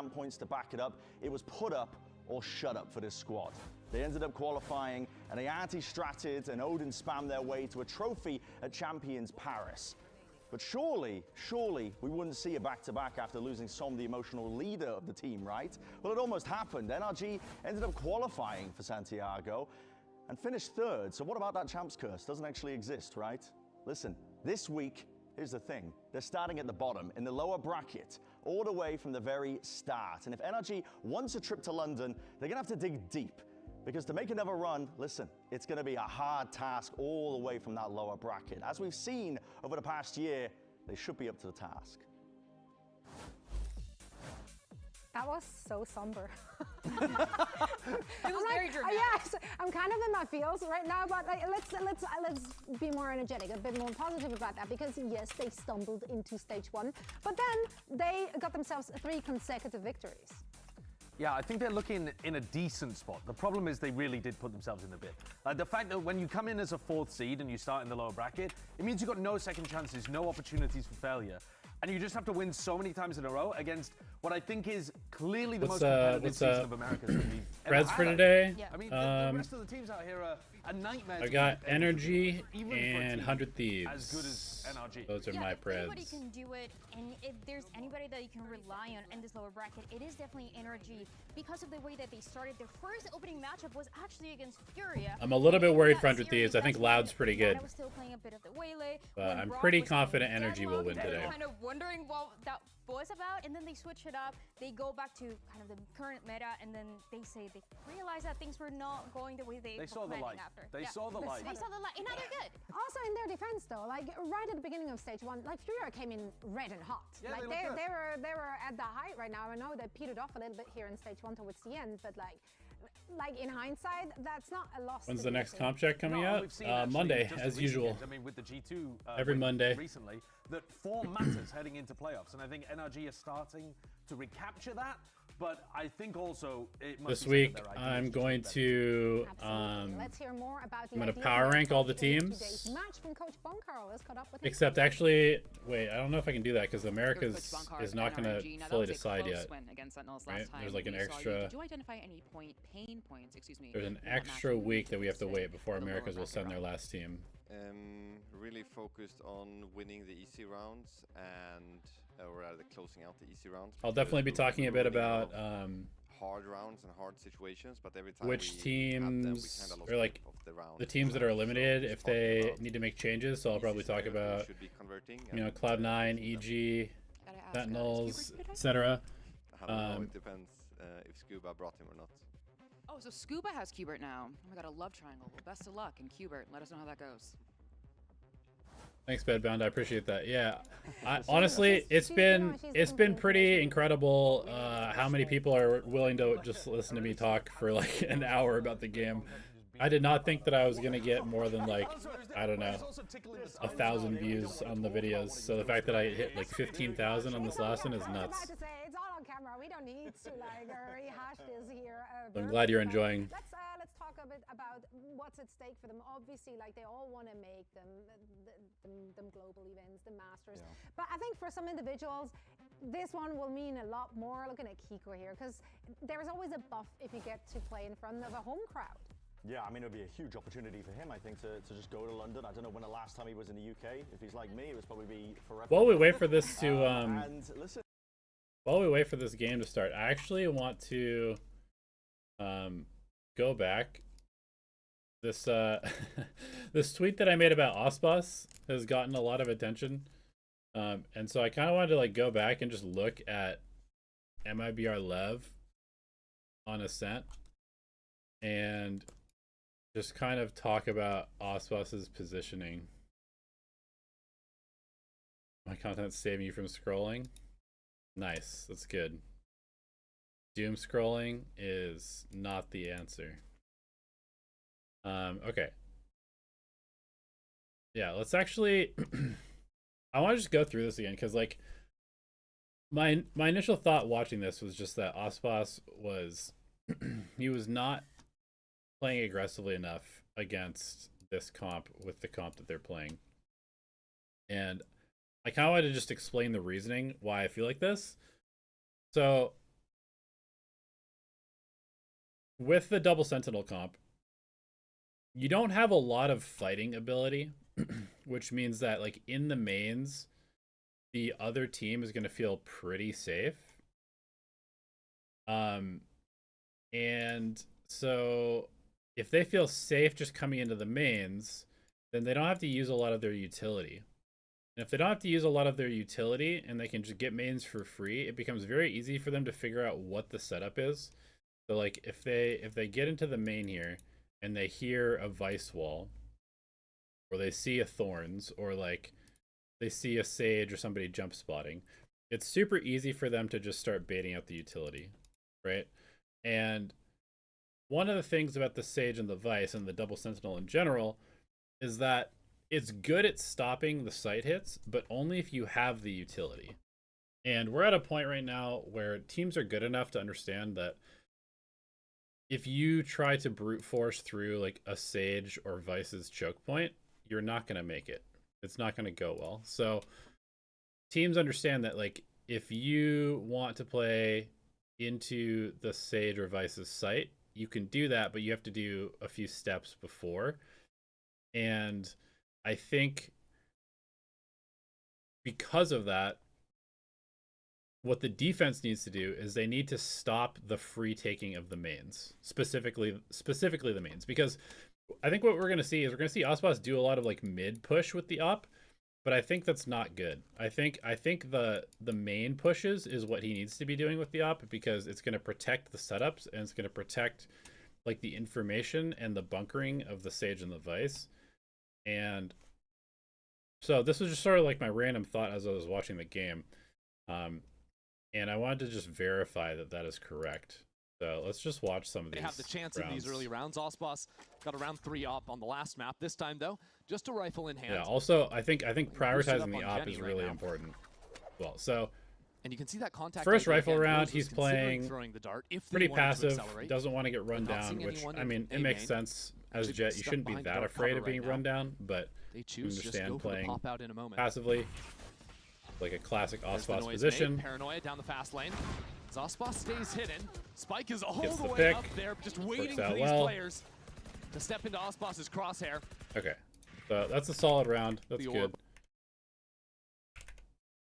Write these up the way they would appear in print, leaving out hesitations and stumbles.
champ points to back it up. It was put up or shut up for this squad. They ended up qualifying, and they anti-stratted and Odin spammed their way to a trophy at Champions Paris. But surely we wouldn't see a back-to-back after losing Som, the emotional leader of the team, right? Well, it almost happened. NRG ended up qualifying for Santiago and finished third. So what about that champs curse? Doesn't actually exist, right? Listen, this week, here's the thing. They're starting at the bottom, in the lower bracket, all the way from the very start. And if NRG wants a trip to London, they're gonna have to dig deep. Because to make another run, listen, it's going to be a hard task all the way from that lower bracket. As we've seen over the past year, they should be up to the task. That was so somber. It was very dramatic. Yes, I'm kind of in my feels right now, but like, let's be more energetic, a bit more positive about that, because yes, they stumbled into stage 1, but then they got themselves 3 consecutive victories. Yeah, I think they're looking in a decent spot. The problem is they really did put themselves in the bit. The fact that when you come in as a 4th seed and you start in the lower bracket, it means you've got no second chances, no opportunities for failure. And you just have to win so many times in a row against what I think is clearly the most competitive season of America's that we've ever Reds had. for today. Yeah. I mean, the rest of the teams out here are a nightmare. I to got beat, NRG even for a and team 100 Thieves. as good as NRG. Those are my if anybody Preds. can do it, and if there's anybody that you can rely on in this lower bracket, it is definitely NRG, because of the way that they started. Their first opening matchup was actually against FURIA. I'm a little bit worried for That 100 series, Thieves. I think that's Loud's when pretty good. Nana was still playing a bit of the waylay, But when I'm Brock pretty was playing confident NRG will win Deadlock, today. they were kind of wondering what that was about, and then they switch it up. They go back to kind of the current meta, and then they say they realize that things were not going the way they were They saw the planning light. after. They saw the light. They saw the light, and now they're good. Also, in their defense, though, like right at the beginning of stage 1, like FURIA came in red and hot. Yeah, like they looked good. they were at the height right now. I know they petered off a little bit here in stage 1 towards the end, but like in hindsight, that's not a loss. When's the next comp check coming No, out? we've seen actually Monday, just as in recent usual. games, I mean, with the G2 Every win Monday. recently, that form matters heading into playoffs, and I think NRG is starting to recapture that. But I think also it must This be week, said that their ideas I'm just going better. to Absolutely. Let's hear more about the I'm gonna ideas power and rank all the today's teams. match from Coach Boncarl. Let's caught up with him. Except actually, wait, I don't know if I can do that because America's Coach Bonkar is of not going to NRG. Now, that fully was a decide close yet. win against Sentinels right? last time There's like an we saw you. extra. Did you identify any pain points, excuse me? There's an in that extra match? week that we have to wait before The lower Americas will bracket send their round. last team. Really focused on winning the easy rounds and or rather closing out the easy rounds. I'll definitely be because we're talking a bit running about out hard rounds and hard situations, but every time which we had them, we teams kinda lost or like track of the round. the teams that are So eliminated just if talking they about need to make changes. So I'll easy probably talk scenarios where we about should be converting you know and Cloud9, closing them. EG, Gotta ask, Sentinels, is Hubert today? etc. I don't know, um, it depends if Scuba brought him or not. Oh, so Scuba has Qbert now. Oh my god, a love triangle. Well, best of luck in Qbert. Let us know how that goes. Thanks, Bedbound. I appreciate that. Yeah, honestly, it's been pretty incredible how many people are willing to just listen to me talk for like an hour about the game. I did not think that I was gonna get more than like I don't know 1,000 views on the videos. So the fact that I hit like 15,000 on this last one is I was nuts. about to say, it's all on camera. We don't need to like rehash this here. I'm glad you're enjoying. Let's talk a bit about what's at stake for them. Obviously, like they all want to make them global events, the Masters. Yeah. But I think for some individuals, this one will mean a lot more. Looking at Kiko here, because there is always a buff if you get to play in front of a home crowd. Yeah, I mean, it would be a huge opportunity for him, I think, to just go to London. I don't know when the last time he was in the UK. If he's like me, it was probably be forever. While we wait for this to and listen, while we wait for this game to start, I actually want to go back. This this tweet that I made about Ospas has gotten a lot of attention, and so I kind of wanted to like go back and just look at MIBR Lev on Ascent and just kind of talk about Ospas's positioning. My content's saving you from scrolling. Nice, that's good. Doom scrolling is not the answer. Okay. Yeah, let's actually I want to just go through this again because like my initial thought watching this was just that Ospas was he was not playing aggressively enough against this comp with the comp that they're playing. And I kind of wanted to just explain the reasoning why I feel like this. So with the double sentinel comp, you don't have a lot of fighting ability, which means that like in the mains, the other team is going to feel pretty safe. And so if they feel safe just coming into the mains, then they don't have to use a lot of their utility. And if they don't have to use a lot of their utility and they can just get mains for free, it becomes very easy for them to figure out what the setup is. So like if they get into the main here and they hear a Vice Wall, or they see a Thorns, or like they see a Sage or somebody jump spotting, it's super easy for them to just start baiting out the utility, right? And one of the things about the Sage and the Vice and the double sentinel in general is that it's good at stopping the sight hits, but only if you have the utility. And we're at a point right now where teams are good enough to understand that if you try to brute force through like a Sage or Vice's choke point, you're not going to make it. It's not going to go well. So teams understand that like if you want to play into the Sage or Vice's sight, you can do that, but you have to do a few steps before. And I think because of that, what the defense needs to do is they need to stop the free taking of the mains, specifically the mains, because I think what we're going to see is we're going to see Ospas do a lot of like mid push with the up, but I think that's not good. I think the main pushes is what he needs to be doing with the op, because it's going to protect the setups and it's going to protect like the information and the bunkering of the Sage and the Vice. And so this was just sort of like my random thought as I was watching the game. And I wanted to just verify that that is correct. So let's just watch some of these. They have the chance rounds. in these early rounds. Ospas got a round 3 op on the last map. This time though, just a rifle in hand. Yeah, also I think prioritizing the op is really important. Well, so and you can see that contact first rifle again, round, Rose he's was considering playing throwing the dart if they pretty wanted to passive, accelerate. doesn't want to get run Not down, seeing which anyone I mean, in it makes main. sense as Actually Jet. You stuck shouldn't be behind that dark afraid cover of being right run now. down, but They you choose just understand go for the playing pop out in a moment. passively, like a classic There's the Ospas noise position. made. Paranoia down the fast lane. Ospas stays hidden. Spike is all Gets the the way pick. up there, just waiting out for these well. players to step into Ospas's crosshair. Okay, so that's a solid round. That's The good.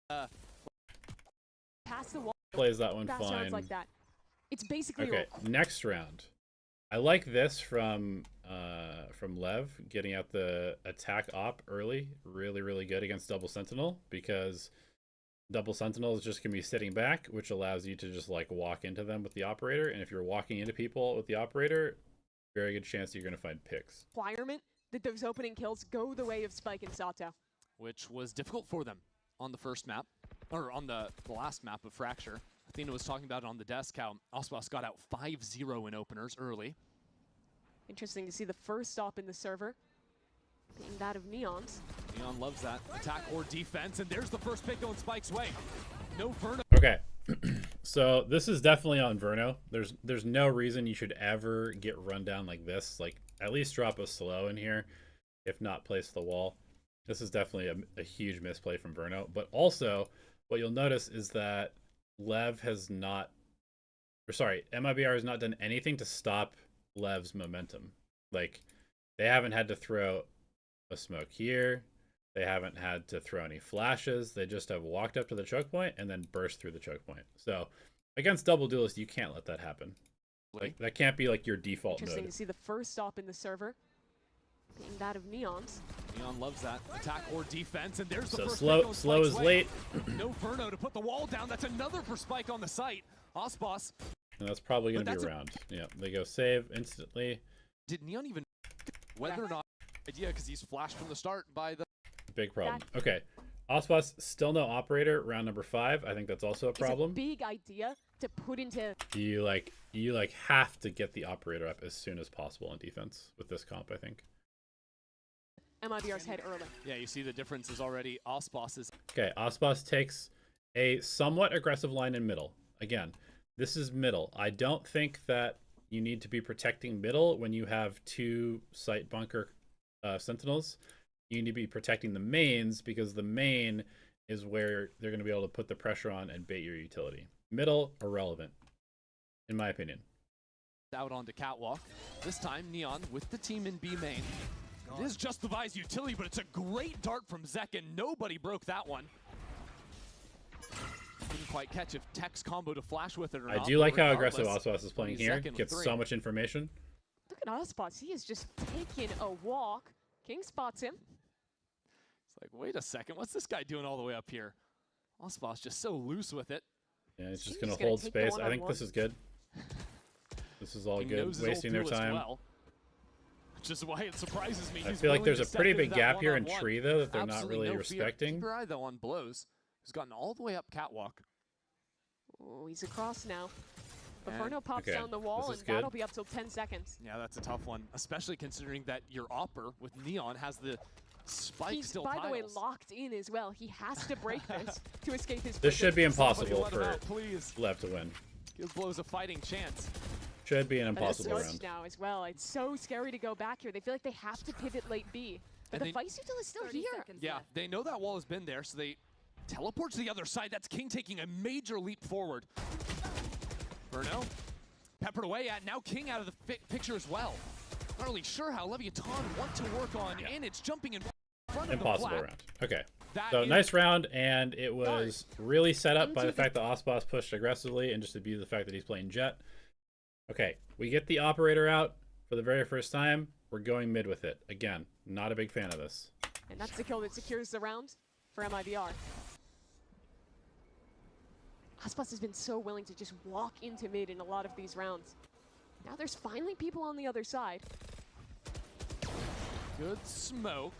orb. Pass the wall. Plays that one Fast fine. rounds like that. It's basically Okay, next round. I like this from Lev, getting out the attack op early. Really, really good against double sentinel, because double sentinel is just gonna be sitting back, which allows you to just like walk into them with the operator. And if you're walking into people with the operator, very good chance you're gonna find picks. Requirement that those opening kills go the way of Spike and Sato. Which was difficult for them on the first map, or on the last map of Fracture. Athena was talking about it on the desk, how Ospas got out 5-0 in openers early. Interesting to see the first stop in the server being that of Neon's. Neon loves that attack or defense, and there's the first pick going Spike's way. No Verno. Okay, so this is definitely on Verno. There's no reason you should ever get run down like this. Like, at least drop a slow in here, if not place the wall. This is definitely a huge misplay from Verno. But also, what you'll notice is that Lev has not, or sorry, MIBR has not done anything to stop Lev's momentum. Like, they haven't had to throw a smoke here. They haven't had to throw any flashes. They just have walked up to the choke point and then burst through the choke point. So against double duelist, you can't let that happen. Like, that can't be like your default Interesting mode. to see the first stop in the server being that of Neon's. Neon loves that attack or defense, and there's the So first slow pick going is Spike's way. late. No Verno to put the wall down. That's another for Spike on the site. Ospas. And that's probably going to But be that's around. Yeah, they go save instantly. Did Neon even whether or not idea, because he's flashed from the start by the Big problem. Okay, Ospas still no operator. Round number 5. I think that's also a problem. It's a big idea to put into. You have to get the operator up as soon as possible on defense with this comp, I think. MIBR's head early. Yeah, you see the difference is already Ospas is Okay, Ospas takes a somewhat aggressive line in middle. Again, this is middle. I don't think that you need to be protecting middle when you have 2 site bunker sentinels. You need to be protecting the mains, because the main is where they're going to be able to put the pressure on and bait your utility. Middle, irrelevant, in my opinion. out onto Catwalk. This time, Neon with the team in B main. It is just the Vi's utility, but it's a great dart from Zekin. Nobody broke that one. Didn't quite catch if Tech's combo to flash with it or not. I do like how aggressive Ospas is playing here. Gets so much information. Look at Ospas. He is just taking a walk. King spots him. It's like, wait a second, what's this guy doing all the way up here? Ospas just so loose with it. Yeah, he's just going to hold space. I think this is good. This is all good. Wasting their time. Well. Which is why it surprises me. I feel like there's a pretty big gap here in tree, though, that they're not really respecting. Keep your eye, though, on Blows, who's gotten all the way up Catwalk. Oh, he's across now. But Verno pops down the wall, and that'll be up till 10 seconds. Yeah, that's a tough one, especially considering that your Opper with Neon has the spike still tiles. He's, by the way, locked in as well. He has to break this to escape his This should be impossible for Lev to win. Give Blows a fighting chance. Should be an impossible round. Now as well. It's so scary to go back here. They feel like they have to pivot late B. But the Vice Util is still here. Yeah, they know that wall has been there, so they teleport to the other side. That's King taking a major leap forward. Verno peppered away at, now King out of the picture as well. Not really sure how Leviathan want to work on, and it's jumping in front of impossible the round. Okay. So nice round, and it was really set up by the fact that Ospas pushed aggressively and just the beauty of the fact that he's playing Jet. Okay, we get the operator out for the very first time. We're going mid with it. Again, not a big fan of this. And that's the kill that secures the round for MIBR. Ospas has been so willing to just walk into mid in a lot of these rounds. Now there's finally people on the other side. Good smoke.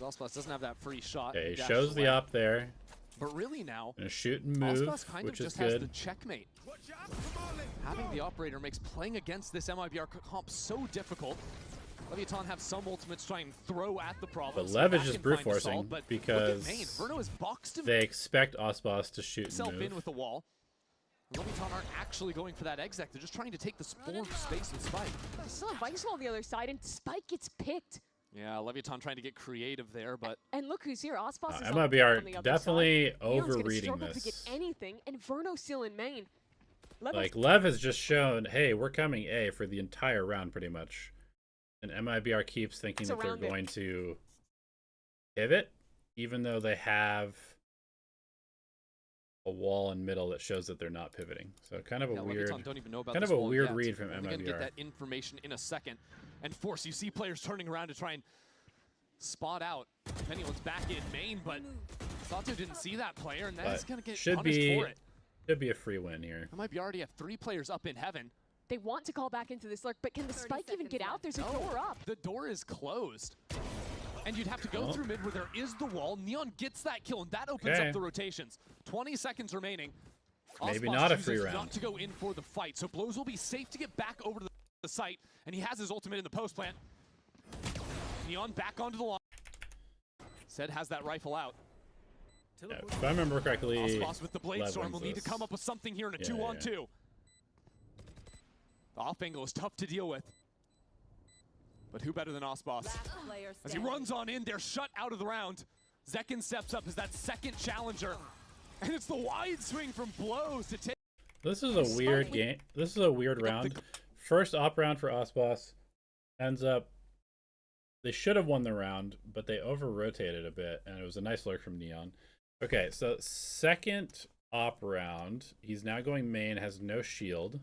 Ospas doesn't have that free shot. Okay, he shows the op there. But really now, gonna shoot and move, kind which of is just good. Has the checkmate. Having the operator makes playing against this MIBR comp so difficult. Leviathan have some ultimates try and throw at the problem. But Lev is just brute forcing because they expect Ospas to shoot and move. In with the wall. Leviathan aren't actually going for that exec. They're just trying to take the space and Spike. Still a Vice Wall on the other side, and Spike gets picked. Yeah, Leviathan trying to get creative there, but... And look who's here. Ospas is MIBR on the other definitely side. overreading this. To get anything, and Verno still in main. Like, Lev has just shown, hey, we're coming A for the entire round, pretty much. And MIBR keeps thinking that they're going to pivot, even though they have a wall in middle that shows that they're not pivoting. So kind of a weird, don't even know about kind of a weird read from MIBR. We're gonna get that information in a second. And Force, you see players turning around to try and spot out if anyone's back in main, but Sato didn't see that player, and that's gonna get punished for it. Should be a free win here. MIBR already have 3 players up in heaven. They want to call back into this lurk, but can the Spike even get out? There's a door up. The door is closed. And you'd have to go through mid where there is the wall. Neon gets that kill, and that opens up the rotations. 20 seconds remaining. Maybe not a free round. Not to go in for the fight, so Blows will be safe to get back over to the site, and he has his ultimate in the post plant. Neon back onto the line. Zed has that rifle out. Yeah, if I remember correctly, Ospas with the Blade Storm will need to come up with something here in a 2-on-2. The off angle is tough to deal with. But who better than Ospas? As he runs on in, they're shut out of the round. Zekin steps up as that second challenger. And it's the wide swing from Blows to take. This is a weird game. This is a weird round. First op round for Ospas. Ends up, they should have won the round, but they over-rotated a bit, and it was a nice lurk from Neon. Okay, so second op round. He's now going main, has no shield.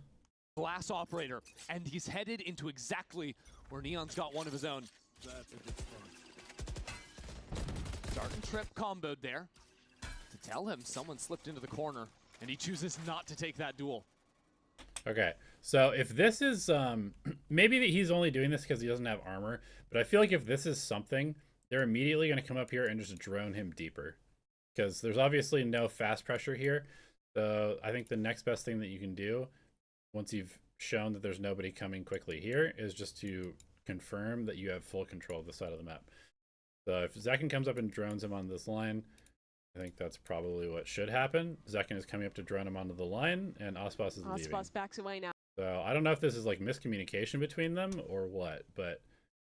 Glass operator, and he's headed into exactly where Neon's got one of his own. Dart and trip comboed there to tell him someone slipped into the corner, and he chooses not to take that duel. Okay, so if this is, maybe that he's only doing this because he doesn't have armor, but I feel like if this is something, they're immediately going to come up here and just drone him deeper. Because there's obviously no fast pressure here. So I think the next best thing that you can do, once you've shown that there's nobody coming quickly here, is just to confirm that you have full control of the side of the map. So if Zekin comes up and drones him on this line, I think that's probably what should happen. Zekin is coming up to drone him onto the line, and Ospas is leaving. Ospas backs away now. So I don't know if this is like miscommunication between them or what, but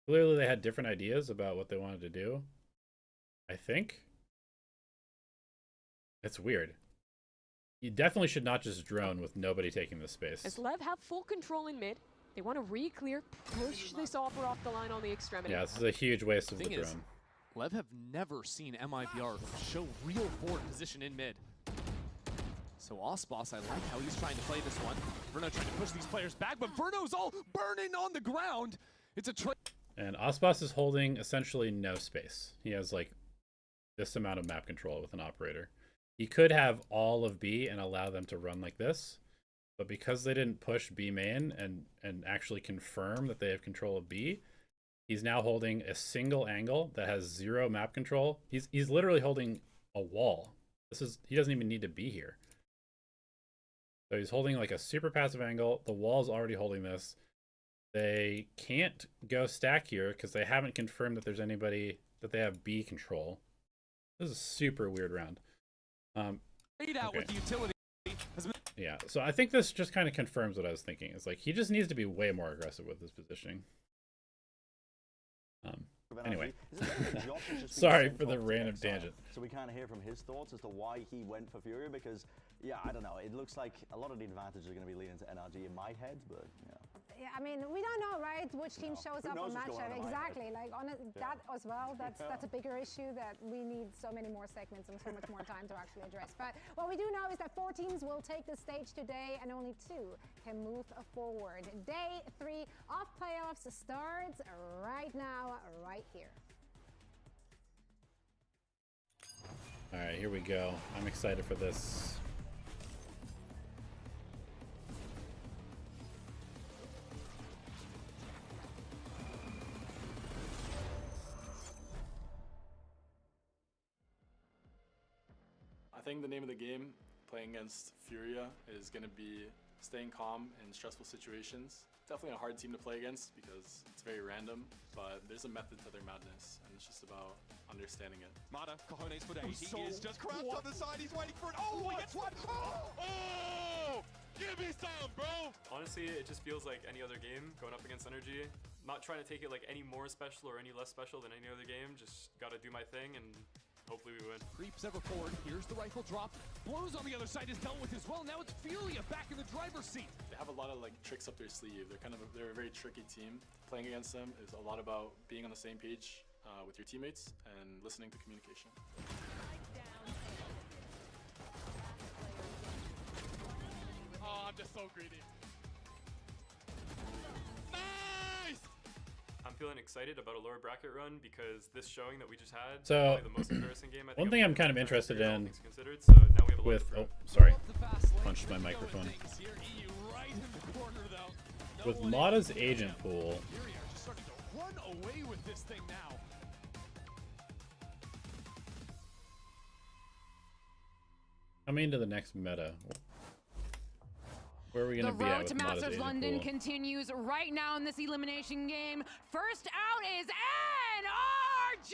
clearly they had different ideas about what they wanted to do. I think. It's weird. You definitely should not just drone with nobody taking the space. As Lev have full control in mid, they want to re-clear, push this offer off the line on the extremity. Yeah, this is a huge waste of the drone. Lev have never seen MIBR show real forward position in mid. So Osboss, I like how he's trying to play this one. Verno trying to push these players back, but Verno's all burning on the ground. It's a and Osboss is holding essentially no space. He has like this amount of map control with an operator. He could have all of B and allow them to run like this, but because they didn't push B main and actually confirm that they have control of B, he's now holding a single angle that has 0 map control. He's literally holding a wall. He doesn't even need to be here. So he's holding like a super passive angle. The wall's already holding this. They can't go stack here because they haven't confirmed that there's anybody that they have B control. This is a super weird round. With the utility. Yeah, so I think this just kind of confirms what I was thinking. It's like he just needs to be way more aggressive with his positioning. Anyway, sorry for the random tangent. So we kind of hear from his thoughts as to why he went for FURIA, because, yeah, I don't know. It looks like a lot of the advantages are going to be leading to NRG in my head, but, yeah. Yeah, I mean, we don't know, right, which team shows up on matchup. Exactly, like that as well. That's a bigger issue that we need so many more segments and so much more time to actually address. But what we do know is that 4 teams will take the stage today, and only 2 can move forward. Day 3 of playoffs starts right now, right here. All right, here we go. I'm excited for this. I think the name of the game, playing against FURIA, is going to be staying calm in stressful situations. Definitely a hard team to play against because it's very random, but there's a method to their madness, and it's just about understanding it. Mata, cojones for days. He is just crouched on the side. He's waiting for it. Oh, he gets one. Oh, give me some, bro. Honestly, it just feels like any other game going up against NRG. Not trying to take it like any more special or any less special than any other game. Just got to do my thing and hopefully we win. Creeps ever forward. Here's the rifle drop. Blows on the other side is dealt with as well. Now it's FURIA back in the driver's seat. They have a lot of like tricks up their sleeve. They're a very tricky team. Playing against them is a lot about being on the same page with your teammates and listening to communication. Oh, I'm just so greedy. I'm feeling excited about a lower bracket run because this showing that we just had, so the most embarrassing game. One thing I'm kind of interested in so now we have with, oh, sorry, punched my microphone. With Mata's agent pool, coming to the next meta. Where are we going to be at with Mata's Masters agent London pool? continues right now in this elimination game. First out is NRG!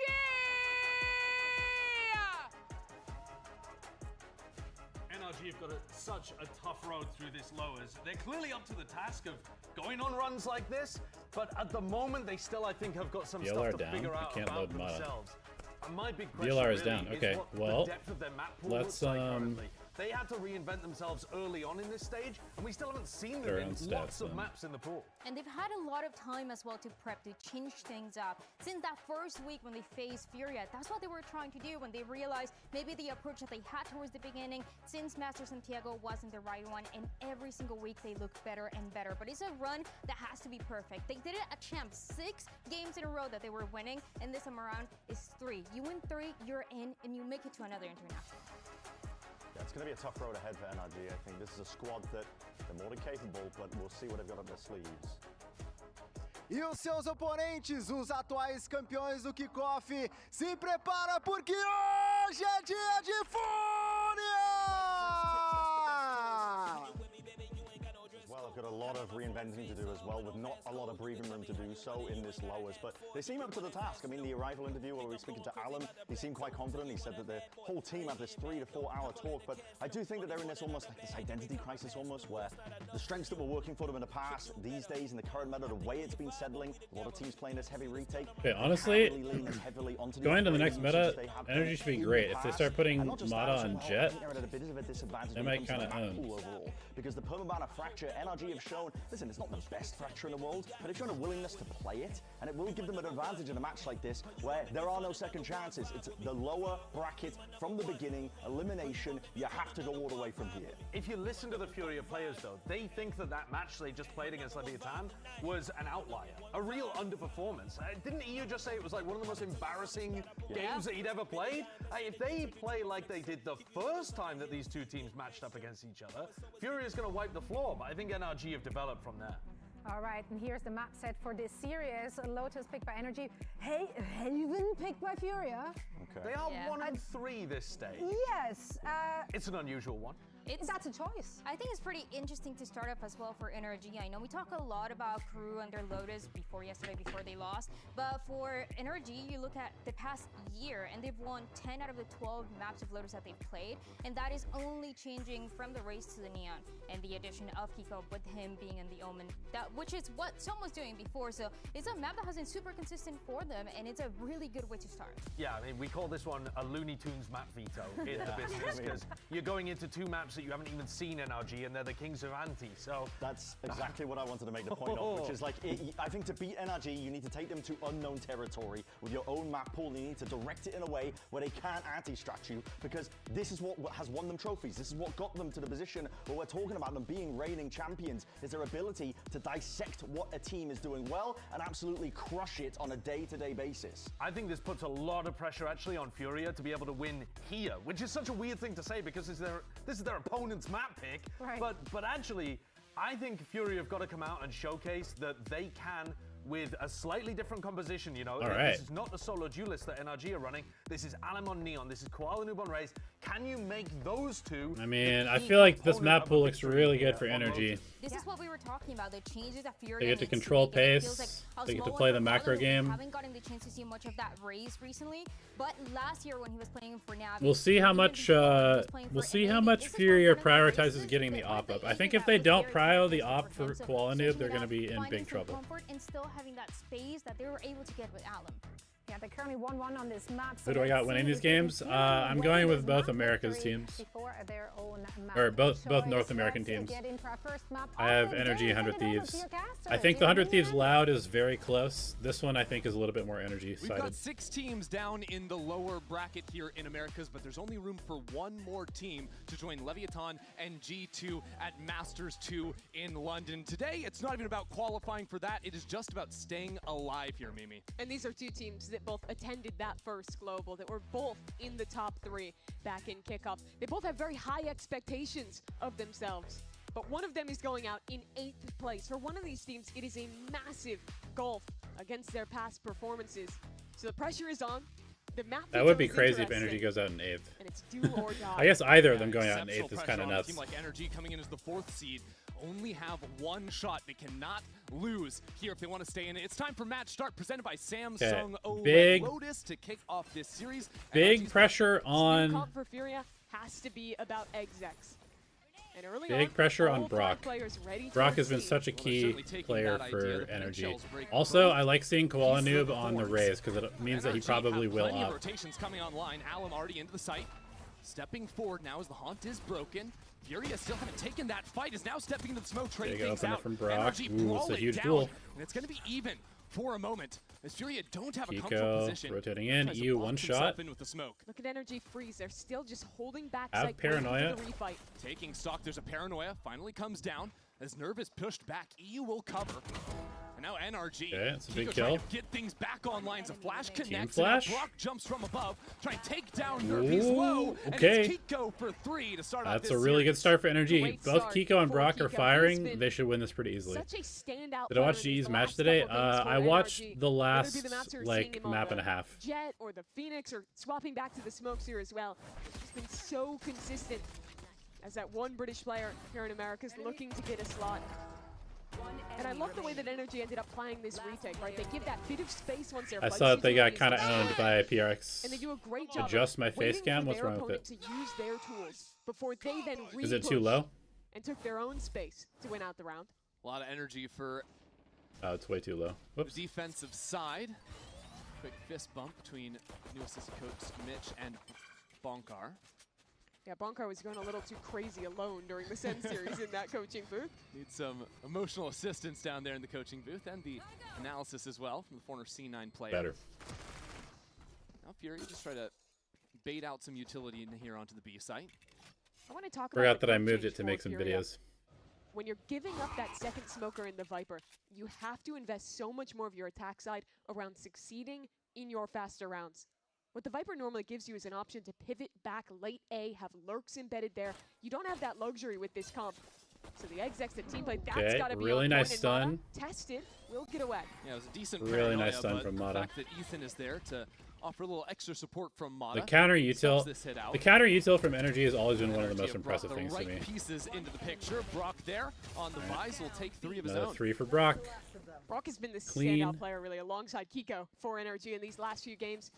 NRG have got such a tough road through this lowers. They're clearly up to the task of going on runs like this, but at the moment they still, I think, have got some DLR stuff to down. figure I out can't about load Mata. themselves. And my big question DLR is really down. Okay, what well, the depth of their map pool let's looks like currently. They had to reinvent themselves early on in this stage, and we still haven't seen them in lots of maps in the pool. And they've had a lot of time as well to prep, to change things up. Since that first week when they faced FURIA, that's what they were trying to do when they realized maybe the approach that they had towards the beginning, since Master Santiago wasn't the right one, and every single week they look better and better. But it's a run that has to be perfect. They did it at Champs, 6 games in a row that they were winning, and this time around is 3. You win 3, you're in, and you make it to another international. Yeah, it's going to be a tough road ahead for NRG. I think this is a squad that they're more than capable, but we'll see what they've got up their sleeves. E os seus oponentes, os atuais campeões do kickoff, se prepara porque hoje é dia de FURIA! As well, got a lot of reinventing to do as well, with not a lot of breathing room to do so in this lowers. But they seem up to the task. I mean, the arrival interview, while we were speaking to Alan, he seemed quite confident. He said that the whole team had this 3 to 4 hour talk. But I do think that they're in this almost like this identity crisis almost, where the strengths that were working for them in the past, these days in the current meta, the way it's been settling, a lot of teams playing this heavy retake. Okay, honestly, going to the next meta, NRG should be great. If they start putting Mata on Jet, they might kind of own. Because the permaban fracture, NRG have shown, listen, it's not the best fracture in the world, but it's shown a willingness to play it, and it will give them an advantage in a match like this, where there are no second chances. It's the lower bracket from the beginning, elimination. You have to go all the way from here. If you listen to the FURIA players, though, they think that that match they just played against Leviathan was an outlier, a real underperformance. Didn't EU just say it was like one of the most embarrassing games that he'd ever played? If they play like they did the first time that these two teams matched up against each other, FURIA is going to wipe the floor, but I think NRG have developed from there. All right, and here's the map set for this series. Lotus picked by NRG. Hey, Haven picked by FURIA. Okay. They are 1 and 3 this stage. Yes. It's an unusual one. That's a choice. I think it's pretty interesting to start up as well for NRG. I know we talk a lot about Crew and their Lotus before they lost, but for NRG, you look at the past year and they've won 10 out of the 12 maps of Lotus that they've played, and that is only changing from the Race to the Neon and the addition of Kiko with him being in the Omen, which is what Som was doing before. So it's a map that has been super consistent for them, and it's a really good way to start. Yeah, I mean, we call this one a Looney Tunes map veto in the business, because you're going into 2 maps that you haven't even seen NRG, and they're the kings of anti. So that's exactly what I wanted to make the point of, which is like, I think to beat NRG, you need to take them to unknown territory with your own map pool. You need to direct it in a way where they can't anti-strat you, because this is what has won them trophies. This is what got them to the position where we're talking about them being reigning champions, is their ability to dissect what a team is doing well and absolutely crush it on a day-to-day basis. I think this puts a lot of pressure actually on FURIA to be able to win here, which is such a weird thing to say, because this is their opponent's map pick. Right. But actually, I think FURIA have got to come out and showcase that they can, with a slightly different composition, you know. All right. This is not the solo duelist that NRG are running. This is Alim on Neon. This is Koala Noob on Raze. Can you make those two? I mean, I feel like this map pool looks really good for NRG. This is what we were talking about, the changes that FURIA They get to makes control make, and it pace. feels like They get to Osmo play the and macro Koala Noob game. haven't gotten the chance to see much of that Raze recently, but last year when he was playing for Navi, We'll see how much FURIA prioritizes getting the op up. I think if they don't prio the op for Koala Noob, they're going to be in big trouble. And still having that space that they were able to get with Alim. Yeah, they're currently 1-1 on this map. Who do I got winning these games? I'm going with both America's teams. Or both North American teams. I have NRG 100 Thieves. I think the 100 Thieves Loud is very close. This one I think is a little bit more energy sided. We've got 6 teams down in the lower bracket here in Americas, but there's only room for 1 more team to join Leviathan and G2 at Masters 2 in London. Today, it's not even about qualifying for that. It is just about staying alive here, Mimi. And these are 2 teams that both attended that first global, that were both in the top 3 back in kickoff. They both have very high expectations of themselves, but one of them is going out in 8th place. For one of these teams, it is a massive gulf against their past performances. So the pressure is on. The map that would be crazy if NRG goes out in 8th. And it's do or die. I guess either of them going out in 8th is kind of nuts. A team like NRG coming in as the 4th seed only have 1 shot. They cannot lose here if they want to stay in it. It's time for match start, presented by Samsung OLED Lotus to kick off this series. Big pressure on. Comp for FURIA has to be about execs. And early big on, pressure on Brock. Brock has been such a key player for NRG. Also, I like seeing Koala Noob on the Raze because it means that he probably will plenty of up. Rotations coming online. Alim already into the site. Stepping forward now as the haunt is broken. FURIA still haven't taken that fight, is now stepping into the smoke, trading things out. From Brock. NRG Ooh, it's a huge down, duel. and it's going to be even for a moment, as FURIA don't have a Kiko comfortable position. rotating in, EU 1 shot. In with the smoke. Look at NRG freeze, they're still just holding back. Have paranoia. The refight. Taking stock, there's a paranoia, finally comes down. As Nerve is pushed back, EU will cover. And now NRG. Okay, it's a big Kiko kill. trying to get things back online. As a flash connects. Flash. Brock jumps from above, trying to take down Nerve. He's low. Okay. And it's Kiko for 3 to start off That's this a really good series. start for NRG. Both Kiko and Brock are firing. They should win this pretty easily. Such a standout. Did I watch GE's match today? I watched the last like map and a half. Jet or the Phoenix or swapping back to the smokes here as well. It's just been so consistent. As that one British player here in America is looking to get a slot. And I love the way that NRG ended up playing this retake, right? They give that bit of space once their I fight saw that they got situation kind of is owned destroyed. by PRX. And they do a great job Adjust my face waiting cam. for What's their wrong with opponent it? to use their tools before they then Is it too re-push low? and took their own space to win out the round. A lot of energy for Oh, it's way too low. the Whoops. defensive side. Quick fist bump between new assistant coach Mitch and Bonkar. Yeah, Bonkar was going a little too crazy alone during the Sen series in that coaching booth. Need some emotional assistance down there in the coaching booth and the analysis as well from the former C9 player. Better. Now Fury just try to bait out some utility in here onto the B site. I want to talk about Forgot the that I coaching moved it to for make some FURIA. videos. When you're giving up that second smoker in the Viper, you have to invest so much more of your attack side around succeeding in your faster rounds. What the Viper normally gives you is an option to pivot back late A, have lurks embedded there. You don't have that luxury with this comp. So the execs, the team play, that's Okay, got to be really on nice point, and Mata stun. tested, will get away. Yeah, it was a decent Really paranoia, nice stun but from the Mata. fact that Ethan is there to offer a little extra support from Mata. The counter util, this hit out. the counter util from NRG has always been one of the NRG most have brought impressive the things to right me. pieces into the picture. Brock there on the buys will take 3 of his Another own. 3 for Brock. Brock has been the Clean. standout player, really, alongside Kiko for NRG in these last few games.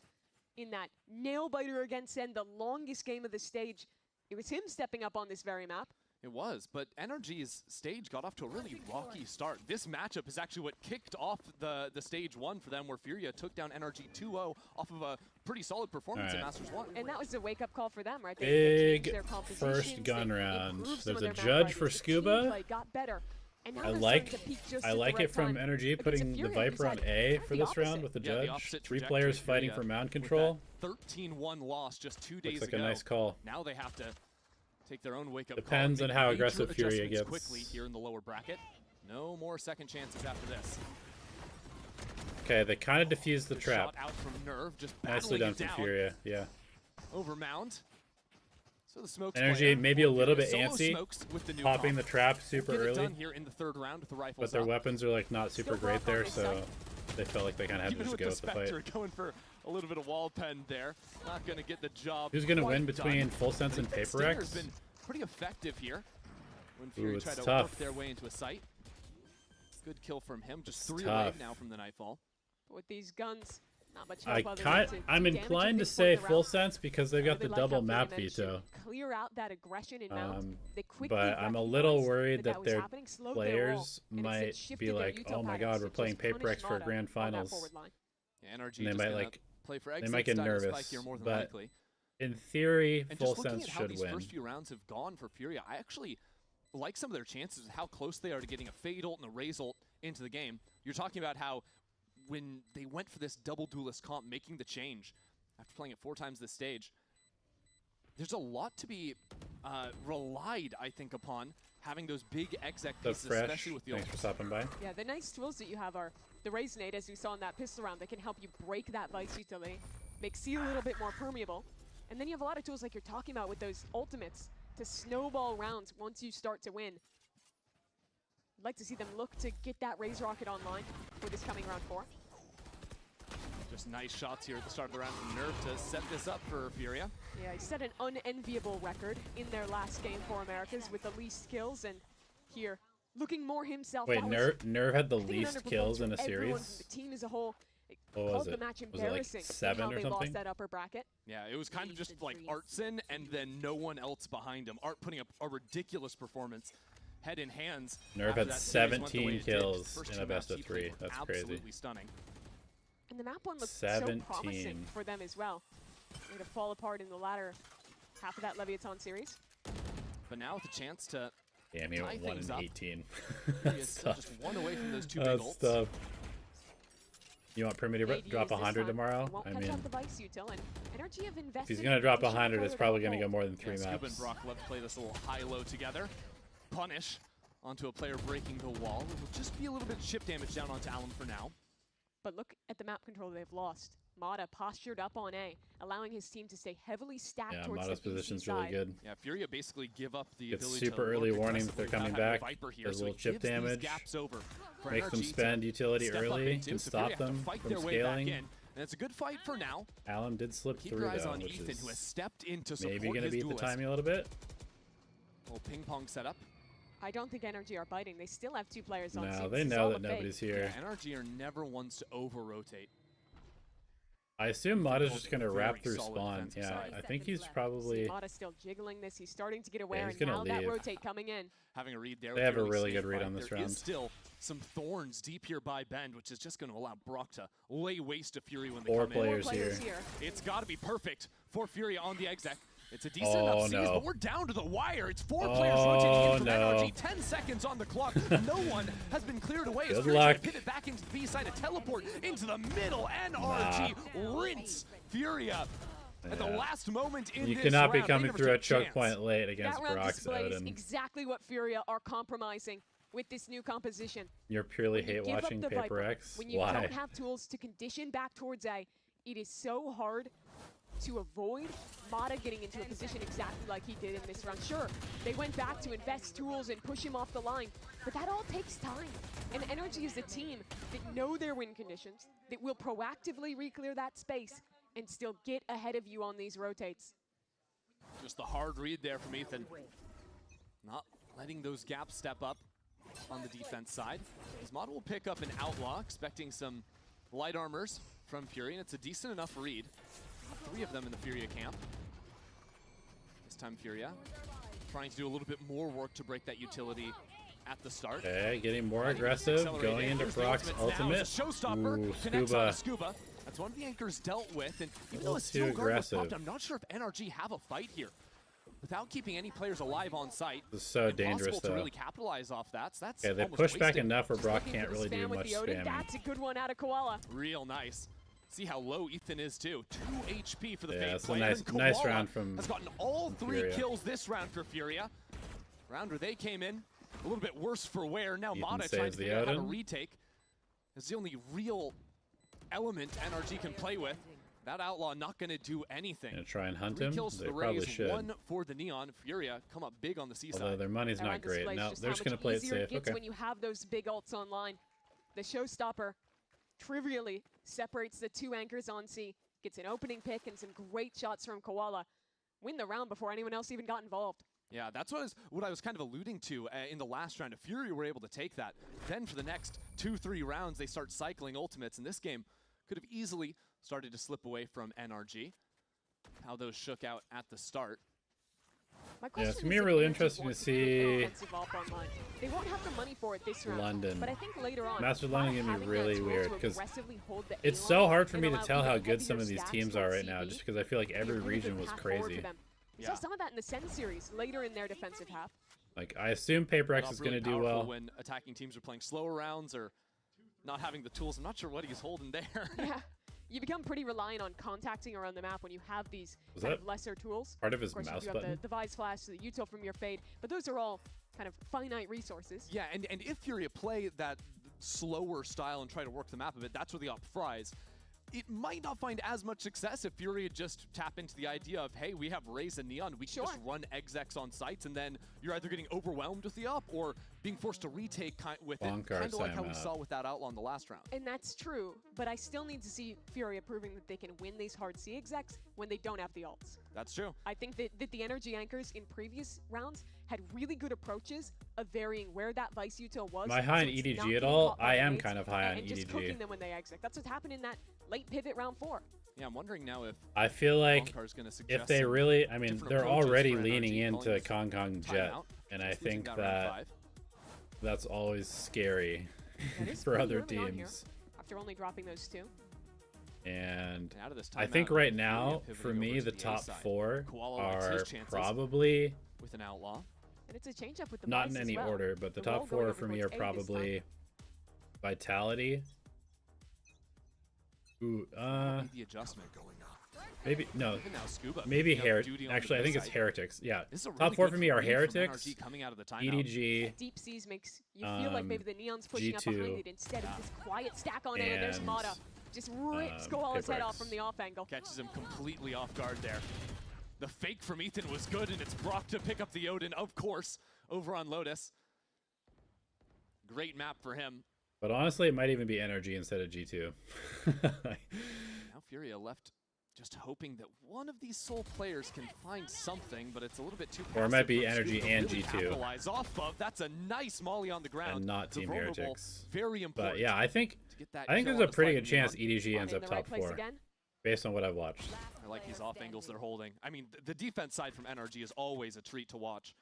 In that nail-biter against Sen, the longest game of the stage, it was him stepping up on this very map. It was, but NRG's stage got off to a really rocky start. This matchup is actually what kicked off the stage 1 for them, where Furia took down NRG 2-0 off of a pretty solid performance at Masters 1. And that was a wake-up call for them, right? They changed Big their compositions, first gun they round. improved some There's of a their map judge for writings. The team Scuba. play got better. And now I they're like starting to peak just I at the like right it from time. NRG Against a putting the Furia Viper who's on had A kind for of the this round opposite. with the Yeah, the judge. opposite 3 trajectory players for fighting Furia for mound with control. that 13-1 loss just 2 days Looks like ago. a nice call. Now they have to take their own wake-up call. Depends and on make how major aggressive Furia adjustments gets. quickly here in the lower bracket. No more second chances after this. Okay, they kind of defused the Good trap. shot out from Nerve, just Nicely battling done it from down Furia. Yeah. over mound. So the smokes NRG player maybe a will little do bit solo antsy, smokes with the new popping comp. the trap super Get it early, done here in the 3rd round with the rifles but their up. weapons are like not super Still great Brock on there, this so side. they felt like they kind of had to Even just with go the with the fight. Spectre going for a little bit of wall pen there. Not going to get the job. Who's gonna quite win between done. Full Sense I and think that Paper Stinger's X? been pretty effective here when Ooh, Fury it's tried to tough. work their way into a site. Good kill from him. Just It's 3 away tough. now from the Nightfall. But with these guns, not much I help other than to I'm do damage inclined at to this point say in the Full round. Sense because they've I got really the like how double Furia map managed to veto. clear out that aggression in mount. They quickly But I'm a little recognized worried that that was their happening, slowed their roll, players and instead might shifted be their like, util "Oh my patterns God, to we're playing just punish Paper X for Mata Grand on that Finals." forward line. Yeah, NRG And they just might gonna like play for they exit might get style spike nervous, here more than but likely. in theory, And Full just looking Sense at how should these win. first few rounds have gone for Furia, I actually like some of their chances, how close they are to getting a Fade ult and a Raze ult into the game. You're talking about how when they went for this double duelist comp, making the change after playing it 4 times this stage, there's a lot to be relied, I think, upon having those big exec So pieces, fresh. especially with the Thanks for ults. stopping by. Yeah, the nice tools that you have are the Raze nade, as you saw in that pistol round, that can help you break that Vice utility, make C a little bit more permeable. And then you have a lot of tools like you're talking about with those ultimates to snowball rounds once you start to win. I'd like to see them look to get that Raze rocket online for this coming round 4. Just nice shots here at the start of the round from Nerve to set this up for Furia. Yeah, he set an unenviable record in their last game for Americas with the least kills, and here, looking more himself. Wait, That was, Nerve had the I think, an least underperformance kills in from a everyone series. from the team as a whole. It What was called the it? match Was it like embarrassing in 7 how or they something? lost that upper bracket. Yeah, it was kind of just like Artson and then no one else behind him. Art putting up a ridiculous performance, head in hands. Nerve after had that series went the way 17 it did. kills First in 2 a best maps of he played 3. were That's crazy. absolutely stunning. And the map one looked so 17. promising for them as well. Going to fall apart in the latter half of that Leviathan series. But now with a chance to Damn, he tie went 1 things in up. 18. He is That's still tough. just 1 away from those 2 big That's ults. tough. You want Primi to They'd drop use this 100 time. tomorrow? They won't I catch mean, out the Vice util, and NRG have if invested he's gonna drop in pushing 100, it's further probably down gonna the go more than 3 Yeah, Scuba and maps. Brock love to play this little high-low together. Punish onto a player breaking the wall. It will just be a little bit of chip damage down onto Allen for now. But look at the map control they've lost. Mata postured up on A, allowing his team to stay heavily stacked Yeah, towards Mata's the BC position's side. really good. Yeah, Furia basically give up the Gets ability super to early work warning that they're aggressively coming without back. having Viper here, Does so a little it chip gives these damage. gaps over for Makes them NRG to spend utility step up early, into. can So stop Furia have to them fight from their way back scaling. in. And it's a good fight for now. Allen did slip Keep through your eyes though, on which Ethan, who has is stepped in to support maybe gonna his beat the duelist. timing a little bit. Little ping pong setup. I don't think NRG are biting. They still have 2 players on No, scene. they This is know all that a fake. nobody's here. Yeah, NRG are never ones to over-rotate. I assume Mada's just going to Very wrap through solid spawn. defensive Yeah, side. I think he's See, probably... Mada's still jiggling this. He's starting to get aware, he's and gonna now that leave. rotate coming in. Having a read there. They with have a Fury's really safe good read fight. on this There round. is still some thorns deep here by Bend, which is just going to allow Brock to lay waste to Fury when they 4 come players in. here. It's got to be perfect for Fury on the exec. It's a decent enough season, but we're down to the wire. It's 4 players rotating in from NRG. 10 seconds on the clock. No one has been cleared away. Good Fury luck. trying to pivot back into the B side, a teleport into the middle. NRG rinse Furia. At the last moment in You this cannot be round, they coming never through a took choke chance. point late against That round Brock's displays Odin. exactly what Furia are compromising with this new composition. You're purely When you hate give up watching the Paper Viper, X. when you Why? don't have tools to condition back towards A, it is so hard to avoid Mada getting into a position exactly like he did in this round. Sure, they went back to invest tools and push him off the line, but that all takes time. And NRG is a team that know their win conditions, that will proactively re-clear that space and still get ahead of you on these rotates. Just the hard read there from Ethan. Not letting those gaps step up on the defense side. His model will pick up an Outlaw, expecting some light armors from Fury, and it's a decent enough read. 3 of them in the Furia camp. This time Furia trying to do a little bit more work to break that utility at the start. Okay, getting more aggressive, going into Brock's ultimate. Showstopper Ooh, connects on Scuba. Scuba. That's one of the anchors dealt with, and even little though it's still too guard was aggressive. popped, I'm not sure if NRG have a fight here. Without keeping any players alive on site, This is so dangerous, impossible to though. really capitalize off that. So that's Okay, they almost push back wasted. enough where Brock Looking can't for the really do spam with much the Odin. spamming. That's a good one out of Koala. Real nice. See how low Ethan is too. 2 HP for the Yeah, Fade it's a player. nice- And nice Koala round from has gotten all 3 Furia. kills this round for Furia. Round where they came in a little bit worse for wear. Now Ethan Mada trying saves to the figure out how to Odin. retake. It's the only real element NRG can play with. That Outlaw not going to do anything. Gonna try and hunt 3 him? kills for They the probably Rays, should. 1 for the Neon. Furia come up big on the C Although side. their money's That not round great. displays No, just they're how just going to much play it easier safe. gets Okay. when you have those big ults online. The Showstopper trivially separates the 2 anchors on C, gets an opening pick and some great shots from Koala. Win the round before anyone else even got involved. Yeah, that's what I was kind of alluding to in the last round. If Fury were able to take that, then for the next 2-3 rounds, they start cycling ultimates, and this game could have easily started to slip away from NRG. How those shook out at the start. My Yeah, it's question gonna be is if really NRG interesting to wants see an offensive op online. They won't have the money for it this round. London. But I think later on, Master London by gonna be having that really tool to weird because aggressively hold the it's A so line hard for and me to allow tell how even good some heavier of these stacks teams on are right now, CB, just because I feel like be a every really region good was path forward crazy. for them. We Yeah. saw some of that in the Sen series later in their defensive half. Like, I assume Paper X Not is really going to do powerful well. when attacking teams are playing slower rounds or not having the tools. I'm not sure what he's holding there. Yeah. You become pretty reliant on contacting around the map when you have these Was kind that of lesser tools. part of his Of course, mouse you do have button? the Vise Flash, the util from your Fade, but those are all kind of finite resources. Yeah, and if Furia play that slower style and try to work the map a bit, that's where the op fries. It might not find as much success if Furia just tap into the idea of, hey, we have Raze and Neon, we can just run execs on sites, and then you're either getting overwhelmed with the op or being forced to retake with it, Bonkers kind of like how we timeout. saw with that Outlaw in the last round. And that's true, but I still need to see Furia proving that they can win these hard C execs when they don't have the ults. That's true. I think that the NRG anchors in previous rounds had really good approaches of varying where that Vice util was. Am I high on so it's EDG not at getting all? caught by I the am nades kind of high on and just EDG. cooking them when they exec. That's what's happened in that late pivot round 4. Yeah, I'm wondering now if I feel like Bonkar's gonna if suggest they some really, I mean, different they're approaches already for leaning NRG, into calling Kong Kong this Jet, timeout. and I Just losing think that round that 5. that's always scary That is for pretty other early on here, teams. after only dropping those 2. And Out of this I think timeout, right Furia now, pivoting for over me, to the A top side. 4 Koala likes his are chances probably with an Outlaw. And it's a change-up with the not Vice in as any well. order, but the The roll top going 4 over for me are towards A this time. probably Vitality. Ooh, That'd be the adjustment. maybe no, Even now, Scuba maybe picking up Heretics. duty on the Actually, I B think it's side. Heretics. Yeah, This is a top really 4 good for me are read from Heretics, NRG coming out of the timeout. EDG, Deep Seas makes you feel like maybe the Neon's pushing up G2, behind it instead of this quiet stack on A, and there's and, Mata. Just rips Koala's Paper head off X. from the off angle. Catches him completely off guard there. The fake from Ethan was good, and it's Brock to pick up the Odin, of course, over on Lotus. Great map for him. but honestly, it might even be NRG instead of G2. Now Furia left Just hoping that one of these Seoul players can find something, but it's a little bit too Or it might be passive for NRG Scoop to and really G2. capitalize off of. That's a nice molly on the ground. And not The Team vulnerable, Heretics. Very important. But yeah, I think that there's kill a on the pretty side good chance of Neon. EDG ends In up the right top place 4, again. based on what I've watched. I like these off angles they're holding. I mean, the defense side from NRG is always a treat to watch.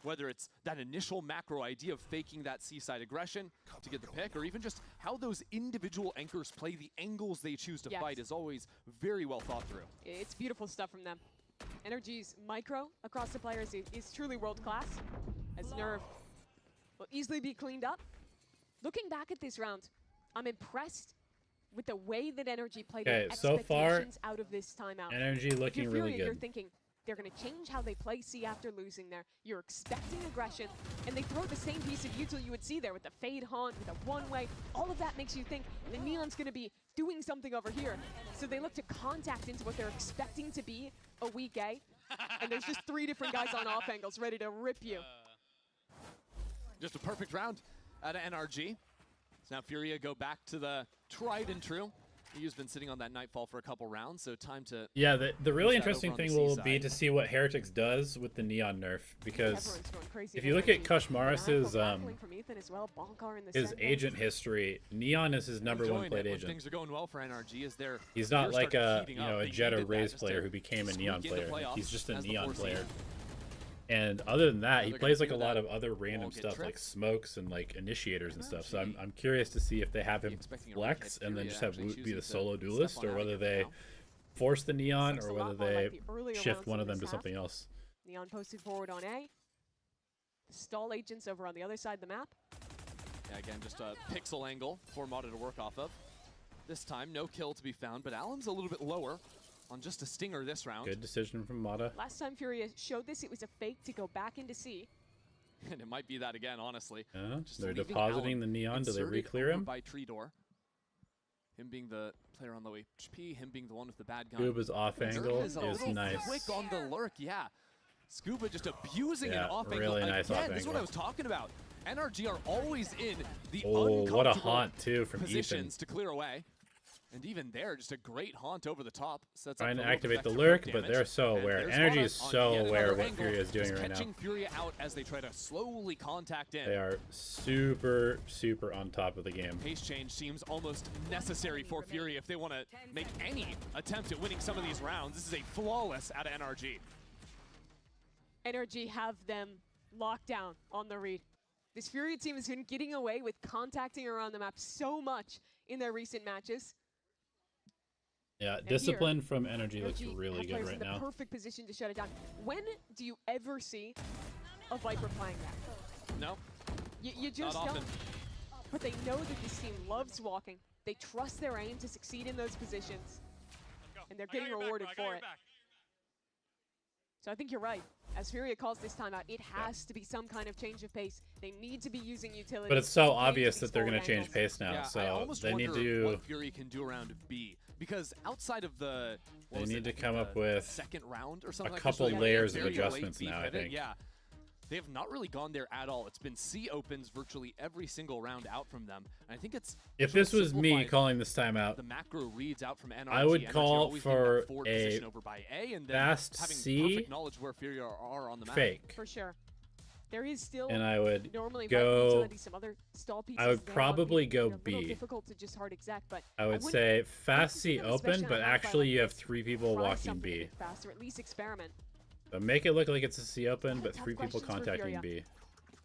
Whether it's that initial macro idea of faking that C-side aggression to get the pick, or even just how those individual anchors play, the angles they choose to fight is always very well thought through. It's beautiful stuff from them. NRG's micro across the players is truly world-class, as Nerve will easily be cleaned up. Looking back at this round, I'm impressed with the way that NRG played their so far, expectations out of this timeout. NRG looking If you're really Furia, You're good. thinking they're going to change how they play C after losing there. You're expecting aggression, and they throw the same piece of util you would see there with the fade haunt, with a one-way. All of that makes you think the Neon's going to be doing something over here. So they look to contact into what they're expecting to be a weak A, and there's just 3 different guys on off angles ready to rip you. Just a perfect round out of NRG. So now Furia go back to the tried and true. You've been sitting on that Nightfall for a couple rounds, so time to... Yeah, the really push that interesting over on thing the will C be side. to see what Heretics does with the Neon nerf, because Everyone's going crazy if with you look at NRG. Kashmaris's Grappling from Ethan as well, Bonkar in the his center. agent history, Neon is his number 1 Enjoying played it when agent. Things are going well for NRG as they're... He's not like a heating up. a They Jet or needed that Raze just player to who became a squeak Neon into player. playoffs He's just a as the Neon 4th seed. player. And other than that, he they're gonna plays like a do lot that. of other random Won't get stuff like tripped. smokes and like initiators and stuff. So I'm curious to see if they have him expecting a flex rocket. and then Furia just have actually Woot be choosing the to solo step duelist, on or out of whether it they now. force the Neon, Looks or a whether lot more they like the earlier shift rounds one in of them this to half. something else. Neon posted forward on A. Stall agents over on the other side of the map. Yeah, again, just a pixel angle for Mata to work off of. This time, no kill to be found, but Alum's a little bit lower on just a stinger this round. Good decision from Mata. Last time Furia showed this, it was a fake to go back into C. And it might be that again, honestly. Just They're leaving depositing Alum the Neon. Do they inserted re-clear over him? by tree door. Him being the player on low HP, him being the one with the bad gun. Scuba's off Nerve angle is a is little nice. quick on the lurk, yeah. Scuba just abusing Yeah, an off really angle. nice Again, off this is what angle. I was talking about. NRG are always in the Oh, what a uncomfortable haunt too from Ethan. positions to clear away. And even there, just a great haunt over the top. Sets up Trying for to a little bit activate of the extra lurk, poke but damage. they're so And aware. there's NRG Mata is on so yet aware another of what angle, Furia is doing just right now. catching Furia out as they try to slowly contact in. They are super on top of the game. Pace change seems almost necessary for Fury if they want to make any attempt at winning some of these rounds. This is a flawless out of NRG. NRG have them locked down on the read. This Furia team has been getting away with contacting around the map so much in their recent matches. Yeah, And discipline here, from NRG looks NRG really have good players right in the now. perfect position to shut it down. When do you ever see a Viper playing that? No, You just not often. don't. But they know that this team loves walking. They trust their aim to succeed in those positions. And they're getting rewarded for it. So I think you're right. As Furia calls this timeout, it has to be some kind of change of pace. They need to be using utility. But it's so obvious that they're going to change pace now, Yeah, I so almost they need wonder to what Fury can do around B, because outside of the they need to come up with second round or something a like couple this, layers of very late adjustments B now, I pivot, think. Yeah, they have not really gone there at all. It's been C opens virtually every single round out from them, and I think it's If sort this of was me simplified calling this timeout, the macro reads out from NRG. I would NRG call always being for that forward a position over by A, and then fast having C perfect knowledge where Fury are on the map. fake. For sure. There is still And I would normally go- utility, some other stall pieces I would there, probably but go they're a little B. difficult to just hard exact, but I would wouldn't say hate fast to see C them, open, especially but on a map actually like you have this, 3 people try walking something a B. bit faster, at least experiment. So make it look like it's a C open, but Tough 3 people questions for contacting Furia. B.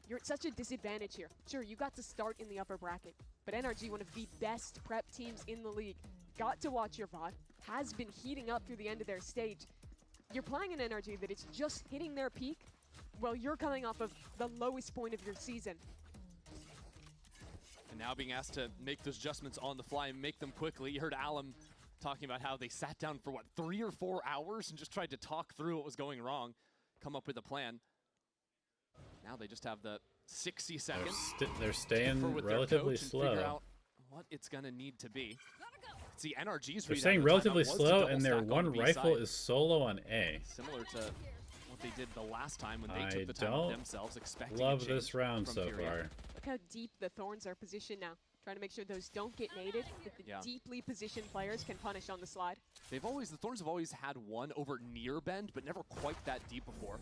You're at such a disadvantage here. Sure, you got to start in the upper bracket, but NRG, one of the best prep teams in the league, got to watch your VOD, has been heating up through the end of their stage. You're playing an NRG that is just hitting their peak, while you're coming off of the lowest point of your season. And now being asked to make those adjustments on the fly and make them quickly. You heard Alum talking about how they sat down for, what, 3 or 4 hours and just tried to talk through what was going wrong, come up with a plan. Now they just have the 60 seconds. They're staying for with their relatively coach and figure slow. out what it's going to need to be. See, NRG's They're read staying out of the relatively timeout was to slow, double and their stack on one the B rifle side. is solo on A. Similar to what they did the last time when they I took the time don't themselves, expecting love a this change round from so Furia. far. Look how deep the Thorns are positioned now. Trying to make sure those don't get naded, that the deeply positioned players can punish on the slide. The Thorns have always had one over near bend, but never quite that deep before.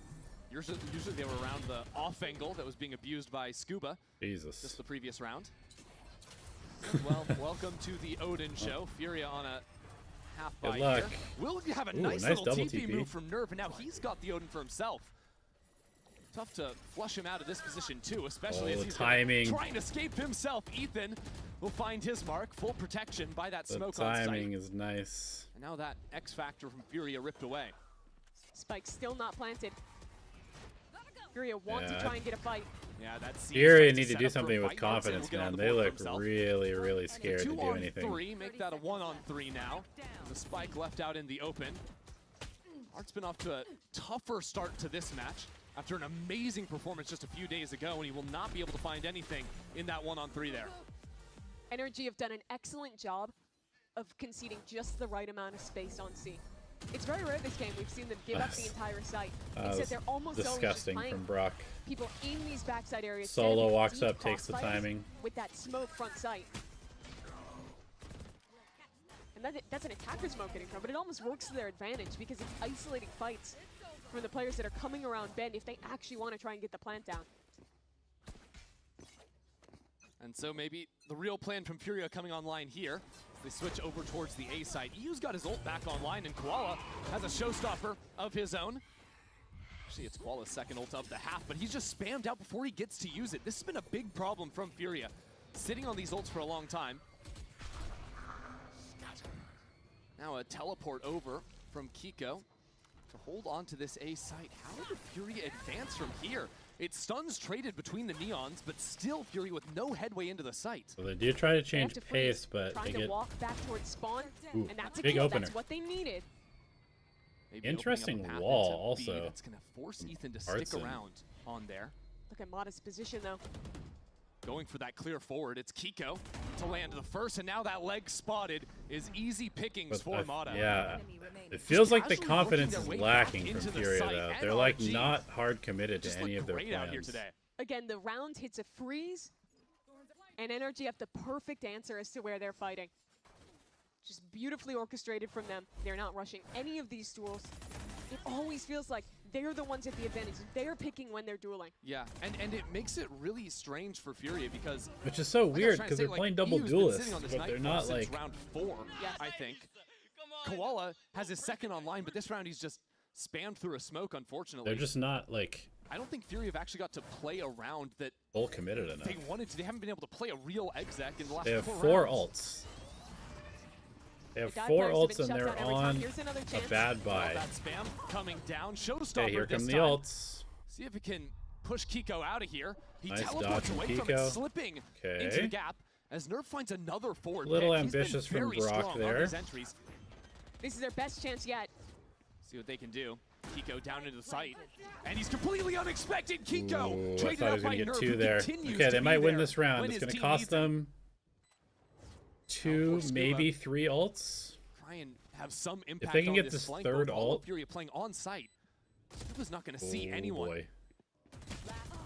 Usually they were around the off angle that was being abused by Scuba. Jesus. Just the previous round. Well, welcome to the Odin show. FURIA on a half Good by luck. here. Will have a Ooh, nice nice little double TP TP move from Nerve, and now he's got the Odin for himself. Tough to flush him out of this position too, especially as he's timing. trying to escape himself. Ethan will find his mark, full protection by that The smoke on site. timing is nice. And now that X Factor from FURIA ripped away. Spike still not planted. FURIA want to try and get a fight. Yeah, that's FURIA need to do something with confidence, man. They look really, really scared to do anything. 2-on-3, make that a 1-on-3 now. The Spike left out in the open. Art's been off to a tougher start to this match after an amazing performance just a few days ago, and he will not be able to find anything in that 1-on-3 there. NRG have done an excellent job of conceding just the right amount of space on C. It's very rare this game we've seen them give up the entire site. Except they're almost disgusting always just from Brock. people in these backside areas. Solo walks up, takes the timing. With that smoke front sight. And that's an attacker smoke getting from, but it almost works to their advantage because it's isolating fights from the players that are coming around bend if they actually want to try and get the plant down. And so maybe the real plan from FURIA coming online here. They switch over towards the A side. EU's got his ult back online, and Koala has a showstopper of his own. Actually, it's Koala's second ult of the half, but he's just spammed out before he gets to use it. This has been a big problem from FURIA, sitting on these ults for a long time. Now a teleport over from Kiko to hold on to this A site. How did FURIA advance from here? It stuns traded between the Neons, but still FURIA with no headway into the site. So they do try to change pace, but they get walk back towards spawn, and that's a big kill. opener. That's what they needed. Maybe Interesting opening up a path wall into also. B. That's going to force Ethan to stick Artson. around on there. Look at Mata's position though. Going for that clear forward, it's Kiko to land the first, and now that leg spotted is easy pickings for Mata. Yeah, it feels like the casually confidence working is their way lacking back from into the FURIA site. though. They're like NRG not hard committed to just any look of their great out here plans. today. Again, the round hits a freeze, and NRG have the perfect answer as to where they're fighting. Just beautifully orchestrated from them. They're not rushing any of these duels. It always feels like they're the ones at the advantage. They're picking when they're dueling. Yeah, and it makes it really strange for FURIA because... Which is so weird because they're playing double EU's been duelists, sitting on this but they're Nightfall not since like... round 4, I think. Koala has his second online, but this round he's just spammed through a smoke, unfortunately. They're just not like... I don't think FURIA have actually got to play a round that full committed enough. they wanted to. They haven't been able to play a real exec in the last They have 4 4 rounds. ults. They have The dive 4 players have ults been and they're shut down every time. on Here's another a chance. bad buy. That spam coming down. Showstopper Okay, here this come the time. ults. See if it can push Kiko out of here. He Nice teleports dodge from away from it, Kiko. slipping Okay. into the gap as Nerf finds another forward Little pick. He's been ambitious from very Brock strong there. on these entries. This is their best chance yet. See what they can do. Kiko down into the site, and he's completely unexpected. Kiko Ooh, I traded thought he up was by going to get Nerf, 2 who there. continues Okay, to they be might win there this round. when It's his going to team cost needs it. them 2, Scuba. maybe 3 ults. Try and have some impact they can on get this this flank. third Both all of ult- FURIA playing on site. Scuba's not going to see Oh, anyone. boy.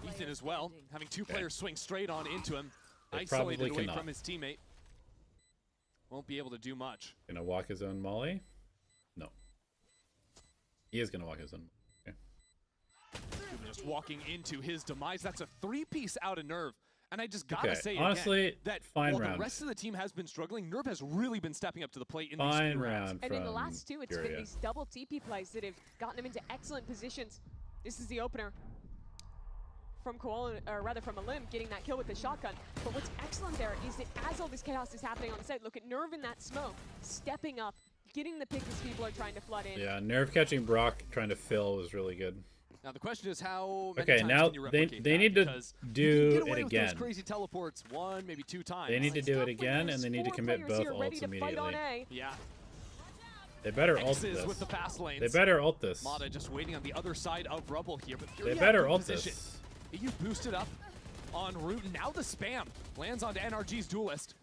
Ethan as well, having 2 players swing straight on into him, They isolated probably away cannot. from his teammate. Won't be able to do much. Gonna walk his own molly? No. He is gonna walk his own. Okay. Scuba just walking into his demise. That's a 3-piece out of Nerve. And I just gotta Okay, say honestly, again, that fine while round. the rest of the team has been struggling, Nerve has really been stepping up to the plate in Fine these 3 rounds. round And in the from last 2, it's FURIA. been these double TP plays that have gotten them into excellent positions. This is the opener from Koala, or rather from Alim, getting that kill with the shotgun. But what's excellent there is that as all this chaos is happening on the site, look at Nerve in that smoke, stepping up, getting the pick as people are trying to flood in. Yeah, nerve catching Brock trying to fill was really good. Now the question is how many Okay, times now can you they replicate that? need to Because do you can get it away with those again. crazy teleports 1, maybe 2 times. They need to do it again, and they need to 4 commit players both here ready ults to fight on immediately. A. Yeah. They better ult X's this. with the fast lanes. They better ult this. Mata just waiting on the other side of Rubble here, but They FURIA have better good ult position. this. EU boosted up on route, and now the spam lands onto NRG's duelist.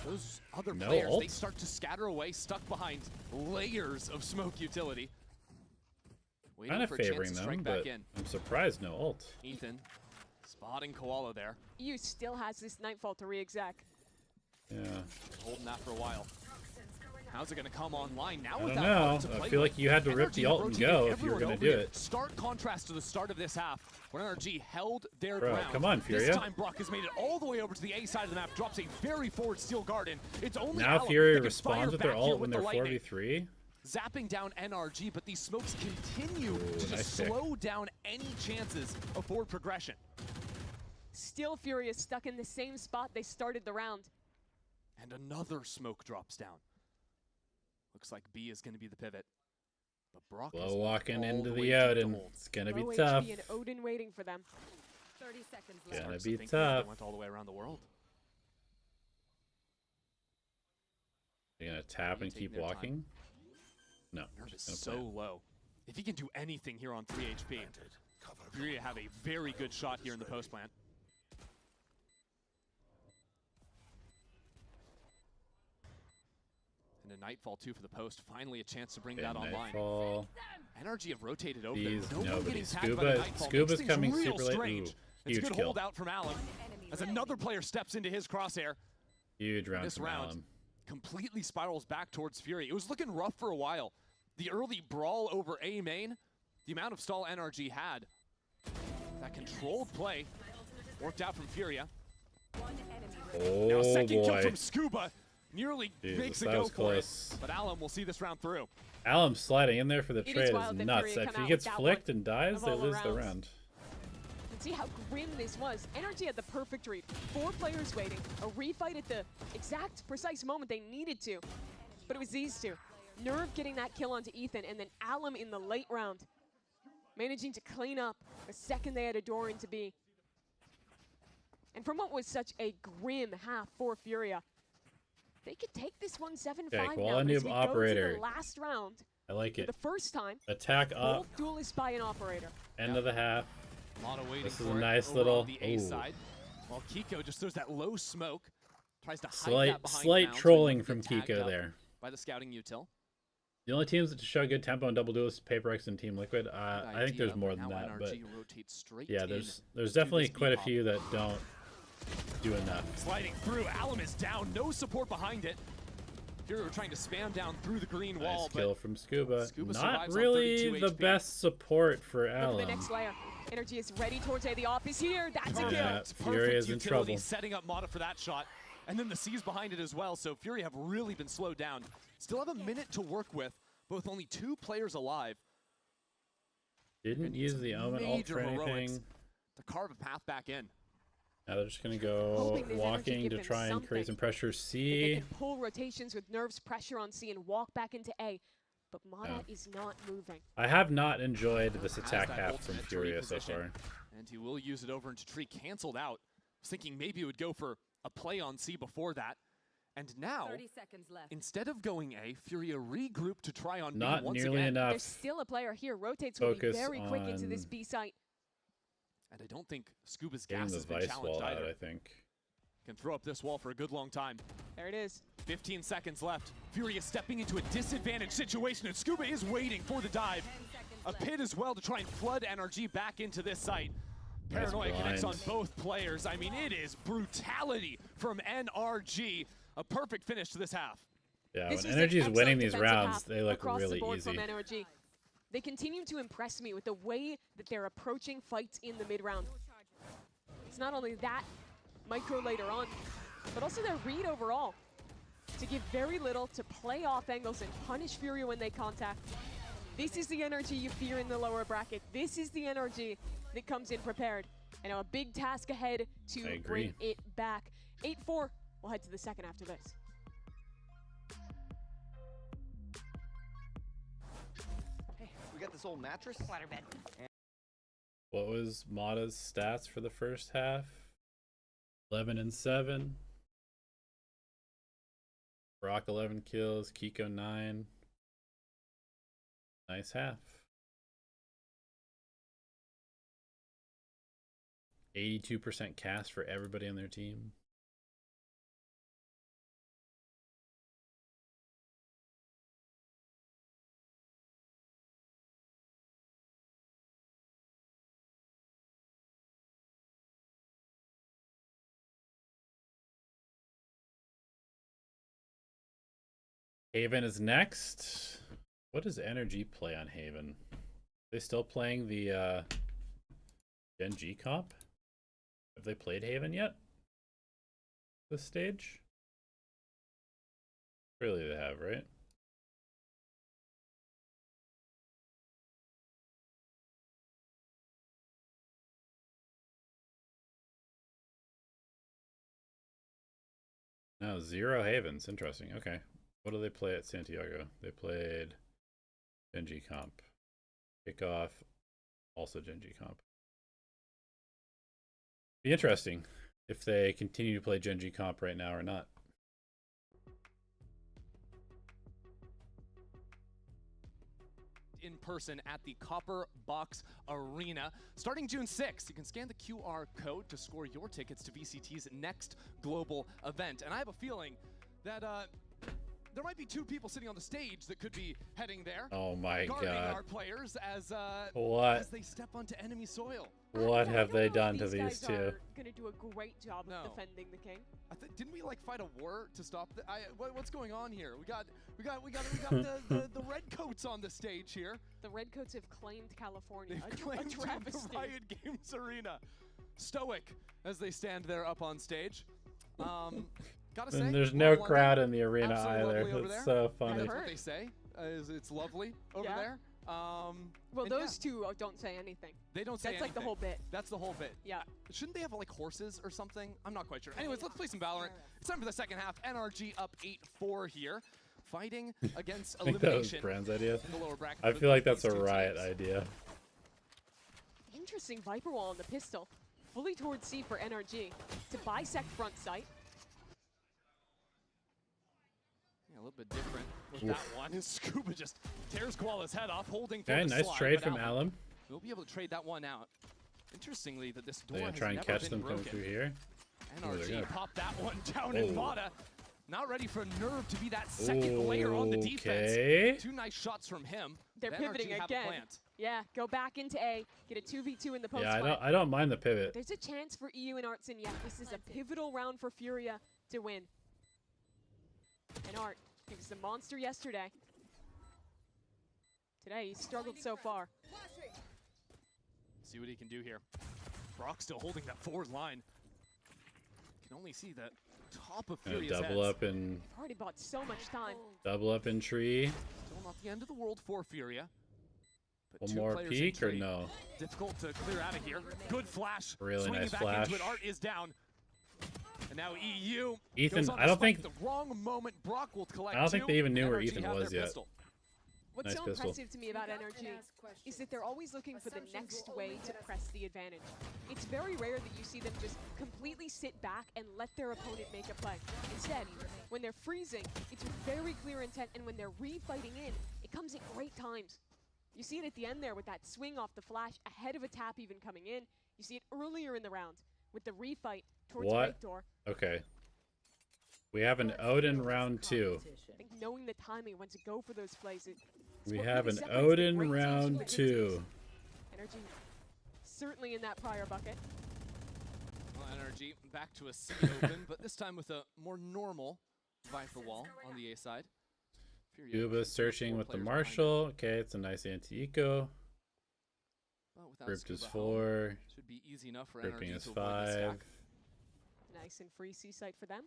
Those other No players, they ult? start to scatter away, stuck behind layers of smoke utility. Waiting Kind of for a chance favoring to them, strike but back in. I'm surprised no ult. Ethan spotting Koala there. EU still has this Nightfall to re-exec. Yeah. Holding that for a while. How's it going to come online now? I With don't that know. ult to play I feel with? like you had to rip the NRG ult and rotated go if you were everyone going to over do here. it. Stark contrast to the start of this half, when NRG held their Bro, ground. come on, This Furia. time Brock has made it all the way over to the A side of the map, drops a very forward steel garden. It's only Now Alum Furia that can responds fire with their back here ult when with they're the lightning. 4v3. Zapping down NRG, but these smokes continue to nice just pick. slow down any chances of forward progression. Still Furia stuck in the same spot they started the round. And another smoke drops down. Looks like B is going to be the pivot. But Brock is Slow walking all into the way the deep to Odin. hold. It's going to be Low tough. HP and Odin waiting for them. 30 seconds Gonna Starts be to think maybe tough. they went all the way around the world. You're going to tap and taking keep their time. walking? No. Nerve is just so gonna plant. low. If he can do anything here on 3 HP, Furia have a very good shot here in the post plant. And a Nightfall too for the post. Finally a chance to bring Okay, that online. Nightfall. NRG have rotated over These, there. No one nobody. getting tagged by the Nightfall. Scuba's Makes things coming real super late. strange. Ooh, It's a huge good kill. holdout from Alum as another player steps into his crosshair. Huge round This from round Alum. completely spirals back towards Fury. It was looking rough for a while. The early brawl over A main, the amount of stall NRG had, that controlled play worked out from Furia. Oh, Now second kill boy. from Scuba, nearly Jesus, makes a that go was for close. it. But Alum will see this round through. Alum sliding in there for the It is trade is wild that nuts. Furia If come he out gets with that flicked one and dies, of they all lose the rounds. round. And see how grim this was. NRG had the perfect read. 4 players waiting. A refight at the exact precise moment they needed to. But it was these two. Nerve getting that kill onto Ethan, and then Alum in the late round. Managing to clean up the second they had a door into B. And from what was such a grim half for Furia, they could take this one 7-5 Okay, now. Koala But as Noob we go Operator. to the last round, I like for it. the first time, Attack up. both duelists by an operator. End of the half. A lot of waiting This is for a it nice over little. on the A Ooh. side. While Kiko just throws that low smoke, tries to hide Slight, that behind slight mounds and trolling get from tagged Kiko up there. by the scouting util. The only teams that show good tempo and double duels, Paper X and Team Liquid. I think there's idea, more but than now that, but NRG rotates straight yeah, in there's to definitely this quite a B-hop. few that don't do enough. Sliding through, Alum is down, no support behind it. Fury were trying to spam down through the green wall, Nice kill but from Scuba. Scuba Not survives on really 32 the HP. best support for Look at the Alum. next layer. Energy is ready towards A. The off is here. That's a kill. Yeah, perfect Fury is in utility, trouble. setting up Mata for that shot. And then the C's behind it as well, so Fury have really been slowed down. Still have a minute to work with, but with only 2 players alive. Didn't use the Omen ult Major for heroics anything. to carve a path back in. Now they're just gonna go Hoping this energy walking give to them try and create some something. pressure. If they C. can pull rotations with Nerve's pressure on C and walk back into A. But Mata is not moving. I have not enjoyed this Has attack that half from ultimate to Furia so reposition, far. And he will use it over into Tree, canceled out. Was thinking maybe it would go for a play on C before that. And now, 30 seconds left. instead of going A, Furia regroup to try on B Not once nearly again. enough. There's still a player here. Rotates will be Focus very quick into this on B site. And I don't think Scuba's Getting gas the has been Vice challenged wall out, either. I think. Can throw up this wall for a good long time. There it is. 15 seconds left. Furia stepping into a disadvantaged situation, and Scuba is waiting for the dive. A pit as well to try and flood NRG back into this site. Nice Paranoia connects on blind. both players. I mean, it is brutality from NRG. A perfect finish to this half. Yeah, This when was an Energy's winning excellent these defensive rounds, half they look across really the board easy. from NRG. They continue to impress me with the way that they're approaching fights in the mid-round. It's not only that micro later on, but also their read overall. To give very little, to play off angles and punish Furia when they contact. This is the energy you fear in the lower bracket. This is the energy that comes in prepared. And now a big task ahead I to agree. bring it back. 8-4, we'll head to the second after this. We got this old mattress. Waterbed. What was Mata's stats for the first half? 11 and 7. Brock 11 kills, Kiko 9. Nice half. 82% cast for everybody on their team. Haven is next. What does NRG play on Haven? Are they still playing the Gen G comp? Have they played Haven yet? This stage? Surely they have, right? No, 0 Havens. Interesting. Okay. What do they play at Santiago? They played Genji Comp. Kickoff, also Genji Comp. Be interesting if they continue to play Genji Comp right now or not. In person at the Copper Box Arena. Starting June 6th, you can scan the QR code to score your tickets to VCT's next global event. And I have a feeling that there might be 2 people sitting on the stage that could be heading there. Oh my guarding god. our players as What? they step onto enemy soil. What have they done to these These guys two? are gonna do a great job of defending the king. Didn't we like fight a war to stop the what's going on here? We got the red coats on the stage here. The Redcoats have claimed California. They've claimed a travesty. the Riot Games Arena. Stoic as they stand there up on stage. Gotta say, And there's no well crowd done. in the arena Absolutely either. lovely over That's there. so funny. That's what they say. It's lovely over Yeah. there. Well, and those two don't say anything. They don't say That's like the anything. whole bit. That's the whole bit. Yeah. Shouldn't they have like horses or something? I'm not quite sure. Anyways, let's play some Valorant. It's time for the second half. NRG up 8-4 here, fighting against I think that was elimination. Brand's idea. in the lower bracket I for feel like these that's a two Riot teams. idea. Interesting Viper Wall on the pistol. Fully towards C for NRG to bisect front sight. Yeah, a little bit different with that one. Scuba just tears Koala's head off, holding for Okay, the nice slide, trade but from Alvin Alum. We'll be able to trade that one out. Interestingly, that this door They're gonna has try and never catch been them coming broken. through here. Oh, they're NRG gonna- popped that one down in Oh. Mata. Not ready for Nerve to be that second layer on the Okay. defense. 2 nice shots from him. They're The pivoting NRG have a again. plant. Yeah, go back into A, get a 2v2 in the post Yeah, fight. I don't mind the pivot. There's a chance for EU and Arts, and yeah, this is a pivotal round for FURIA to win. And Art, he was the monster yesterday. Today, he's struggled so far. See what he can do here. Brock still holding that forward line. Can only see the top of Gonna Furia's double heads. up and Already bought so much time. double up in tree. Still not the end of the world for Furia. But One 2 more players in peek or tree. no? Difficult to clear out of here. Good flash. Really Swinging nice back flash. into it. Art is down. And now EU. Ethan, goes on I to don't spike think- the wrong moment. Brock will collect I don't think 2. they even knew where NRG Ethan have was their yet. pistol. What's Nice so pistol. impressive to me about NRG is that they're always looking for the next way to press the advantage. It's very rare that you see them just completely sit back and let their opponent make a play. Instead, when they're freezing, it's with very clear intent, and when they're refighting in, it comes at great times. You see it at the end there with that swing off the flash ahead of a tap even coming in. You see it earlier in the round with the refight towards What? right door. Okay. We have an Odin round 2. I think knowing the timing when to go for those plays, it's We what have really an separates the Odin great teams from the round good 2. teams. NRG certainly in that prior bucket. Well, NRG back to a C open, but this time with a more normal Viper wall on the A side. Furia Cuba searching 4 with the players behind Marshall. Okay, it's a nice anti-eco. him, but without Grouped is Scuba 4. should be easy enough for Grouping NRG is to avoid the 5. stack. Nice and free C site for them.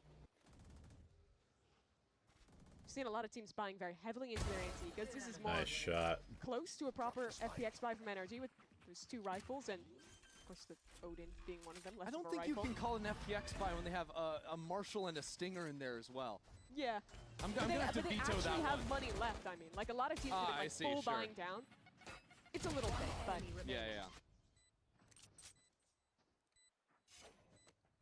Seen a lot of teams buying very heavily into their anti because this is more Nice shot. close to a proper FPX buy from NRG with those 2 rifles and of course the Odin being one of them. Less I don't of a think you rifle. can call it an FPX buy when they have a Marshall and a Stinger in there as well. Yeah. I'm But gonna they, have to but they veto actually that have one. money left, I mean. Like a lot of teams that Ah, are I like see, full sure. buying down. It's a little bit, but Yeah.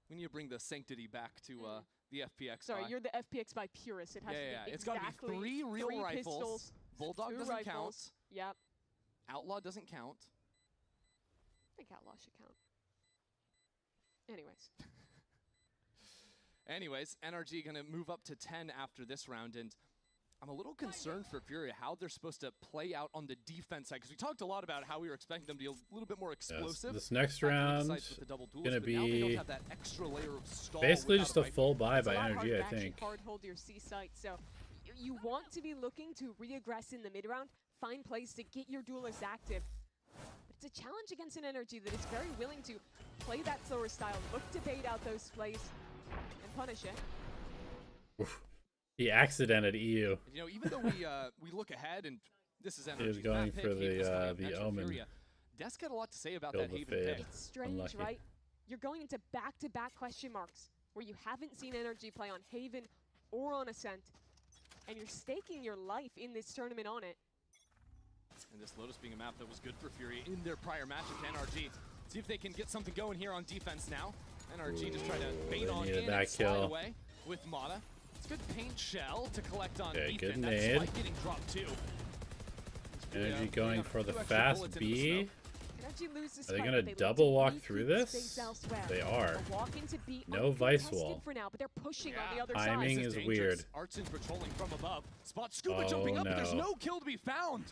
We need to bring the sanctity back to the FPX sorry, buy. you're the FPX by purist. It has to be It's got to exactly be 3 real 3 rifles. pistols, Bulldog 2 doesn't rifles. count. Yep. Outlaw doesn't count. I think Outlaw should count. Anyways. Anyways, NRG going to move up to 10 after this round, and I'm a little concerned for Furia how they're supposed to play out on the defense side, because we talked a lot about how we were expecting them to be a little bit more explosive. This next back to the round sides with the double duels, gonna but now they don't be have that extra layer of stall basically without just a rifle. full buy It's by a lot harder NRG, to I actually think. hard hold your C site, so You want to be looking to re-aggress in the mid-round, find plays to get your duelists active. But it's a challenge against an NRG that is very willing to play that slower style, look to bait out those plays, and punish it. Oof. He accidented EU. You know, even though we look ahead, and this is NRG's He was going map pick, for Haven's the mentioned Omen. Furia. Des had a lot to say about Killed that the Haven fade. pick. It's strange, Unlucky. right? You're going into back-to-back question marks where you haven't seen NRG play on Haven or on Ascent, and you're staking your life in this tournament on it. And this Lotus being a map that was good for Furia in their prior matchup to NRG. See if they can get something going here on defense now. NRG just try to bait on in and slide away with Mata. It's good paint shell to collect on Okay, Ethan. good That's nade. Spike getting dropped too. NRG going for the fast B. NRG loses Are they Spike, gonna but look double to walk retake through this? space elsewhere. They are. A walk into B No vice uncontested wall. for now, but they're pushing on the other Timing side. is dangerous. weird. Artson patrolling from above. Spot Scuba Oh, jumping up, but there's no. no kill to be found.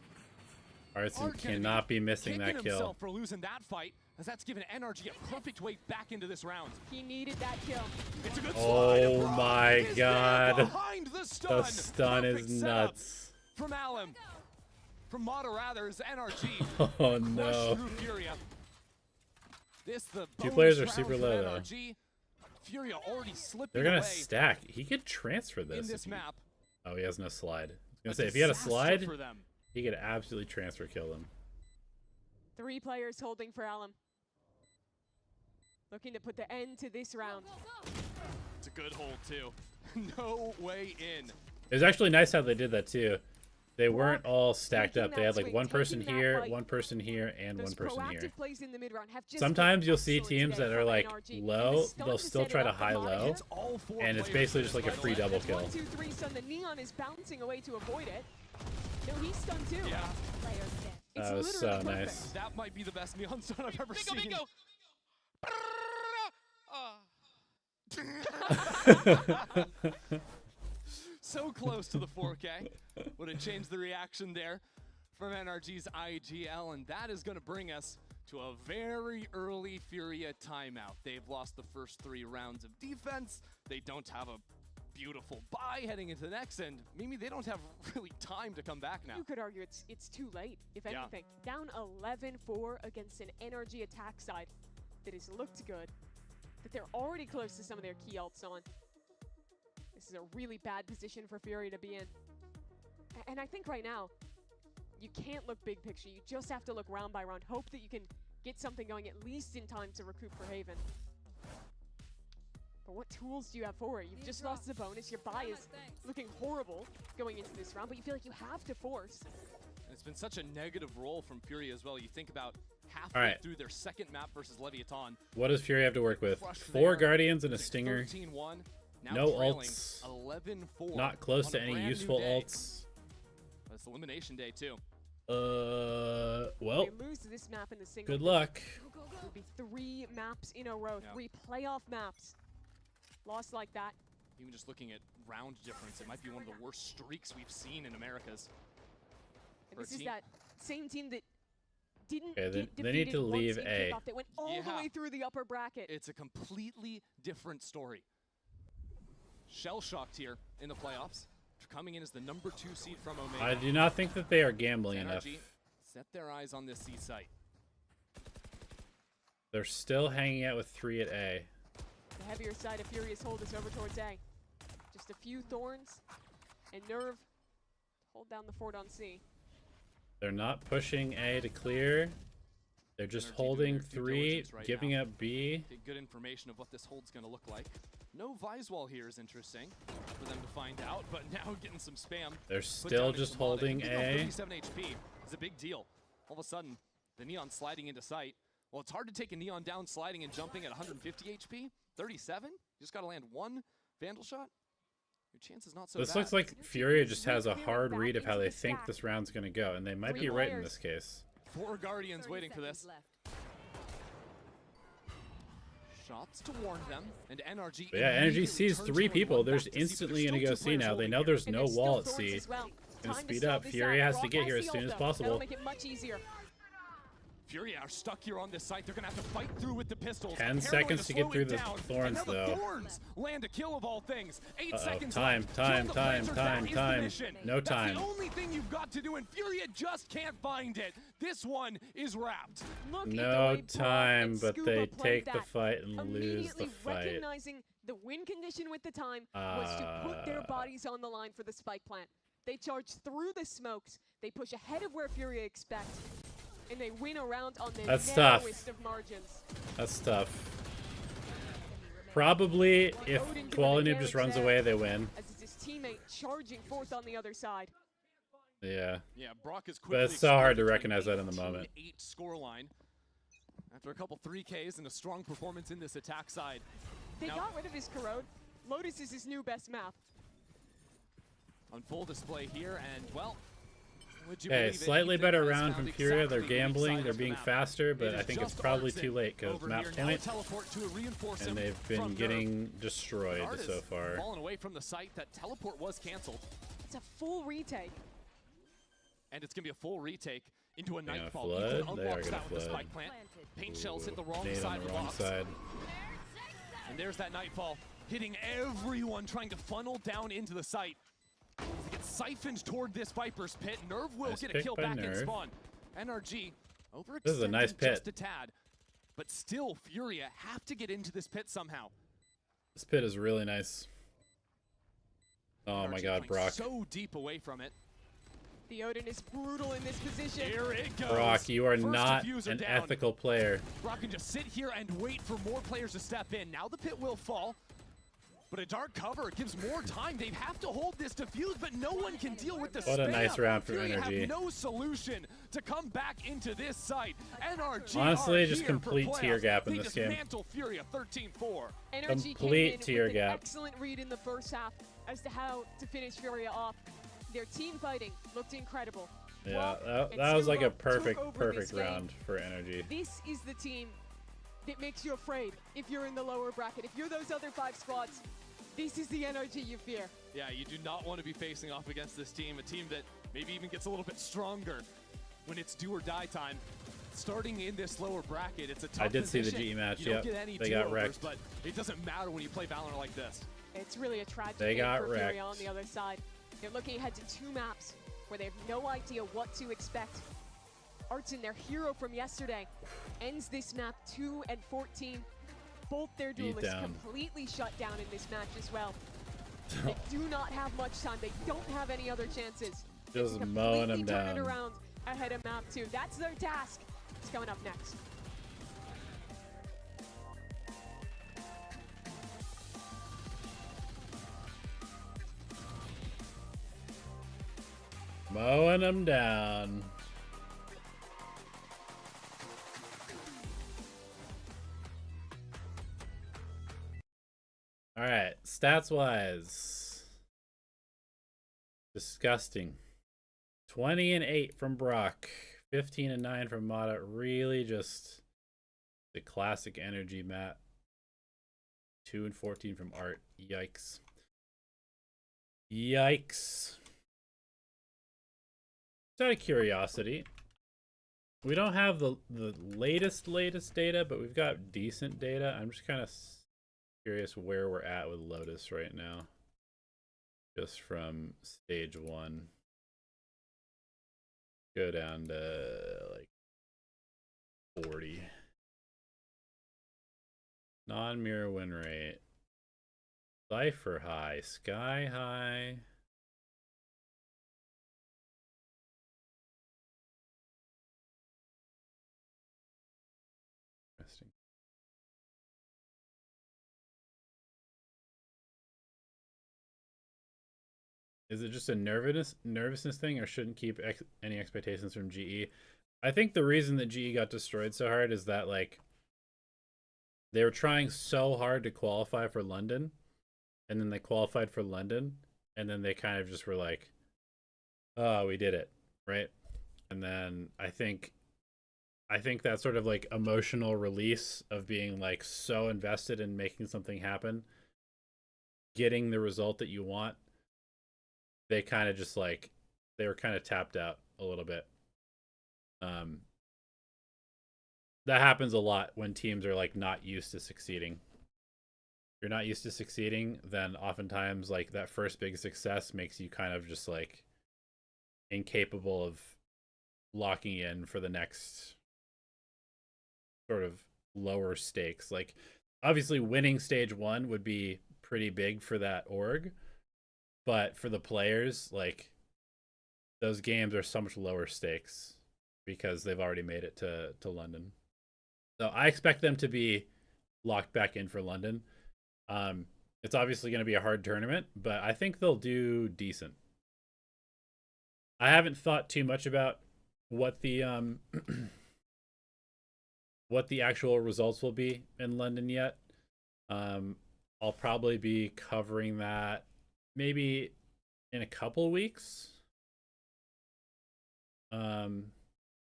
Artson Art gonna cannot be missing kicking that kill. himself for losing that fight, as that's given NRG a perfect way back into this round. He needed that kill. It's a good slide. Oh my Is there god. behind the stun. The stun is Perfect setup nuts. From Alum. From Mata rather, is NRG. Oh Crushed no. through Furia. This the Two bonus players are round super from low, though. NRG. Furia already slipping They're gonna away stack. He could transfer this. in if this he- map. Oh, he has no slide. I was gonna A say, if he had a disaster slide, for them. he could absolutely transfer kill them. 3 players holding for Alum. Looking to put the end to this round. It's a good hold too. No way in. It was actually nice how they did that too. They weren't all stacked Taking up. They that had like swing, one person taking that here, fight. one person here, and Those one person proactive here. plays in the mid-round have just Sometimes been you'll see excellent teams today that are from like NRG. low, The stun they'll to still set it try to up, the high-low, Mata It's all 4 and it's players basically just like a right free away. double That's kill. 1, 2, 3 stun. The Neon is bouncing away to avoid it. No, he's stunned too. Yeah, It's That was so literally nice. perfect. that might be the best Neon stun I've ever seen. Bingo. So close to the 4K. Would have changed the reaction there from NRG's IGL, and that is going to bring us to a very early Furia timeout. They've lost the first 3 rounds of defense. They don't have a beautiful buy heading into the next, and Mimi, they don't have really time to come back now. You could argue it's too late, if Yeah. anything. Down 11-4 against an NRG attack side that has looked good, that they're already close to some of their key ults on. This is a really bad position for Furia to be in. And I think right now, you can't look big picture. You just have to look round by round. Hope that you can get something going at least in time to recoup for Haven. But what tools do you have for it? You've just lost the bonus. Your buy is looking horrible going into this round, but you feel like you have to force. And it's been such a negative role from Furia as well. You think about halfway through their second map versus Leviathan. What does Fury have to work with? Crushed 4 there. Guardians and a It's Stinger. 13-1. Now No trailing ults. 11-4 Not close on to a any brand new useful day. ults. But it's elimination day too. Well, They lose this map in the single. good luck. It would be 3 maps in a row, Yeah. 3 playoff maps. Lost like that. Even just looking at round difference, it might be one of the worst streaks we've seen in Americas. And For a this is team- that same team that didn't Okay, get they need defeated to once leave in A. kickoff. They went all the Yeah. way through the upper bracket. It's a completely different story. Shell-shocked here in the playoffs, coming in as the number 2 seed from Omega. I do not think that they are gambling enough. NRG set their eyes on this C site. They're still hanging out with 3 at A. The heavier side of Furious hold is over towards A. Just a few thorns and Nerve hold down the fort on C. They're not pushing A to clear. They're just NRG doing holding their due 3, diligence right giving now. up B. Get good information of what this hold's going to look like. No Visewall here is interesting for them to find out, but now getting some spam. They're put still down just into Mata. holding Getting off A. 37 HP is a big deal. All of a sudden, the Neon sliding into sight. Well, it's hard to take a Neon down sliding and jumping at 150 HP. 37? You just got to land 1 Vandal shot? Your chance is not so This bad. looks like Furia just has a Clear it hard back read of how into they the think stack. this round's going to go, and they might 3 be right in players. this case. 4 Guardians waiting for this. Shots to warn them, and NRG. But yeah, Energy immediately sees turns 3 to and people. went There's back to see, but instantly there's going to still go 2 C players now. They holding know it. there's And no there's still wall at thorns C. as well. Gonna Time to speed slow up. this Fury down. has to Rock get here as the soon as ult, though. possible. That'll make it much easier. Furia are stuck here on this site. They're gonna have to fight through with the pistols. 10 Paranoid seconds to get slow through it the down. thorns, and now though. The thorns land a kill of all things. 8 seconds Time, left. time, Kill the time, Blazer. time, That is time. the mission. No That's time. the only thing you've got to do, and Furia just can't find it. This one is wrapped. Look at the No way Brock time, and but Scuba they played take the that. fight and lose the Immediately fight. recognizing the win condition with the time was to put their bodies on the line for the spike plant. They charge through the smokes. They push ahead of where Furia expect, and they win around on the That's tough. narrowest of margins. That's tough. Probably, if Odin Quality doing Noob a just damage runs there, away, they win. As it's his teammate charging forth on the other side. Yeah. Yeah, Brock is But quickly it's so hard to exploded recognize that in the 18-8 moment. scoreline. After a couple 3Ks and a strong performance in this attack side. They Now, got rid of his corrode. Lotus is his new best map. on full display here, and well, would you Hey, believe it, slightly Ethan better has round found from Furia. exactly They're the weak gambling. side They're of the being map. faster, It but is I think it's just probably Artson too late because over map here. Now a point, teleport to reinforce him and they've been from getting Nerve. destroyed Guard so is far. fallen away from the site. That teleport was canceled, It's a full retake. and it's gonna be a full retake into a They're gonna nightfall. flood? Ethan They are unlocks gonna that with the flood. spike plant. Paint shells hit the wrong Nade side on of the the wrong box. side. And there's that nightfall hitting everyone, trying to funnel down into the site. As it gets siphoned toward this Viper's pit. Nerve will Nice get a pick kill by back in Nerve. spawn. NRG overextended This is a nice pit. just a tad. But still, Furia have to get into this pit somehow. This pit is really nice. Oh my NRG god, playing Brock. so deep away from it. The Odin is brutal in this position. Here it goes. Brock, you are First not diffuser an down. ethical player. Brock can just sit here and wait for more players to step in. Now the pit will fall. But a dark cover gives more time. They have to hold this defuse, but no one can deal with the What a spam. nice round for Furia NRG. have no solution to come back into this site. NRG Honestly, are just here complete for tear playoffs. gap in They this game. dismantle Furia 13-4. NRG Complete came in tear with gap. an excellent read in the first half as to how to finish Furia off. Their team fighting looked incredible. Yeah, Brock that and was like a Scuba took perfect, over perfect this game. round for Energy. This is the team that makes you afraid if you're in the lower bracket. If you're those other 5 squads, this is the NRG you fear. Yeah, you do not want to be facing off against this team, a team that maybe even gets a little bit stronger when it's do or die time. Starting in this lower bracket, it's a tough I did see the position. GE match, You don't yep. get any They got do-overs, wrecked. but it doesn't matter when you play Valorant like this. It's really a tragic They game got for Furia wrecked. on the other side. They're looking ahead to 2 maps where they have no idea what to expect. Artson, their hero from yesterday, ends this map 2-14. Both their Beat duelists down. completely shut down in this match as well. They do not have much time. They don't have any other chances. They Just can mowing completely them turn it down. around ahead of map 2. That's their task. It's coming up next. Mowing them down. All right, stats wise, disgusting. 20-8 from Brock, 15-9 from Mata. Really, just the classic Energy map. 2-14 from Art. Yikes. Yikes. Just out of curiosity, we don't have the latest data, but we've got decent data. I'm just kind of curious where we're at with Lotus right now, just from stage 1. Go down to like 40. Non-mirror win rate. Cypher high, sky high. Interesting. Is it just a nervousness thing, or shouldn't keep any expectations from GE? I think the reason that GE got destroyed so hard is that, like, they were trying so hard to qualify for London, and then they qualified for London, and then they kind of just were like, oh, we did it, right? And then I think that sort of like emotional release of being like so invested in making something happen, getting the result that you want, they kind of just like, they were kind of tapped out a little bit. that happens a lot when teams are like not used to succeeding. If you're not used to succeeding, then oftentimes like that first big success makes you kind of just like incapable of locking in for the next sort of lower stakes. Like obviously winning stage 1 would be pretty big for that org, but for the players, like those games are so much lower stakes because they've already made it to London. So I expect them to be locked back in for London. It's obviously going to be a hard tournament, but I think they'll do decent. I haven't thought too much about what the what the actual results will be in London yet. I'll probably be covering that maybe in a couple weeks.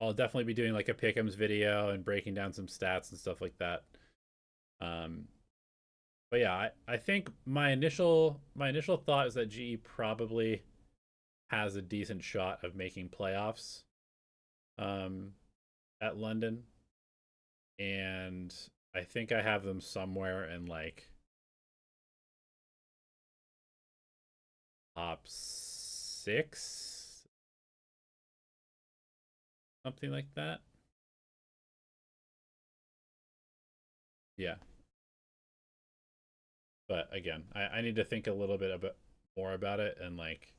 I'll definitely be doing like a pick'ems video and breaking down some stats and stuff like that. But yeah, I think my initial thought is that GE probably has a decent shot of making playoffs at London. And I think I have them somewhere in like top 6, something like that. Yeah. But again, I need to think a little bit more about it and like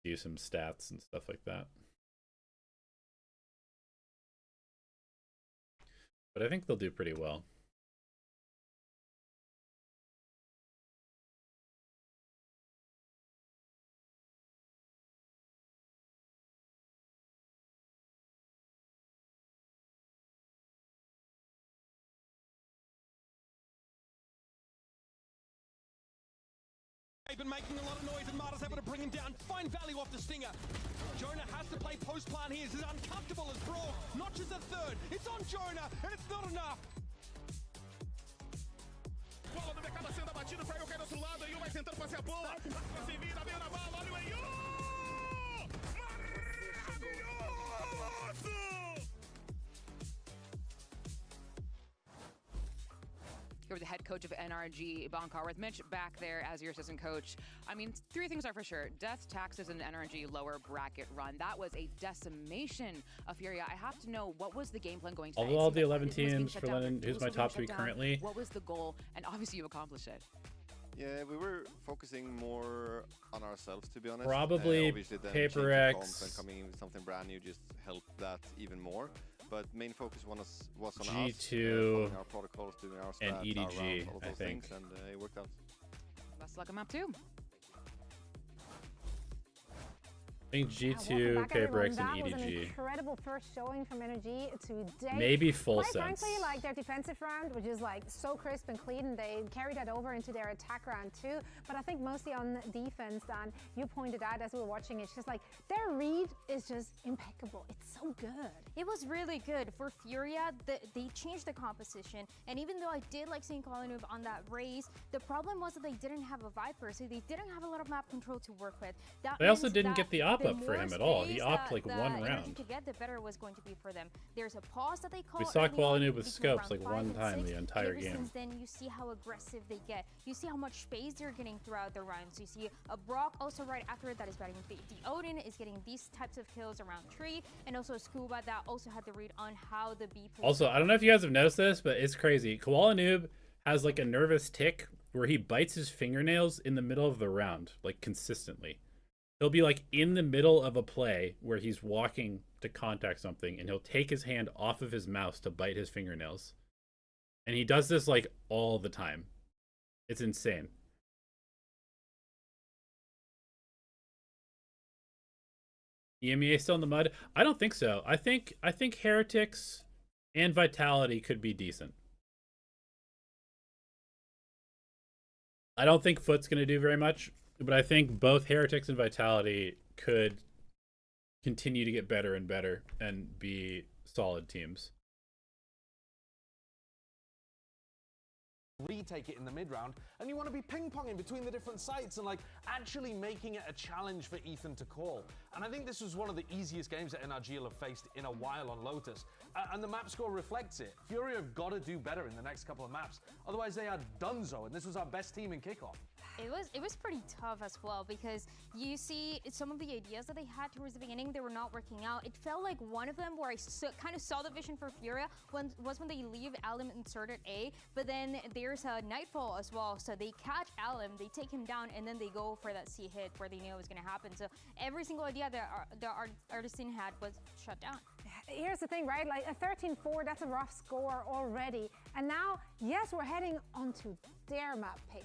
do some stats and stuff like that. But I think they'll do pretty well. They've been making a lot of noise and Marta's able to bring him down. Find value off the stinger. Jonah has to play post plan here. This is uncomfortable as Brawl notches a third. It's on Jonah and it's not enough. Bola do mercado sendo abatido, o Fael cai do outro lado, e vai tentando fazer a bola. Se vira, veio na bala, olha o Ayu! Maravilhoso! Here with the head coach of NRG, Iban Carworth. Mitch, back there as your assistant coach. I mean, 3 things are for sure. Death, taxes, and NRG lower bracket run. That was a decimation of Furia. I have to know, what was the game plan going today? Although all the 11 teams for London, who's my top 3 currently? What was the goal? And obviously you accomplished it. Yeah, we were focusing more on ourselves, to be honest. Probably obviously then Paper changing X. comp and coming in with something brand new just helped that even more. But main focus was on G2 us, following our protocols, doing our and stats, EDG, our rounds, all of I those think. things, and it worked out. Best of luck on map 2. I think G2, Paper X, and EDG. That was an incredible first showing from NRG today. Maybe full Quite sense. frankly, like their defensive round, which is like so crisp and clean, and they carried that over into their attack round too. But I think mostly on defense, Dan, you pointed out as we were watching, it's just like their read is just impeccable. It's so good. It was really good. For Furia, they changed the composition. And even though I did like seeing Colin on that race, the problem was that they didn't have a Viper, so they didn't have a lot of map control to work with. They also didn't get the op up for him at all. He opped like one round. To get, the better was going to be for them. There's a pause that they call. We saw Qualinoob with between scopes round like 5 one and time 6, the entire and ever game. Since then, you see how aggressive they get. You see how much space they're getting throughout the rounds. You see a Brock also right after it that is batting the Odin is getting these types of kills around tree, and also Scuba that also had the read on how the B. Also, I don't know if you guys have noticed this, but it's crazy. Koala has like a nervous tick where he bites his fingernails in the middle of the round, like consistently. He'll be like in the middle of a play where he's walking to contact something, and he'll take his hand off of his mouse to bite his fingernails. And he does this like all the time. It's insane. EMEA still in the mud? I don't think so. I think Heretics and Vitality could be decent. I don't think Foot's going to do very much, but I think both Heretics and Vitality could continue to get better and better and be solid teams. retake it in the mid-round, and you want to be ping-ponging between the different sites and like actually making it a challenge for Ethan to call. And I think this was one of the easiest games that NRG will have faced in a while on Lotus, and the map score reflects it. FURIA have got to do better in the next couple of maps, otherwise they are donezo, and this was our best team in kickoff. It was pretty tough as well, because you see some of the ideas that they had towards the beginning, they were not working out. It felt like one of them where I kind of saw the vision for FURIA was when they leave Alem inserted A, but then there's a Nightfall as well, so they catch Alem, they take him down, and then they go for that C hit where they knew it was going to happen. So every single idea that the Artisan had was shut down. Here's the thing, right? Like a 13-4, that's a rough score already. And now, yes, we're heading onto their map pick,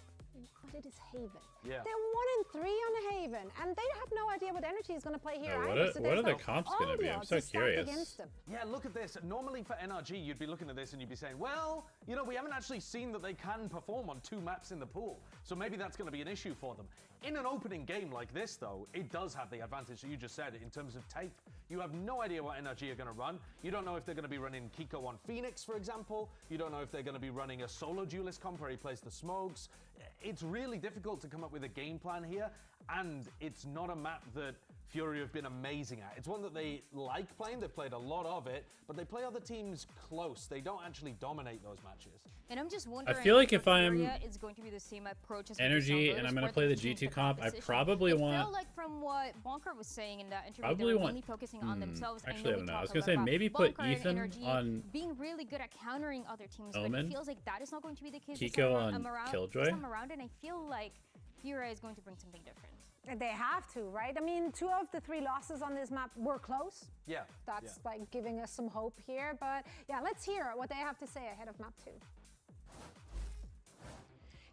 but it is Haven. Yeah. They're 1-3 on Haven, and they have no idea what NRG is going to play here either. What are the comps going to be? I'm so curious. Yeah, look at this. Normally for NRG, you'd be looking at this and you'd be saying, well, you know, we haven't actually seen that they can perform on 2 maps in the pool, so maybe that's going to be an issue for them. In an opening game like this, though, it does have the advantage that you just said in terms of tape. You have no idea what NRG are going to run. You don't know if they're going to be running Kiko on Phoenix, for example. You don't know if they're going to be running a solo duelist comp where he plays the smokes. It's really difficult to come up with a game plan here, and it's not a map that FURIA have been amazing at. It's one that they like playing, they've played a lot of it, but they play other teams close. They don't actually dominate those matches. And I'm just wondering, I feel like if I'm it's going to be the same approach as NRG and I'm going to play the G2 comp, I probably want... It felt like from what Bonker was saying in that interview, probably they were mainly focusing on themselves. Actually, I don't know. I was going to say maybe put Ethan on being really good at countering other teams, but it feels like that is not going to be the case Kiko on Killjoy. This time around, and I feel like FURIA is going to bring something different. They have to, right? I mean, 2 of the 3 losses on this map were close. Yeah. That's like giving us some hope here. But yeah, let's hear what they have to say ahead of map 2.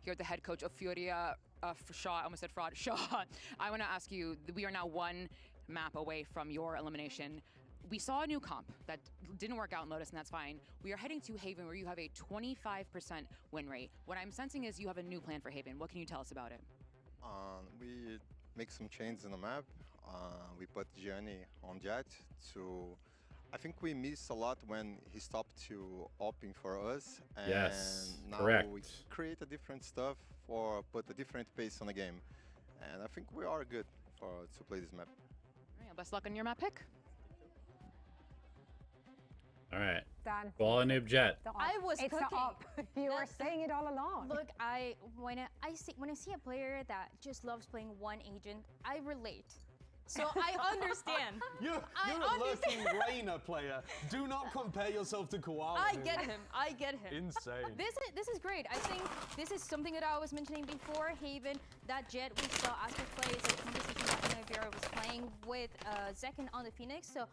Here at the head coach of FURIA, Shaw, I almost said fraud, Shaw. I want to ask you, we are now 1 map away from your elimination. We saw a new comp that didn't work out in Lotus, and that's fine. We are heading to Haven, where you have a 25% win rate. What I'm sensing is you have a new plan for Haven. What can you tell us about it? We make some changes in the map. We put Gianni on Jet to... I think we missed a lot when he stopped to open for us. And now we create a different stuff or put a different pace on the game. And I think we are good to play this map. All right, best luck on your map pick. All right. Done. Ball and noob Jet. I was it's cooking. The up. You were saying it all along. Look, when I see a player that just loves playing one agent, I relate. So I understand. You're a lurking Reina player. Do not compare yourself to Koala. I get him. I get him. Insane. This is great. I think this is something that I was mentioning before. Haven, that Jet we saw Asper play is a conversation that Vera was playing with Zekin on the Phoenix. So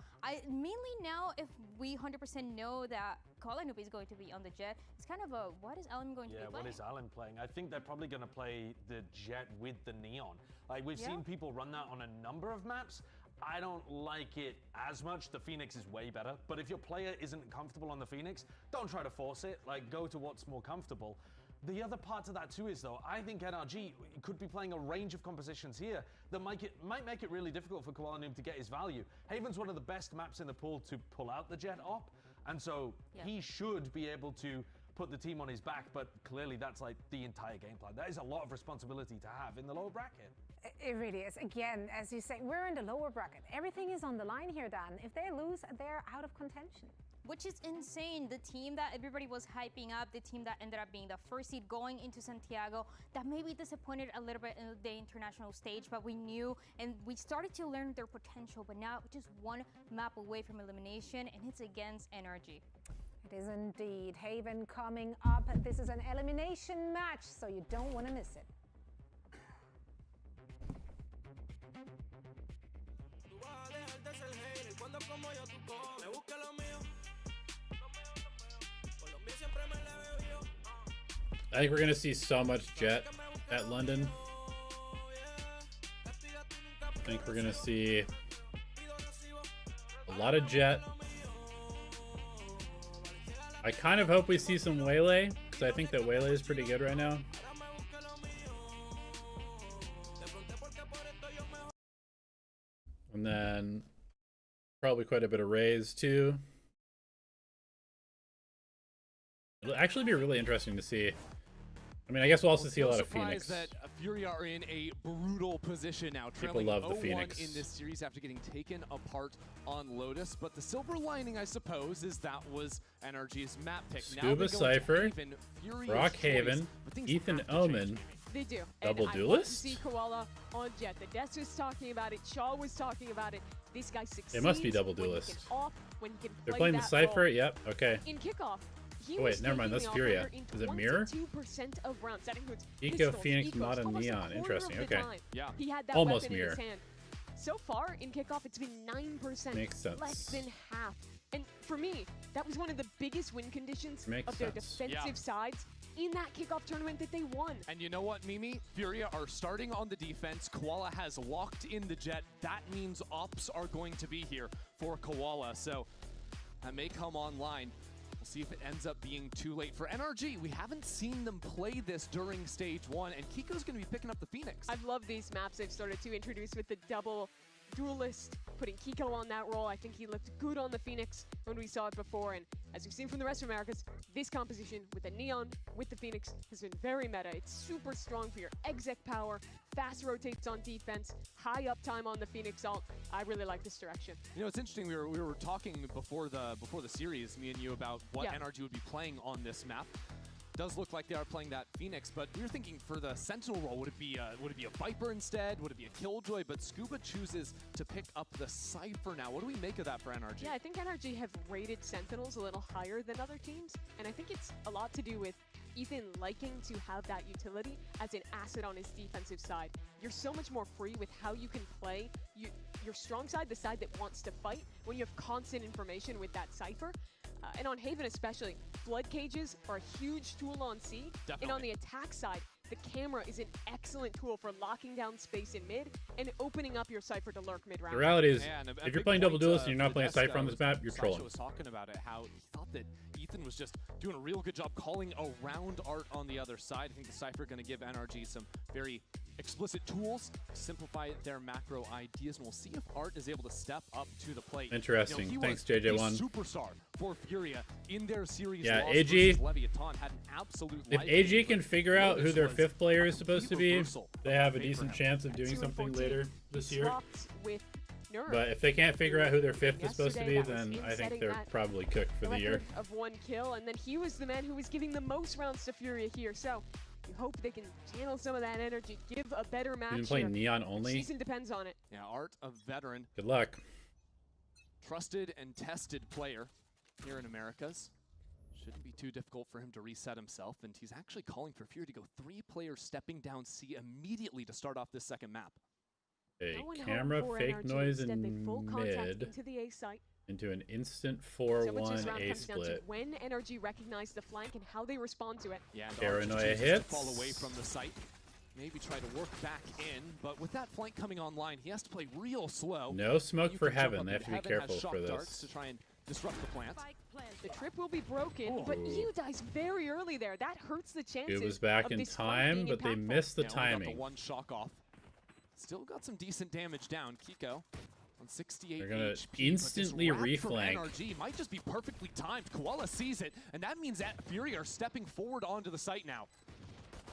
mainly now, if we 100% know that Kolanup is going to be on the Jet, it's kind of a what is Allen going to be playing? Yeah, what is Allen playing? I think they're probably going to play the Jet with the Neon. Like we've seen people run that on a number of maps. I don't like it as much. The Phoenix is way better, but if your player isn't comfortable on the Phoenix, don't try to force it. Like go to what's more comfortable. The other part to that too is though, I think NRG could be playing a range of compositions here that might make it really difficult for Koala Noob to get his value. Haven's one of the best maps in the pool to pull out the Jet op, and so he should be able to put the team on his back, but clearly that's like the entire game plan. That is a lot of responsibility to have in the lower bracket. It really is. Again, as you say, we're in the lower bracket. Everything is on the line here, Dan. If they lose, they're out of contention. Which is insane. The team that everybody was hyping up, the team that ended up being the first seed going into Santiago, that maybe disappointed a little bit in the international stage, but we knew and we started to learn their potential, but now just 1 map away from elimination, and it's against NRG. It is indeed. Haven coming up. This is an elimination match, so you don't want to miss it. I think we're going to see so much Jet at London. I think we're going to see a lot of Jet. I kind of hope we see some Waylay, because I think that Waylay is pretty good right now. And then probably quite a bit of Raze too. It'll actually be really interesting to see I mean, I guess we'll also Well, see a no lot of surprise Phoenix. that Furia are in a brutal position now, People trailing love the 0-1 Phoenix. in this series after getting taken apart on Lotus. But the silver lining, I suppose, is that was NRG's map pick. Scuba Cypher, Rockhaven, Ethan Omen. They do. Double and I want to duelist? see Koala on Jet. The Des was talking about it. Shaw was talking about it. This guy succeeds. It must be double when he duelist. can off, when he can They're play playing the that Cypher? role. Yep, okay. In kickoff, he Oh, was wait, never mind, taking that's the Furia. offender in Is it Mirror? 22% of rounds. That includes Eco, pistols, Phoenix, ecos, Mata, almost a Neon. quarter Interesting, of the okay. time Yeah. He had that Almost weapon mirror. in his hand. So far in kickoff, it's been 9%. Makes sense. Less than half. And for me, that was one of the biggest win conditions Makes of their sense. defensive sides in that kickoff tournament that they won. And you know what, Mimi? Furia are starting on the defense. Koala has locked in the Jet. That means ops are going to be here for Koala. So that may come online. We'll see if it ends up being too late. For NRG, we haven't seen them play this during stage 1, and Kiko's going to be picking up the Phoenix. I love these maps they've started to introduce with the double duelist, putting Kiko on that role. I think he looked good on the Phoenix when we saw it before, and as we've seen from the rest of Americas, this composition with the Neon, with the Phoenix, has been very meta. It's super strong for your exec power, fast rotates on defense, high uptime on the Phoenix ult. I really like this direction. You know, it's interesting. We were talking before the series, me and you, about what NRG would be playing on this map. Does look like they are playing that Phoenix, but we were thinking for the Sentinel role, would it be a Viper instead? Would it be a Killjoy? But Scuba chooses to pick up the Cypher now. What do we make of that for NRG? Yeah, I think NRG have rated Sentinels a little higher than other teams, and I think it's a lot to do with Ethan liking to have that utility as an asset on his defensive side. You're so much more free with how you can play your strong side, the side that wants to fight, when you have constant information with that Cypher. And on Haven especially, flood cages are a huge tool on C. Definitely. And on the attack side, the camera is an excellent tool for locking down space in mid and opening up your Cypher to lurk mid-round. The reality is, Yeah, and a if you're big playing double point, duelist and you're not for playing Deska Cypher on this was map, you're Sasha trolling. was talking about it, how he thought that Ethan was just doing a real good job calling around Art on the other side. I think the Cypher going to give NRG some very explicit tools to simplify their macro ideas, and we'll see if Art is able to step up to the plate. Interesting. You know, Thanks, he was JJ1. a superstar for Furia in their series. Yeah, loss AG, versus Leviathan, had an absolute If life AG game, can but figure out who Lotus their was fifth player is supposed to be, reversal they have a of fate for decent him. chance of doing 2 and something 14. later He this year. swapped with Nerve. But if they can't figure out who their fifth is supposed to be, Yesterday, that was then in I think setting they're that probably cooked for the year. record of 1 kill, and then he was the man who was giving the most rounds to Furia here. So you hope they can channel some of that energy, give a better match. You've been playing here. Neon The only? season depends on it. Yeah, Art, a veteran, Good luck. trusted and tested player here in Americas. Shouldn't be too difficult for him to reset himself, and he's actually calling for Fury to go 3 players stepping down C immediately to start off this second map. A Going home camera, for fake NRG. noise, Instead, and they full contact mid into the A site. into an instant So much of 4-1 this round A comes down to split. when NRG recognize the flank and how they respond to it. Yeah, and Paranoia Art chooses hits. to fall away from the site. Maybe try to work back in, but with that flank coming online, he has to play real slow. No smoke You for can jump Heaven. up They have into to be Heaven, careful has shock for darts this. to try and disrupt the plant. The trip will be broken, but EU dies very early there. That hurts the chances. It was back of in this fight time, being but they impactful. missed the Yeah, only got timing. the 1 shock off. Still got some decent damage down. Kiko on 68 They're gonna HP, instantly but this wrap reflank. from NRG might just be perfectly timed. Koala sees it, and that means that Fury are stepping forward onto the site now.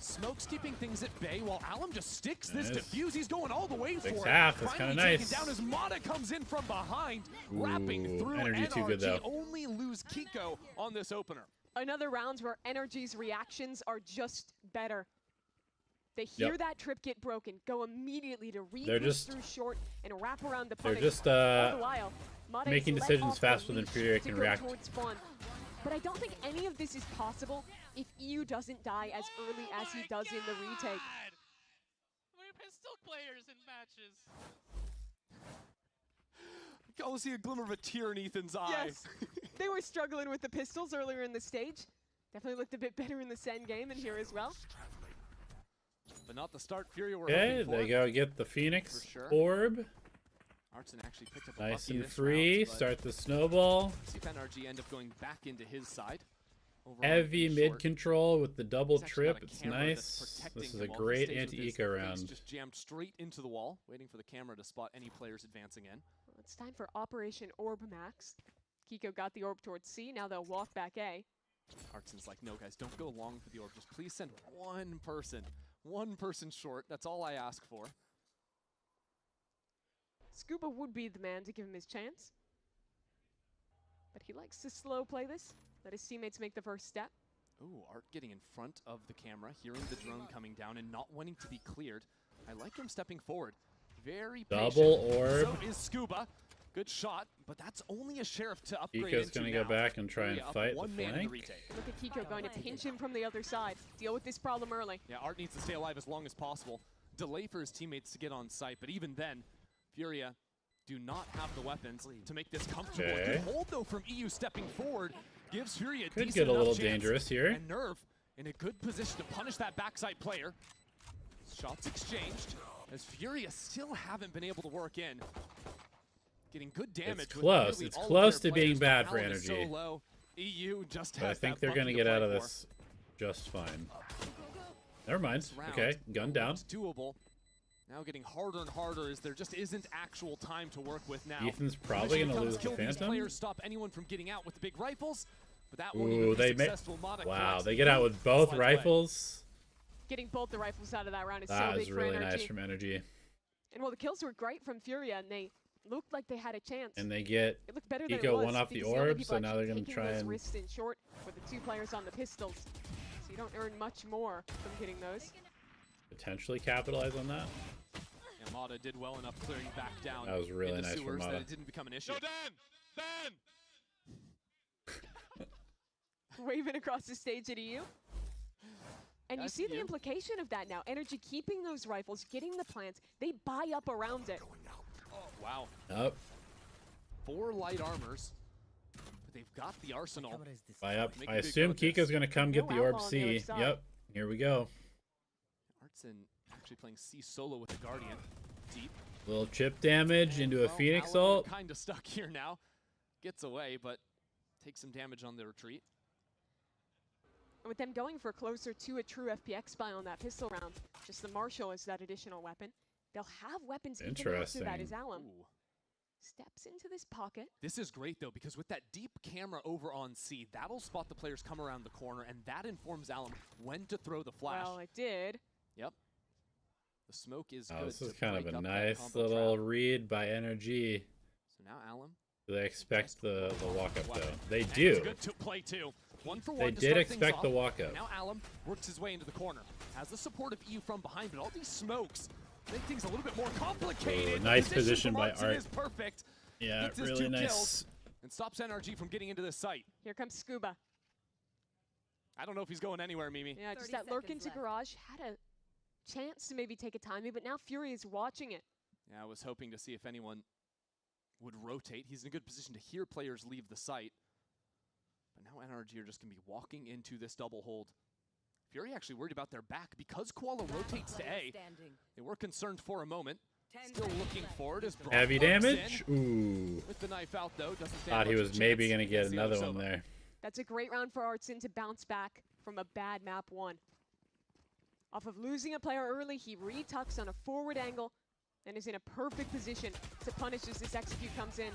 Smoke's keeping things at bay while Alum just sticks this Nice. defuse. He's going all the way Six for half, it. that's Finally kinda taken nice. down as Mata comes in from behind, wrapping Ooh, through energy NRG. too good, though. Only lose Kiko on this opener. Another round where NRG's reactions are just better. They hear Yep. that trip get broken, go immediately to They're re-push just- through short and wrap around the They're punish. just, All the while, Mata making is let decisions off the faster than leash Furia to can go react. towards spawn. But I don't think any of this is possible if EU doesn't die as early as he does in the retake. We're pistol players in matches. You can almost see a glimmer of a tear in Ethan's eye. Yes, they were struggling with the pistols earlier in the stage. Definitely looked a bit better in the Sen game and here as well. But not the start Fury were Okay, hoping for. they go get the Phoenix For sure. orb. Artson actually picked up a Nice bucky and this free. round, but Start the snowball. see if NRG end up going back into his side. Over on Heavy the mid short. control with the double He's actually got trip. a It's camera that's nice. protecting This is him a while he great stays with his anti-eco face round. just jammed straight into the wall, waiting for the camera to spot any players advancing in. Well, it's time for Operation Orb Max. Kiko got the orb towards C, now they'll walk back A. Artson's like, no, guys, don't go long for the orb. Just please send one person short. That's all I ask for. Scuba would be the man to give him his chance. But he likes to slow play this, let his teammates make the first step. Ooh, Art getting in front of the camera, hearing the drone coming down and not wanting to be cleared. I like him stepping forward. Very patient. Double orb. So is Scuba. Good shot, but that's only a Sheriff to upgrade Kiko's going to go back and try and fight the flank. Look at Kiko going to pinch him from the other side. Deal with this problem early. Yeah, Art needs to stay alive as long as possible. Delay for his teammates to get on site, but even then, FURIA do not have the weapons to make this comfortable. A good hold, though, from EU stepping forward gives FURIA a Could get a little chance. dangerous here. And Nerve in a good position to punish that backside player. Shots exchanged as FURIA still haven't been able to work in. Getting good damage. It's close. It's close to being bad for NRG. So low. EU just has But I think that they're going to bucket get out play of for. this just fine. Never mind. Okay, gun down. It's doable. Now getting harder and harder as there just isn't actual time to work with now. Ethan's probably going to lose the Kill these Phantom. players, stop anyone from getting out with the big rifles, but that won't Ooh, even be they may. successful. Wow, they get out with both rifles. Getting both the rifles out of that round is That so was big really for NRG. nice from NRG. And well, the kills were great from FURIA, and they looked like they had a chance. And they get It looked better than it Kiko was one off the because only orb, people so now they're going to taking try those and... risks in short with the 2 players on the pistols. So you don't earn much more from hitting those. potentially capitalize on that. Yamada did well enough clearing back down. That was really into nice from sewers that Mata. it didn't become an issue. Go Dan! Waving across the stage at EU. And you see the implication of that now. NRG keeping those rifles, getting the plants. They buy up around it. Oh, wow. Up. 4 light armors. But they've got the arsenal. Buy up. Make I a big assume go with this. Kiko's going to come get No the orb outlaw on the other C. side. Yep. Here we go. Artson actually playing C solo with the Guardian. Deep. Little chip damage into a Phoenix ult. Kind of stuck here now. Gets away, but takes some damage on the retreat. And with them going for closer to a true FPX buy on that pistol round, just the Marshall is that additional weapon. They'll have weapons even after Interesting. that as Alum. Ooh. Steps into this pocket. This is great, though, because with that deep camera over on C, that'll spot the players come around the corner, and that informs Alum when to throw the flash. Well, it did. Yep. The smoke is Oh, good. this is to kind of break a up that nice combo little trap. read by NRG. So now Alum. Do they expect the walk up though? They And do. it's good to play too. 1 for 1 They to did start things expect the off. walk up. Now Alum works his way into the corner. Has the support of EU from behind, but all these smokes make things a little bit more complicated. Ooh, The nice position from by Artson Art. is perfect. Yeah, Gets his really 2 nice. kills and stops NRG from getting into this site. Here comes Scuba. I don't know if he's going anywhere, Mimi. Yeah, just that lurk into garage. Had a chance to maybe take a timing, but now Fury is watching it. Yeah, I was hoping to see if anyone would rotate. He's in a good position to hear players leave the site. But now NRG are just going to be walking into this double hold. Fury actually worried about their back because Koala rotates to A. They were concerned for a moment. Still looking forward as Brock Heavy looks damage. in. Ooh. With the knife out though, doesn't stand Thought he much was of a maybe chance going to get against the another Otosoba. one there. That's a great round for Artson to bounce back from a bad map 1. Off of losing a player early, he retucks on a forward angle and is in a perfect position to punish as this execute comes in.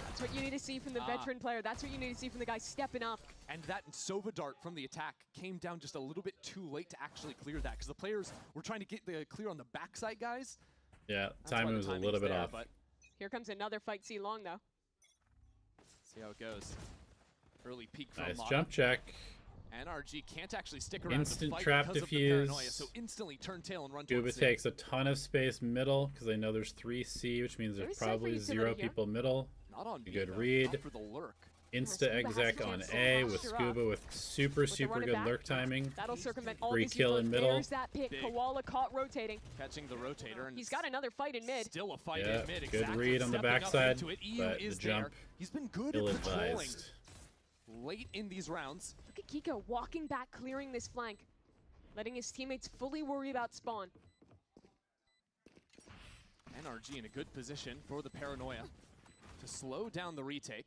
That's what you need to see from the veteran player. That's what you need to see from the guy stepping up. And that Sova dart from the attack came down just a little bit too late to actually clear that because the players were trying to get the clear on the backside guys. Yeah, That's why timing the was a timing's little bit there, off. But Here comes another fight C long though. see how it goes. Early peek from Nice Mata. jump check. NRG can't actually stick around Instant to fight trap because of the paranoia, defuse. so instantly turn tail and run Scuba towards C. takes a ton of space middle because I know there's 3 C, which means Very there's safe for probably utility 0 here. people middle. Not on A B, good though. read. Not for the lurk. Insta Scuba has exec a on chance to A with posture up. Scuba with super With the run it good back. lurk timing. That'll circumvent all Free these kill in middle. There's that pick. Big. Koala caught rotating. Catching the rotator. And He's got another fight in mid. Still a fight Yeah, in mid. good Exactly. read on the Stepping up backside, into it. EU but the is jump there. He's been good at patrolling ill-advised. late in these rounds. Look at Kiko walking back, clearing this flank, letting his teammates fully worry about spawn. NRG in a good position for the paranoia to slow down the retake.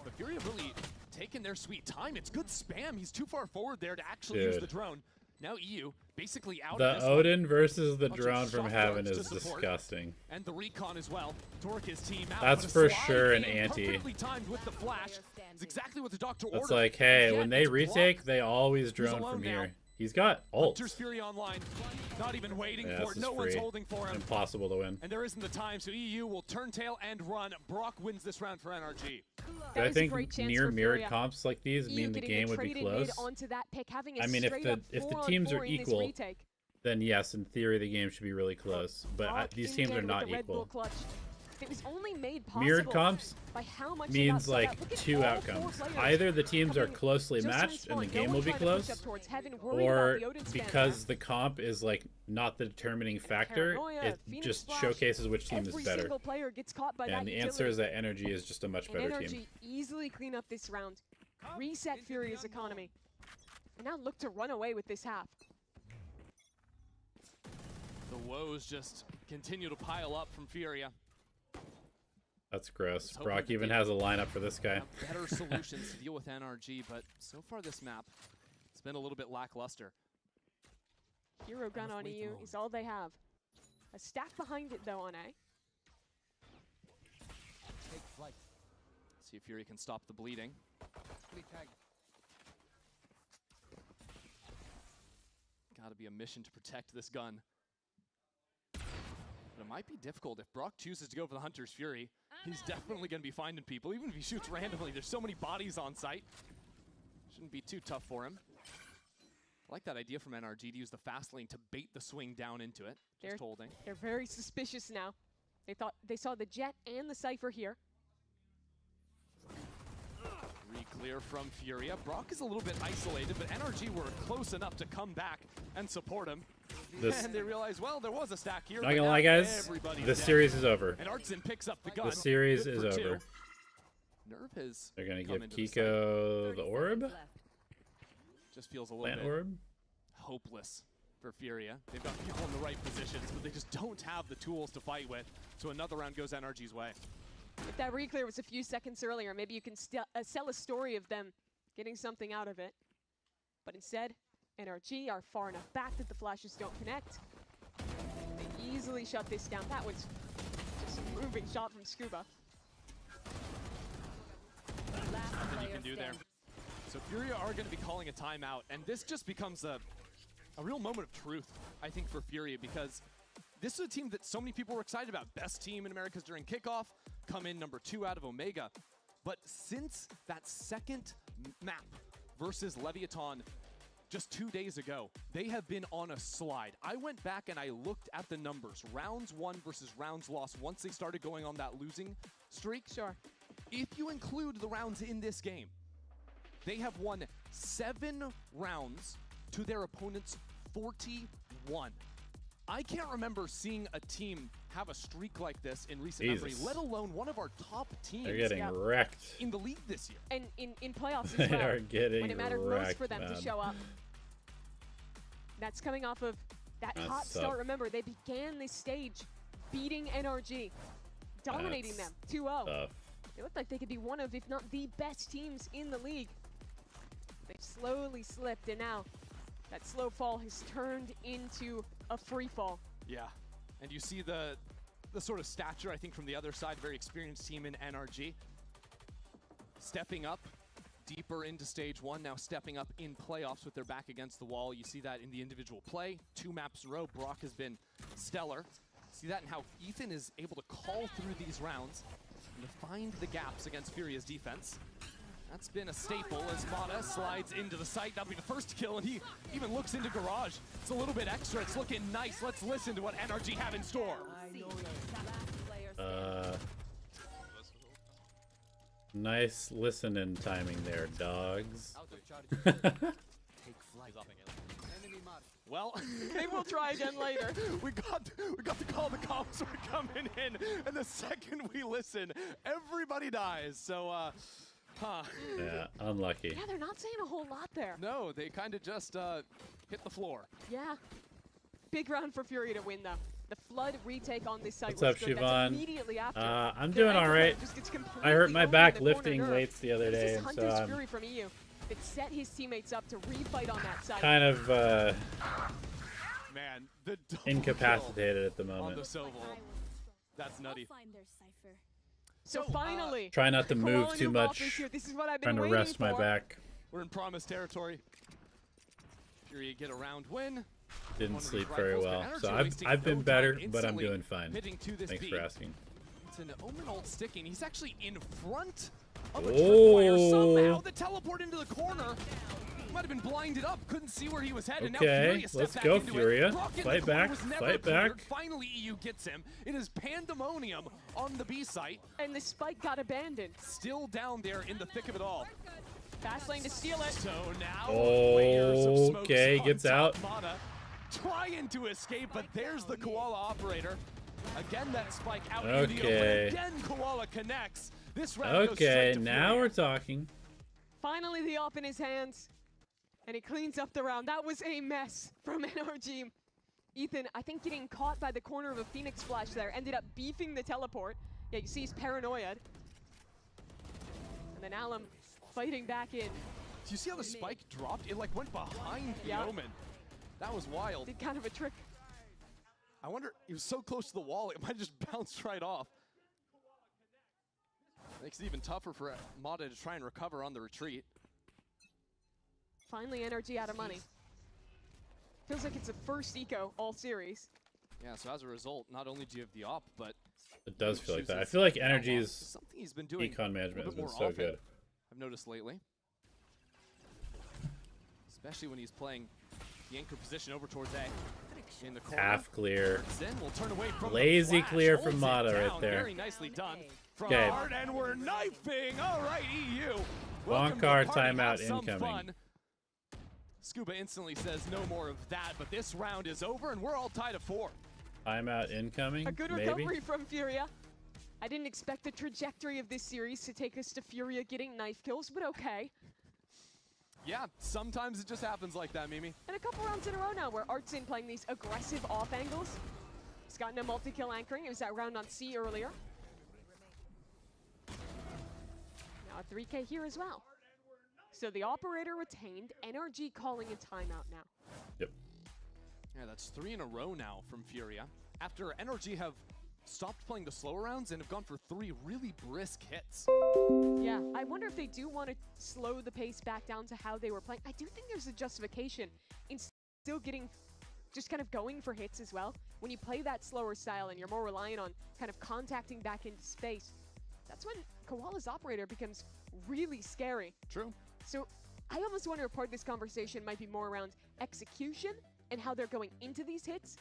But FURIA really taking their sweet time. It's good spam. He's too far forward there to actually use Dude. the drone. Now EU basically out The of this one. Odin versus the Bunch of drone from shock heaven darts is to support. disgusting. And the recon as well. Torque his team out. That's but a for slide sure an in anti. perfectly timed with the flash. It's exactly what the doctor ordered. That's like, hey, And when yet they it's retake, blocked. they always drone alone from now? here. He's got ult. Hunter's Fury online. Not even waiting Yeah, for this it. is No one's free. holding for him. Impossible to win. And there isn't the time, so EU will turn tail and run. Brock wins this round for NRG. But I is a think great chance near for mirrored Furia. comps like these EU mean the getting game would be traded mid close. onto that pick, having a I mean, if straight up the 4-on-4 teams are in this equal, retake. then yes, in theory the game should be really close. But Brock these in teams dead are with not the Red Bull equal. clutch. It was only made possible Mirrored comps by how much means they got like set up. Look at two all outcomes. 4 players Either the teams are coming closely just matched and the unspawned. game No will one be trying to push close, up towards heaven, worried or about the Odin spam because there. the comp is like not the determining factor, Paranoia, it Phoenix just Flash, showcases which team is every better. single player gets caught by that And the answer is that NRG is just a much and better NRG team. easily clean up this round, reset Furia's economy, and now look to run away with this half. The woes just continue to pile up from Furia. That's gross. hoping Brock that even they has a lineup for this guy. Have better solutions to deal with NRG, but so far this map, it's been a little bit lackluster. Hero gun on EU is all they have. A stack behind it though on A. See if Fury can stop the bleeding. Gotta be a mission to protect this gun. But it might be difficult if Brock chooses to go for the Hunter's Fury. He's definitely gonna be finding people, even if he shoots randomly. There's so many bodies on site. Shouldn't be too tough for him. I like that idea from NRG to use the fast lane to bait the swing down into it. Just holding. They're very suspicious now. They saw the Jet and the Cypher here. Re-clear from Furia. Brock is a little bit isolated, but NRG were close enough to come back and support him. And they realize, well, there was a stack here. Not but gonna now lie, guys, everybody's this dead. series is over. And Artson picks up the gun. The series Good is for two. over. Nerve has They're gonna come give into the Kiko the orb. Just feels a little Plant bit orb. hopeless for Furia. They've got people in the right positions, but they just don't have the tools to fight with. So another round goes NRG's way. If that re-clear was a few seconds earlier, maybe you can sell a story of them getting something out of it. But instead, NRG are far enough back that the flashes don't connect. They easily shut this down. That was just a moving shot from Scuba. Nothing you can do there. So Furia are going to be calling a timeout, and this just becomes a real moment of truth, I think, for Furia, because this is a team that so many people were excited about. Best team in Americas during kickoff, come in number 2 out of Omega. But since that second map versus Leviathan just 2 days ago, they have been on a slide. I went back and I looked at the numbers. Rounds won versus rounds lost once they started going on that losing streak. Sure. If you include the rounds in this game, they have won 7 rounds to their opponent's 41. I can't remember seeing a team have a streak like this in recent memory, let alone one of our top teams. They're getting wrecked. In the league this year. And in playoffs They as well. are getting when it mattered most wrecked, for them man. to show up. That's coming off of that That's hot tough. start. Remember, they began this stage beating NRG, dominating them 2-0. Tough. They looked like they could be one of, if not the best teams in the league. They slowly slipped, and now that slow fall has turned into a free fall. Yeah, and you see the sort of stature, I think, from the other side, very experienced team in NRG. Stepping up deeper into stage 1, now stepping up in playoffs with their back against the wall. You see that in the individual play. 2 maps in a row, Brock has been stellar. See that in how Ethan is able to call through these rounds and to find the gaps against Furia's defense. That's been a staple as Mata slides into the site. That'll be the first kill, and he even looks into Garage. It's a little bit extra. It's looking nice. Let's listen to what NRG have in store. Nice listening timing there, dogs. Well, maybe we'll try again later. we got to call the cops are coming in, and the second we listen, everybody dies. So, Yeah, unlucky. Yeah, they're not saying a whole lot there. No, they kind of just hit the floor. Yeah. Big round for Furia to win, though. The Flood retake on this site What's was up, good. That's Siobhan? immediately after. I'm The doing Echo all right. just gets I hurt completely my owned back in the corner lifting nerve. weights the other This day, is and so Hunter's I'm Fury from EU. that set his teammates up to refight on that side. Kind of Man, the double incapacitated at the kill on moment. the Soval. That's nutty. So finally, Try not to move Koala too Noob much. offers here. This is what I've Trying been to waiting rest my for. back. We're in promised territory. Furia get a round win. Didn't One of sleep these very rifles, well. but So Energy wasting I've been no better, time, but I'm instantly doing fine. hitting to this Thanks beat. for asking. It's an Omen ult sticking. He's actually in front of a tripwire. Somehow the teleport into the corner. Might have been blinded up, couldn't see where he was headed. Okay, Now Furia let's stepped go, back into Furia. it. Rocket in Fight the corner back, was never fight cleared. back. Finally, EU gets him. It is pandemonium on the B site. And the spike got abandoned. Still down there in the thick of it all. Fast lane to steal it. So now, layers of smokes Okay, on gets top. out. Mata trying to escape, but there's the Koala operator. Again, that spike out in the open. Okay. Again, Koala connects. This round goes Okay, straight to now Furia. we're talking. Finally, the op in his hands, and he cleans up the round. That was a mess from NRG. Ethan, I think getting caught by the corner of a Phoenix Flash there ended up beefing the teleport. Yeah, you see he's paranoid. And then Alum fighting back in. Do you see how the spike dropped? It like went behind the Omen. That was wild. Did kind of a trick. I wonder, he was so close to the wall, it might just bounce right off. Makes it even tougher for Mata to try and recover on the retreat. Finally, NRG out of money. Feels like it's the first eco all series. Yeah, so as a result, not only do you have the op, but It does feel like that. I chooses feel like outlaw. Energy's Something he's been doing econ a management has little been bit more so often, good. I've noticed lately. Especially when he's playing the anchor position over towards A. In the corner. Half clear. Then we'll turn away from the Lazy flash, clear holds from it Mata right down. there. Very nicely done from Okay. Hard, and we're knifing. All right, EU. Welcome to Wonkar the party. timeout Have some incoming. fun. Scuba instantly says no more of that, but this round is over, and we're all tied at 4. Timeout incoming. A good maybe. recovery from Furia. I didn't expect the trajectory of this series to take us to Furia getting knife kills, but okay. Yeah, sometimes it just happens like that, Mimi. And a couple rounds in a row now where Artsin playing these aggressive off angles. He's gotten a multi-kill anchoring. It was that round on C earlier. Now a 3K here as well. So the operator retained, NRG calling a timeout now. Yep. Yeah, that's 3 in a row now from Furia. After NRG have stopped playing the slower rounds and have gone for 3 really brisk hits. Yeah, I wonder if they do want to slow the pace back down to how they were playing. I do think there's a justification in still getting, just kind of going for hits as well. When you play that slower style and you're more reliant on kind of contacting back into space, that's when Koala's operator becomes really scary. True. So I almost wonder if part of this conversation might be more around execution and how they're going into these hits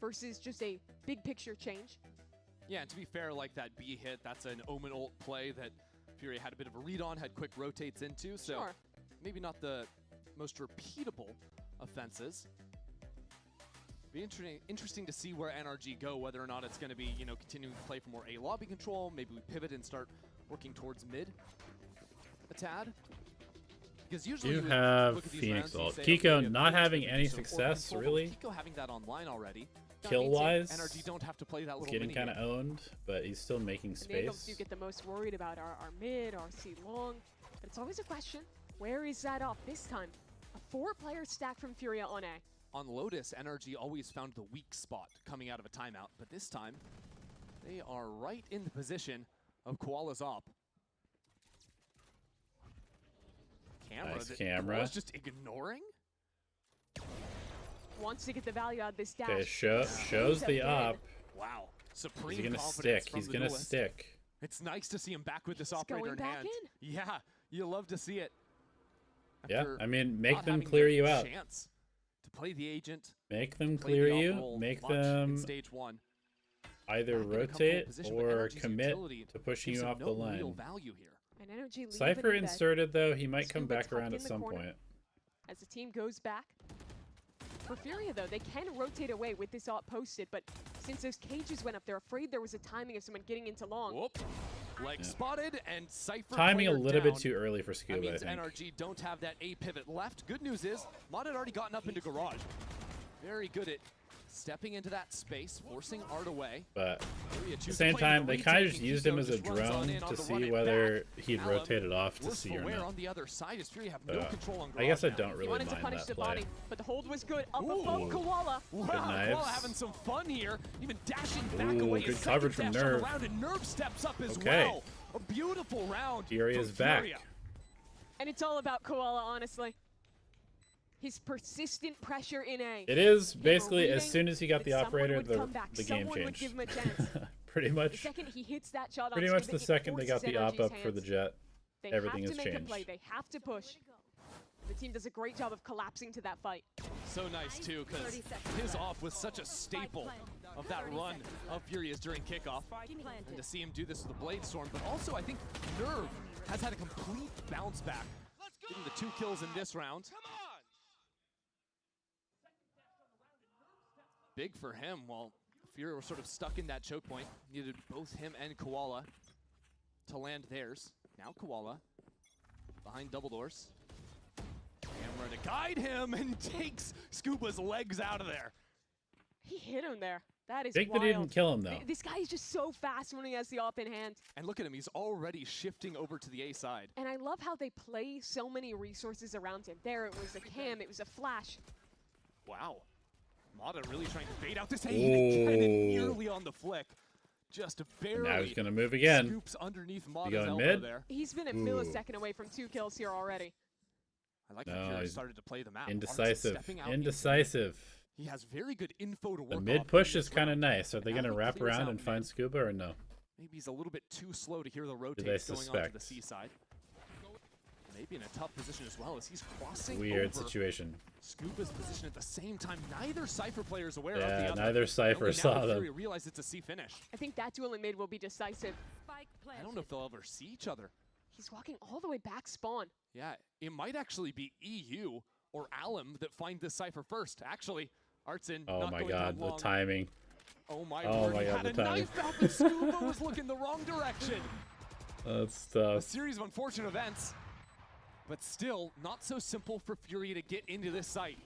versus just a big picture change. Yeah, and to be fair, like that B hit, that's an Omen ult play that Furia had a bit of a read on, had quick rotates into, so Sure. maybe not the most repeatable offenses. Be interesting to see where NRG go, whether or not it's going to be, continuing to play for more A lobby control. Maybe we pivot and start working towards mid a tad. Because usually You would have look at these Phoenix rounds and ult. say, Kiko okay, we have not Phoenix having that can any do some core success, control, but really. Kiko having that online already. Kill-wise, NRG don't have to play that little getting mini kind of owned, but he's still making The angles space. you get the most worried about are mid, are C long, but it's always a question. Where is that off this time? A 4-player stack from Furia on A. On Lotus, NRG always found the weak spot coming out of a timeout, but this time they are right in the position of Koala's op. Nice that camera. Koala's just ignoring? Wants to get the value out of this dash. Okay, shows the op. Wow. Supreme Is he gonna confidence stick? from He's the gonna duelist. stick. It's nice to see him back with this He's operator going in back hand. in. Yeah, you love to see it. Yeah, After I mean, make not them having clear the you out. chance to play the agent, Make them play clear the op you. role Make much in them stage 1. either Back in a comfortable rotate position, but or NRG's commit utility to pushing gives you him off the no line. real value here. And NRG leave Cypher it in bed. inserted though, he might come Scuba back tucked around in at the some corner. point. As the team goes back. For Furia, though, they can rotate away with this op posted, but since those cages went up, they're afraid there was a timing of someone getting into long. Whoop. Leg spotted and Cypher Timing a cleared little bit down. too early for That Scuba, I means think. NRG don't have that A pivot left. Good news is, Mod had already gotten up into garage. Very good at stepping into that space, forcing Art away. But at the same time, they kind of just used him as a drone to see whether he'd rotated off to see or not. On the other side as FURIA have no control on I guess I now. don't really mind punish that the play. body, but the hold was good. Up above Koala. Wow, knives. Koala having some fun here, even dashing back Ooh, away. good His coverage second from dash on the Nerve. round, and Nerve steps up as Okay. well. A beautiful round. Furia's from back. FURIA. And it's all about Koala, honestly. His persistent pressure in A. It is They were basically as reading soon as he got the that someone operator, would come back, the game someone would changed. give him a chance. Pretty The much. second he hits that shot on Pretty much Scuba, the it second they got forces the op NRG's up for the hands. jet, They everything have has to make a changed. play. They have to push. The team does a great job of collapsing to that fight. So nice too, because his off was such a staple of that run of FURIA's during kickoff. And to see him do this with the Blade Storm, but also I think Nerve has had a complete bounce back. Getting the 2 kills in this round. Big for him, while FURIA were sort of stuck in that choke point. Needed both him and Koala to land theirs. Now Koala behind double doors. Camera to guide him and takes Scuba's legs out of there. He hit him there. That is Think wild. that he didn't kill him though. This guy is just so fast when he has the op in hand. And look at him, he's already shifting over to the A side. And I love how they play so many resources around him. There it was a cam, it was a flash. Wow. Mata really trying to bait out this A cannon nearly on the flick. Just barely. Now he's gonna move again. Scoops underneath You Mata's going elbow mid? there. He's been a millisecond away from 2 kills here already. I like No, how FURIA he's started to play the map. indecisive. Stepping out Indecisive. He has very good info to work The off mid in push this is kind of round. nice. Are they Now gonna he wrap clears around out and find mid. Scuba or no? Maybe he's a little bit too slow to hear the they rotates going on to the suspect? C side. Maybe in a tough position as well as he's crossing Weird over situation. Scuba's position at the same time. Neither Cypher player is aware of Yeah, the other. neither Cypher Only saw now them. FURIA realize it's a C finish. I think that duel in mid will be decisive. I don't know if they'll ever see each other. He's walking all the way back spawn. Yeah, it might actually be EU or Alum that find this Cypher first. Actually, Art's in. Oh not my going god, down the long. timing. Oh my Oh word, my he god, had the a timing. knife out, but Scuba was looking the wrong direction. That's A tough. series of unfortunate events, but still not so simple for FURIA to get into this site.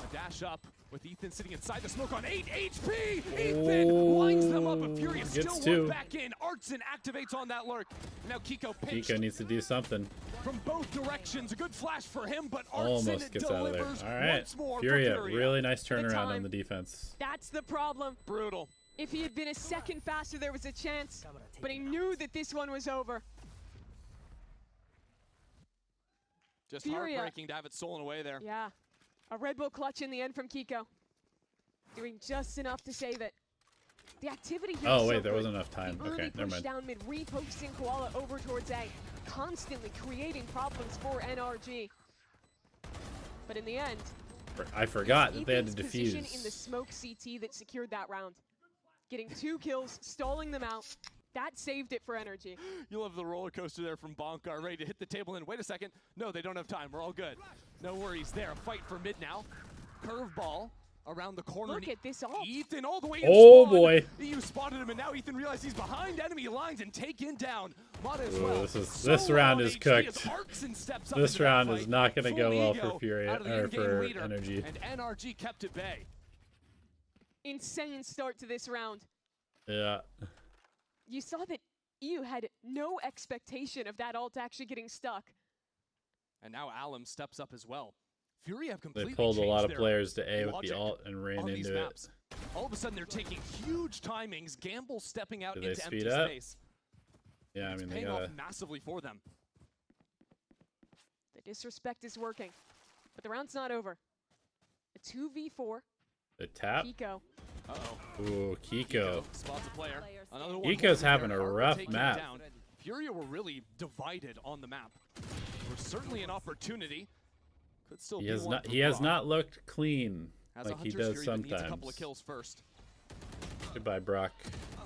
A dash up with Ethan sitting inside the smoke on 8 HP. Ethan lines them up, and FURIA Gets still two. one back in. Artson activates on that lurk. Now Kiko pinched Kiko needs to do something. from both directions. A good flash for him, but Almost Artson gets out of there. delivers All right, once more for FURIA, FURIA. really nice turnaround on time. the defense. That's the problem. Brutal. If he had been a second faster, there was a chance. But he knew that this one was over. Just FURIA. heartbreaking to have it stolen away there. Yeah. A Red Bull clutch in the end from Kiko. Doing just enough to save it. The activity here Oh is wait, so there good. wasn't enough time. The early Okay, never push mind. down mid, reposting Koala over towards A. Constantly creating problems for NRG. But in the end, I forgot that they had to Ethan's position defuse. in the smoke CT that secured that round. Getting 2 kills, stalling them out. That saved it for NRG. You love the roller coaster there from Bonkar, ready to hit the table and wait a second. No, they don't have time. We're all good. No worries there. A fight for mid now. Curveball around the corner. Look at this ult. Ethan all the way in Oh, spawn. boy. EU spotted him, and now Ethan realizes he's behind enemy lines and taken down. Mata as Ooh, well. this is- So this low round on is HP cooked. as Artson steps up This into that round is fight. not gonna go Full well ego for FURIA out of the or in-game for leader, NRG. And NRG kept at bay. Insane start to this round. Yeah. You saw that EU had no expectation of that ult actually getting stuck. And now Alum steps up as well. FURIA have They completely pulled a lot changed of their players to A with logic the ult and ran on these into it. maps. All of a sudden, they're taking huge timings. Gamble stepping out Do they into speed empty up? space. Yeah, I It's mean they paying gotta. off massively for them. The disrespect is working. But the round's not over. A 2v4. The tap. Kiko. Uh-oh. Ooh, Kiko. Spots a player. Another one Kiko's holding having there. a Art rough taking map. down. FURIA were really divided on the map. There's certainly an opportunity. Could still He be has one not. for He has Brock. not looked clean As like a he Hunter's does Fury, but needs a couple of sometimes. kills first. Goodbye, Brock.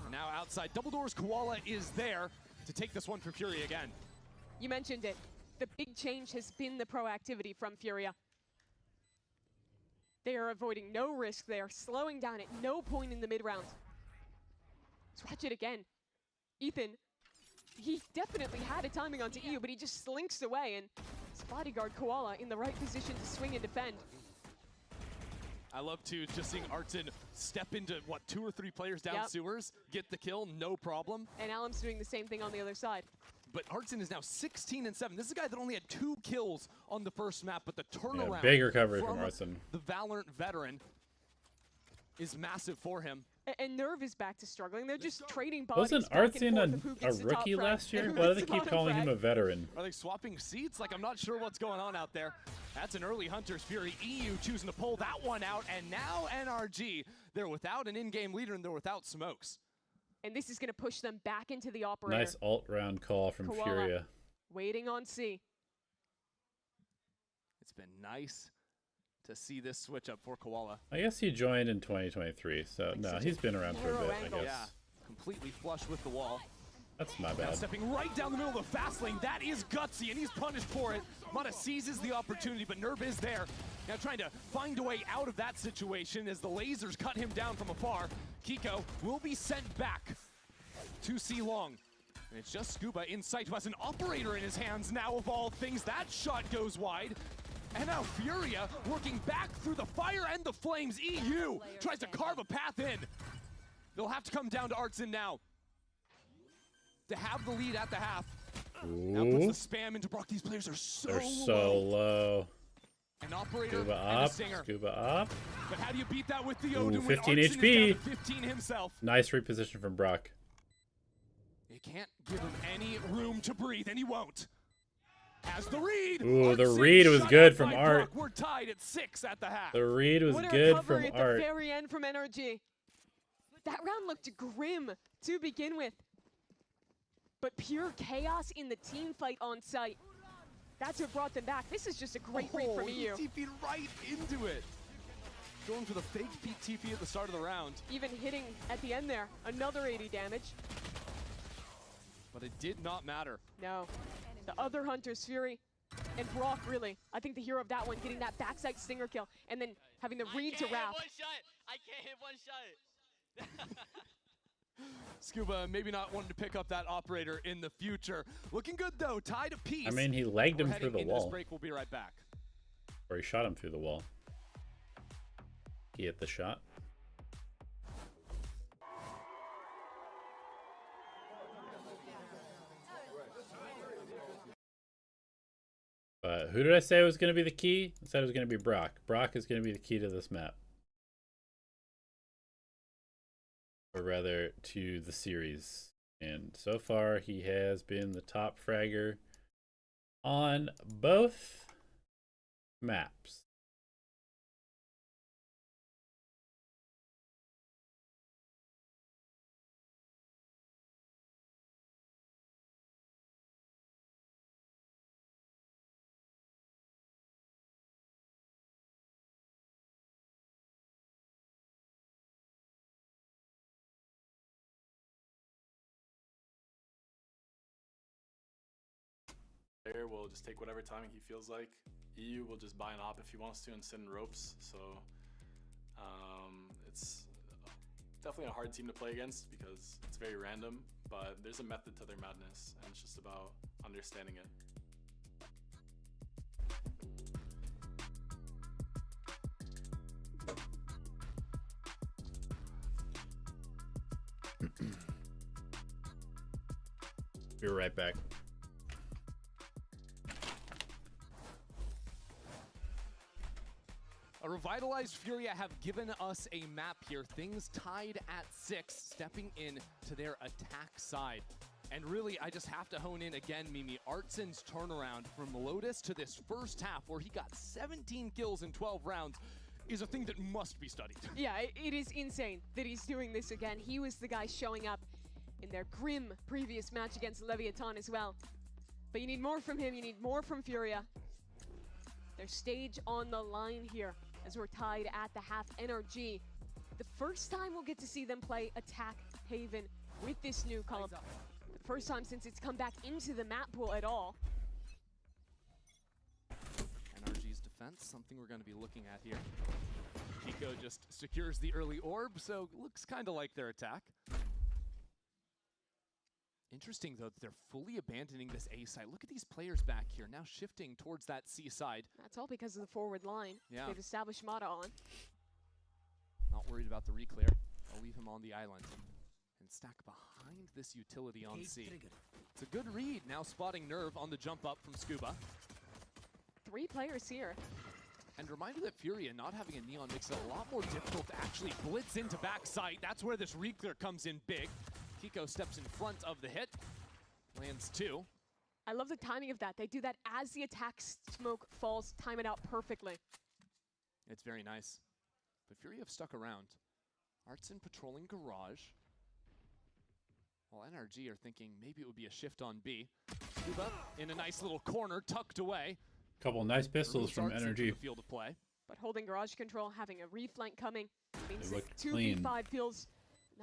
And now outside, Double Doors Koala is there to take this one for FURIA again. You mentioned it. The big change has been the proactivity from FURIA. They are avoiding no risk. They are slowing down at no point in the mid-round. Let's watch it again. Ethan, he definitely had a timing onto EU, but he just slinks away, and his bodyguard Koala in the right position to swing and defend. I love to just seeing Artson step into, what, 2 or 3 players down sewers, get the kill, no problem. And Alum's doing the same thing on the other side. But Artson is now 16-7. This is a guy that only had 2 kills on the first map, but the turnaround big recovery from Artson. The Valorant veteran is massive for him. And Nerve is back to struggling. They're just trading bodies. Wasn't Artson a rookie last year? Why do they keep calling him a veteran? Are they swapping seats? Like, I'm not sure what's going on out there. That's an early Hunter's Fury. EU choosing to pull that one out, and now NRG. They're without an in-game leader, and they're without smokes. And this is going to push them back into the operator. Nice alt round call from Koala, Furia. waiting on C. It's been nice to see this switch up for Koala. I guess he joined in 2023, so no, he's been around for a bit, I guess. Yeah, completely flush with the wall. That's my Now bad. stepping right down the middle of the fast lane. That is gutsy, and he's punished for it. Mata seizes the opportunity, but Nerve is there. Now trying to find a way out of that situation as the lasers cut him down from afar. Kiko will be sent back to C Long. And it's just Scuba in sight, who has an operator in his hands now, of all things. That shot goes wide. And now Furia working back through the fire and the flames. EU tries to carve a path in. They'll have to come down to Artson now to have the lead at the half. Now puts the spam into Brock. These players are so They're so low. An operator Scuba and a up, singer. Scuba up. But how do you beat that with the Odin? Ooh, when 15 Artson is HP. down to 15 himself? Nice reposition from Brock. You can't give him any room to breathe, and he won't. Has the read. Ooh, the Artson read was shut good out from by Art. Brock. We're tied at 6 at the half. The read was What a good from recovery at Art. the very end from NRG. That round looked grim to begin with. But pure chaos in the team fight on site. That's what brought them back. This is just a great read from He EU. TP'd right into it. Going for the fake TP at the start of the round. Even hitting at the end there. Another 80 damage. But it did not matter. No. The other Hunter's Fury. And Brock, really. I think the hero of that one, getting that backside stinger kill. And then having the read to wrap. I can't hit one shot. Scuba maybe not wanting to pick up that operator in the future. Looking good though, tied a piece. I mean, he legged him through the Into this wall. break. We'll be right back. Or he shot him through the wall. He hit the shot. But who did I say was going to be the key? I said it was going to be Brock. Brock is going to be the key to this map. Or rather, to the series. And so far, he has been the top fragger on both maps. Will just take whatever timing he feels like. EU will just buy an op if he wants to and sit in ropes. So it's definitely a hard team to play against because it's very random, but there's a method to their madness, and it's just about understanding it. Be right back. A revitalized Furia have given us a map here. Things tied at 6, stepping in to their attack side. And really, I just have to hone in again, Mimi. Artson's turnaround from Lotus to this first half, where he got 17 kills in 12 rounds, is a thing that must be studied. Yeah, it is insane that he's doing this again. He was the guy showing up in their grim previous match against Leviathan as well. But you need more from him, you need more from Furia. Their stage on the line here as we're tied at the half. NRG, the first time we'll get to see them play Attack Haven with this new comp. The first time since it's come back into the map pool at all. NRG's defense, something we're going to be looking at here. Kiko just secures the early orb, so looks kind of like their attack. Interesting, though, that they're fully abandoning this A side. Look at these players back here, now shifting towards that C side. That's all because of the forward line. Yeah. They've established Mata on. worried about the reclear. I'll leave him on the island and stack behind this utility on C. It's a good read. Now spotting Nerve on the jump up from Scuba. 3 players here. And reminder that FURIA not having a Neon makes it a lot more difficult to actually blitz into backside. That's where this reclear comes in big. Kiko steps in front of the hit. Lands 2. I love the timing of that. They do that as the attack smoke falls, time it out perfectly. It's very nice. But FURIA have stuck around. Artson patrolling garage. While NRG are thinking maybe it would be a shift on B. Scuba in a nice little corner, tucked away. Couple nice pistols from NRG. Field of play. But holding garage control, having a reflank coming, means They this look clean. 2v5 feels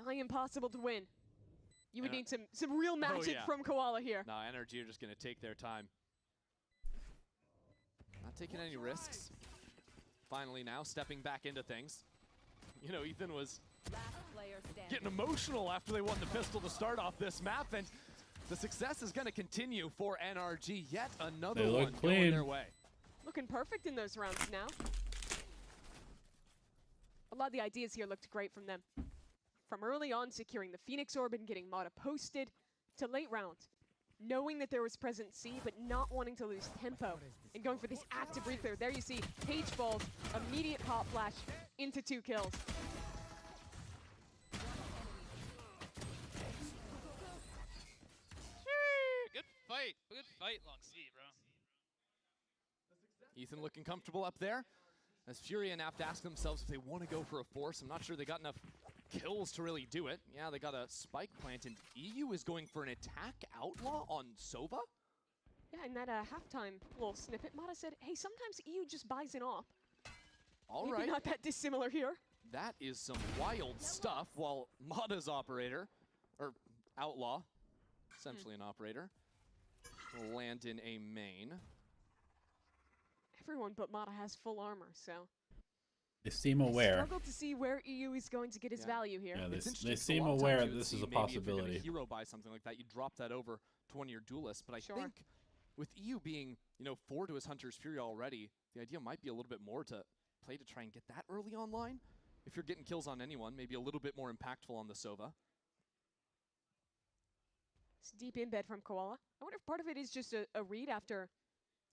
nigh impossible to win. You would need some real magic yeah. from Koala here. No, NRG are just going to take their time. Not taking any risks. Finally now stepping back into things. You know, Ethan was getting emotional after they won the pistol to start off this map, and the success is going to continue for NRG. Yet another one going their way. Looking perfect in those rounds now. A lot of the ideas here looked great from them. From early on, securing the Phoenix Orb and getting Mata posted, to late round, knowing that there was present C, but not wanting to lose tempo, and going for this active reclear. There you see Page falls, immediate pop flash into 2 kills. Good fight, Long C, bro. Ethan looking comfortable up there. As FURIA have to ask themselves if they want to go for a force. I'm not sure they got enough kills to really do it. Yeah, they got a spike plant, and EU is going for an attack outlaw on Sova. Yeah, in that halftime little snippet, Mata said, hey, sometimes EU just buys it off. All Maybe right. not that dissimilar here. That is some wild stuff, while Mata's operator, or outlaw, essentially an operator, will land in a main. Everyone but Mata has full armor, so... They seem aware. Struggle to see where EU is going to get his value here. Yeah, It's they interesting, 'cause a seem lot of aware times you would this is see a maybe if you're possibility. gonna hero buy something like that, you drop that over to one of your duelists. But I think with EU being, you know, 4 to his Hunter's Fury already, the idea might be a little bit more to play to try and get that early online. If you're getting kills on anyone, maybe a little bit more impactful on the Sova. It's deep in bed from Koala. I wonder if part of it is just a read after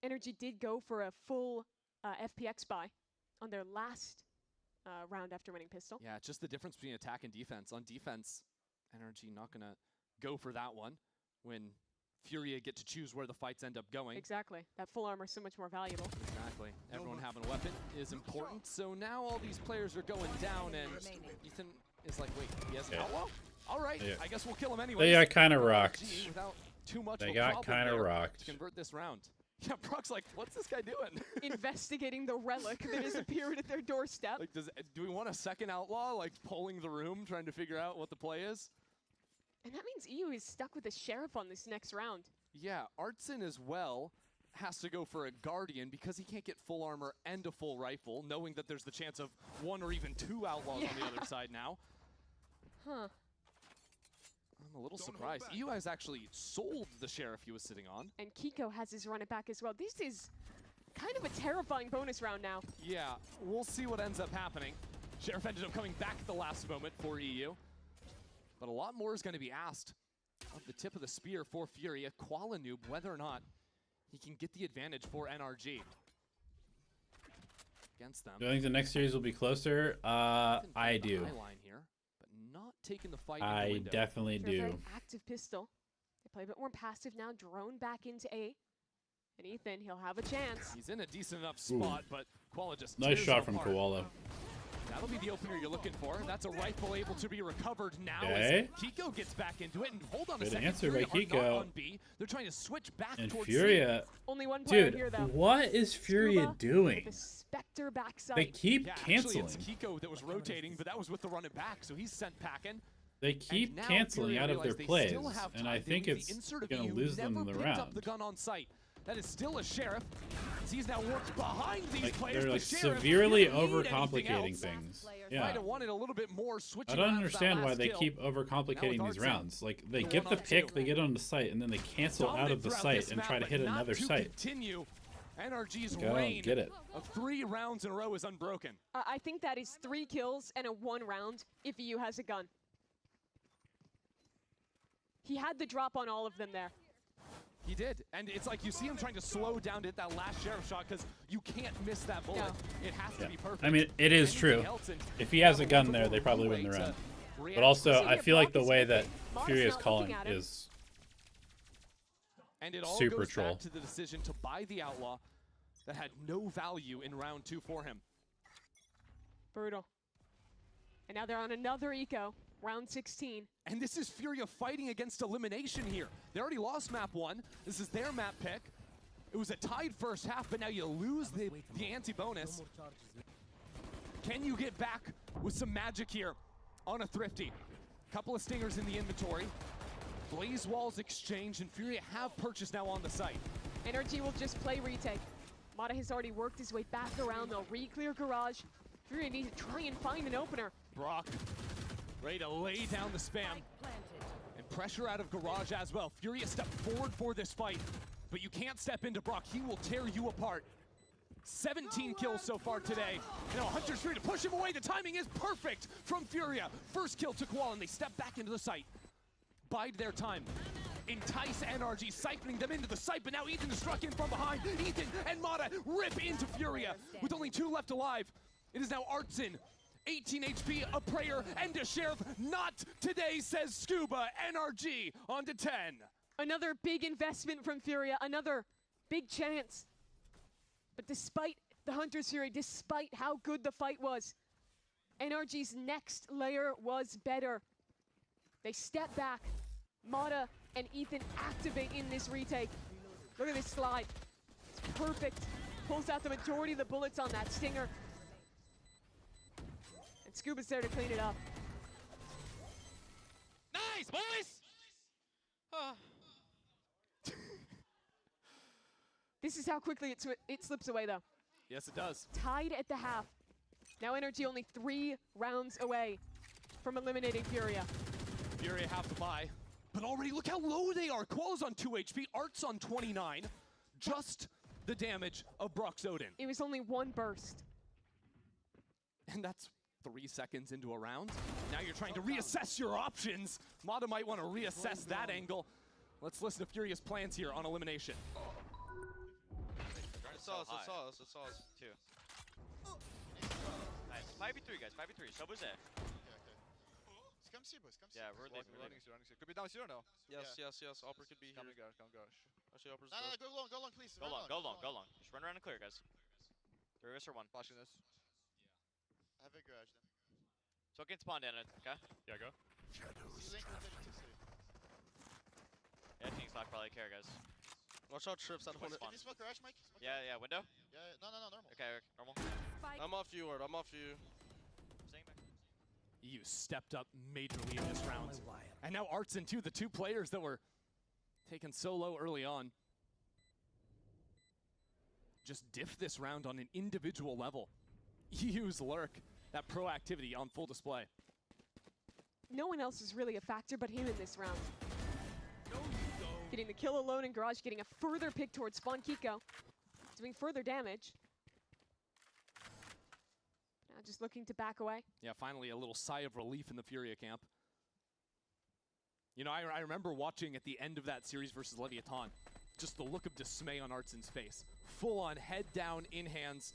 NRG did go for a full FPX buy on their last round after winning pistol. Yeah, it's just the difference between attack and defense. On defense, NRG not going to go for that one when FURIA get to choose where the fights end up going. Exactly. That full armor is so much more valuable. Exactly. Everyone having a weapon is important. So now all these players are going down, and Ethan is like, wait, he has an outlaw? All right, I guess we'll kill him anyway. They got kind of rocked. Without too much They of a got problem kind of there rocked. to convert this round. Yeah, Brock's like, what's this guy doing? Investigating the relic that has appeared at their doorstep. Like, do we want a second outlaw, like polling the room, trying to figure out what the play is? And that means EU is stuck with the Sheriff on this next round. Yeah, Artson as well has to go for a Guardian because he can't get full armor and a full rifle, knowing that there's the chance of 1 or even 2 outlaws on the other side now. Huh. I'm a little surprised. EU has actually sold the Sheriff he was sitting on. And Kiko has his run it back as well. This is kind of a terrifying bonus round now. Yeah, we'll see what ends up happening. Sheriff ended up coming back at the last moment for EU. But a lot more is going to be asked of the tip of the spear for FURIA. Koala Noob, whether or not he can get the advantage for NRG against them. Do I think the next series will be closer? I do. Line here, but not taking the fight. I definitely do. Active pistol. They play a bit more passive now. Drone back into A. And Ethan, he'll have a chance. He's in a decent enough spot, but Koala just nice tears shot from apart. Koala. That'll be the opener you're looking for. That's a rifle able to be recovered now Okay. as Kiko gets back into it. And hold on a Good second. answer by FURIA are Kiko. not on B. They're trying to switch back And towards FURIA. C. Only one player Dude, here, though. what is FURIA Scuba doing? with the Spectre backside. They keep Actually, it's canceling. Kiko that was rotating, but that was with the running back, so he's sent packing. They keep now canceling FURIA out of their realize they plays, still have and time. I They think leave the it's insert of going to EU, lose them never the picked up round. the gun on sight. That is still a Sheriff. He's now worked behind these Like, players. they're The like Sheriff severely didn't need anything overcomplicating else. things. Might Yeah. have wanted a little bit more switching. I don't around for that understand why last they kill. keep overcomplicating Now with these Artson, rounds. Like, they the get the 1-on-2. pick, they get on the site, and then they cancel out of the Dominant site throughout and this try to map, hit but not another to site. Continue. NRG's Go, reign get it. of 3 rounds in a row is unbroken. I think that is 3 kills and a 1 round if EU has a gun. He had the drop on all of them there. He did, and it's like you see him trying to slow down to hit that last sheriff shot because you can't miss that bullet. No. It has to be perfect. I mean, it is true. If he has a gun there, they probably win the round. But also, I feel like the way that Furia is calling is and it all super goes troll. back to the decision to buy the Outlaw that had no value in round 2 for him. Brutal. And now they're on another eco, round 16. And this is Furia fighting against elimination here. They already lost map 1. This is their map pick. It was a tied first half, but now you lose the anti-bonus. Can you get back with some magic here on a Thrifty? Couple of stingers in the inventory. Blaze walls exchange, and Furia have purchase now on the site. NRG will just play retake. Mata has already worked his way back around. They'll re-clear garage. Furia needs to try and find an opener. Brock ready to lay down the spam. And pressure out of garage as well. Furia stepped forward for this fight, but you can't step into Brock. He will tear you apart. 17 kills so far today. Now Hunter's free to push him away. The timing is perfect from Furia. First kill took wall, and they step back into the site. Bide their time. Entice NRG, siphoning them into the site, but now Ethan is struck in from behind. Ethan and Mata rip into Furia. With only 2 left alive, it is now Artson. 18 HP, a prayer, and a sheriff. Not today, says Scuba. NRG on to 10. Another big investment from Furia, another big chance. But despite the Hunter's Fury, despite how good the fight was, NRG's next layer was better. They step back. Mata and Ethan activate in this retake. Look at this slide. It's perfect. Pulls out the majority of the bullets on that stinger. And Scuba's there to clean it up. Nice, boys! This is how quickly it slips away, though. Yes, it does. Tied at the half. Now NRG only 3 rounds away from eliminating Furia. Furia have to buy. But already look how low they are. Quo's on 2 HP, Art's on 29. Just the damage of Brock's Odin. It was only 1 burst. And that's 3 seconds into a round. Now you're trying to reassess your options. Mata might want to reassess that angle. Let's listen to Furia's plans here on elimination. It's us, too. Nice. 5v3, guys, 5v3. Shobu's A. Come see, boys. Come see. Yeah, we're leaving. Could be down zero now. Yes. Upper could be here. Come garage. Actually, upper's No, go long, please. Go long. Just run around and clear, guys. 3 of us are 1. Flashing this. I have a garage then. So get spawned in it, okay? Yeah, go. Yeah, King's not probably care, guys. Watch out, trips. I don't want to. Can you smoke garage, Mike? Yeah, window? Yeah, no, normal. Okay, normal. I'm off you, Ward. I'm off you. Staying back. EU stepped up majorly in this round. And now Artson too, the 2 players that were taken so low early on. Just diff this round on an individual level. EU's lurk, that proactivity on full display. No one else is really a factor but him in this round. Getting the kill alone in garage, getting a further pick towards Spawn Kiko. Doing further damage. Now just looking to back away. Yeah, finally a little sigh of relief in the Furia camp. You know, I remember watching at the end of that series versus Leviathan. Just the look of dismay on Artson's face. Full on, head down, in hands.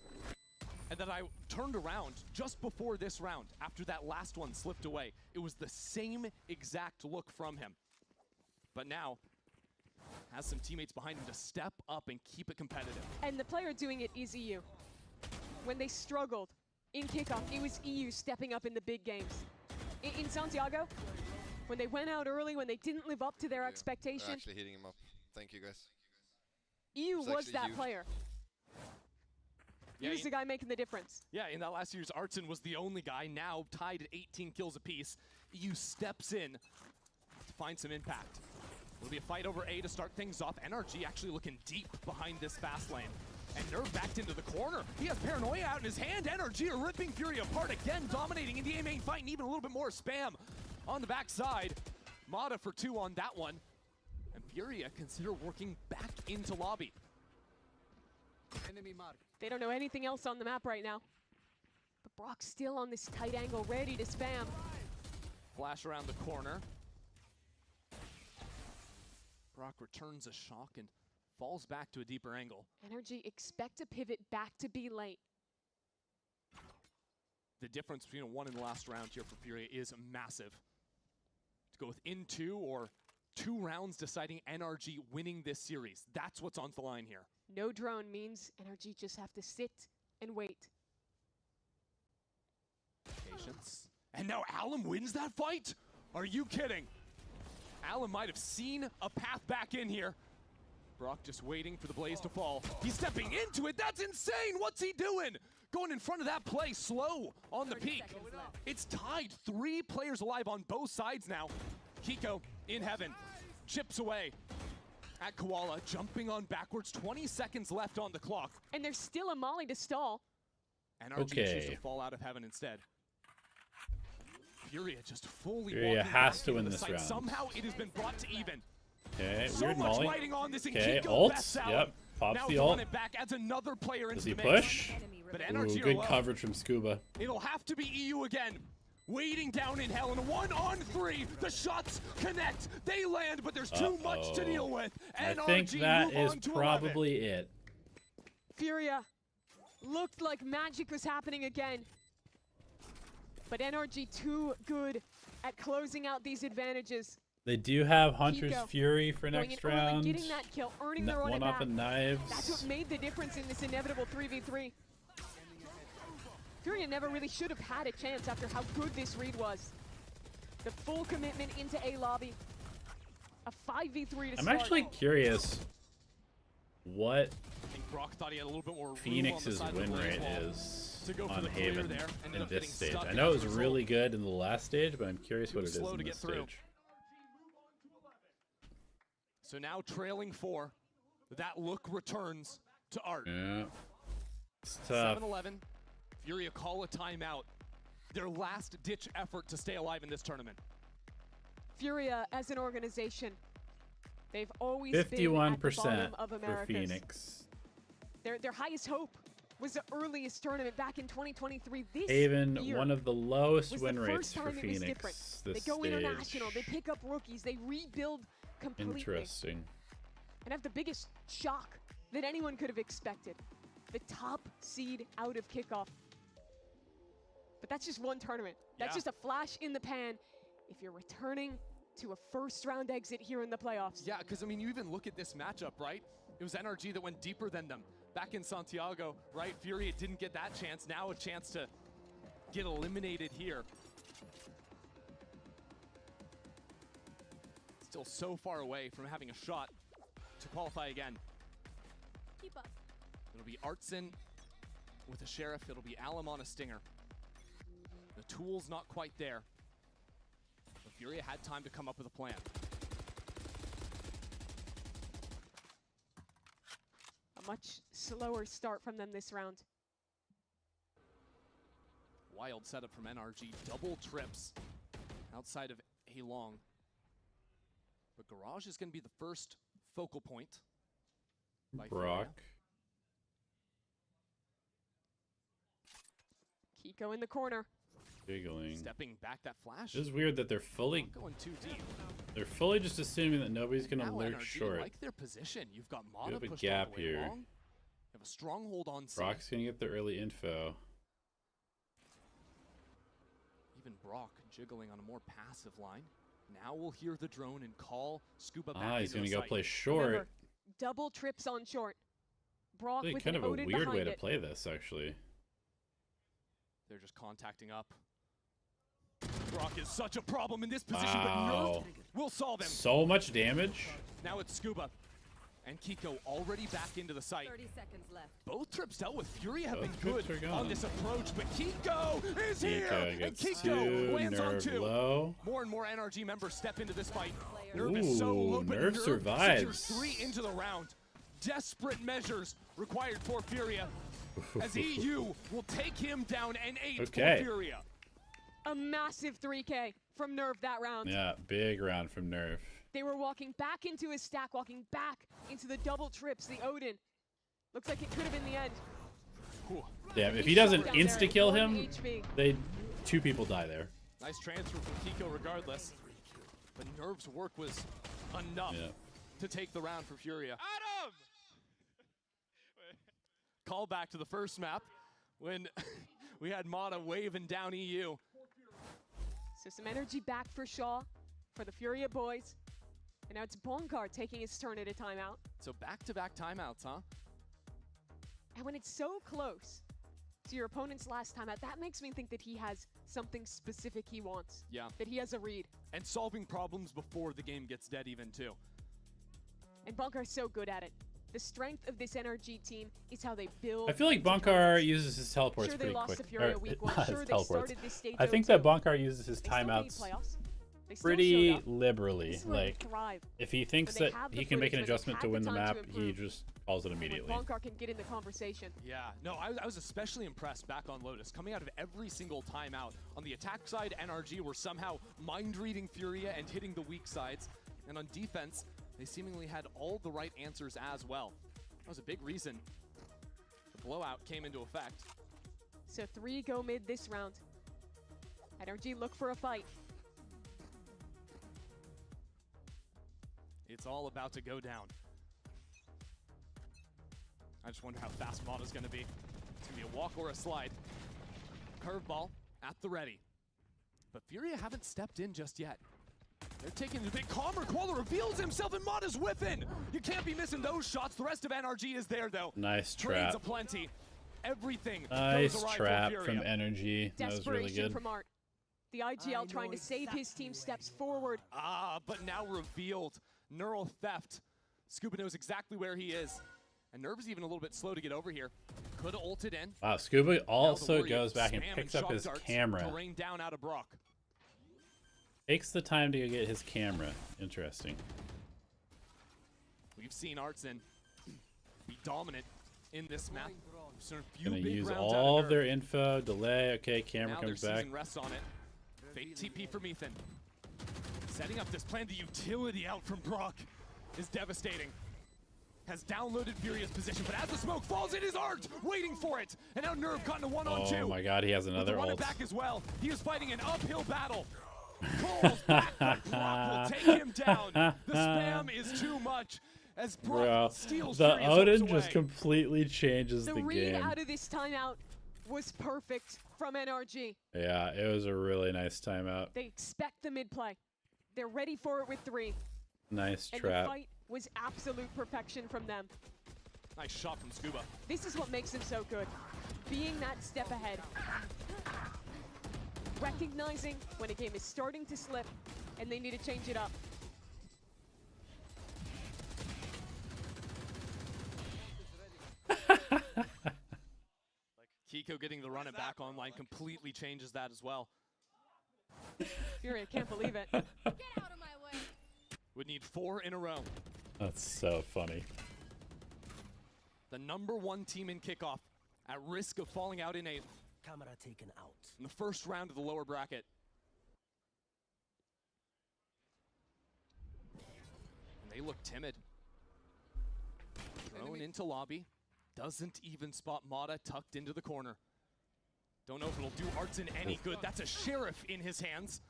And then I turned around just before this round, after that last one slipped away. It was the same exact look from him. But now, has some teammates behind him to step up and keep it competitive. And the player doing it is EU. When they struggled in kickoff, it was EU stepping up in the big games. In Santiago, when they went out early, when they didn't live up to their expectation. Actually hitting him up. Thank you, guys. EU was that huge. player. Yeah, He was the guy making the difference. Yeah, in that last year's Artson was the only guy, now tied at 18 kills apiece. EU steps in to find some impact. It'll be a fight over A to start things off. NRG actually looking deep behind this fast lane. And Nerve backed into the corner. He has Paranoia out in his hand. NRG are ripping Furia apart again, dominating in the A main fight, and even a little bit more spam on the backside. Mata for 2 on that one. And Furia consider working back into lobby. They don't know anything else on the map right now. But Brock's still on this tight angle, ready to spam. Flash around the corner. Brock returns a shock and falls back to a deeper angle. NRG expect to pivot back to B late. The difference between a 1 and the last round here for FURIA is massive. To go within 2 or 2 rounds deciding NRG winning this series. That's what's on the line here. No drone means NRG just have to sit and wait. Patience. And now Alum wins that fight? Are you kidding? Alum might have seen a path back in here. Brock just waiting for the blaze to fall. He's stepping into it. That's insane. What's he doing? Going in front of that play, slow on the peak. It's tied. 3 players alive on both sides now. Kiko in heaven, chips away at Koala, jumping on backwards. 20 seconds left on the clock. And there's still a molly to stall. NRG chooses to fall out of heaven instead. FURIA just fully FURIA walking has back to into win the this site. round. Somehow it has been brought to even. Okay, So weird much molly. writing on this, and Okay, Kiko bests ult. out. Yep, pops Now the throwing ult. it back, adds another player into Does he the mix. push? But Ooh, NRG are good low. coverage from Scuba. It'll have to be EU again. Waiting down in hell, and 1-on-3. The shots connect. They land, but there's too much to deal with. I NRG think that move is on to probably it. FURIA looked like magic was happening again. But NRG too good at closing out these advantages. They do have Hunter's Kiko Fury for going next in early, round. getting that kill, earning their own One up back. in knives. That's what made the difference in this inevitable 3v3. FURIA never really should have had a chance after how good this read was. The full commitment into A lobby. A 5v3 to I'm start. actually curious what I think Brock thought he had a little bit more room Phoenix's on the side win of the rate blaze wall is to go for on the clear Haven there. Ended in up this getting stage. stuck I in know that it was first really good in the last stage, but I'm curious what it is slow in to this get through. stage. So now trailing 4. That look returns to Art. Yeah. It's tough. 7-11. FURIA call a timeout. Their last ditch effort to stay alive in this tournament. FURIA as an organization, they've always been at the 51% bottom of for Americas. Phoenix. Their highest hope was the earliest tournament back in 2023. This Haven, year one of the lowest was win the rates first for time it was different. Phoenix this They go stage. international, they pick up rookies, they rebuild completely. Interesting. And have the biggest shock that anyone could have expected. The top seed out of kickoff. But that's just one tournament. That's just a flash in the pan if you're returning to a first round exit here in the playoffs. Yeah, because I mean, you even look at this matchup, right? It was NRG that went deeper than them. Back in Santiago, right? FURIA didn't get that chance. Now a chance to get eliminated here. Still so far away from having a shot to qualify again. Keep up. It'll be Artson with a Sheriff. It'll be Alum on a Stinger. The tool's not quite there. But FURIA had time to come up with a plan. A much slower start from them this round. Wild setup from NRG. Double trips outside of A long. But Garage is going to be the first focal point. By Brock. Kiko in the corner. Giggling. Stepping back, that flash. It is weird that they're fully Not going too deep. they're fully just assuming that nobody's gonna Now lurk NRG short. like their position. You've got Mata have a pushed gap all the way here. long. You have a stronghold on C. Brock's gonna get the early info. Even Brock jiggling on a more passive line. Now we'll hear the drone and call Scuba back. Ah, he's into gonna the go site. play short. Remember, double trips on short. Brock Really with kind an of a Odin weird way behind to it. play this, actually. They're just contacting up. Brock is such a problem in this position, Wow. but Nerf will solve him. So much damage. Now it's Scuba. And Kiko already back into the site. 30 seconds left. Both trips dealt with. FURIA have Both been trips good are on gone. this approach, but Kiko is here! Kiko And gets Kiko two, lands on Nerve 2. low. More and more NRG members step into this fight. Nerve is so Ooh, low, but Nerve survives. secures 3 into the round. Desperate measures required for FURIA, as EU will take him down and 8 Okay. for FURIA. A massive 3K from Nerve that round. Yeah, big round from Nerve. They were walking back into his stack, walking back into the double trips, the Odin. Looks like it could have been the end. Damn, if he doesn't Down there at insta-kill 1 him, HP. two people die there. Nice transfer from Kiko regardless. But Nerve's work was enough to take the round for Furia. Adam! Call back to the first map when we had Mata waving down EU. So some energy back for Shaw, for the Furia boys. And now it's Bonkar taking his turn at a timeout. So back-to-back timeouts, huh? And when it's so close to your opponent's last timeout, that makes me think that he has something specific he wants. Yeah. That he has a read. And solving problems before the game gets dead even too. And Bonkar's so good at it. The strength of this NRG team is how they build. I feel like Bonkar uses his teleports Sure, they pretty lost quick. to Furia Or, week one. not Sure, his they teleports. started this stage I think 0-2. that Bonkar uses his They still made timeouts playoffs. They still pretty showed up. liberally. This is where they Like, thrive. if he thinks When they that have the he can make an footage, when they adjustment to have win the time map, to he improve. just calls it When immediately. Bonkar can get in the conversation. Yeah, no, I was especially impressed back on Lotus. Coming out of every single timeout, on the attack side, NRG were somehow mind-reading Furia and hitting the weak sides. And on defense, they seemingly had all the right answers as well. That was a big reason the blowout came into effect. So 3 go mid this round. NRG look for a fight. It's all about to go down. I just wonder how fast Mata's gonna be. It's gonna be a walk or a slide. Curveball at the ready. But Furia haven't stepped in just yet. They're taking it a bit calmer. Koala reveals himself and Mata's whiffing. You can't be missing those shots. The rest of NRG is there though. Nice Trades trap. aplenty. Everything Nice goes awry trap for from Furia. Energy. That was really Desperation good. from Art. The IGL trying to save his team steps forward. Ah, but now revealed. Neural theft. Scuba knows exactly where he is. And Nerve's even a little bit slow to get over here. Could have ulted in. Wow, Scuba Now the also Warrior goes back and spam picks shock up his darts camera. to rain down out of Brock. Takes the time to get his camera. Interesting. We've seen Artson be dominant in this map. We've seen a few Gonna big use rounds all out of their info. Delay. Okay, camera now comes their back. season rests on it. Fake TP from Ethan. Setting up this plan. The utility out from Brock is devastating. Has downloaded Furia's position, but as the smoke falls, it is Art waiting for it. And now Nerve caught in a one-on-two. Oh my god, he has another With the ult. back as well. He is fighting an uphill battle. Cole's back, but Brock will take him down. The spam is too much as Brock Bro, steals the Furia's hopes Odin away. just completely changes The the read game. out of this timeout was perfect from NRG. Yeah, it was a really nice timeout. They expect the mid play. They're ready for it with 3. Nice And trap. the fight was absolute perfection from them. Nice shot from Scuba. This is what makes them so good. Being that step ahead. Recognizing when a game is starting to slip and they need to change it up. Kiko getting the run it back online completely changes that as well. Furia can't believe it. Would need 4 in a row. That's so funny. The #1 team in kickoff at risk of falling out in 8th. Camera taken out. In the first round of the lower bracket. And they look timid. Thrown into lobby. Doesn't even spot Mata tucked into the corner. Don't know if it'll do Artson any good. That's a sheriff in his hands.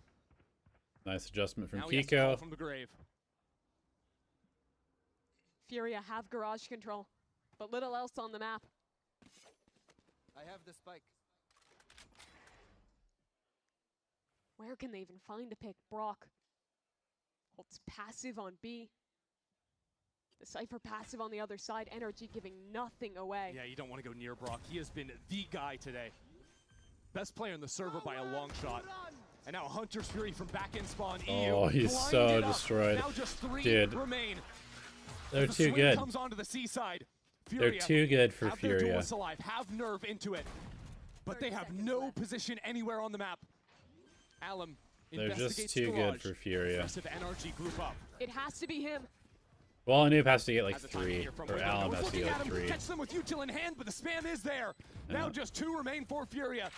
Nice adjustment from Now he has to call Kiko. from the grave. Furia have garage control, but little else on the map. I have the spike. Where can they even find a pick? Brock holds passive on B. The Cypher passive on the other side. NRG giving nothing away. Yeah, you don't want to go near Brock. He has been the guy today. Best player in the server by a long shot. And now Hunter's Fury from back in spawn. Oh, EU he's blinded so up. destroyed. Now just 3 Dude. remain. They're As the too swing good. comes onto the seaside. They're Furia too good for have their Furia. duelists alive, have Nerve into it. But they have no position anywhere on the map. Alum They're just investigates too good garage. for Furia. The rest of NRG group up. It has to be him. Well, Anoop has to get like Has a timing 3, here from or Window. Alum We're has to looking get at him, 3. catch them with util in hand, but the spam is there. Now Yeah. just 2 remain for Furia.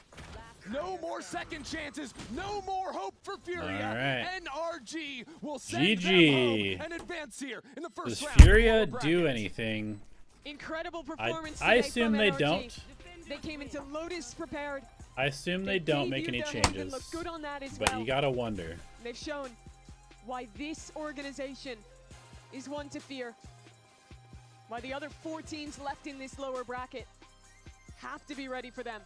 No more second chances. No more hope for Furia. All right. NRG will send GG. them home and advance here in the first Does round. Furia of the do bracket. anything Incredible performance I today assume from they NRG. don't. They came into Lotus prepared. I assume they don't make debuted any their Haven, changes. looked good on that as But well. you gotta wonder. They've shown why this organization is one to fear. Why the other 4 teams left in this lower bracket have to be ready for them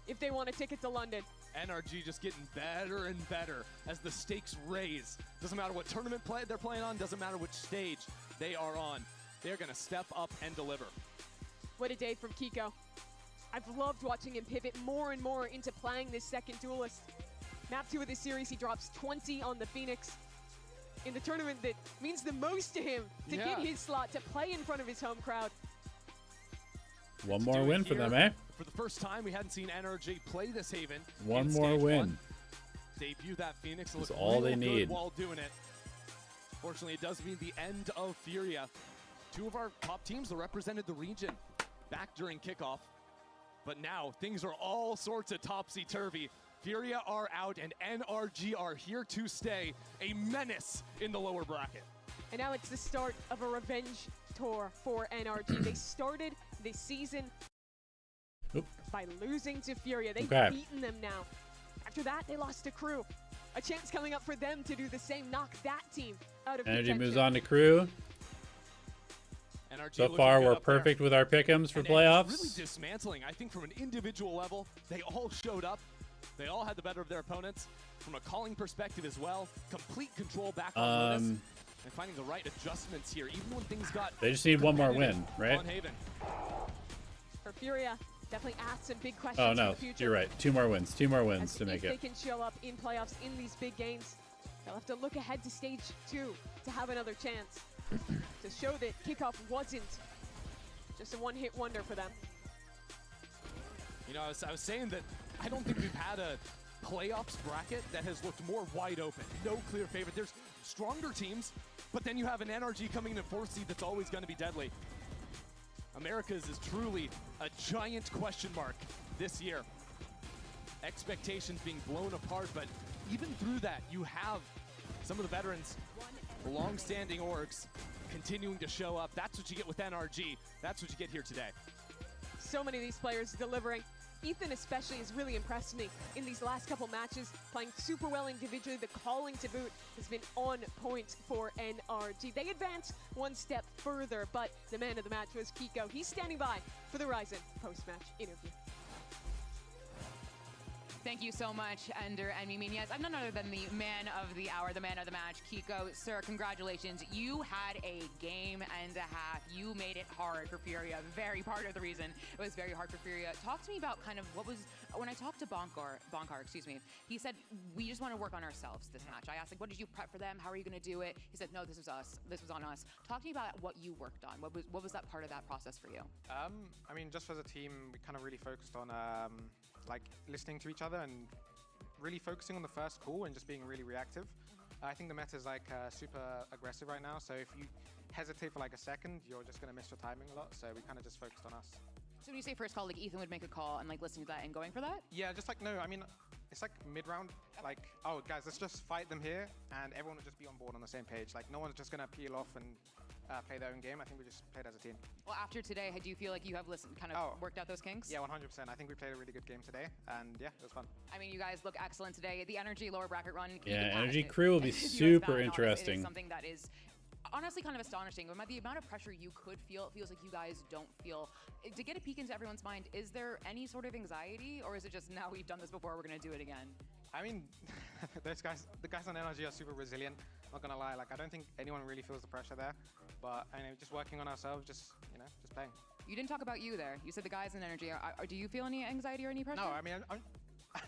if they want a ticket to London. NRG just getting better and better as the stakes raise. Doesn't matter what tournament they're playing on, doesn't matter which stage they are on. They're gonna step up and deliver. What a day from Kiko. I've loved watching him pivot more and more into playing this second duelist. Map 2 of this series, he drops 20 on the Phoenix in the tournament that means the most to him to get his slot to play in front of his home crowd. One more win for them, eh? For the first time, we hadn't seen NRG play this Haven. One in more stage win. 1. Debut that Phoenix. That's Looked all real they good need. while doing it. Fortunately, it does mean the end of FURIA. 2 of our top teams that represented the region back during kickoff. But now things are all sorts of topsy-turvy. FURIA are out and NRG are here to stay. A menace in the lower bracket. And now it's the start of a revenge tour for NRG. They started this season by losing to FURIA. They've beaten them now. After that, they lost to Crew. A chance coming up for them to do the same, knock that team out of Energy contention. moves on to Crew. NRG So looking far, good we're up there. perfect with our pick'ems for And playoffs. really dismantling. I think from an individual level, they all showed up. They all had the better of their opponents. From a calling perspective as well, complete control back on Lotus. And finding the right adjustments here, even when things got They just need one more win, competitive right? on Haven. For FURIA, definitely ask some big questions Oh for no, the future. you're right. 2 more wins. 2 more wins As to make if it. they can show up in playoffs in these big games, they'll have to look ahead to stage 2 to have another chance to show that kickoff wasn't just a one-hit wonder for them. You know, I was saying that I don't think we've had a playoffs bracket that has looked more wide open. No clear favorite. There's stronger teams, but then you have an NRG coming in at 4th seed that's always going to be deadly. America's is truly a giant question mark this year. Expectations being blown apart, but even through that, you have some of the veterans, the long-standing orgs, continuing to show up. That's what you get with NRG. That's what you get here today. So many of these players delivering. Ethan especially has really impressed me in these last couple matches, playing super well individually. The calling to boot has been on point for NRG. They advance one step further, but the man of the match was Kiko. He's standing by for the Ryzen post-match interview. Thank you so much, Ender and Mimin. Yes, I'm none other than the man of the hour, the man of the match, Kiko. Sir, congratulations. You had a game and a half. You made it hard for FURIA. Very part of the reason it was very hard for FURIA. Talk to me about kind of what was, when I talked to Bonkar, he said, we just want to work on ourselves this match. I asked, like, what did you prep for them? How are you going to do it? He said, no, this was us. This was on us. Talk to me about what you worked on. What was that part of that process for you? I mean, just as a team, we kind of really focused on like listening to each other and really focusing on the first call and just being really reactive. I think the meta is like super aggressive right now, so if you hesitate for like a second, you're just going to miss your timing a lot, so we kind of just focused on us. So when you say first call, like Ethan would make a call and like listening to that and going for that? Yeah, just like, no, I mean, it's like mid-round, like, oh guys, let's just fight them here, and everyone will just be on board on the same page. Like, no one's just going to peel off and play their own game. I think we just played as a team. Well, after today, do you feel like you have kind of worked out those kinks? Yeah, 100%. I think we played a really good game today, and yeah, it was fun. I mean, you guys look excellent today. The NRG lower bracket run. Yeah, NRG Crew will be super interesting. It is something that is honestly kind of astonishing. But the amount of pressure you could feel, it feels like you guys don't feel. To get a peek into everyone's mind, is there any sort of anxiety, or is it just now we've done this before, we're going to do it again? I mean, the guys on NRG are super resilient. Not gonna lie, like I don't think anyone really feels the pressure there. But I know, just working on ourselves, just playing. You didn't talk about you there. You said the guys in NRG. Do you feel any anxiety or any pressure? No, I mean,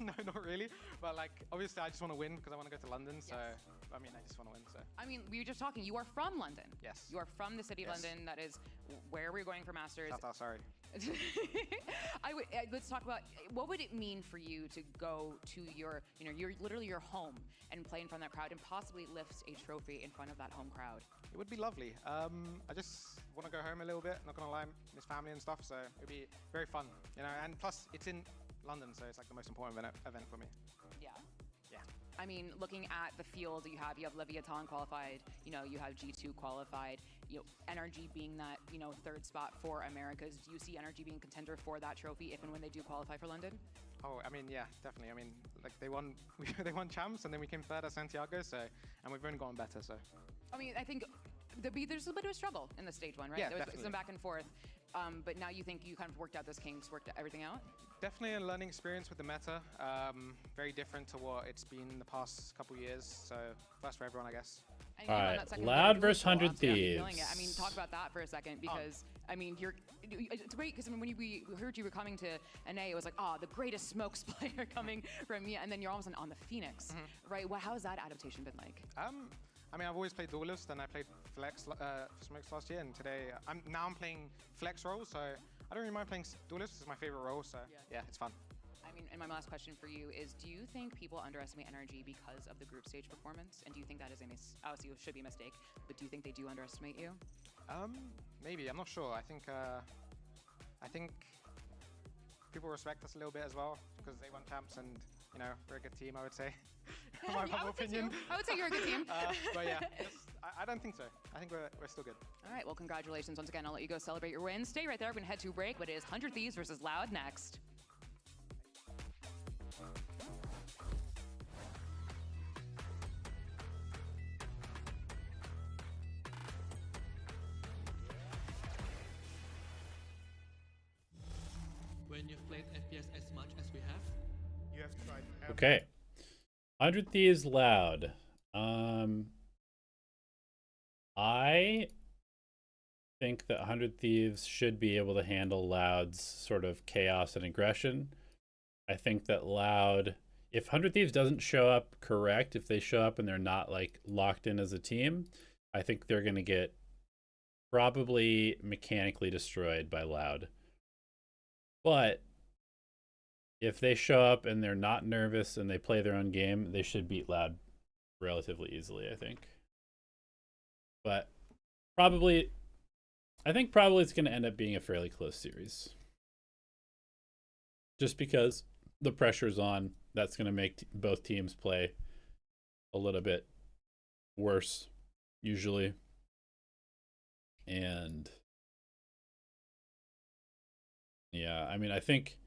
no, not really. But like, obviously, I just want to win because I want to go to London. So, I mean, I just want to win. So. I mean, we were just talking. You are from London. Yes. You are from the city of London. That is where we're going for Masters. Sorry. Let's talk about what would it mean for you to go to your literally your home and play in front of that crowd and possibly lift a trophy in front of that home crowd. It would be lovely. I just want to go home a little bit. Not gonna lie, miss family and stuff. So it'd be very fun, And plus, it's in London, so it's like the most important event for me. Yeah. Yeah. I mean, looking at the field you have Leviathan qualified, you have G2 qualified, NRG being that, third spot for Americas. Do you see NRG being contender for that trophy if and when they do qualify for London? Oh, I mean, yeah, definitely. I mean, like they won champs, and then we came third at Santiago, and we've only gotten better. So, I mean, I think there's a bit of a struggle in the stage one, right? Yeah, there was definitely. some back and forth, but now you think you kind of worked out those kinks, worked everything out. Definitely a learning experience with the meta. Very different to what it's been in the past couple years. So, first for everyone, I guess. All right, Loud versus 100 Thieves. I mean, talk about that for a second, because I mean, it's great because when we heard you were coming to NA, it was like, the greatest smokes player coming from you, and then you're almost on the Phoenix, right? Well, how has that adaptation been like? I mean, I've always played Duelist, and I played Flex for Smokes last year, and today I'm playing Flex role, so I don't really mind playing Duelist. It's my favorite role, so yeah, it's fun. I mean, and my last question for you is, do you think people underestimate NRG because of the group stage performance? And do you think that is obviously it should be a mistake, but do you think they do underestimate you? Maybe, I'm not sure. I think people respect us a little bit as well because they won champs, and we're a good team, I would say. My humble opinion. I would say you're a good team. But yeah, I don't think so. I think we're still good. All right, well, congratulations once again. I'll let you go celebrate your win. Stay right there. We're going to head to a break, but it is 100 Thieves versus Loud next. When you've played FPS as much as we have, You have tried. Okay. 100 Thieves Loud. I think that 100 Thieves should be able to handle Loud's sort of chaos and aggression. I think that Loud, if 100 Thieves doesn't show up correct, if they show up and they're not like locked in as a team, I think they're going to get probably mechanically destroyed by Loud. But if they show up and they're not nervous and they play their own game, they should beat Loud relatively easily, I think. But I think probably it's going to end up being a fairly close series. Just because the pressure's on, that's going to make both teams play a little bit worse, usually. And yeah, I mean, I think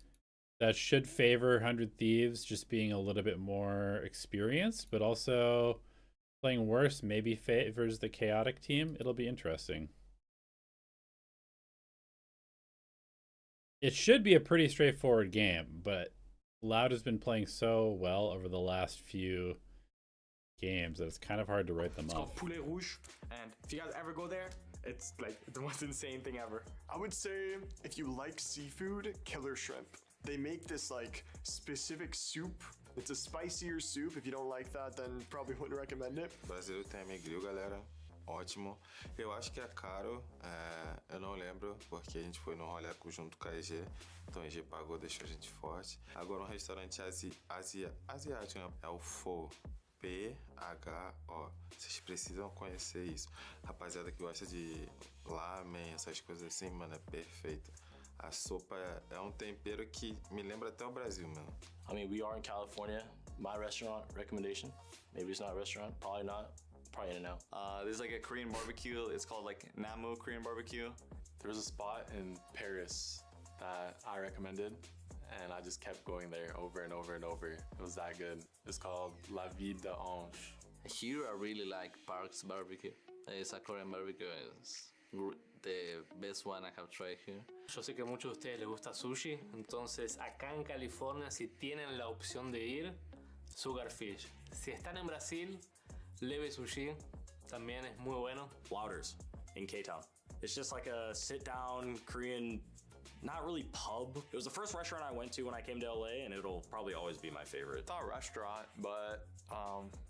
that should favor 100 Thieves just being a little bit more experienced, but also playing worse maybe favors the chaotic team. It'll be interesting. It should be a pretty straightforward game, but Loud has been playing so well over the last few games that it's kind of hard to write them It's off. called Poulet Rouge, and if you guys ever go there, it's like the most insane thing ever. I would say if you like seafood, killer shrimp. They make this like specific soup. It's a spicier soup. If you don't like that, then probably wouldn't recommend it. Brasil tem grill, galera. Ótimo. Eu acho que é caro. Eu não lembro, porque a gente foi no rolê junto com a EG. Então a EG pagou, deixou a gente forte. Agora um restaurante asiático, né? É o Pho. PHO. Vocês precisam conhecer isso. Rapaziada que gosta de lamen, essas coisas assim, mano, é perfeito. A sopa é tempero que me lembra até o Brasil, mano. I mean, we are in California. My restaurant recommendation, maybe it's not a restaurant, probably not, probably In-N-Out. There's like a Korean barbecue. It's called like Namu Korean barbecue. There was a spot in Paris that I recommended, and I just kept going there over and over and over. It was that good. It's called La Vie d'Ange. Here I really like Park's barbecue. It's a Korean barbecue. It's the best one I have tried here. Yo sé que a muchos de ustedes les gusta sushi, entonces acá en California, si tienen la opción de ir, Sugarfish. Si están en Brasil, Leve Sushi también es muy bueno. Louders in K-Town. It's just like a sit-down Korean, not really pub. It was the first restaurant I went to when I came to LA, and it'll probably always be my favorite. It's not a restaurant, but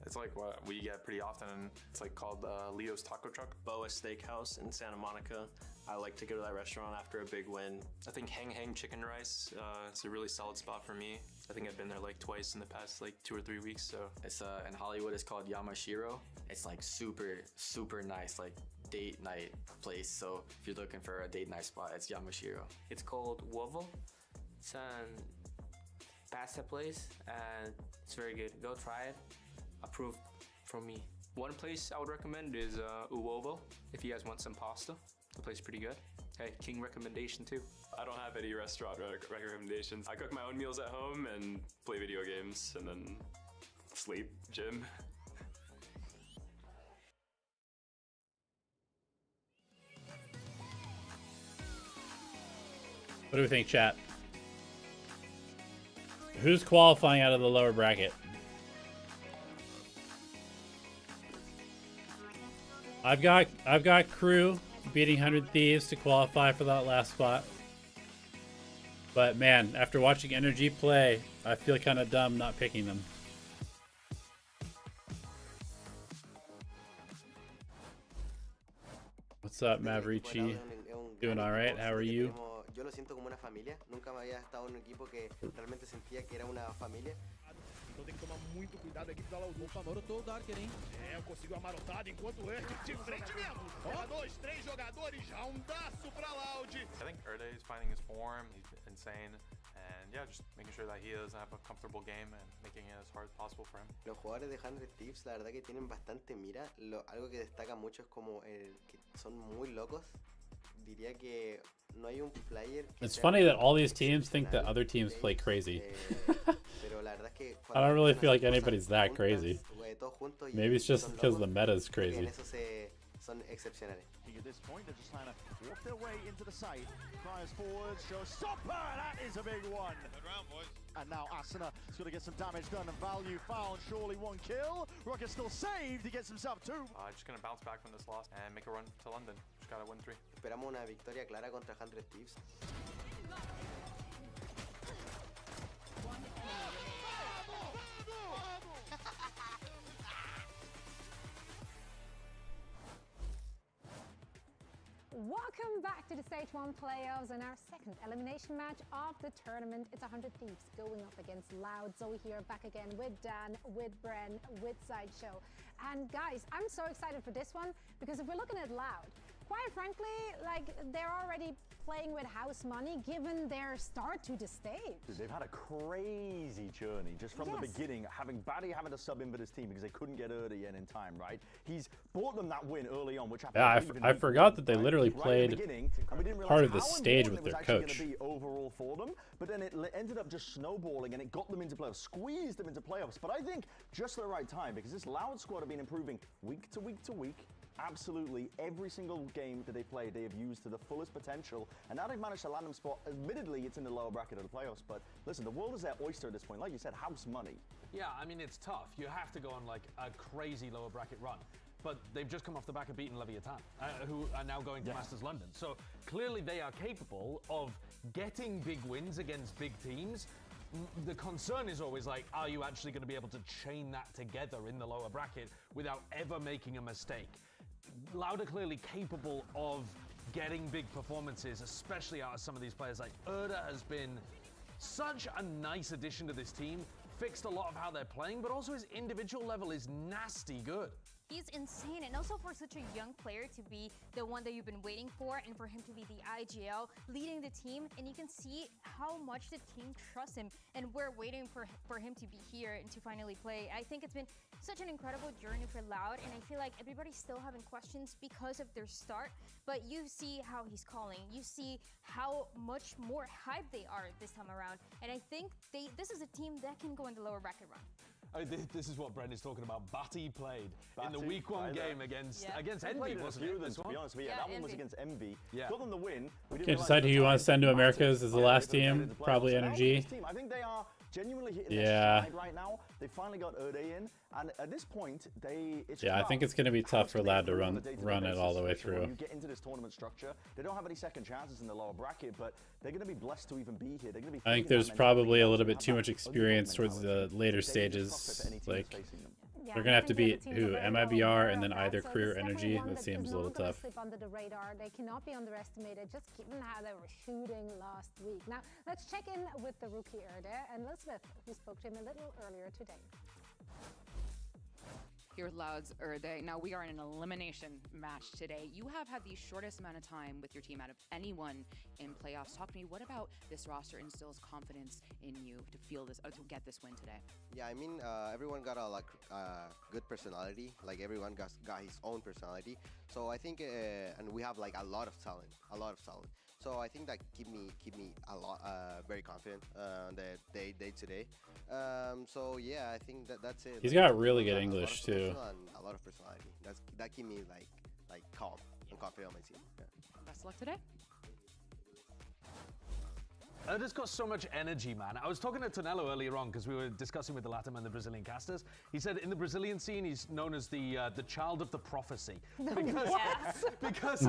it's like what we get pretty often. It's like called Leo's Taco Truck. Boa Steakhouse in Santa Monica. I like to go to that restaurant after a big win. I think Hang Hang Chicken Rice, it's a really solid spot for me. I think I've been there like twice in the past like 2 or 3 weeks. So it's in Hollywood. It's called Yamashiro. It's like super nice, like date night place. So if you're looking for a date night spot, it's Yamashiro. It's called Wovo. It's a pasta place and it's very good. Go try it. approved from me. One place I would recommend is Uovo, if you guys want some pasta. The place is pretty good. Hey, King recommendation too. I don't have any restaurant recommendations. I cook my own meals at home and play video games and then sleep, gym. What do we think, chat? Who's qualifying out of the lower bracket? I've got Crew beating 100 Thieves to qualify for that last spot. But man, after watching NRG play, I feel kind of dumb not picking them. What's up, Maverici? Doing all right? How are you? Yo lo siento como una familia. Nunca me había estado en un equipo que realmente sentía que era una familia. Então tem que tomar muito cuidado a equipe da Loud. Opa, marotou o Darker, hein? É, eu consigo a marotada enquanto o Herc de frente mesmo. Ó, 2, 3 jogadores, já daço pra Loud. I think Erde is finding his form. He's insane. And yeah, just making sure that he doesn't have a comfortable game and making it as hard as possible for him. Los jugadores de 100 Thieves, la verdad que tienen bastante mira. Algo que destaca mucho es como que son muy locos. Diría que no hay un player. It's funny that all these teams think that other teams play crazy. I don't really feel like anybody's that crazy. Maybe it's just because the meta is crazy. Son excepcionales. At this point, they're just trying to walk their way into the site. Fires forward, shows Stopper! That is a big one. Good round, boys. And now Asuna is going to get some damage done and value found. Surely one kill. Rocket still saved. He gets himself two. Just going to bounce back from this loss and make a run to London. Just got to win 3. Esperamos una victoria clara contra 100 Thieves. Welcome back to the Stage 1 playoffs and our second elimination match of the tournament. It's 100 Thieves going up against Loud. Zoe here, back again with Dan, with Bren, with Sideshow. And guys, I'm so excited for this one because if we're looking at Loud, quite frankly, like they're already playing with house money given their start to the stage. They've had a crazy journey just from the beginning, having to sub in for his team because they couldn't get Erde in time, right? He's brought them that win early on, which I forgot that they literally played part of the stage with their coach. Overall for them, but then it ended up just snowballing and it got them into playoffs, squeezed them into playoffs. But I think just the right time because this Loud squad have been improving week to week to week. Absolutely, every single game that they played, they have used to the fullest potential, and now they've managed to land them spot. Admittedly, it's in the lower bracket of the playoffs, but listen, the world is their oyster at this point. Like you said, house money. Yeah, I mean, it's tough. You have to go on like a crazy lower bracket run, but they've just come off the back of beating Leviathan, who are now going to Masters London. So clearly they are capable of getting big wins against big teams. The concern is always like, are you actually going to be able to chain that together in the lower bracket without ever making a mistake? Loud are clearly capable of getting big performances, especially out of some of these players. Like Erde has been such a nice addition to this team, fixed a lot of how they're playing, but also his individual level is nasty good. He's insane, and also for such a young player to be the one that you've been waiting for, and for him to be the IGL leading the team, and you can see how much the team trusts him, and we're waiting for him to be here and to finally play. I think it's been such an incredible journey for Loud, and I feel like everybody's still having questions because of their start, but you see how he's calling, you see how much more hype they are this time around, and I think this is a team that can go in the lower bracket run. This is what Brent is talking about. Batty played in the week 1 game against Envy, wasn't it? To be honest with you, that one was against Envy. Got them the win. Can't decide who you want to send to Americas as the last team. Probably NRG. I think they are genuinely hitting their stride right now. They finally got Erde in, and at this point, I think it's going to be tough for Loud to run it all the way through. You get into this tournament structure. They don't have any second chances in the lower bracket, but they're going to be blessed to even be here. They're going to be. I think there's probably a little bit too much experience towards the later stages. Like they're going to have to beat who? MIBR and then either Crew or NRG. That seems a little tough. Slip under the radar. They cannot be underestimated, just given how they were shooting last week. Now let's check in with the rookie Erde and Elizabeth, who spoke to him a little earlier today. here with Loud's Erde. Now, we are in an elimination match today. You have had the shortest amount of time with your team out of anyone in playoffs. Talk to me, what about this roster instills confidence in you to feel this, to get this win today? Yeah, I mean, everyone got a good personality. Like everyone got his own personality. So I think, and we have like a lot of talent. So I think that keep me a lot very confident on the day today. So yeah, I think that's it. He's like, got really good English too. And a lot of personality. That keep me like calm and confident on my team. Yeah. Best of luck today. Erde's got so much energy, man. I was talking to Tonello earlier on because we were discussing with the Latin and the Brazilian casters. He said in the Brazilian scene, he's known as the child of the prophecy. Because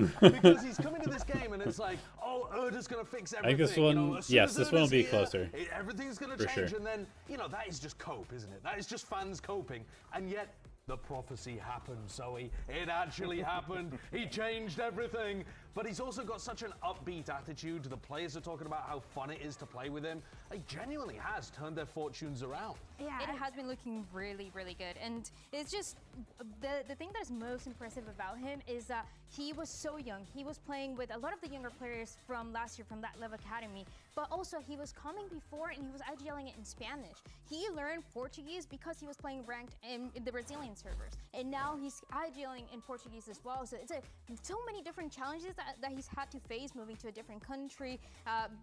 he's coming to this game and it's like, oh, Erde's going to fix everything. I think this one, this one will be closer. Everything's going to change. Sure. And then, that is just cope, isn't it? That is just fans coping. And yet, the prophecy happened, Zoe. It actually happened. He changed everything. But he's also got such an upbeat attitude. The players are talking about how fun it is to play with him. He genuinely has turned their fortunes around. Yeah, it has been looking really, really good. And it's just, the thing that's most impressive about him is that he was so young. He was playing with a lot of the younger players from last year from that Love Academy. But also he was coming before and he was IGLing it in Spanish. He learned Portuguese because he was playing ranked in the Brazilian servers. And now he's IGLing in Portuguese as well. So it's so many different challenges that he's had to face, moving to a different country,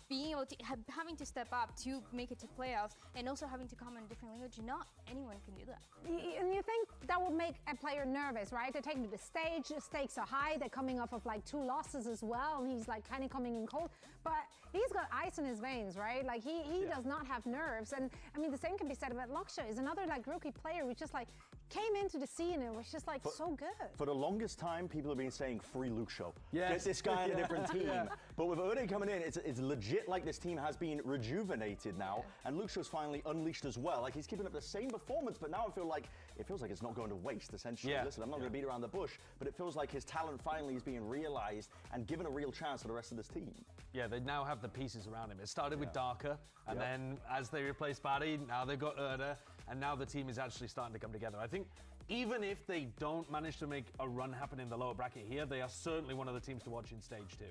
being able to having to step up to make it to playoffs, and also having to comment in a different language. Not anyone can do that. And you think that would make a player nervous, right? They're taking to the stage, the stakes are high, they're coming off of like 2 losses as well, and he's like kind of coming in cold. But he's got ice in his veins, right? Like he does not have nerves. And I mean, the same can be said about Loksha. Is another like rookie player who just like came into the scene and was just like so good. For the longest time, people have been saying free Luke Show. Yes. Get this guy on a different team. But with Erde coming in, it's legit like this team has been rejuvenated now, and Luke Show's finally unleashed as well. Like he's keeping up the same performance, but now it feels like it's not going to waste, essentially. Listen, I'm not going to beat around the bush, but it feels like his talent finally is being realized and given a real chance to the rest of this team. Yeah, they now have the pieces around him. It started with Darker, and then as they replaced Barry, now they've got Erde, and now the team is actually starting to come together. I think even if they don't manage to make a run happen in the lower bracket here, they are certainly one of the teams to watch in stage 2.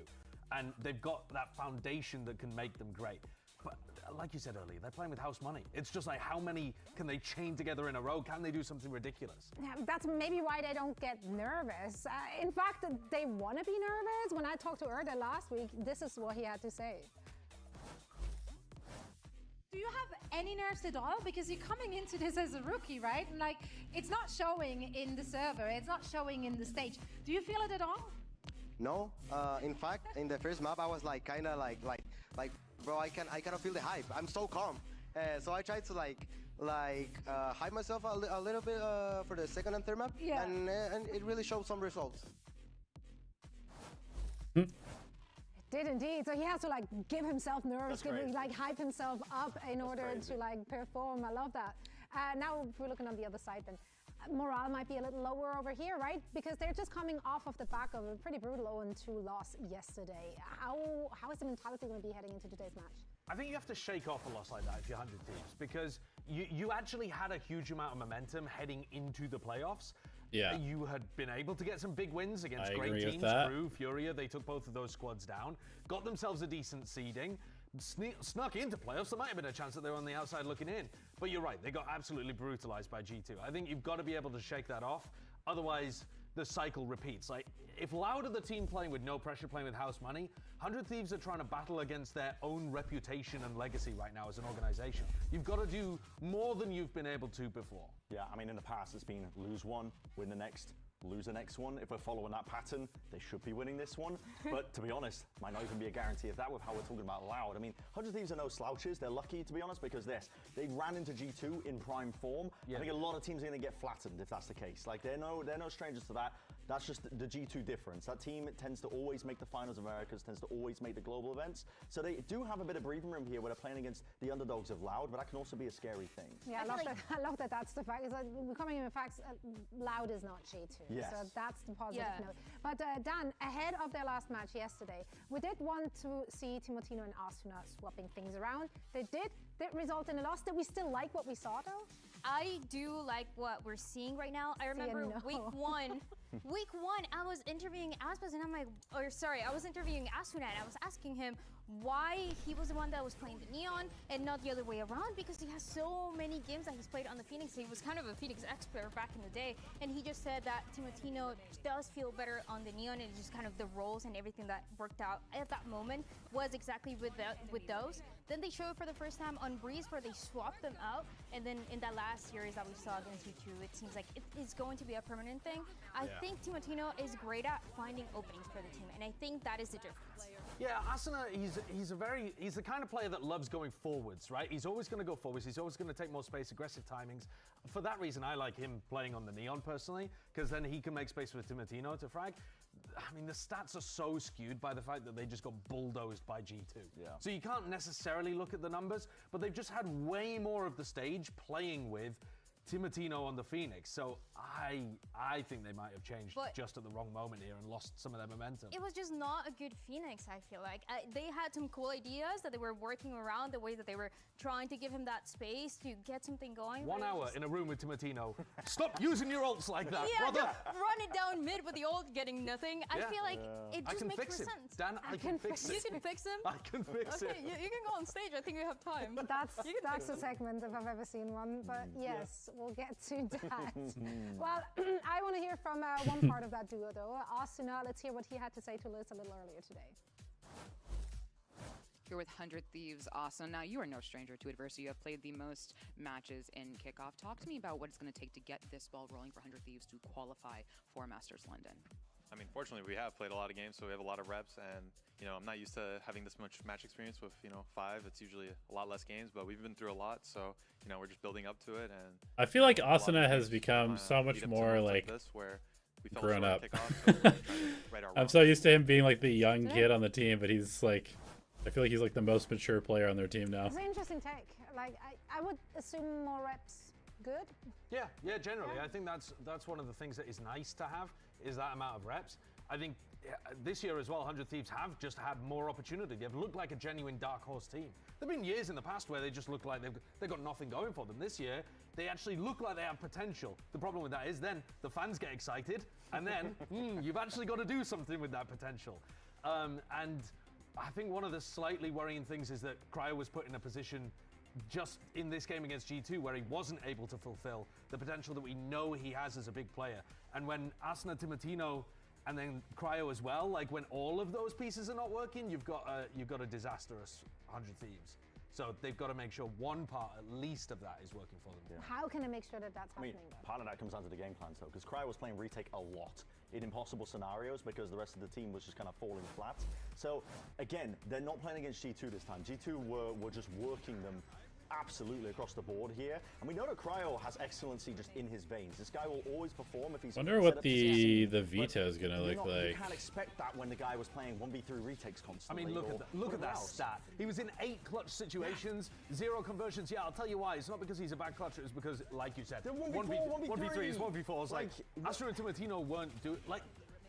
And they've got that foundation that can make them great. But like you said earlier, they're playing with house money. It's just like, how many can they chain together in a row? Can they do something ridiculous? Yeah, that's maybe why they don't get nervous. In fact, they want to be nervous. When I talked to Erde last week, this is what he had to say. Do you have any nerves at all? Because you're coming into this as a rookie, right? And like, it's not showing in the server, it's not showing in the stage. Do you feel it at all? No, in fact, in the first map, I was like, kind of like, bro, I cannot feel the hype. I'm so calm. So I tried to hype myself a little bit for the second and third map, and it really showed some results. Did indeed. So he has to like give himself nerves, hype himself up in order to like perform. I love that. Now if we're looking on the other side, then morale might be a little lower over here, right? Because they're just coming off of the back of a pretty brutal 0-2 loss yesterday. How is the mentality going to be heading into today's match? I think you have to shake off a loss like that if you're 100 Thieves, because you actually had a huge amount of momentum heading into the playoffs. Yeah. You had been able to get some big wins against great teams. Crew, FURIA, they took both of those squads down, got themselves a decent seeding, snuck into playoffs. There might have been a chance that they were on the outside looking in. But you're right, they got absolutely brutalized by G2. I think you've got to be able to shake that off. Otherwise, the cycle repeats. Like, if Loud are the team playing with no pressure, playing with house money, 100 Thieves are trying to battle against their own reputation and legacy right now as an organization. You've got to do more than you've been able to before. Yeah, I mean, in the past, it's been lose one, win the next, lose the next one. If we're following that pattern, they should be winning this one. But to be honest, might not even be a guarantee of that with how we're talking about Loud. I mean, 100 Thieves are no slouches. They're lucky, to be honest, because they ran into G2 in prime form. I think a lot of teams are going to get flattened if that's the case. Like, they're no strangers to that. That's just the G2 difference. That team tends to always make the finals of Americas, tends to always make the global events. So they do have a bit of breathing room here where they're playing against the underdogs of Loud, but that can also be a scary thing. Yeah, I love that that's the fact. Is that we're coming in with facts. Loud is not G2. Yes. So that's the positive note. But Dan, ahead of their last match yesterday, we did want to see Timotino and Asuna swapping things around. They did that result in a loss. Did we still like what we saw though? I do like what we're seeing right now. I remember week one, I was interviewing Aspas and I was interviewing Asuna and I was asking him why he was the one that was playing the Neon and not the other way around, because he has so many games that he's played on the Phoenix. He was kind of a Phoenix expert back in the day, and he just said that Timotino does feel better on the Neon, and just kind of the roles and everything that worked out at that moment was exactly with those. Then they showed it for the first time on Breeze, where they swapped them out, and then in that last series that we saw against U2, it seems like it is going to be a permanent thing. I think Timotino is great at finding openings for the team, and I think that is the difference. Yeah, Asuna, he's the kind of player that loves going forwards, right? He's always going to go forwards. He's always going to take more space, aggressive timings. For that reason, I like him playing on the Neon personally, because then he can make space for Timotino to frag. I mean, the stats are so skewed by the fact that they just got bulldozed by G2. Yeah. So you can't necessarily look at the numbers, but they've just had way more of the stage playing with Timotino on the Phoenix. So I think they might have changed just at the wrong moment here and lost some of their momentum. It was just not a good Phoenix, I feel like. They had some cool ideas that they were working around, the way that they were trying to give him that space to get something going. 1 hour in a room with Timotino. Stop using your ults like that, yeah, brother! Run it down mid with the ult getting nothing. I feel like it just makes more sense. Dan, I can fix it. You can fix him? I can fix it. Okay, you can go on stage. I think we have time. That's a segment if I've ever seen one, but yes, we'll get to that. Well, I want to hear from one part of that duo though. Asuna, let's hear what he had to say to Liz a little earlier today. Here with 100 Thieves, Asuna. Now, you are no stranger to adversity. You have played the most matches in kickoff. Talk to me about what it's going to take to get this ball rolling for 100 Thieves to qualify for Masters London. I mean, fortunately, we have played a lot of games, so we have a lot of reps, and, you know, I'm not used to having this much match experience with, you know, 5. It's usually a lot less games, but we've been through a lot, so, you know, we're just building up to it. And I feel like Asuna has become so much more, like, this where we fell grown short up. on kickoff, so we're trying to right our I'm wrongs. so used to him being, like, the young kid on the team, but he's, like, I feel like he's, like, the most mature player on their team now. It's an interesting take. Like, I would assume more reps good. Yeah, generally. I think that's one of the things that is nice to have, is that amount of reps. I think this year as well, 100 Thieves have just had more opportunity. They've looked like a genuine dark horse team. There have been years in the past where they just look like they've got nothing going for them. This year, they actually look like they have potential. The problem with that is then the fans get excited, and then you've actually got to do something with that potential. And I think one of the slightly worrying things is that Cryo was put in a position just in this game against G2 where he wasn't able to fulfill the potential that we know he has as a big player. And when Asuna, Timotino, and then Cryo as well, like when all of those pieces are not working, you've got a disastrous 100 Thieves. So they've got to make sure one part, at least of that, is working for them. How can I make sure that that's happening? Part of that comes down to the game plans though, because Cryo was playing retake a lot in impossible scenarios because the rest of the team was just kind of falling flat. So again, they're not playing against G2 this time. G2 were just working them absolutely across the board here, and we know that Cryo has excellency just in his veins. This guy will always perform if he's. Wonder what the Vita is gonna look like. You can't expect that when the guy was playing 1v3 retakes constantly. I mean, look at that stat. He was in 8 clutch situations, 0 conversions. Yeah, I'll tell you why. It's not because he's a bad clutcher. It's because, like you said, they're 1v4, 1v3s, 1v4s. Like Asuna and Timotino weren't doing like.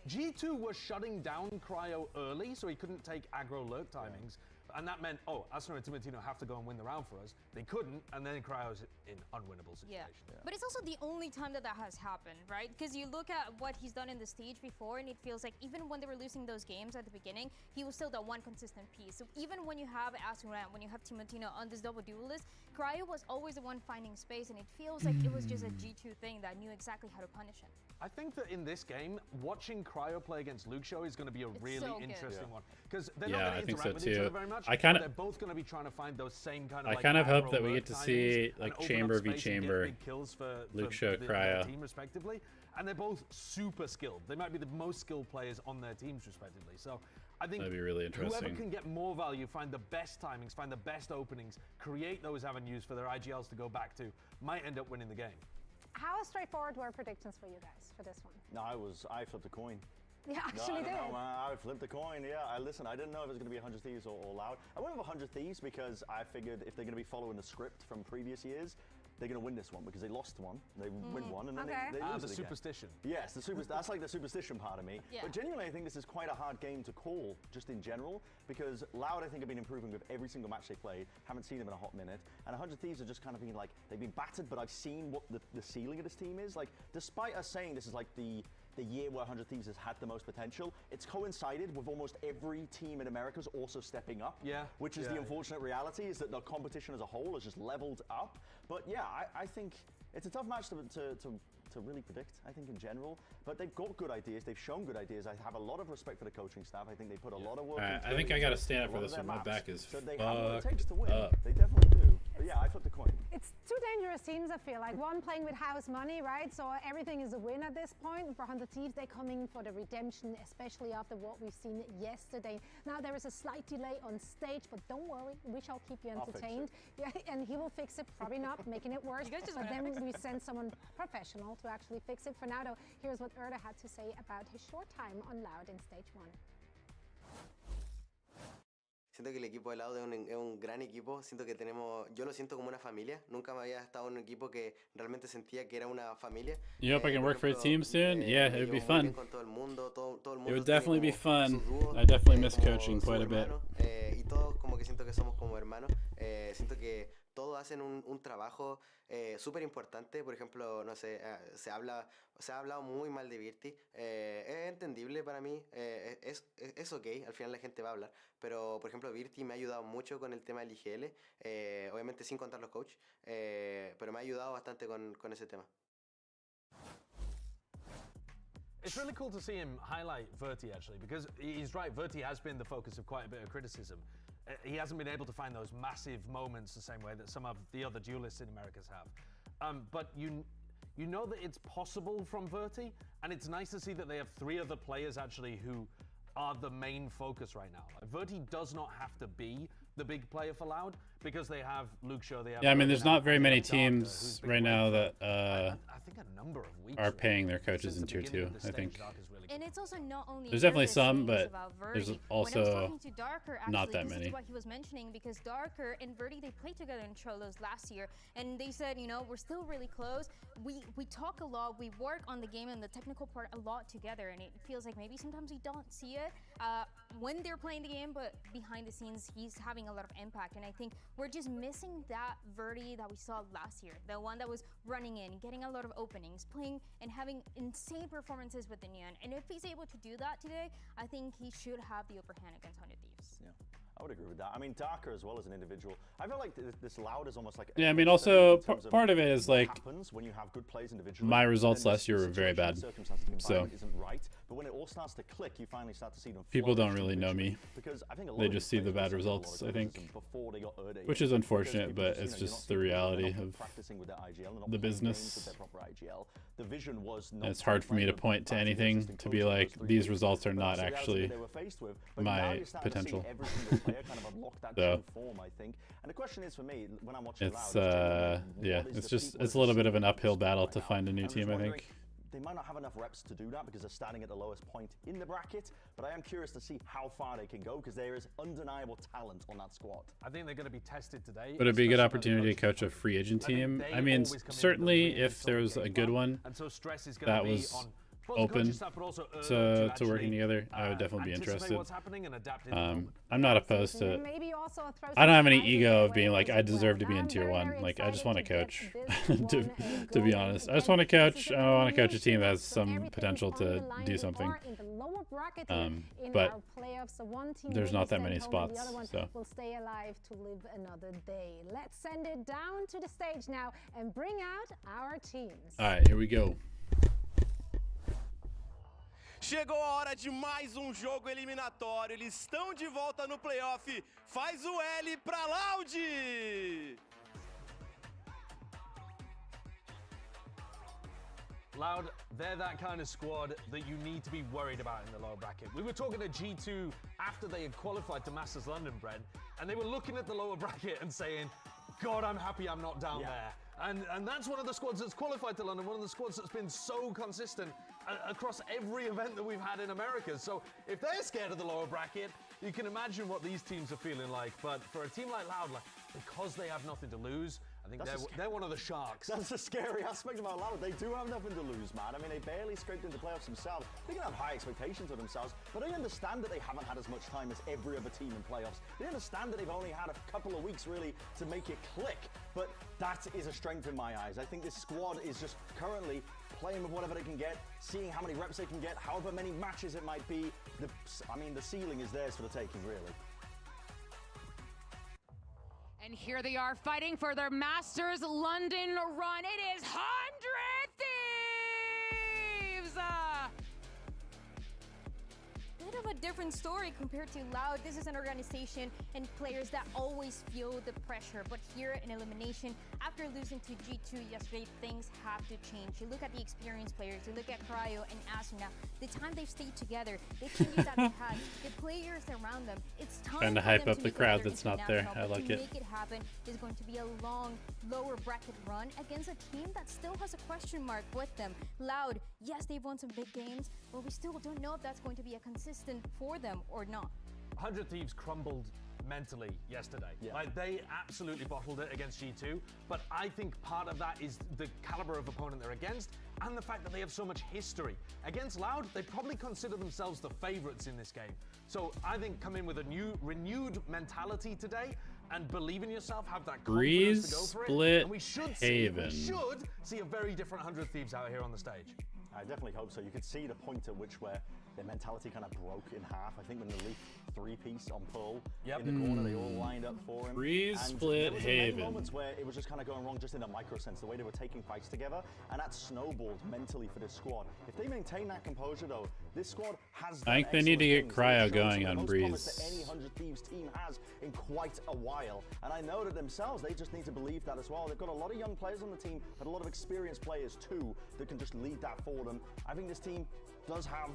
G2 was shutting down Cryo early, so he couldn't take aggro lurk timings. And that meant, Asuna and Timotino have to go and win the round for us. They couldn't, and then Cryo's in unwinnable situation. Yeah. But it's also the only time that has happened, right? Because you look at what he's done in the stage before, and it feels like even when they were losing those games at the beginning, he was still the one consistent piece. So even when you have Asuna, when you have Timotino on this double duel list, Cryo was always the one finding space, and it feels like it was just a G2 thing that knew exactly how to punish him. I think that in this game, watching Cryo play against Luke Show is going to be a really interesting one. Because they're not going to interact with each other very much. They're both going to be trying to find those same kind of. I kind of hope that we get to see like chamber v chamber, Luke Show, Cryo, team respectively, and they're both super skilled. They might be the most skilled players on their teams respectively. So I think that'd be really interesting. Whoever can get more value, find the best timings, find the best openings, create those avenues for their IGLs to go back to, might end up winning the game. How straightforward were predictions for you guys for this one? No, I flipped a coin. You actually did? No, I flipped a coin, yeah. I didn't know if it was going to be 100 Thieves or Loud. I went with 100 Thieves because I figured if they're going to be following the script from previous years, they're going to win this one because they lost one, they win one, and then they lose the it again. superstition. Yes, that's like the superstition part of me. Yeah. But genuinely, I think this is quite a hard game to call, just in general, because Loud, I think, have been improving with every single match they played. Haven't seen them in a hot minute, and 100 Thieves are just kind of being like, they've been battered, but I've seen what the ceiling of this team is. Like, despite us saying this is like the year where 100 Thieves has had the most potential, it's coincided with almost every team in America's also stepping up. Yeah. Which is the unfortunate reality, is that the competition as a whole has just leveled up. But yeah, I think it's a tough match to really predict, I think, in general. But they've got good ideas. They've shown good ideas. I have a lot of respect for the coaching staff. I think they put a lot of work into it. I think I got to stand up for this one. My maps. back is So they fucked have what it takes to win. up. They definitely do. But yeah, I flipped the coin. It's two dangerous teams, I feel like. One playing with house money, right? So everything is a win at this point. And for 100 Thieves, they're coming for the redemption, especially after what we've seen yesterday. Now, there is a slight delay on stage, but don't worry, we shall keep you entertained. Yeah, and he will fix it, probably not, making it worse. But then we send someone professional to actually fix it. For now, though, here's what Erda had to say about his short time on Loud in stage 1. Siento que el equipo de Loud es un gran equipo. Siento que yo lo siento como una familia. Nunca me había estado en un equipo que realmente sentía que era una familia. You hope I can work for a team soon? Yeah, it would be fun. It would definitely be fun. I definitely miss coaching quite a bit. Y todos como que siento que somos como hermanos. Siento que todos hacen un trabajo súper importante. Por ejemplo, no sé, se ha hablado muy mal de Virti. Es entendible para mí, es ok, al final la gente va a hablar. Pero, por ejemplo, Virti me ha ayudado mucho con el tema del IGL, obviamente sin contar los coaches, pero me ha ayudado bastante con ese tema. It's really cool to see him highlight Verti, actually, because he's right, Verti has been the focus of quite a bit of criticism. He hasn't been able to find those massive moments the same way that some of the other duelists in Americas have. But you know that it's possible from Verti, and it's nice to see that they have 3 other players actually who are the main focus right now. Like, Verti does not have to be the big player for Loud because they have Luke Show. They have I mean, there's not very many teams right now that I think a number of weeks are paying their coaches in Tier 2, I think. And it's also not only There's definitely some, but there's also to Darker, not that this many. is what he was mentioning, because Darker and Verti, they played together in Cholos last year, and they said, you know, we're still really close. We talk a lot, we work on the game and the technical part a lot together, and it feels like maybe sometimes we don't see it when they're playing the game, but behind the scenes, he's having a lot of impact. And I think we're just missing that Verti that we saw last year, the one that was running in, getting a lot of openings, playing and having insane performances with the Neon. And if he's able to do that today, I think he should have the upper hand against 100 Thieves. Yeah, I would agree with that. I mean, Darker as well as an individual. I feel like this Loud is almost like... Yeah, I mean, also, part of it is like, when you have good plays individually, my results last year were very bad. So, isn't right, but when it all starts to click, you finally start to see them. People don't really know me. Because I think they just see the bad results, I think. Which is unfortunate, but it's just the reality of the business. The vision was and it's hard for me to point to anything to be like, these results are not actually my potential. So and the question is for me, when I'm watching it's yeah, it's a little bit of an uphill battle to find a new team, I think. They might not have enough reps to do that because they're starting at the lowest point in the bracket, but I am curious to see how far they can go because there is undeniable talent on that squad. I think they're going to be tested today. Would it be a good opportunity to coach a free agent team? I mean, certainly if there was a good one that was open to working together, I would definitely be interested. I'm not opposed to it. I don't have any ego of being like, I deserve to be in Tier 1. Like, I just want to coach, to be honest. I just want to coach. I want to coach a team that has some potential to do something. But there's not that many spots, so. Will stay alive to live another day. Let's send it down to the stage now and bring out our teams. All right, here we go. Chegou a hora de mais jogo eliminatório. Eles estão de volta no playoff. Faz o L pra Loud! Loud, they're that kind of squad that you need to be worried about in the lower bracket. We were talking to G2 after they had qualified to Masters London, Brent, and they were looking at the lower bracket and saying, God, I'm happy I'm not down there. And that's one of the squads that's qualified to London, one of the squads that's been so consistent across every event that we've had in America. So if they're scared of the lower bracket, you can imagine what these teams are feeling like. But for a team like Loud, because they have nothing to lose, I think they're one of the sharks. That's the scary aspect about Loud. They do have nothing to lose, man. I mean, they barely scraped into playoffs themselves. They can have high expectations of themselves, but they understand that they haven't had as much time as every other team in playoffs. They understand that they've only had a couple of weeks, really, to make it click. But that is a strength in my eyes. I think this squad is just currently playing with whatever they can get, seeing how many reps they can get, however many matches it might be. I mean, the ceiling is theirs for the taking, really. And here they are fighting for their Masters London run. It is 100 Thieves! Bit of a different story compared to Loud. This is an organization and players that always feel the pressure. But here in elimination, after losing to G2 yesterday, things have to change. You look at the experienced players, you look at Cryo and Asuna, the time they've stayed together, the changes that they've had, the players around them. It's time Trying to for hype them up to the make crowd their that's not there. international, I but like to it. make it happen is going to be a long, lower bracket run against a team that still has a question mark with them. Loud, yes, they've won some big games, but we still don't know if that's going to be a consistent for them or not. 100 Thieves crumbled mentally yesterday. Like, they absolutely bottled it against G2, but I think part of that is the caliber of opponent they're against and the fact that they have so much history. Against Loud, they probably consider themselves the favorites in this game. So I think come in with a renewed mentality today and believe in yourself, have that confidence to go for it. Split And we should Haven. see a very different 100 Thieves out here on the stage. I definitely hope so. You could see the point at which where their mentality kind of broke in half. I think when the Leaf 3-piece on pull in the corner, they all lined up for him. Split there was Haven. many moments where it was just kind of going wrong just in a micro sense, the way they were taking fights together, and that snowballed mentally for this squad. If they maintain that composure though, this squad has I think they need to get Cryo going on Breeze. Breeze. That any 100 Thieves team has in quite a while, and I know that themselves, they just need to believe that as well. They've got a lot of young players on the team, but a lot of experienced players too that can just lead that for them. I think this team does have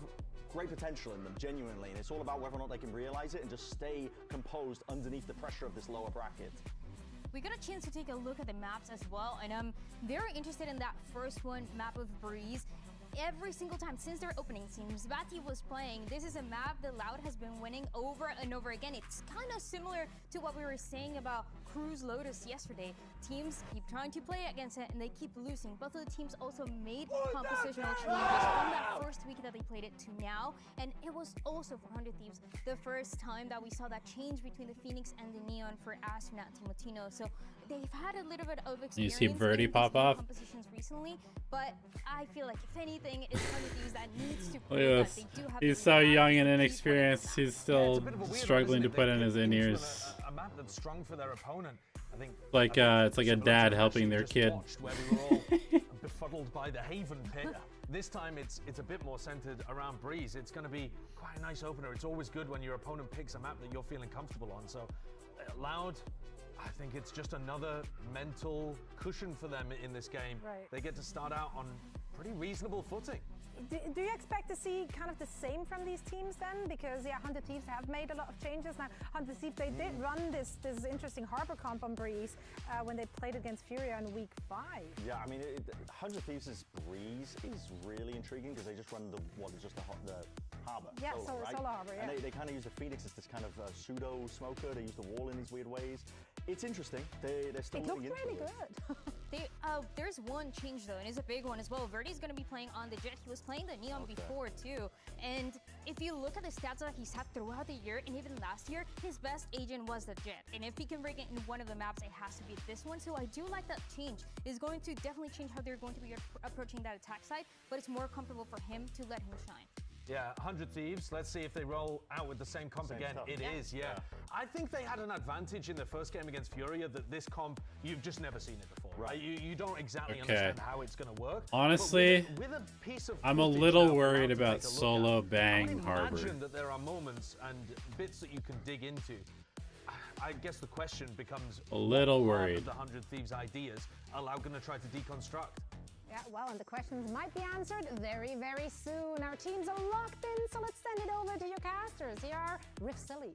great potential in them, genuinely, and it's all about whether or not they can realize it and just stay composed underneath the pressure of this lower bracket. We got a chance to take a look at the maps as well, and I'm very interested in that first one, map of Breeze. Every single time since their opening, since Bati was playing, this is a map that Loud has been winning over and over again. It's kind of similar to what we were saying about Cruise Lotus yesterday. Teams keep trying to play against it and they keep losing. Both of the teams also made compositional changes from that first week that they played it to now, and it was also for 100 Thieves the first time that we saw that change between the Phoenix and the Neon for Astronaut Timotino. So they've had a little bit of experience. You see Verdi pop off? Compositions recently, but I feel like if anything, it's 100 Thieves that needs to Look prove at that this. they do have He's the so lead. young and inexperienced. He's still struggling to put in his in-ears. A map that's strong for their opponent. I think Like it's like a dad helping their kid. where we were all befuddled by the Haven pit. This time it's a bit more centered around Breeze. It's going to be quite a nice opener. It's always good when your opponent picks a map that you're feeling comfortable on. So Loud, I think it's just another mental cushion for them in this game. Right. They get to start out on pretty reasonable footing. Do you expect to see kind of the same from these teams then? Because 100 Thieves have made a lot of changes. Now 100 Thieves, they did run this interesting Harbor comp on Breeze when they played against FURIA in week 5. Yeah, I mean, 100 Thieves' Breeze is really intriguing because they just run the Harbor. Yeah, solo, right? Solo Harbor, yeah. And they kind of use the Phoenix as this kind of pseudo smoker. They use the wall in these weird ways. It's interesting. They're still It looked looking into really it. good. There's one change though, and it's a big one as well. Verdi's going to be playing on the Jet. He was playing the Neon before too. And if you look at the stats that he's had throughout the year and even last year, his best agent was the Jet. And if he can break it in one of the maps, it has to be this one. So I do like that change. It's going to definitely change how they're going to be approaching that attack side, but it's more comfortable for him to let him shine. Yeah, 100 Thieves. Let's see if they roll out with the same comp again. stuff. It is, yeah. I think they had an advantage in the first game against FURIA that this comp, you've just never seen it before, right? You don't exactly understand how it's going to work. Honestly, with a piece of I'm a footage little now worried to take a about look solo at, bang I would Harbor. imagine that there are moments and bits that you can dig into. I guess the question becomes A little what part worried. of the 100 Thieves ideas are Loud going to try to deconstruct? Yeah, well, and the questions might be answered very, very soon. Our teams are locked in, so let's send it over to your casters. Here are Riff Silly.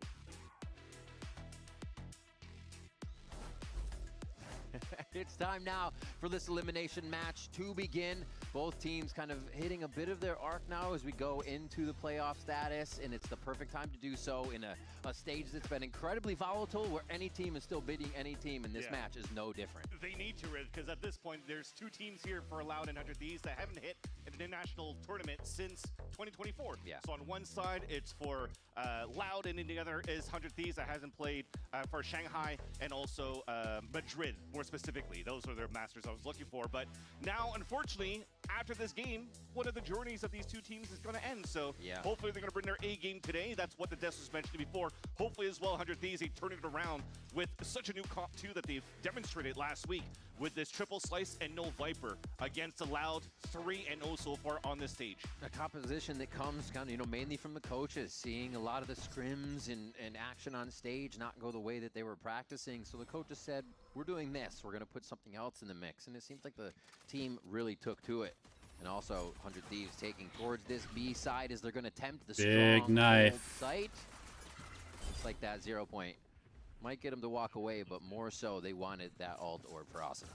It's time now for this elimination match to begin. Both teams kind of hitting a bit of their arc now as we go into the playoff status, and it's the perfect time to do so in a stage that's been incredibly volatile, where any team is still beating any team, and this match is no different. They need to, because at this point, there's two teams here for Loud and 100 Thieves that haven't hit an international tournament since 2024. Yeah. So on one side, it's for Loud, and then the other is 100 Thieves that hasn't played for Shanghai and also Madrid, more specifically. Those are their masters I was looking for. But now, unfortunately, after this game, one of the journeys of these two teams is going to end. So hopefully they're going to bring their A game today. That's what the Des was mentioning before. Hopefully as well, 100 Thieves, they turn it around with such a new comp too that they've demonstrated last week with this triple slice and no Viper against the Loud 3-0 so far on this stage. A composition that comes kind of, mainly from the coaches, seeing a lot of the scrims and action on stage not go the way that they were practicing. So the coaches said, we're doing this. We're going to put something else in the mix. And it seems like the team really took to it. And also 100 Thieves taking towards this B side as they're going to tempt the Big knife site. Looks like that 0 point might get them to walk away, but more so they wanted that alt orb for Asuna.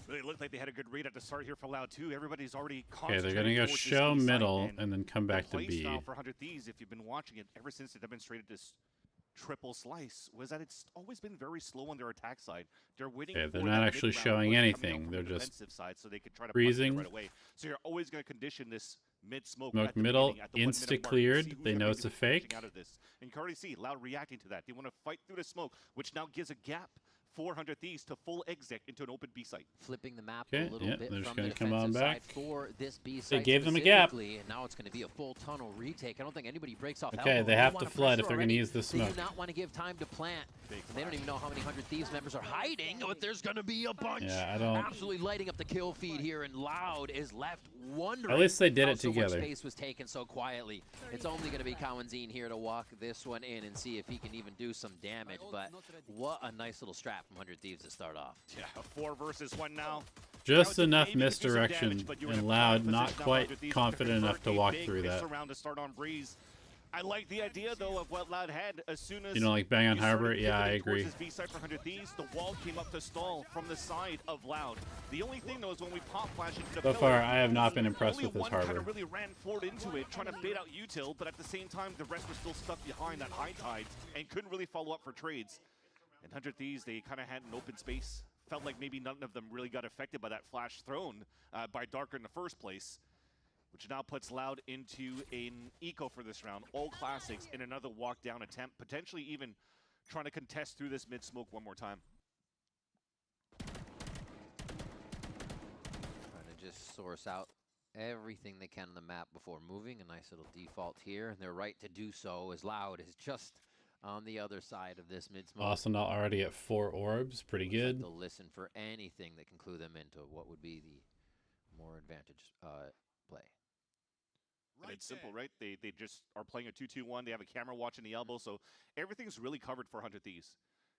Really looked like they had a good read at the start here for Loud too. Everybody's already Okay, they're gonna go show middle and then come back to B. For 100 Thieves, if you've been watching it ever since they demonstrated this triple slice, was that it's always been very slow on their attack side. They're waiting. Okay, they're for not that actually mid-round showing push coming anything. out from They're the just defensive side, so they could try to freezing. right away. So you're always going to condition this mid-smoke. Smoke at the middle, beginning, at the 1 minute insta mark, to cleared. see who's They gonna know be it's a pushing fake. out of this. And you can already see Loud reacting to that. They want to fight through the smoke, which now gives a gap 400 Thieves to full exit into an open B site. Flipping the map Okay, a little yeah, bit they're just from gonna the come on defensive back. side for this B They site gave them a gap. specifically, and now it's going to be a full tunnel retake. I don't think anybody breaks off. Okay, elbow. they have want to flood if pressure they're gonna already. use this They smoke. do not want to give time to plant. And they don't even know how many 100 Thieves members are hiding, but there's going to be a bunch. Yeah, I don't. Absolutely lighting up the kill feed here, and Loud is left wondering. At least they did how it so together. Much space was taken so quietly. It's only going to be Kawanzine here to walk this one in and see if he can even do some damage. But what a nice little strap from 100 Thieves to start off. Yeah, 4 versus 1 now. Just Now, enough maybe do some misdirection damage, but you're in a and prime Loud, position not now, quite 100 Thieves, confident to enough to convert a walk big through mix that. around to start on Breeze. I like the idea, though, of what Loud had as soon as You know, like bang on you started Harbor? Yeah, I pivoting towards agree. this B-side for 100 Thieves, the wall came up to stall from the side of Loud. The only thing, though, is when we pop flash into the So pillar, far, I have not been impressed only with this one kind Harbor. of really ran forward into it, trying to bait out util, but at the same time, the rest were still stuck behind that high tide and couldn't really follow up for trades. And 100 Thieves, they kind of had an open space. Felt like maybe none of them really got affected by that flash thrown by Darker in the first place, which now puts Loud into an eco for this round. All classics in another walk down attempt, potentially even trying to contest through this mid-smoke one more time. Trying to just source out everything they can on the map before moving. A nice little default here, and they're right to do so as Loud is just on the other side of this mid-smoke. Austin already at 4 orbs. Pretty good. They'll listen for anything that can clue them into what would be the more advantage play. And it's simple, right? They just are playing a 2-2-1. They have a camera watching the elbow, so everything's really covered for 100 Thieves.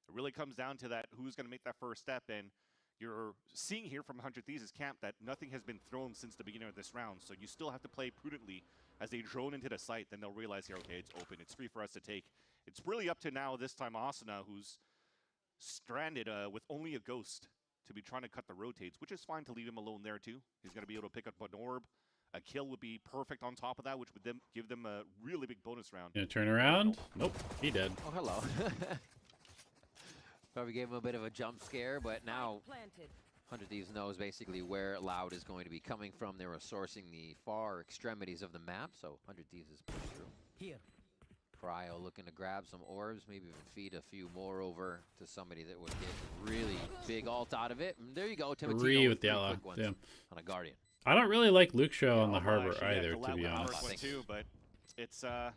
It really comes down to that who's going to make that first step, and you're seeing here from 100 Thieves' camp that nothing has been thrown since the beginning of this round, so you still have to play prudently as they drone into the site. Then they'll realize here, okay, it's open. It's free for us to take. It's really up to now, this time, Asuna, who's stranded with only a ghost to be trying to cut the rotates, which is fine to leave him alone there, too. He's going to be able to pick up an orb. A kill would be perfect on top of that, which would then give them a really big bonus round. Gonna turn around? Nope, he did. Oh, hello. Probably gave him a bit of a jump scare, but now 100 Thieves knows basically where Loud is going to be coming from. They were sourcing the far extremities of the map, so 100 Thieves is pushed through. Here. Cryo looking to grab some orbs, maybe even feed a few more over to somebody that would get really big ult out of it. And there you go, Timotino 3 with the three outlaw. quick ones Damn. on a Guardian. I don't really like Luke Show on the Well, Harbor actually, either, the to Loud be went honest. first one too, but it's not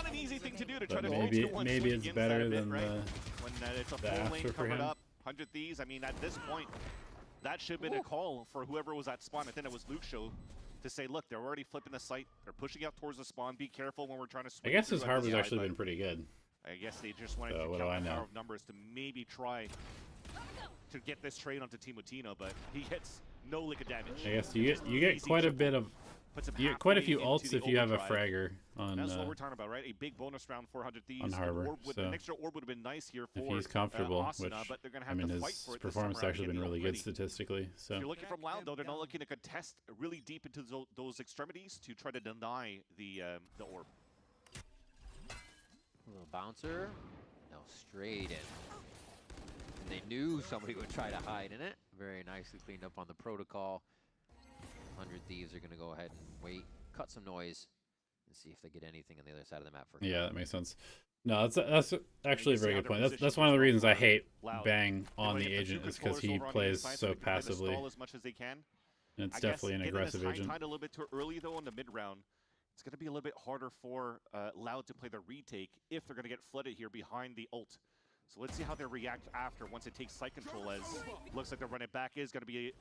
an easy thing to do to try But to maybe- 2-1 maybe swing it's against better that a bit, than right? the- When it's a the full after lane for covered him. up, 100 Thieves. I mean, at this point, that should have been a call for whoever was at spawn. I think it was Luke Show to say, look, they're already flipping the site. They're pushing out towards the spawn. Be careful when we're trying to swing. I guess through his on the Harbor's side, actually but been pretty good. I guess they just wanted So to what do I count the know? power of numbers to maybe try to get this trade onto Timotino, but he gets no lick of damage. I guess you Just get easy quite a triple. bit of Puts him quite a few halfway into ults the if you have a overdrive. fragger on. That's what we're talking about, right? A big bonus round for 100 Thieves. On Harbor, An extra orb would have been nice here for if he's comfortable, Asuna, which but they're gonna I have mean, to fight his for it performance this time has actually around been to get really the good ult ready. statistically. So If you're looking from Loud, though, they're not looking to contest really deep into those extremities to try to deny the orb. A little bouncer. No, straight in. And they knew somebody would try to hide in it. Very nicely cleaned up on the protocol. 100 Thieves are going to go ahead and wait, cut some noise, and see if they get anything on the other side of the map for. Yeah, that makes sense. No, that's actually a very good point. That's one of the reasons I hate Bang on the agent is because he plays so passively. As much as they can. And it's definitely an aggressive agent. A little bit too early though in the mid round. It's going to be a little bit harder for Loud to play the retake if they're going to get flooded here behind the ult. So let's see how they react after once it takes site control, as looks like the run it back is going to be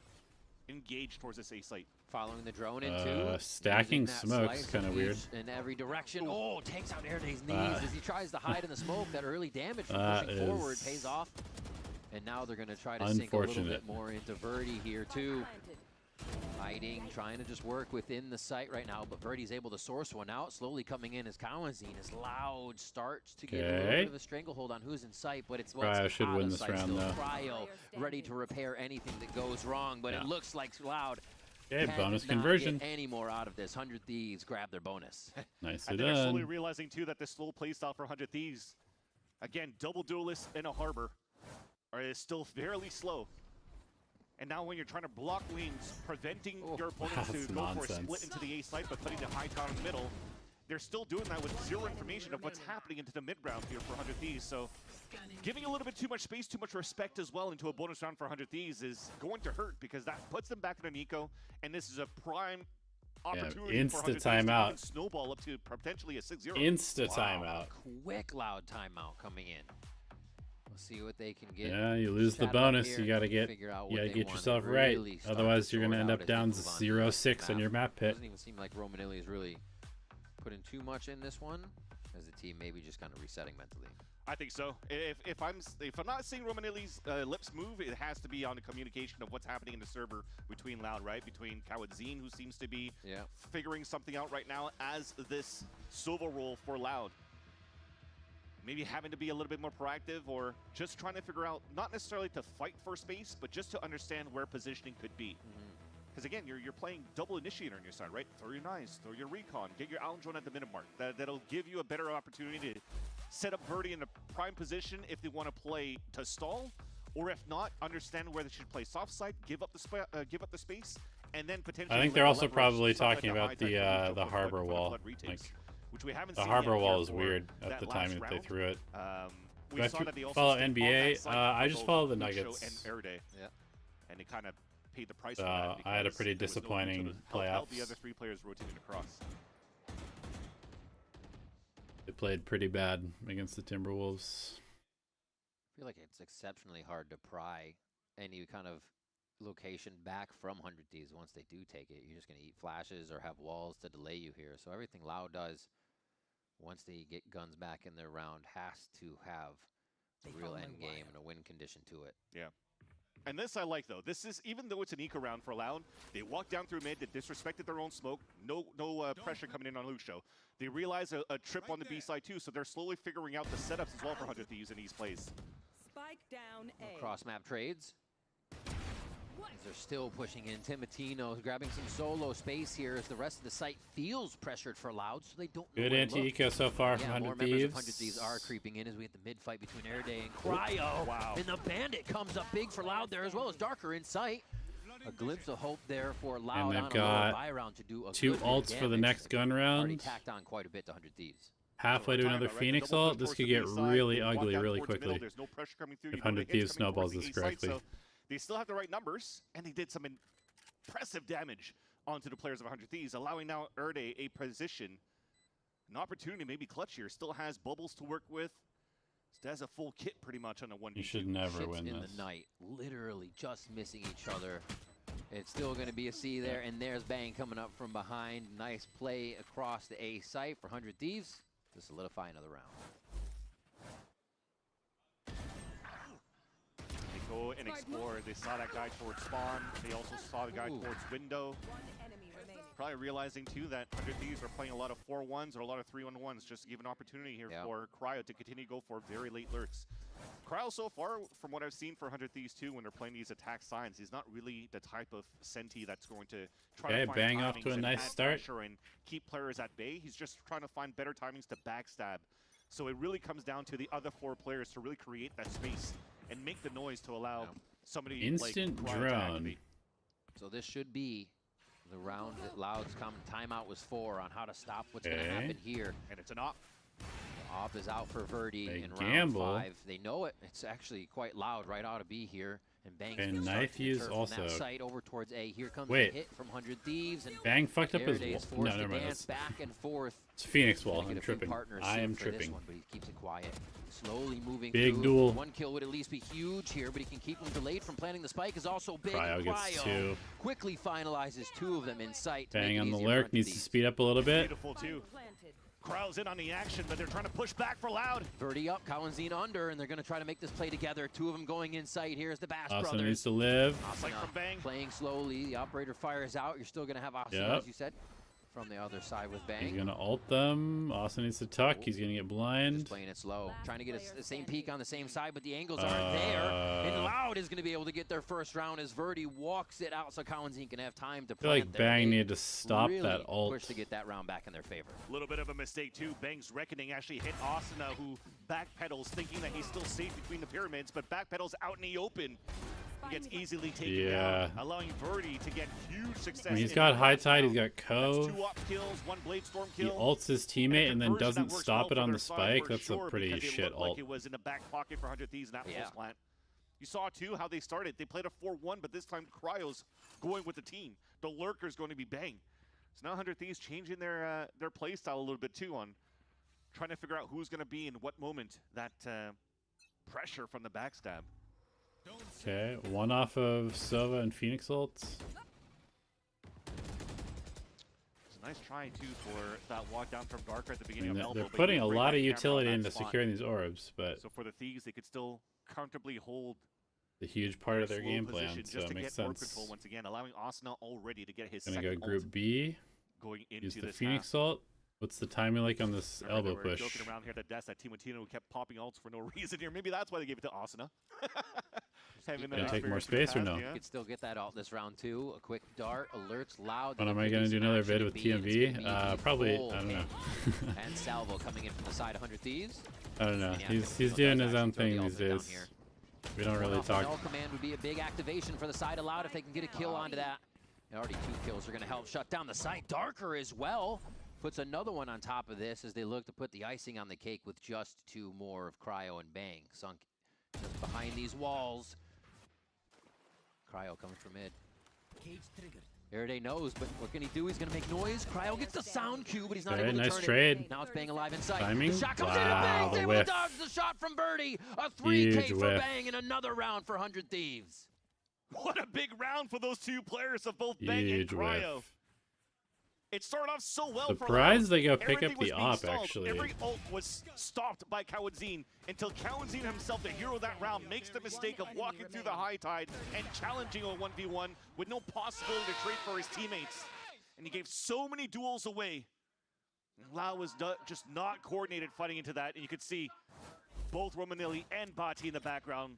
engaged towards this A site. Following the drone into stacking smokes kind of weird. In every direction. Oh, takes out Erday's knees as he tries to hide in the smoke. That early damage from pushing forward pays off. And now they're going to try to sink a little bit more into Verdi here too. Hiding, trying to just work within the site right now, but Verdi's able to source one out. Slowly coming in as Kawazine is Loud, starts to get a little bit of a stranglehold on who's in sight, but it's Cryo should win this round though. Cryo ready to repair anything that goes wrong, but it looks like Loud bonus conversion. Get any more out of this. 100 Thieves grab their bonus. Nicely done. They're slowly done. realizing too that this slow playstyle for 100 Thieves, again, double duelists in a harbor, is still fairly slow. And now when you're trying to block lanes, preventing your opponents to go for a split into the A site, but putting the high tower in the middle, they're still doing that with zero information of what's happening into the mid round here for 100 Thieves. So giving a little bit too much space, too much respect as well into a bonus round for 100 Thieves is going to hurt, because that puts them back in an eco, and this is a prime opportunity for 100 timeout. Thieves to snowball up to potentially a 6-0. Timeout. Quick Loud timeout coming in. See what they can get. Yeah, you lose the bonus. You gotta get yourself right. Otherwise, you're gonna end up down 0-6 on your map pit. Doesn't even seem like Romanelli is really putting too much in this one, as the team maybe just kind of resetting mentally. I think so. If I'm not seeing Romanelli's lips move, it has to be on the communication of what's happening in the server between Loud, right? Between Kawadzine, who seems to be figuring something out right now as this solo role for Loud. Maybe having to be a little bit more proactive, or just trying to figure out, not necessarily to fight for space, but just to understand where positioning could be. Because again, you're playing double initiator on your side, right? Throw your knives, throw your recon, get your Allen drone at the minute mark. That'll give you a better opportunity to set up Verdi in a prime position if they want to play to stall, or if not, understand where they should play soft side, give up the space, and then potentially. I think they're also probably talking about the harbor wall. Like, which we haven't the seen harbor yet wall is for weird at the time that they round. threw it. We Do I saw that they also follow stayed on NBA? that side I for just both follow the Lucho Nuggets. and Erday. And they kind of paid the price So for that. I had a because pretty there was no disappointing Lucho to help playoffs. the other three players rotating across. They played pretty bad against the Timberwolves. I feel like it's exceptionally hard to pry any kind of location back from 100 Thieves once they do take it. You're just going to eat flashes or have walls to delay you here. So everything Loud does once they get guns back in their round has to have a real end game and a win condition to it. Yeah. And this I like, though. This is, even though it's an eco round for Loud, they walked down through mid, they disrespected their own smoke, no pressure coming in on Lucio. They realize a trip on the B side too, so they're slowly figuring out the setups as well for 100 Thieves in these plays. Spike down A. Cross map trades. They're still pushing in. Timatino grabbing some solo space here as the rest of the site feels pressured for Loud, so they don't know Good where to anti-eco look. so far from more 100 members of Thieves. 100 Thieves are creeping in as we hit the mid-fight between Erday and Cryo. Wow. And the Bandit comes up big for Loud there, as well as Darker in sight. A glimpse of hope there for Loud And on they've a lower got buy round to do a 2 good bit of ults for the damage. next gun Already round. tacked on quite a bit to 100 Thieves. Halfway to another Phoenix ult. This could get really ugly really quickly There's no pressure coming through. if 100 Thieves snowballs this correctly. So they still have the right numbers, and they did some impressive damage onto the players of 100 Thieves, allowing now Erday a position, an opportunity to maybe clutch here. Still has bubbles to work with. Still has a full kit pretty much on a 1v2. You should never Ships win in this. the night, literally just missing each other. It's still going to be a C there, and there's Bang coming up from behind. Nice play across the A site for 100 Thieves to solidify another round. They go and explore. They saw that guy towards spawn. They also saw the guy towards window. One enemy remaining. Probably realizing too that 100 Thieves are playing a lot of 4-1s or a lot of 3-1-1s, just to give an opportunity here for Cryo to continue to go for very late lurks. Cryo so far, from what I've seen for 100 Thieves too, when they're playing these attack signs, he's not really the type of Senti that's going to try to find Bang off to a timings nice and start. pressure and keep players at bay. He's just trying to find better timings to backstab. So it really comes down to the other 4 players to really create that space and make the noise to allow somebody Instant like Cryo to drone. activate. So this should be the round that Loud's timeout was for on how to stop what's going to happen here. And it's an op. The op is out for Verdi in gamble. round 5. They know it. It's actually quite loud right out of B here. And Bang's And gonna start Knife to use deter from also. that site over towards A. Here comes Wait. the hit from 100 Thieves. And Bang fucked up his Faraday is wall. No, forced to never mind. dance back and forth. It's Phoenix wall. Gonna I'm get a few tripping. partners I soon am for this tripping. one, but he keeps it quiet. Slowly moving Big through. duel. 1 kill would at least be huge here, but he can keep him delayed from planting the spike. Is also big. Cryo gets 2. Quickly finalizes 2 of them in sight. to Bang make it on the easier lurk. for Needs to Thieves. speed up a little bit. Beautiful too. Cryo's in on the action, but they're trying to push back for Loud. Verdi up, Kawanzine under, and they're going to try to make this play together. 2 of them going in sight. Here's the Bass Austin brothers. needs to live. Like from Bang. Playing slowly. The operator fires out. You're still going to have Austin, Yep. as you said, from the other side with Bang. He's going to ult them. Austin needs to tuck. He's going to get blind. Just playing it slow. Trying to get the same peak on the same side, but the angles aren't there. And Loud is going to be able to get their first round as Verdi walks it out so Kawanzine can have time to I feel plant like there. Bang They needed to stop really that ult. push to get that round back in their favor. A little bit of a mistake too. Bang's Reckoning actually hit Asuna, who backpedals, thinking that he's still safe between the pyramids, but backpedals out in the open. He gets easily taken down, allowing Verdi to get huge success. I mean, he's in got the high last tide. He's round. got Cove. That's 2 op kills, 1 Blade Storm He kill. ults his teammate and then conversion doesn't that works stop well it for on their the side spike. for That's a sure, pretty because it shit looked like ult. it was in the back pocket for 100 Thieves in that pulse plant. You saw too how they started. They played a 4-1, but this time Cryo's going with the team. The lurker's going to be Bang. So now 100 Thieves changing their play style a little bit too on trying to figure out who's going to be in what moment. That pressure from the backstab. Okay, 1 off of Sova and Phoenix ults. It's a nice try too for that walk down from Darker at the I beginning mean, of Elbow. they're but putting you a bring lot that of camera on utility that into spot. securing these orbs, but So for the Thieves, they could still comfortably hold the huge part of their slow game position plan, so just it to makes get more sense. control once again, allowing Asuna already to get his Gonna second go group ult B. going into Use the this Phoenix half. ult. What's the timing like on this Remember, elbow they were push? joking around here at the desk that Timotino kept popping ults for no reason here. Maybe that's why they gave it to Asuna. Gonna take more space or no? You could still get that alt this round too. A quick dart, alerts, Loud. When am I gonna do another vid with TMV? Probably, I don't know. And Salvo coming in from the side of 100 Thieves. I don't know. Yeah, He's Timotino doing does his own actually throw the thing these ultimate down days. here. We don't really One off the talk. null command would be a big activation for the side of Loud if they can get a kill onto that. And already 2 kills are going to help shut down the site. Darker as well puts another one on top of this as they look to put the icing on the cake with just 2 more of Cryo and Bang sunk just behind these walls. Cryo coming from mid. Faraday knows, but what can he do? He's going to make noise. Cryo gets the sound cue, but he's not Okay, able to nice turn trade. it. Now it's Bang alive in sight. Timing? The shot comes Wow, in and Bang's the able whiff. to dodge the shot from Birdie. A 3K Huge for whiff. Bang and another round for 100 Thieves. What a big round for those 2 players of both Bang and Huge Cryo. whiff. It started off so well Surprised for they go Loud. pick up Everything was the being op, stalled. actually. Every ult was stopped by Kawanzine until Kawanzine himself, the hero of that round, makes the mistake of walking through the high tide and challenging a 1v1 with no possibility to trade for his teammates. And he gave so many duels away. Lau was just not coordinated fighting into that, and you could see both Romanelli and Bati in the background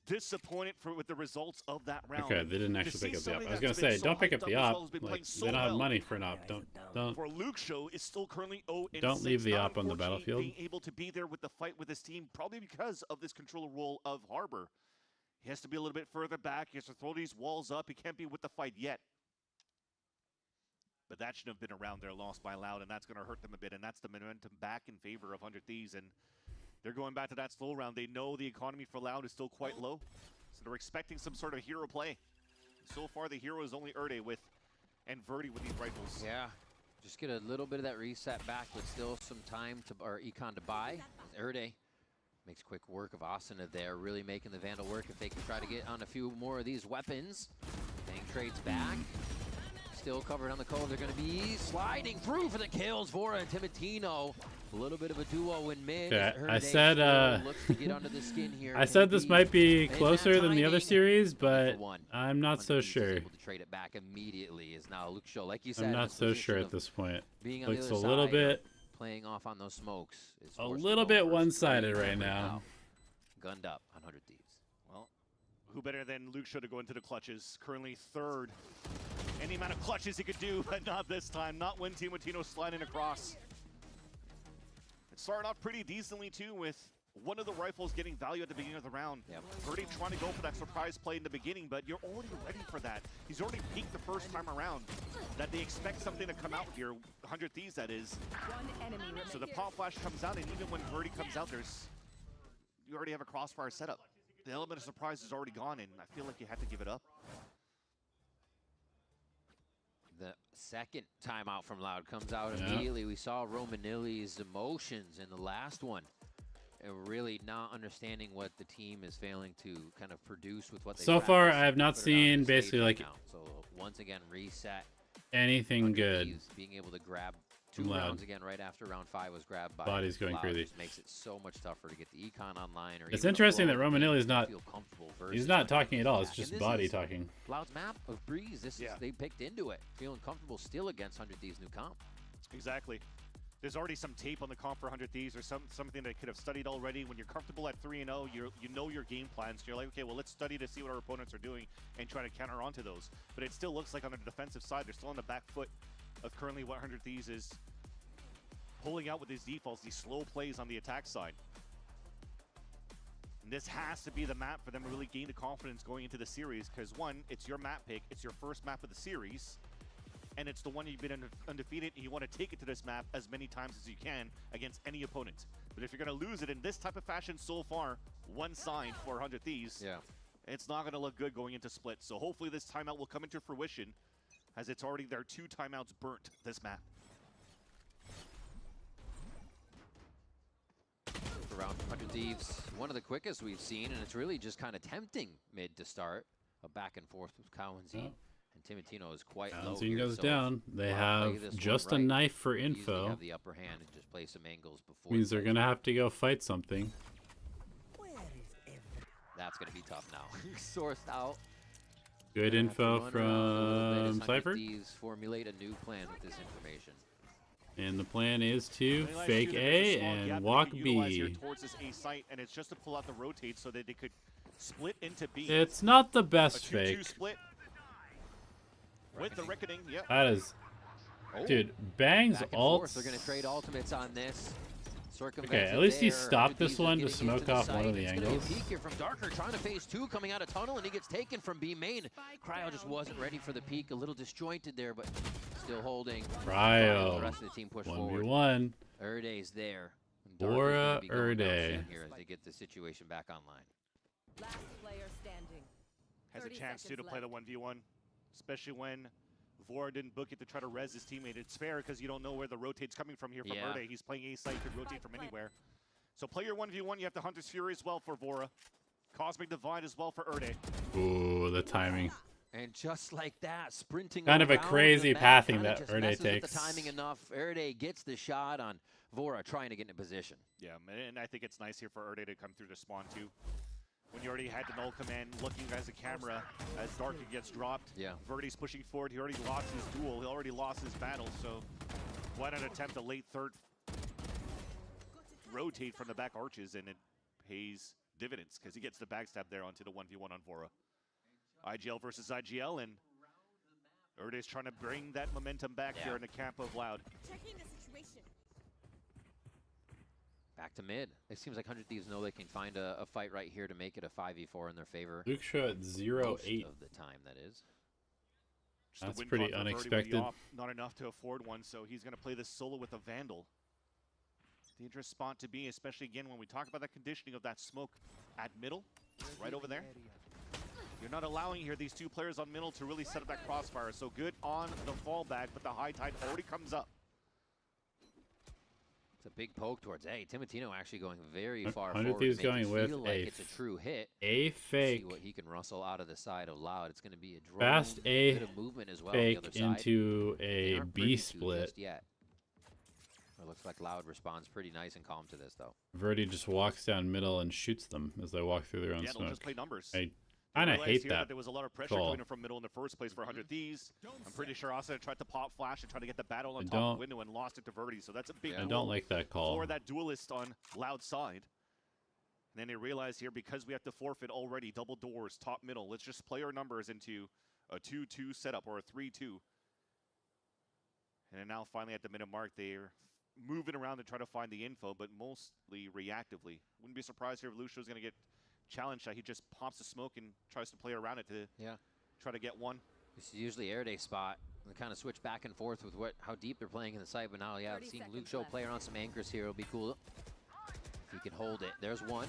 disappointed with the results of that round. Okay, they didn't To actually see pick up the op. somebody I was that's gonna been say, so don't pick hyped up the as well op. has been Like, playing so they don't have well. money for an op. Don't. For Luke Show is still currently 0-6. Don't leave the not op on the unfortunately battlefield. Being able to be there with the fight with his team, probably because of this controller role of Harbor. He has to be a little bit further back. He has to throw these walls up. He can't be with the fight yet. But that shouldn't have been around there, lost by Loud, and that's going to hurt them a bit. And that's the momentum back in favor of 100 Thieves. And they're going back to that slow round. They know the economy for Loud is still quite low. So they're expecting some sort of hero play. So far, the hero is only Erde with and Verdi with these rifles. Yeah, just get a little bit of that reset back, but still some time to, or econ to buy. Erde makes quick work of Asuna there, really making the Vandal work if they can try to get on a few more of these weapons. Bang trades back. still covered on the cove. They're going to be sliding through for the kills. Vora and Timotino. A little bit of a duo in mid. Okay, I Herde said looks to get under the skin here. I Can said he this might be closer than the other timing? series, but I'm not so sure. Able to trade it back immediately is now Luke Show. Like you said, I'm in not a so position sure of at this point. being on the Looks other a little side, bit playing off on those smokes. Is a forced to little go bit first. one-sided Three right now. Gunned up on 100 Thieves. Well, who better than Luke Show to go into the clutches? Currently third. Any amount of clutches he could do, but not this time. Not when Timotino sliding across. It started off pretty decently too, with one of the rifles getting value at the beginning of the round. Already trying to go for that surprise play in the beginning, but you're already ready for that. He's already peaked the first time around. That they expect something to come out here, 100 Thieves that is. So the pop flash comes out, and even when Verdi comes out, you already have a crossfire setup. The element of surprise is already gone, and I feel like you have to give it up. The second timeout from Loud comes out immediately. We saw Romanilli's emotions in the last one. And really not understanding what the team is failing to kind of produce with what they So far, practice. I have not Put it on seen the stage basically right like now. So once again, reset. anything good. Thieves being able to grab two Loud. rounds again right after round 5 was grabbed by Body's going Loud. crazy. Just makes it so much tougher to get the econ online. Or It's even interesting that upload Romanilli and is not. feel comfortable He's versus not talking at all. It's And just this body is talking. Loud's map of Breeze. This is they picked into it, feeling comfortable still against 100 Thieves new comp. Exactly. There's already some tape on the comp for 100 Thieves, or something they could have studied already. When you're comfortable at 3-0, you know your game plans. You're like, okay, well, let's study to see what our opponents are doing and try to counter onto those. But it still looks like on the defensive side, they're still on the back foot of currently what 100 Thieves is pulling out with these defaults, these slow plays on the attack side. And this has to be the map for them to really gain the confidence going into the series, because one, it's your map pick, it's your first map of the series, and it's the one you've been undefeated, and you want to take it to this map as many times as you can against any opponent. But if you're going to lose it in this type of fashion so far, one side for 100 Thieves, it's not going to look good going into split. So hopefully this timeout will come into fruition, as it's already there 2 timeouts burnt this map. Around 100 Thieves, one of the quickest we've seen, and it's really just kind of tempting mid to start. A back and forth with Cowanzine. And Timotino is quite low Cowanzine here, goes so down. They have just a knife for info. Have the upper hand and just play some angles before. Means they're gonna have to go fight something. That's gonna be tough now. Sourced out. Good info from Cypher. Thieves formulate a new plan with this information. And the plan is to They last fake two, A they're small and gap walk they could utilize here B. towards this A site, and it's just to pull out the rotate so that they could split into B. It's not the best A 2-2 fake. split with the reckoning. Yeah. That is, dude. Bang's Back and forth. ults. They're gonna trade ultimates on this. Okay, at least he stopped this one to smoke off one of the angles. Peek here from Darker, trying to phase 2, coming out of tunnel, and he gets taken from B main. Cryo just wasn't ready for the peek, a little disjointed there, but still holding. Cryo. The rest of the team push 1v1. forward. Erde's there. Bora Erde. Here as they get the situation back online. Last player standing. Has a chance to play the 1v1, especially when Vora didn't book it to try to res his teammate. It's fair because you don't know where the rotate's coming from here from Erde. He's playing A site, could rotate from anywhere. So play your 1v1. You have the Hunter's Fury as well for Vora. Cosmic Divide as well for Erde. Ooh, the timing. And just like that, sprinting Kind of a around crazy the map, pathing kinda that just Erde messes with takes. the timing enough. Erde gets the shot on Vora trying to get in a position. Yeah, and I think it's nice here for Erde to come through the spawn too. When you already had the null command looking as a camera as Darker gets dropped. Yeah. Verdi's pushing forward. He already lost his duel. He already lost his battle. So why not attempt a late third rotate from the back arches, and it pays dividends because he gets the backstab there onto the 1v1 on Vora. IGL versus IGL, and Erde's trying to bring that momentum back here in the camp of Loud. Checking the situation. Back to mid. It seems like 100 Thieves know they can find a fight right here to make it a 5v4 in their favor. Luke Shaw at 0-8. Of the time, that is. Just a That's win pretty con for Verdi, but unexpected. he off, not enough to afford one, so he's going to play this solo with a Vandal. Dangerous spot to be, especially again when we talk about the conditioning of that smoke at middle, right over there. You're not allowing here these two players on middle to really set up that crossfire. So good on the fallback, but the high tide already comes up. It's a big poke towards A. Timotino actually going very far 100 forward. Thieves to make going it with feel like it's a true hit. A fake. See what he can rustle out of the side of Loud. It's going to be a drone. Fast A Bit of movement as well on the fake other side. into They a aren't B privy to split. just yet. It looks like Loud responds pretty nice and calm to this, though. Verdi just walks down middle and shoots them as they walk through their own Yeah, they'll smoke. just play numbers. I kind of hate Here that. there was a lot of pressure call. coming from middle in the first place for 100 Thieves. I'm pretty sure Asuna tried to pop flash and try to get the battle on I top don't- of window and lost it to Verdi. So that's a big I duel don't like that call. for that duelist on Loud side. And then they realize here, because we have to forfeit already double doors, top middle, let's just play our numbers into a 2-2 setup or a 3-2. And then now finally at the minute mark, they're moving around to try to find the info, but mostly reactively. Wouldn't be surprised here if Lucio's going to get challenged. He just pops the smoke and tries to play around it to try to get one. This is usually Air Day spot. They kind of switch back and forth with how deep they're playing in the site, but now, yeah, seeing Luke Show play around some anchors here will be cool. If he can hold it. There's one.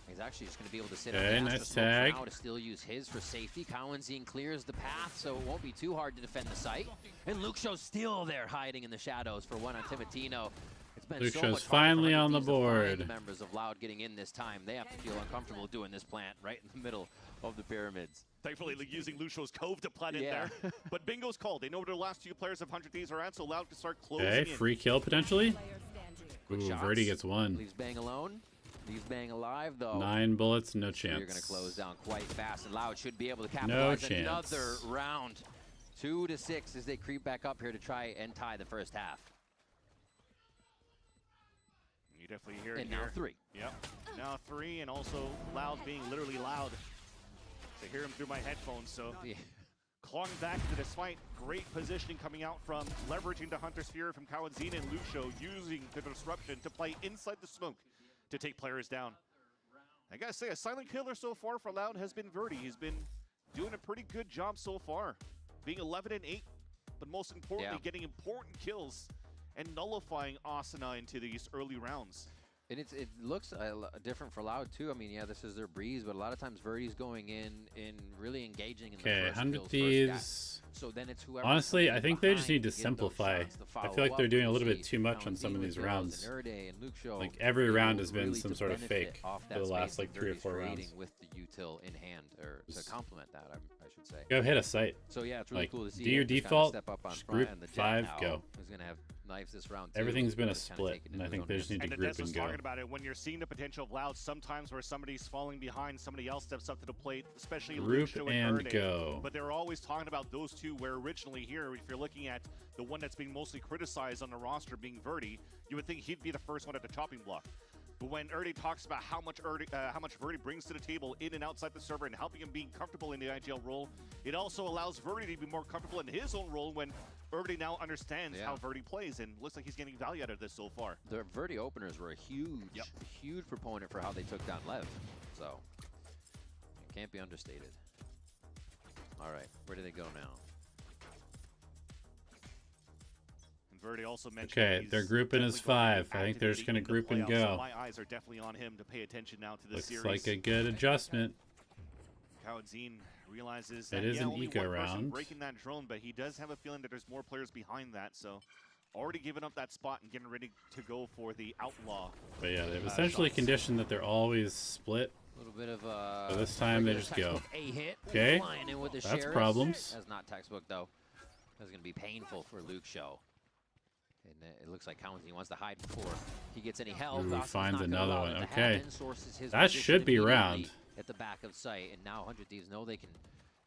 He's actually just going to be able to sit on the nice smoke tag. for now to still use his for safety. Cowanzine clears the path, so it won't be too hard to defend the site. And Luke Show's still there hiding in the shadows for one on Timotino. It's been Luke so Show's much harder for finally 100 on the Thieves to find board. the members of Loud getting in this time. They have to feel uncomfortable doing this plant right in the middle of the pyramids. Thankfully, using Lucio's Cove to plant in there. But bingo's called. They know where their last two players of 100 Thieves are at, so Loud can start closing Okay, in. free kill potentially. Good Ooh, shots. Verdi gets one. Leaves Bang alone. Leaves Bang alive, though. 9 bullets, no So you're going chance. to close down quite fast, and Loud should be able to No capitalize chance. another round. 2-6 as they creep back up here to try and tie the first half. You definitely hear it And now here. 3. Yep. Now 3, and also Loud being literally loud. To hear him through my headphones, so clawing back to this fight. Great positioning coming out from leveraging the Hunter's Fury from Cowanzine and Lucio, using the disruption to play inside the smoke to take players down. I gotta say, a silent killer so far for Loud has been Verdi. He's been doing a pretty good job so far, being 11-8, but most importantly, getting important kills and nullifying Asuna into these early rounds. And it looks different for Loud, too. I mean, yeah, this is their breeze, but a lot of times Verdi's going in really engaging in the first 100 kills, Thieves. first death. So then it's whoever Honestly, I think they just need to behind get those simplify. shots to I follow feel like they're up. doing a We'll little bit see too much on Cowanzine some of with these kills rounds. and Erde and Luke Show Like every able round has been really some to sort of benefit fake off for that the last space like that 3 or Verdi's 4 creating rounds. with the util in hand, or to complement that, I should say. Go hit a site. So yeah, it's really Like, cool to see. do your him just kinda default, step up on just front, group and the Jet 5, now go. is going to have knives this round too. Everything's been a Just kinda split, take it and I into think his they own just need to And the group Des was and go. talking about it, when you're seeing the potential of Loud, sometimes where somebody's falling behind, somebody else steps up to the plate, especially Group Lucio and Erde. go. But they were always talking about those two, where originally here, if you're looking at the one that's being mostly criticized on the roster being Verdi, you would think he'd be the first one at the chopping block. But when Erde talks about how much Verdi brings to the table in and outside the server and helping him being comfortable in the IGL role, it also allows Verdi to be more comfortable in his own role when Erde now understands how Verdi plays, and looks like he's getting value out of this so far. The Verdi openers were a huge proponent for how they took down Lev, so it can't be understated. All right, where do they go now? And Verdi also mentioned Okay, their grouping is 5. I think they're just going to group and playoffs, so go. my eyes are definitely on him to pay attention now to this Looks series. like a good adjustment. Cowanzine realizes It that is an only eco one person round. breaking that drone, but he does have a feeling that there's more players behind that, so already giving up that spot and getting ready to go for the outlaw. But yeah, they've essentially shots. conditioned that they're always split. A little bit of So this time they regular just go. textbook A hit. Okay, Flying in with the that's Sheriff. problems. That's not textbook though. That's going to be painful for Luke Show. And it looks like Cowanzine wants to hide before he gets any help. Ooh, Austin's finds not gonna another allow one. it to Okay. happen. Sources his That position should be immediately round. at the back of site, and now 100 Thieves know they can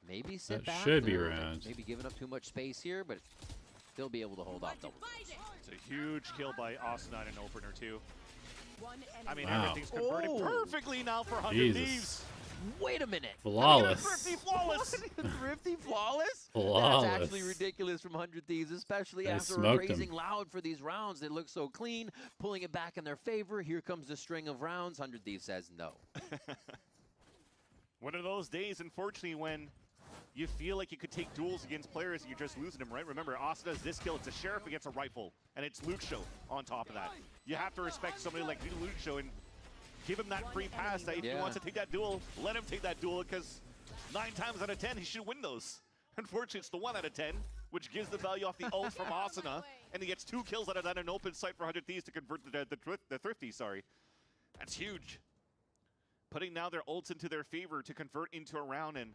maybe sit That back. should be They're round. Maybe giving up too much space here, but they'll be able to hold off double. It's a huge kill by Austin in an opener too. I mean, Wow. everything's converted perfectly now for 100 Jesus. Thieves. Wait a minute. Flawless. Thrifty flawless. Thrifty flawless? Flawless. That's actually ridiculous from 100 Thieves, especially They after smoked praising him. Loud for these rounds. They look so clean, pulling it back in their favor. Here comes the string of rounds. 100 Thieves says no. One of those days, unfortunately, when you feel like you could take duels against players and you're just losing them, right? Remember, Austin does this kill. It's a Sheriff against a rifle, and it's Luke Show on top of that. You have to respect somebody like Luke Show and give him that free pass that if he wants to take that duel, let him take that duel, because 9 times out of 10, he should win those. Unfortunately, it's the 1 out of 10, which gives the value off the ult from Asuna. and he gets 2 kills out of that, an open sight for 100 Thieves to convert the Thrifty, sorry. That's huge. Putting now their ults into their favor to convert into a round, and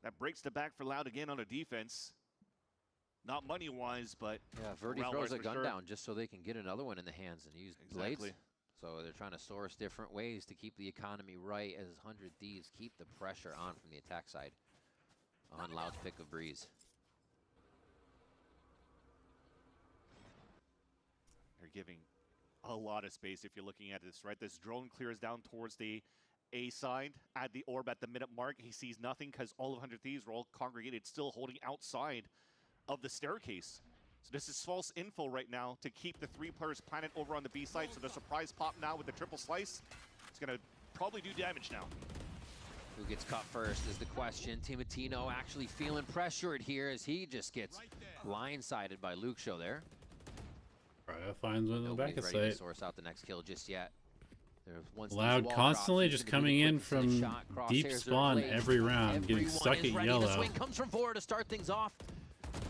that breaks the back for Loud again on a defense. Not money-wise, but yeah, Verdi throws a gun down just so they can get another one in the hands and use blades. So they're trying to source different ways to keep the economy right as 100 Thieves keep the pressure on from the attack side on Loud's pick of Breeze. They're giving a lot of space if you're looking at this, right? This drone clears down towards the A side at the orb at the minute mark. He sees nothing because all of 100 Thieves were all congregated, still holding outside of the staircase. So this is false info right now to keep the 3 players planted over on the B side. So the surprise pop now with the triple slice. It's going to probably do damage now. Who gets caught first is the question. Timatino actually feeling pressured here as he just gets blindsided by Luke Show there. Raya finds one in the back of ready to sight. source out the next kill just yet. Loud constantly just coming in from deep spawn every round, getting stuck at yellow. The swing comes from Vora to start things off.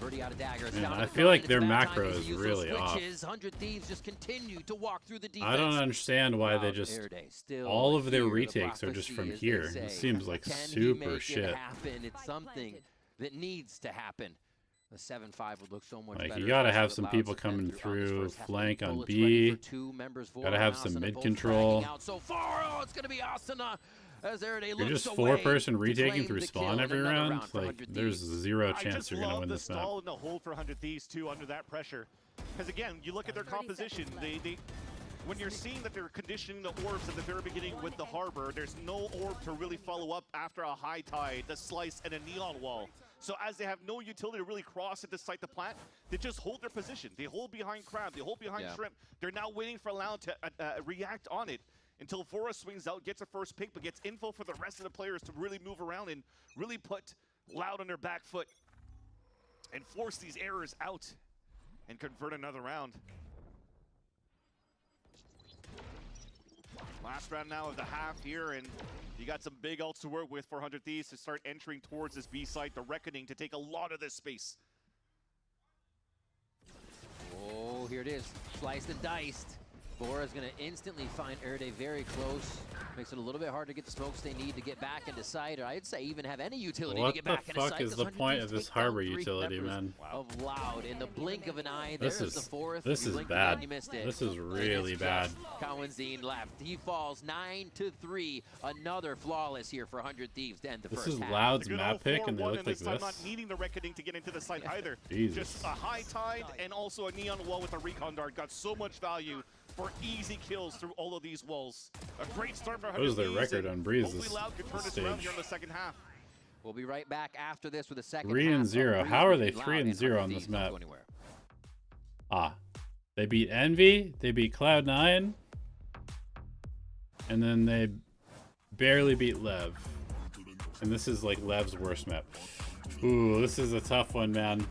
Birdie out of dagger. Man, I feel like their macro is really off. 100 Thieves just continue to walk through the defense. I don't understand why they just all of their retakes are just from here. It seems like super shit. It's something that needs to happen. The 7-5 would look so much better. Like, you gotta have some people coming through flank on B. Gotta have some mid control. So far, oh, it's gonna be Asuna. You're just 4-person retaking through spawn every round. Like, there's zero chance you're gonna win this map. I just love the stall and the hold for 100 Thieves too under that pressure. Because again, you look at their composition. When you're seeing that they're conditioning the orbs at the very beginning with the harbor, there's no orb to really follow up after a high tide, the slice, and a neon wall. So as they have no utility to really cross at the site to plant, they just hold their position. They hold behind Crab, they hold behind Shrimp. They're now waiting for Loud to react on it until Vora swings out, gets a first pick, but gets info for the rest of the players to really move around and really put Loud on their back foot and force these errors out and convert another round. Last round now of the half here, and you got some big ults to work with for 100 Thieves to start entering towards this B site, the Reckoning, to take a lot of this space. Oh, here it is, sliced and diced. Vora's gonna instantly find Erde very close. Makes it a little bit hard to get the smokes they need to get back into sight, or I'd say even have any utility to get back into sight. What the fuck is the point of this harbor utility, man? Of Loud in the blink of an eye. This is the fourth. This is bad. This is really bad. Cowanzine left. He falls 9-3. Another flawless here for 100 Thieves to end the first half. This is Loud's map pick, and they look like this. Not needing the Reckoning to get into the site either. Jesus. Just a high tide and also a neon wall with a recon dart. Got so much value for easy kills through all of these walls. A great start for 100 What is their Thieves, record on Breeze this Loud could turn this around here in the second half. We'll be right back after this with a second 3-0. How are they 3-0 on this map? Ah, they beat Envy, they beat Cloud9, and then they barely beat Lev. And this is like Lev's worst map. Ooh, this is a tough one, man.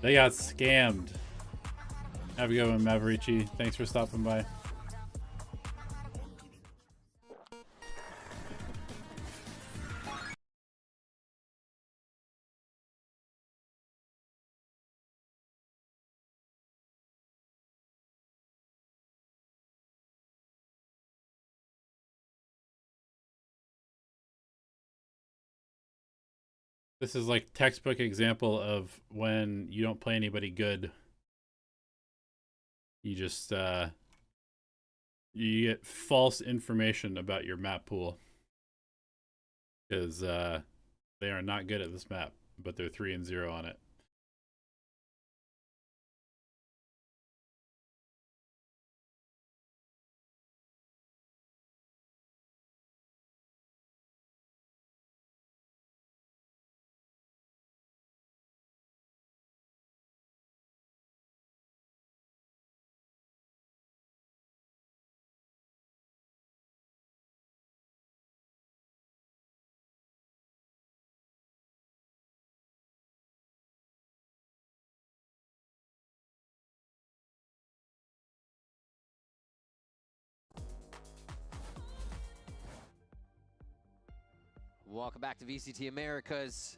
They got scammed. Have a good one, Maverici. Thanks for stopping by. This is like textbook example of when you don't play anybody good. You just you get false information about your map pool because they are not good at this map, but they're 3-0 on it. Welcome back to VCT Americas.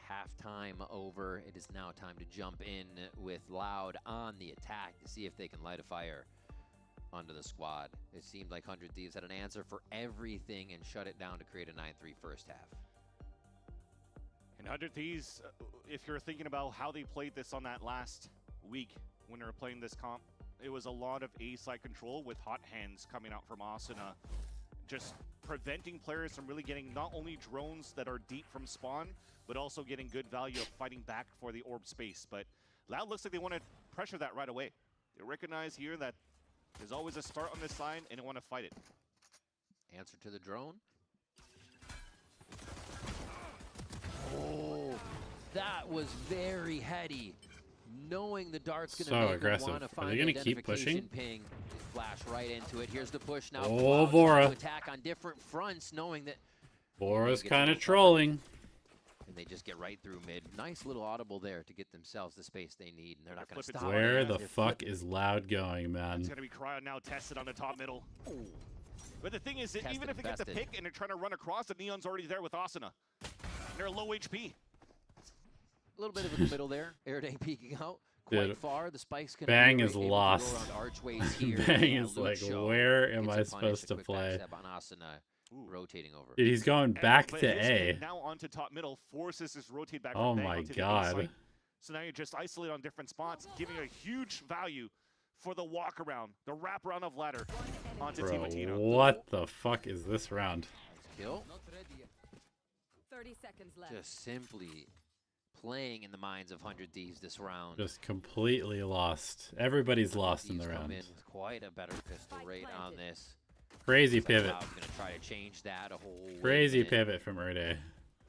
halftime over. It is now time to jump in with Loud on the attack to see if they can light a fire onto the squad. It seemed like 100 Thieves had an answer for everything and shut it down to create a 9-3 first half. And 100 Thieves, if you're thinking about how they played this on that last week when they were playing this comp, it was a lot of A-side control with hot hands coming out from Asuna, just preventing players from really getting not only drones that are deep from spawn, but also getting good value of fighting back for the orb space. But Loud looks like they want to pressure that right away. They recognize here that there's always a start on this side, and they want to fight it. Answer to the drone. Oh, that was very heady. Knowing the dart's going to So make aggressive. them want to Are find they going to keep pushing? ping. Flash right into it. Here's the push now. Oh, Cloud trying Vora. to attack on different fronts, knowing that Vora's gets kind a of little trolling. and they just get right through mid. Nice little audible there to get themselves the space they need, and they're not going to stop. Where the They're fuck is Loud going, man? It's going to be Cryo now tested on the top middle. But the thing is, that even if they get the Tested. pick and they're trying to run across, the Neon's already there with Asuna. They're low HP. A little bit of in the middle there. Airday peeking out quite Dude, far. The spike's going Bang to is lost. archways here. Bang and is like, Luke Shaw where am gets I a punish, supposed a to quick play? backstab on Asuna, rotating over. Dude, he's going back But to in this A. game, now onto top middle, forces this rotate back Oh from Bang my onto the A God. site. So now you're just isolated on different spots, giving a huge value for the walk around, the wrap around of ladder onto Bro, Timatino. what the fuck is this round? Kill. 30 seconds left. Just simply playing in the minds of 100 Thieves this round. Just completely lost. Everybody's lost in the Thieves come round. in with quite a better pistol rate on this. Crazy Looks like pivot. Cloud's gonna try to change that a whole Crazy minute. pivot from Erde.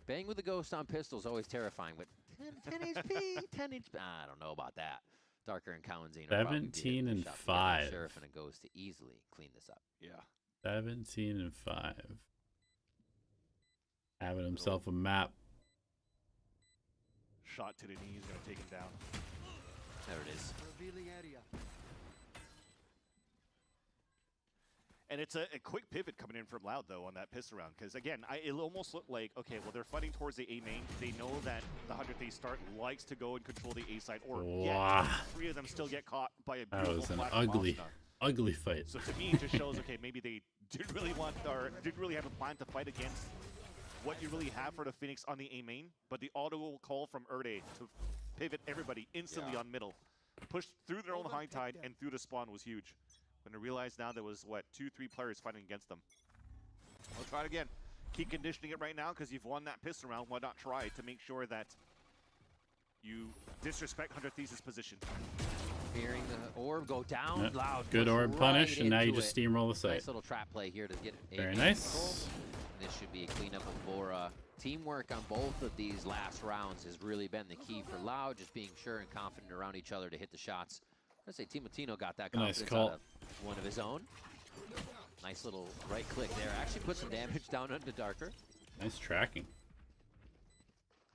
Bang with the ghost on pistol is always terrifying, but 10 HP, 10 HP. I don't know about that. Darker and Cowanzine are probably 17 being and pushed out together. 5. Sheriff and a ghost to easily clean this up. Yeah. 17 and 5. Having himself a map. Shot to the knee is going to take him down. There it is. Revealing area. And it's a quick pivot coming in from Loud, though, on that pistol round. Because, again, it almost looked like, okay, well, they're fighting towards the A main. They know that the 100th Thieves start likes to go and control the A side. Or Wow. yet, 3 of them still get caught by a That beautiful was an flash from ugly, Asuna. ugly fight. So to me, it just shows, okay, maybe they didn't really want, or didn't really have a plan to fight against what you really have for the Phoenix on the A main. But the auto call from Erde to pivot everybody instantly on middle, push through their own high tide and through the spawn was huge. When I realized now there was, what, 2-3 players fighting against them. I'll try it again. Keep conditioning it right now because you've won that pistol round. Why not try it to make sure that you disrespect 100 Thieves' position? Hearing the orb go down, Yep. Loud. Good push orb right punish, and now you into just it. steamroll the site. Nice little trap play here to get a Very main nice. control. This should be a cleanup of Vora. Teamwork on both of these last rounds has really been the key for Loud, just being sure and confident around each other to hit the shots. I say Timatino got that Nice confidence call. out of one of his own. Nice little right click there. Actually put some damage down onto Darker. Nice tracking.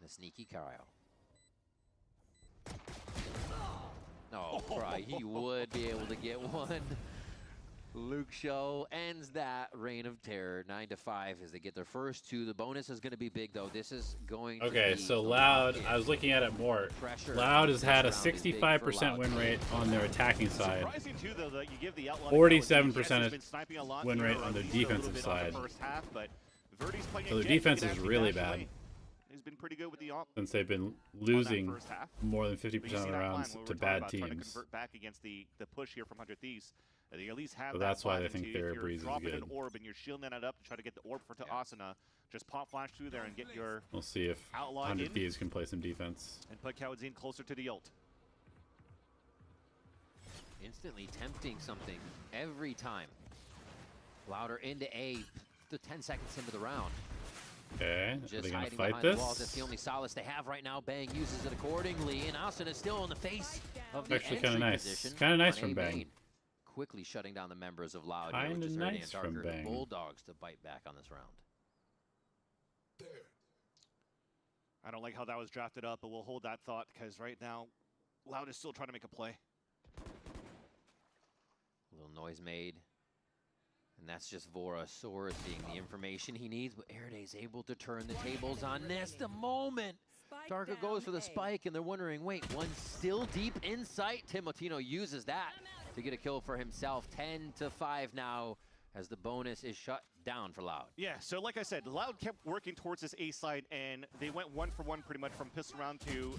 The sneaky Cryo. Oh, Cry, he would be able to get one. Luke Show ends that reign of terror, 9-5 as they get their first 2. The bonus is going to be big, though. This is going to Okay, be so a Loud, rocket. I was looking at it more. Pressure Loud has this had a round is big for 65% Loud. win rate on their attacking side. Surprising too, though, that you give the outlaw 47% been sniping a lot win here, rate or on at their least a little defensive bit on the side. first half, but Verdi's playing So their again. He defense can is actually really dash bad. away. He's been pretty good with the op. Since they've been losing first half. more than But 50% you of see the that plan rounds when we to were talking bad about trying to teams. convert back against the push here from 100 Thieves. They at least have So that that's why plan they think into their if you're breeze is dropping good. an orb and you're shielding it up to try to get the orb for Asuna. Just pop flash through there and get your We'll see if outlaw 100 in Thieves can play some defense. and put Kawadzin closer to the ult. Instantly tempting something every time. Louder into A, the 10 seconds into the round. Okay, are Just they gonna hiding fight behind the walls. this? That's the only solace they have right now. Bang uses it accordingly, and Asuna is still in the face of the Actually entry kinda nice. position Kinda nice on from A Bang. main. Quickly shutting down the members of Loud here, Kinda which is nice Ernie and from Darker, the Bang. Bulldogs to bite back on this round. I don't like how that was drafted up, but we'll hold that thought because right now, Loud is still trying to make a play. A little noise made. And that's just Vora Sora seeing the information he needs, but Erde's able to turn the tables on this. The moment Darko goes for the spike, and they're wondering, wait, one's still deep in sight. Timotino uses that to get a kill for himself. 10-5 now as the bonus is shut down for Loud. Yeah, so like I said, Loud kept working towards this A side, and they went 1 for 1 pretty much from pistol round to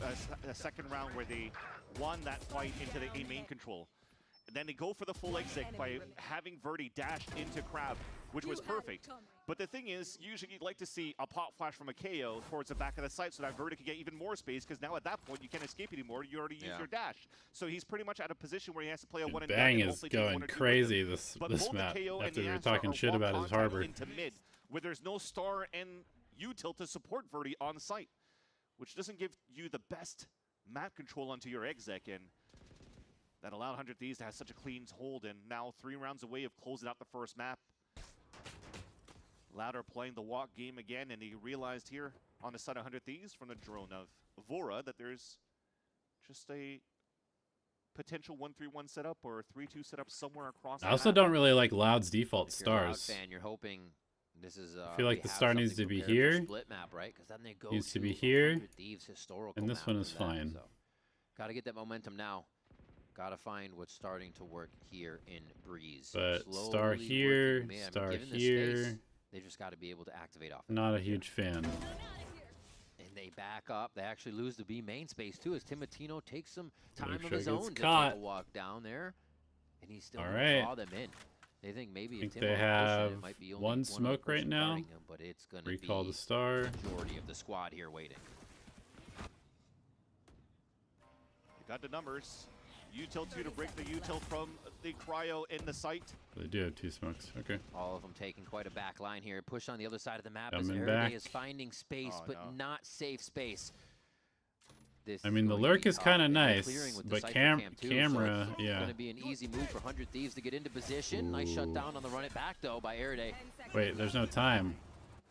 a second round where they won that fight into the A main control. And then they go for the full exit by having Verdi dash into Crab, which was perfect. But the thing is, usually you'd like to see a pop flash from a KO towards the back of the site so that Verdi could get even more space, because now at that point you can't escape anymore. You already used your dash. So he's pretty much at a position where he has to play a one and done. Bang is going crazy this map after we were talking shit about his harbor. Into mid, where there's no star and util to support Verdi on site, which doesn't give you the best map control onto your exec, and that allowed 100 Thieves to have such a clean hold, and now 3 rounds away of closing out the first map. Loud are playing the walk game again, and he realized here on the side of 100 Thieves from the drone of Vora that there's just a potential 1-3-1 setup or a 3-2 setup somewhere across the I also map. don't really like Loud's default If you're a Loud stars. fan, you're hoping this is. I feel like the we have star needs something to be prepared for here. Split map, right? Because then they go Needs to be 100 here. Thieves historical And this map one for is them, fine. So. Got to get that momentum now. Got to find what's starting to work here in Breeze. But Slowly star working here, their way. I mean, star given the here. space, they just got to be able to activate off. Not a huge fan. And they back up. They actually lose the B main space too, as Timotino takes some time Make of sure his he gets own to caught. take a walk down there, and he's still All going right. to draw them in. They think maybe I think if they Timo's pushing, have it might be only one other smoke right person now. guarding him, but it's going to Recall be the star. majority of the squad here waiting. You got the numbers. Util 2 to break the util from the cryo in the site. They do have 2 smokes. Okay. All of them taking quite a back line here. Push on the other side of the map Coming as back. Erede is finding space, but not safe space. This I is mean, the going to lurk be is tough, kind of and they're nice, clearing with the but Cypher camera, too, so yeah. it's going to be an easy move for 100 Thieves to get into position. Nice shutdown on the run it back, though, by Erede. Wait, there's no time.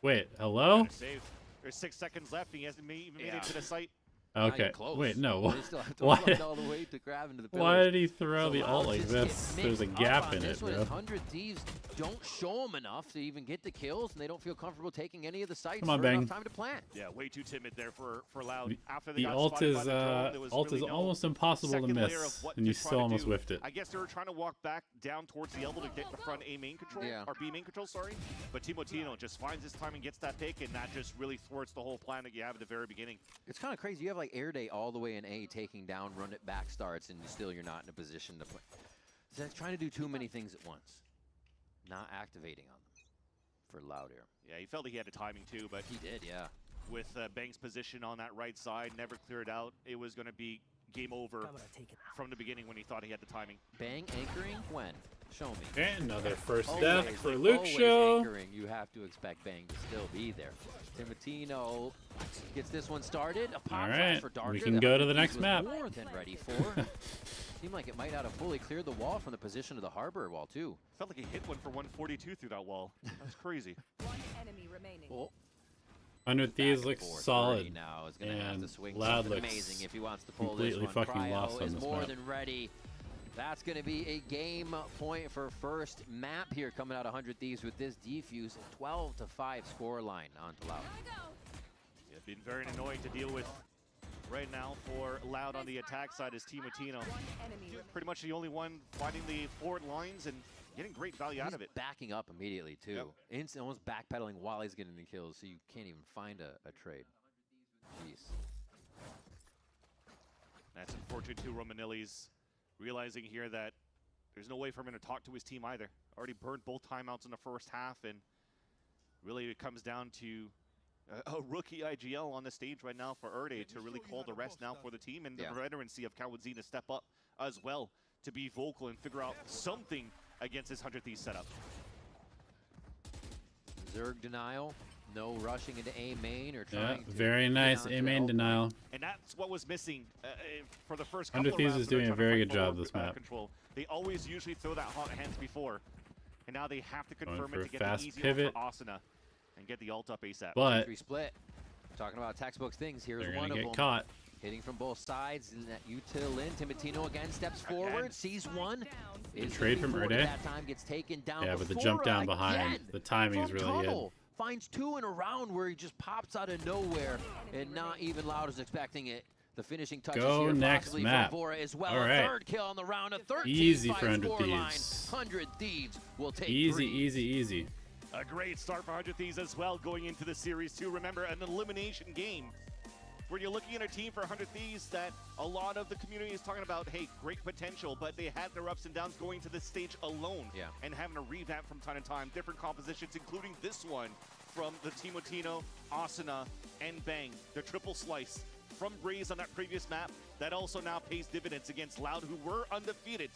Wait, hello? Save. There's 6 seconds left, and he hasn't even made it to the site. Okay. Wait, no. They still have to Why? run all the way to grab into the Why pillars. did he throw So the ult Loud like just this? gets There's a mixed gap up on in this it, one, bro. as 100 Thieves don't show them enough to even get the kills, and they don't feel comfortable taking any of the sites Come on, for Bang. enough time to plant. Yeah, way too timid there for Loud. After they The got ult spotted is by the drone, there was really no almost impossible to second layer of miss, what and to you try still to almost do. whiffed it. I guess they were trying to walk back down towards the elbow to get the front A main control, or B main control, sorry. But Timotino just finds his time and gets that pick, and that just really thwarts the whole plan that you have at the very beginning. It's kind of crazy. You have like Erede all the way in A taking down, run it back starts, and still you're not in a position to play. It's like trying to do too many things at once. Not activating on them for Loud here. Yeah, he felt that he had the timing too, but he did, yeah. With Bang's position on that right side, never cleared out, it was going to be game over from the beginning when he thought he had the timing. Bang anchoring when? Show me. And another first Always, death for like Luke always Show. Anchoring, you have to expect Bang to still be there. Timotino gets this one started. A pop All flash right, for Darker. we can that go to the 100 next was map. More than ready for. Seemed like it might not have fully cleared the wall from the position of the harbor wall too. Felt like he hit one for 142 through that wall. That's crazy. One enemy remaining. Oh. 100 Thieves looks forth. solid, Verdi now is gonna have and to swing Loud something looks amazing if he wants to pull this completely one. fucking Cryo lost on is this more map. than ready. That's going to be a game point for first map here coming out of 100 Thieves with this defuse. 12-5 score line onto Loud. Yeah, been very annoying to deal with right now for Loud on the attack side is Timotino. Pretty much the only one fighting the forward lines and getting great value out of it. Backing up immediately too. Instant, almost backpedaling while he's getting the kills, so you can't even find a trade. Jeez. That's unfortunate too. Romanilli's realizing here that there's no way for him to talk to his team either. Already burned both timeouts in the first half, and really it comes down to a rookie IGL on the stage right now for Erede to really call the rest now for the team, and the veterancy of Kawadzina step up as well to be vocal and figure out something against this 100 Thieves setup. Zerg denial. No rushing into A main or trying to very nice A main denial. And that's what was missing for the first couple 100 of Thieves rounds. is doing a very good job with this map. Control. They always usually throw that hot hands before, and now they have to confirm for it a to get fast the easy pivot. ult for Asuna and get the ult up ASAP. But split. Talking about textbook things, here's they're one gonna of get them. caught. Hitting from both sides. Util in. Timotino again steps forward, sees one. Good trade from Erede. Erede. That time gets taken down. Yeah, but the before jump down behind, again the timing is from really tunnel. finds 2 in a round where he just pops out of nowhere, and not even Loud is expecting it. The finishing touches Go here next possibly map. from FURIA as well. All A right. 3rd kill on the round, a 13 Easy fight for 100 scoreline. Thieves. 100 Thieves will take Easy, 3. easy. A great start for 100 Thieves as well going into the series too. Remember, an elimination game where you're looking at a team for 100 Thieves that a lot of the community is talking about, hey, great potential, but they had their ups and downs going to this stage alone and having to revamp from time to time. Different compositions, including this one from the Timotino, Asuna, and Bang. The triple slice from Breeze on that previous map that also now pays dividends against Loud, who were undefeated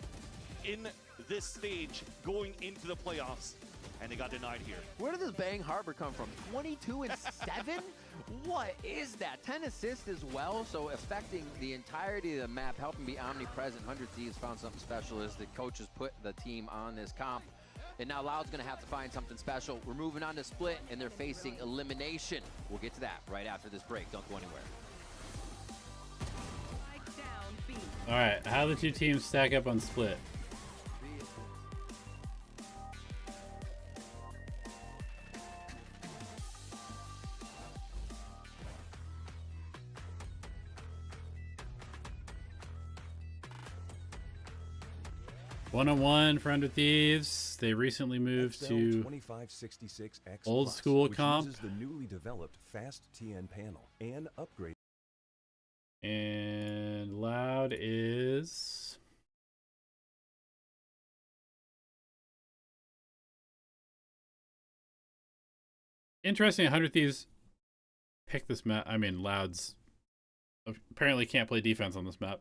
in this stage going into the playoffs, and they got denied here. Where did this Bang Harbor come from? 22 and 7? What is that? 10 assists as well, so affecting the entirety of the map, helping be omnipresent. 100 Thieves found something special as the coaches put the team on this comp. And now Loud's gonna have to find something special. We're moving on to Split, and they're facing elimination. We'll get to that right after this break. Don't go anywhere. All right, how the 2 teams stack up on Split? One-on-one for 100 Thieves. They recently moved to 2566X old Plus, school which comp. uses the newly developed Fast TN panel and upgrade. And Loud is interesting. 100 Thieves pick this map. I mean, Loud's apparently can't play defense on this map.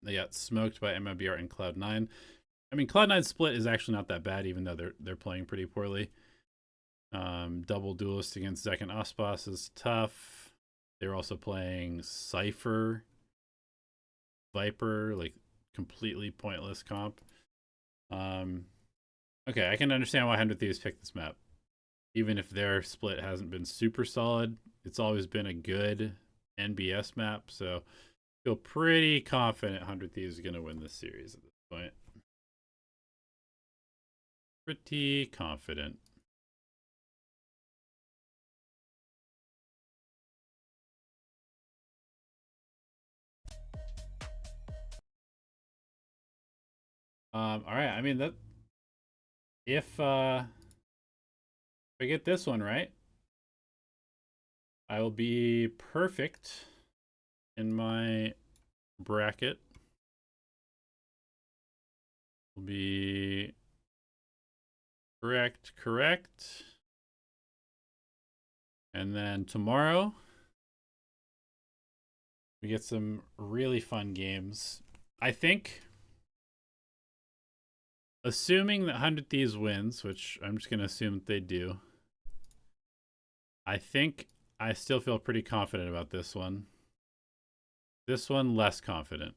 They got smoked by MIBR and Cloud9. I mean, Cloud9's split is actually not that bad, even though they're playing pretty poorly. Double duelist against Zek and Ospas is tough. They're also playing Cypher, Viper, like completely pointless comp. Okay, I can understand why 100 Thieves picked this map. Even if their split hasn't been super solid, it's always been a good NBS map, so feel pretty confident 100 Thieves is going to win this series at this point. Pretty confident. All right. I mean, that if I get this one right, I will be perfect in my bracket. Will be correct. And then tomorrow we get some really fun games. I think, assuming that 100 Thieves wins, which I'm just going to assume that they do, I think I still feel pretty confident about this one. This one, less confident.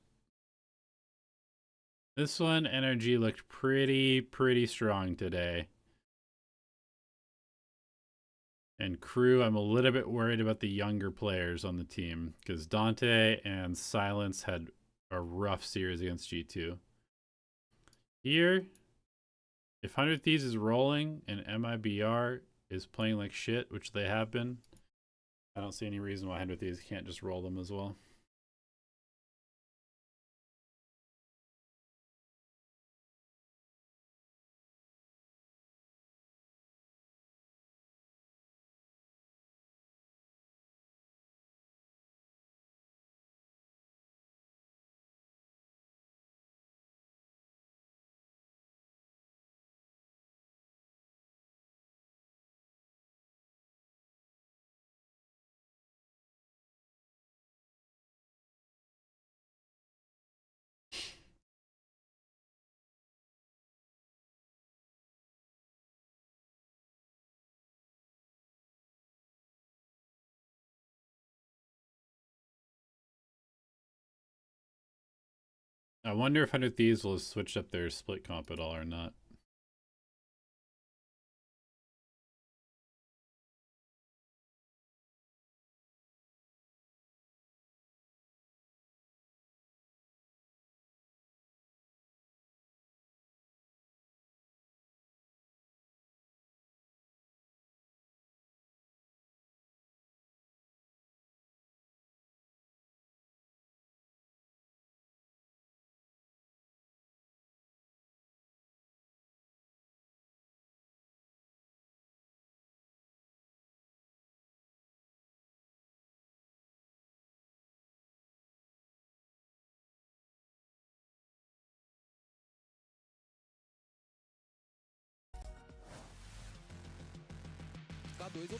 This one, NRG looked pretty strong today. And Crew, I'm a little bit worried about the younger players on the team, because Dante and Silence had a rough series against G2. Here, if 100 Thieves is rolling and MIBR is playing like shit, which they have been, I don't see any reason why 100 Thieves can't just roll them as well. I wonder if 100 Thieves will have switched up their split comp at all or not. 2 ou 3.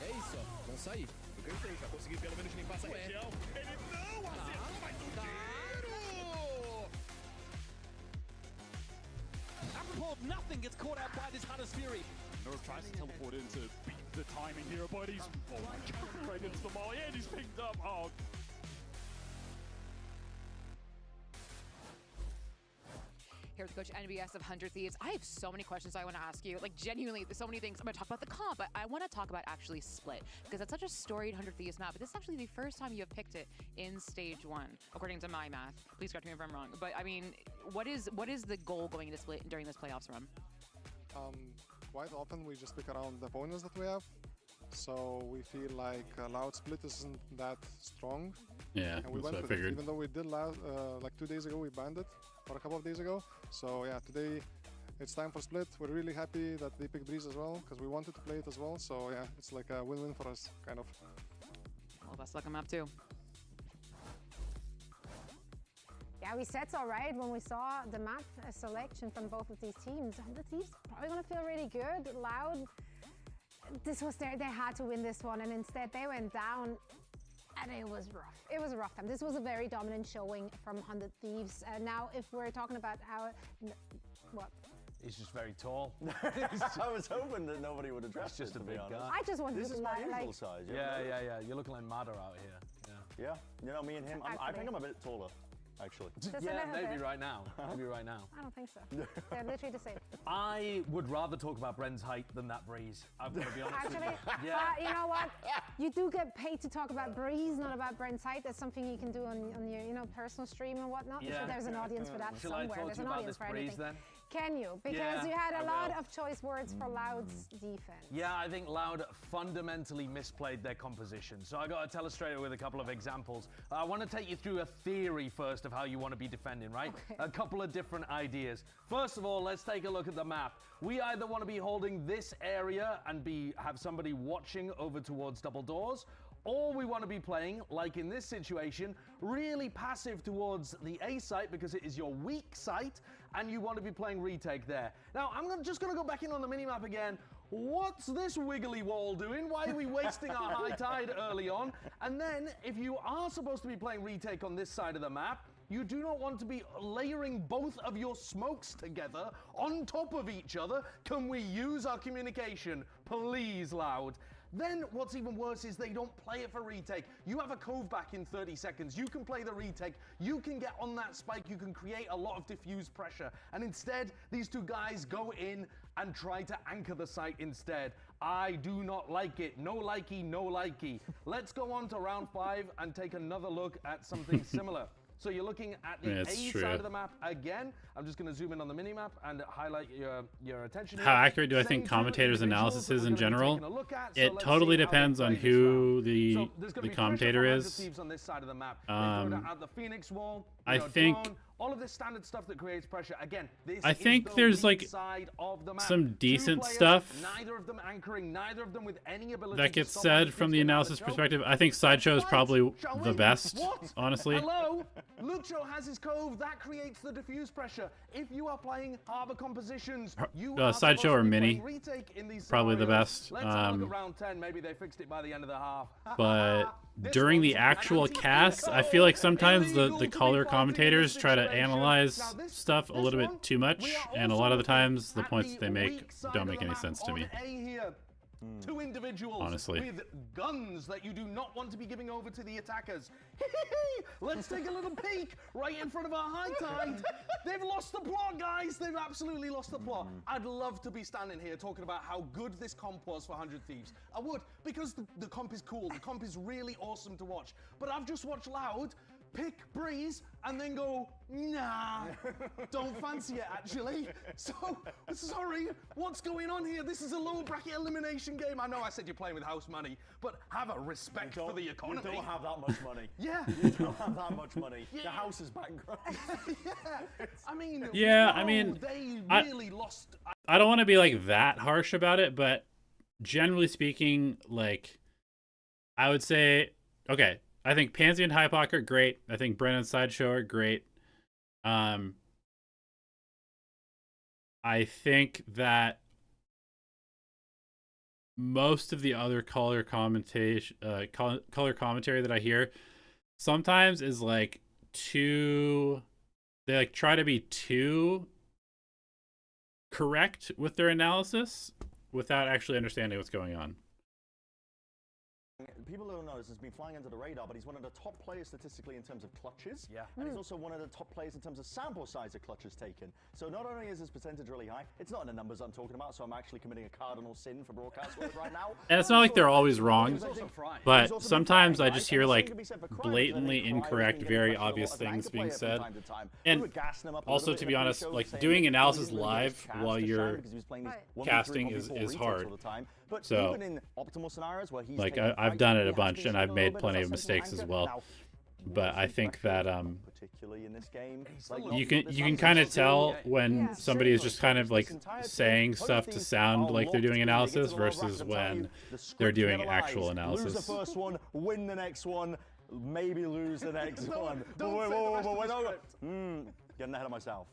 É isso, ó. Vão sair. O Gantei vai conseguir pelo menos limpar essa região. Ele não acertou mais um tiro! Apropos of nothing gets caught out by this Hunter's Fury. Nerf tries to teleport in to beat the timing here, but he's right into the molly and he's picked up. Oh. Here with Coach NBS of 100 Thieves. I have so many questions I want to ask you. Like, genuinely, so many things. I'm going to talk about the comp, but I want to talk about actually Split, because it's such a storied 100 Thieves map, but this is actually the first time you have picked it in Stage 1, according to my math. Please correct me if I'm wrong. But, I mean, what is the goal going into Split during this playoffs run? Quite often we just pick around the opponents that we have. So we feel like Loud Split isn't that strong. Yeah, and we that's went what I with it. figured. Even though we did like 2 days ago, we banned it, or a couple of days ago. So yeah, today it's time for Split. We're really happy that they picked Breeze as well, because we wanted to play it as well. So yeah, it's like a win-win for us, kind of. Well, best luck on map 2. Yeah, we said so, right? When we saw the map selection from both of these teams, the teams probably gonna feel really good. Loud, this was they had to win this one, and instead they went down, and it was rough. It was a rough time. This was a very dominant showing from 100 Thieves. Now, if we're talking about how, what? He's just very tall. I was hoping that nobody would address just it, a to be big honest. guy. I just wanted This to is my like, usual size. Yeah. You're looking like Madder out here. Yeah, you know, me and him, I think I'm a bit taller, actually. Yeah, maybe right now. Maybe right now. I don't think so. They're literally the same. I would rather talk about Bren's height than that Breeze. I've got to be honest Actually, with you. Yeah. you know what? You do get paid to talk about Breeze, not about Brent's height. That's something you can do on your personal stream and whatnot. I'm sure there's an audience for that Shall somewhere. I talk There's to an you about audience this for Breeze anything. then? Can you? Because Yeah, you had I a lot will. of choice words for Loud's defense. Yeah, I think Loud fundamentally misplayed their composition. So I got to tell us straight away with a couple of examples. I want to take you through a theory first of how you want to be defending, right? Okay. A couple of different ideas. First of all, let's take a look at the map. We either want to be holding this area and have somebody watching over towards double doors, or we want to be playing, like in this situation, really passive towards the A site because it is your weak site, and you want to be playing retake there. Now, just going to go back in on the minimap again. What's this wiggly wall doing? Why are we wasting our high tide early on? And then, if you are supposed to be playing retake on this side of the map, you do not want to be layering both of your smokes together on top of each other. Can we use our communication? Please, Loud. Then what's even worse is they don't play it for retake. You have a cove back in 30 seconds. You can play the retake. You can get on that spike. You can create a lot of diffuse pressure. And instead, these two guys go in and try to anchor the site instead. I do not like it. No likey, no likey. Let's go on to round 5 and take another look at something similar. So you're looking at the A side of the map again. I'm just going to zoom in on the minimap and highlight your attention here. How accurate do I think commentators' analysis is in general? It totally depends on who the commentator is. I think all of this standard stuff that creates pressure. Again, this I think there's like some decent stuff neither of them anchoring, neither of them with any ability that gets said from the analysis perspective. I think Sideshow is probably the best, honestly. Hello, Lucho has his cove. That creates the diffuse pressure. If you are playing harbor compositions, you are Sideshow or Mini, retake in these probably the best. Let's have a look at round 10. Maybe they fixed it by the end of the half. But during the actual cast, I feel like sometimes the color commentators try to analyze stuff a little bit too much, and a lot of the times the points that they make don't make any sense to me. Two individuals honestly with guns that you do not want to be giving over to the attackers. Let's take a little peek right in front of our high tide. They've lost the plot, guys. They've absolutely lost the plot. I'd love to be standing here talking about how good this comp was for 100 Thieves. I would, because the comp is cool. The comp is really awesome to watch. But I've just watched Loud pick Breeze and then go, nah, don't fancy it actually. So, sorry, what's going on here? This is a lower bracket elimination game. I know I said you're playing with house money, but have a respect for the economy. You don't have that much money. Yeah. You don't have that much money. The house is bankrupt. I mean, they really lost. I don't want to be like that harsh about it, but generally speaking, like, I would say, okay, I think Pansy and Hypoc are great. I think Bren and Sideshow are great. I think that most of the other color commentation, color commentary that I hear, sometimes is like too. They like try to be too correct with their analysis without actually understanding what's going on. People don't know this has been flying under the radar, but he's one of the top players statistically in terms of clutches. Yeah. And he's also one of the top players in terms of sample size of clutches taken. So not only is his percentage really high, it's not in the numbers I'm talking about, so I'm actually committing a cardinal sin for broadcast work right now. And it's not like they're always wrong, but sometimes I just hear like blatantly incorrect, very obvious things being said. And also, to be honest, like doing analysis live while you're casting is hard. So, like I've done it a bunch and I've made plenty of mistakes as well. But I think that you can kind of tell when somebody is just kind of like saying stuff to sound like they're doing analysis versus when they're doing actual analysis. Lose the first one, win the next one, maybe lose the next one. Getting ahead of myself.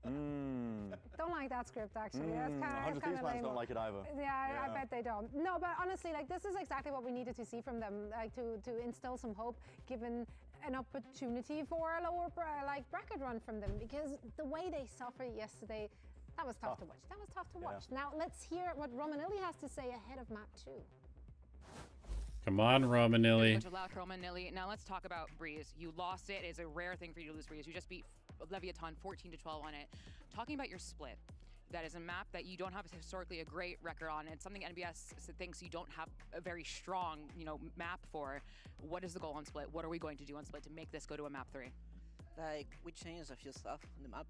Don't like that script, actually. That's kind of lame. Don't like it either. Yeah, I bet they don't. No, but honestly, like this is exactly what we needed to see from them, like to instill some hope, given an opportunity for a lower bracket run from them, because the way they suffered yesterday, that was tough to watch. That was tough to watch. Now let's hear what Romanelli has to say ahead of map 2. Come on, Romanelli. Romanelli. Now let's talk about Breeze. You lost it. It's a rare thing for you to lose Breeze. You just beat Leviathan 14-12 on it. Talking about your split, that is a map that you don't have historically a great record on. It's something NBS thinks you don't have a very strong, map for. What is the goal on split? What are we going to do on split to make this go to a map 3? Like, we changed a few stuff on the map,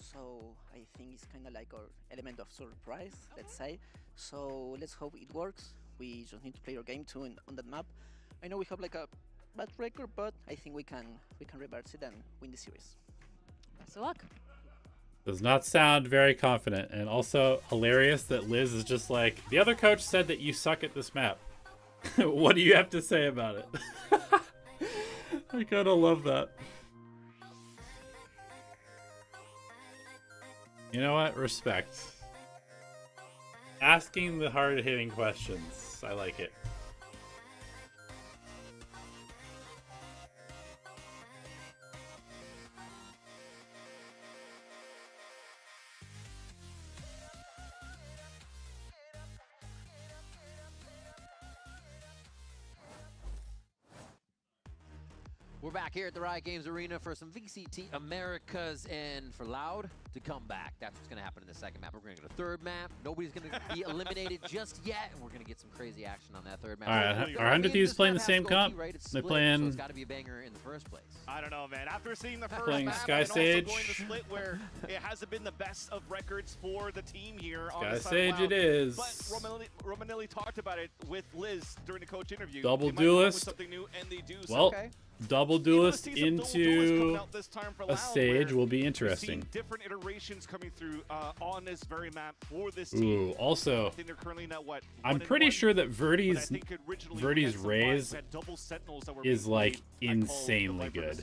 so I think it's kind of like our element of surprise, let's say. So let's hope it works. We just need to play our game too on that map. I know we have like a bad record, but I think we can reverse it and win the series. Best of luck. Does not sound very confident, and also hilarious that Liz is just like, the other coach said that you suck at this map. What do you have to say about it? I kind of love that. You know what? Respect. Asking the hard-hitting questions. I like it. We're back here at the Riot Games Arena for some VCT Americas and for Loud to come back. That's what's going to happen in the second map. We're going to get a third map. Nobody's going to be eliminated just yet, and we're going to get some crazy action on that third map. All right, are 100 Thieves playing the same comp? They're playing. So it's got to be a banger in the first place. I don't know, man. After seeing the first playing map Sky and Sage. also going to split where it hasn't been the best of records for the team here on Sky the side Sage of Loud. it is. But Romanelli talked about it with Liz during the coach interview. Double they might come up with duelist. something new, and they do. Well, okay. Double duelist into a Sage will be interesting. Different iterations coming through on this very map for this team. Ooh, also, I think they're currently now what? I'm pretty sure that Verdi's Raze is like insanely good,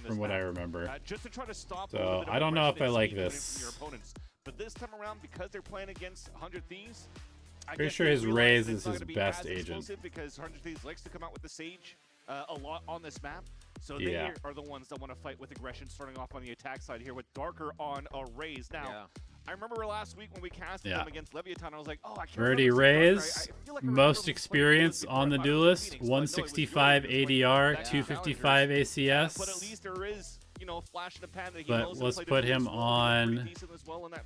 from what I remember. Just to try to stop so I don't know if I like this. But this time around, because they're playing against 100 Thieves, pretty sure his Raze is his best agent. Because 100 Thieves likes to come out with the Sage a lot on this map. So they are the ones that want to fight with aggression, starting off on the attack side here with Darker on a Raze. Now, I remember last week when we casted them against Leviathan, I was like, oh, I can't Verdi Raze, most experience on the duelist, 165 ADR, 255 ACS. But at least there is, a flash in the pan that he but let's put him on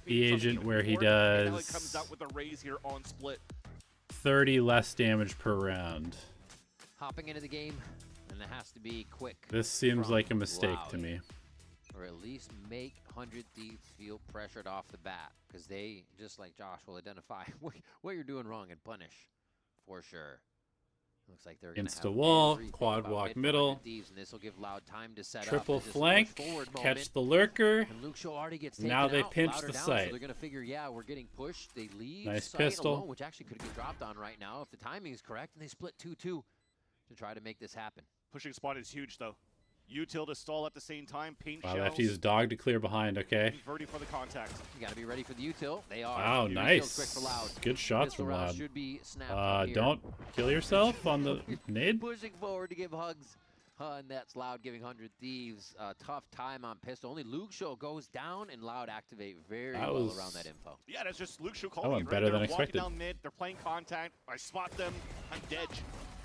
the agent where he does 30 less damage per round. Hopping into the game, and it has to be quick. This seems like a mistake to me. Or at least make 100 Thieves feel pressured off the bat, because they, just like Josh, will identify what you're doing wrong and punish for sure. Looks like they're Insta wall, quad walk middle, Thieves, and this will give Loud time to set triple up flank, catch the lurker. And Luke Shaw already gets now they out, pinch Louder the down, site. So they're going to figure, yeah, we're getting pushed. They leave nice site pistol, alone, which actually could get dropped on right now if the timing is correct, and they split 2-2 to try to make this happen. Pushing spot is huge, though. Util to stall at the same time. Paint Wow, shells. FT's dog to clear behind. Okay. Ready for the contact. You got to be ready for the util. They are. Wow, Util's nice. quick for Loud. Good shots Pistol from round Loud. should be snapped from here. Don't kill yourself on the nade. Pushing forward to give hugs. And that's Loud giving 100 Thieves a tough time on pistol. Only Luke Show goes down and Loud activate very well around that info. Yeah, that's just Luke Show That calling went it, right? better than They're expected. walking down mid. They're playing contact. I spot them. I'm dead.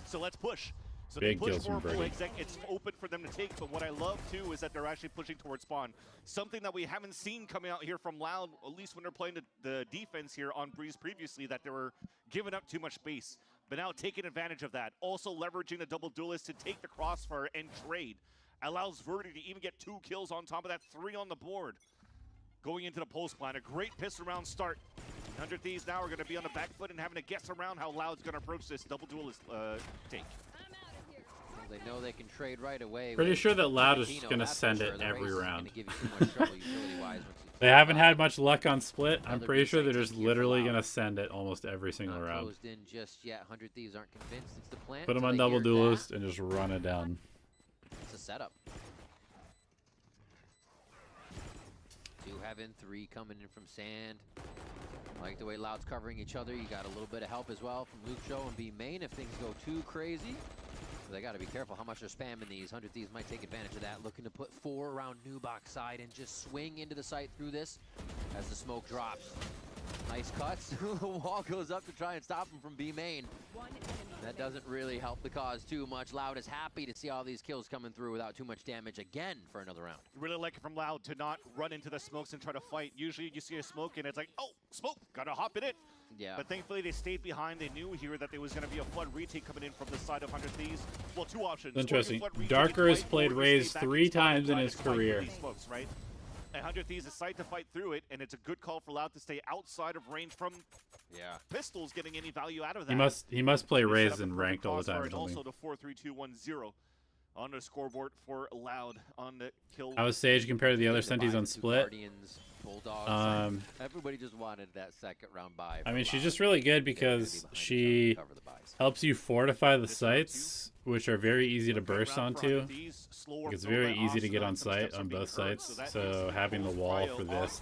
So let's push. So Big they push kills from for Birdie. exec. It's open for them to take. But what I love too is that they're actually pushing towards spawn. Something that we haven't seen coming out here from Loud, at least when they're playing the defense here on Breeze previously, that they were giving up too much space. But now taking advantage of that. Also leveraging the double duelist to take the crossfire and trade. Allows Verdi to even get 2 kills on top of that, 3 on the board. Going into the post plan, a great pistol round start. 100 Thieves now are going to be on the back foot and having to guess around how Loud's going to approach this double duelist take. They know they can trade right away. Pretty with sure that Loud is Tarantino, going to that's for send sure. it The every race is round. gonna give you too much trouble utility-wise once you They haven't had much luck on split. I'm Another pretty sure B-side they're just take here for literally Loud. going to send it almost every single Not round. closed in just yet. 100 Thieves aren't convinced it's the plan. Put them until on they double hear that. duelist and just run it down. It's a setup. 2 heaven, 3 coming in from Sand. Like the way Loud's covering each other. You got a little bit of help as well from Luke Show and B main if things go too crazy. So they got to be careful how much they're spamming these. 100 Thieves might take advantage of that. Looking to put 4 around Nubok's side and just swing into the site through this as the smoke drops. Nice cuts. The wall goes up to try and stop him from B main. That doesn't really help the cause too much. Loud is happy to see all these kills coming through without too much damage again for another round. Really like it from Loud to not run into the smokes and try to fight. Usually you see a smoke and it's like, oh, smoke, gotta hop in it. Yeah. But thankfully they stayed behind. They knew here that there was going to be a flood retake coming in from the side of 100 Thieves. Well, 2 options. Interesting. Or you flood retake Darker has right, played or you Raze stay back 3 and spawn and times in try his to fight with career. these smokes, right? And 100 Thieves decide to fight through it, and it's a good call for Loud to stay outside of range from pistols getting any value out of that. He must play They set Raze up a and perfect ranked all the time. crossfire or and something. also the 4-3-2-1-0 on the scoreboard for Loud on the kill. How was Sage compared to the other Sentis on split? Guardians, Bulldogs. Everybody just wanted that second round buy. I mean, she's just really good because she helps you fortify the sites, which are very easy to burst onto. Like, it's very easy to get on site on both sites. So having the wall for this,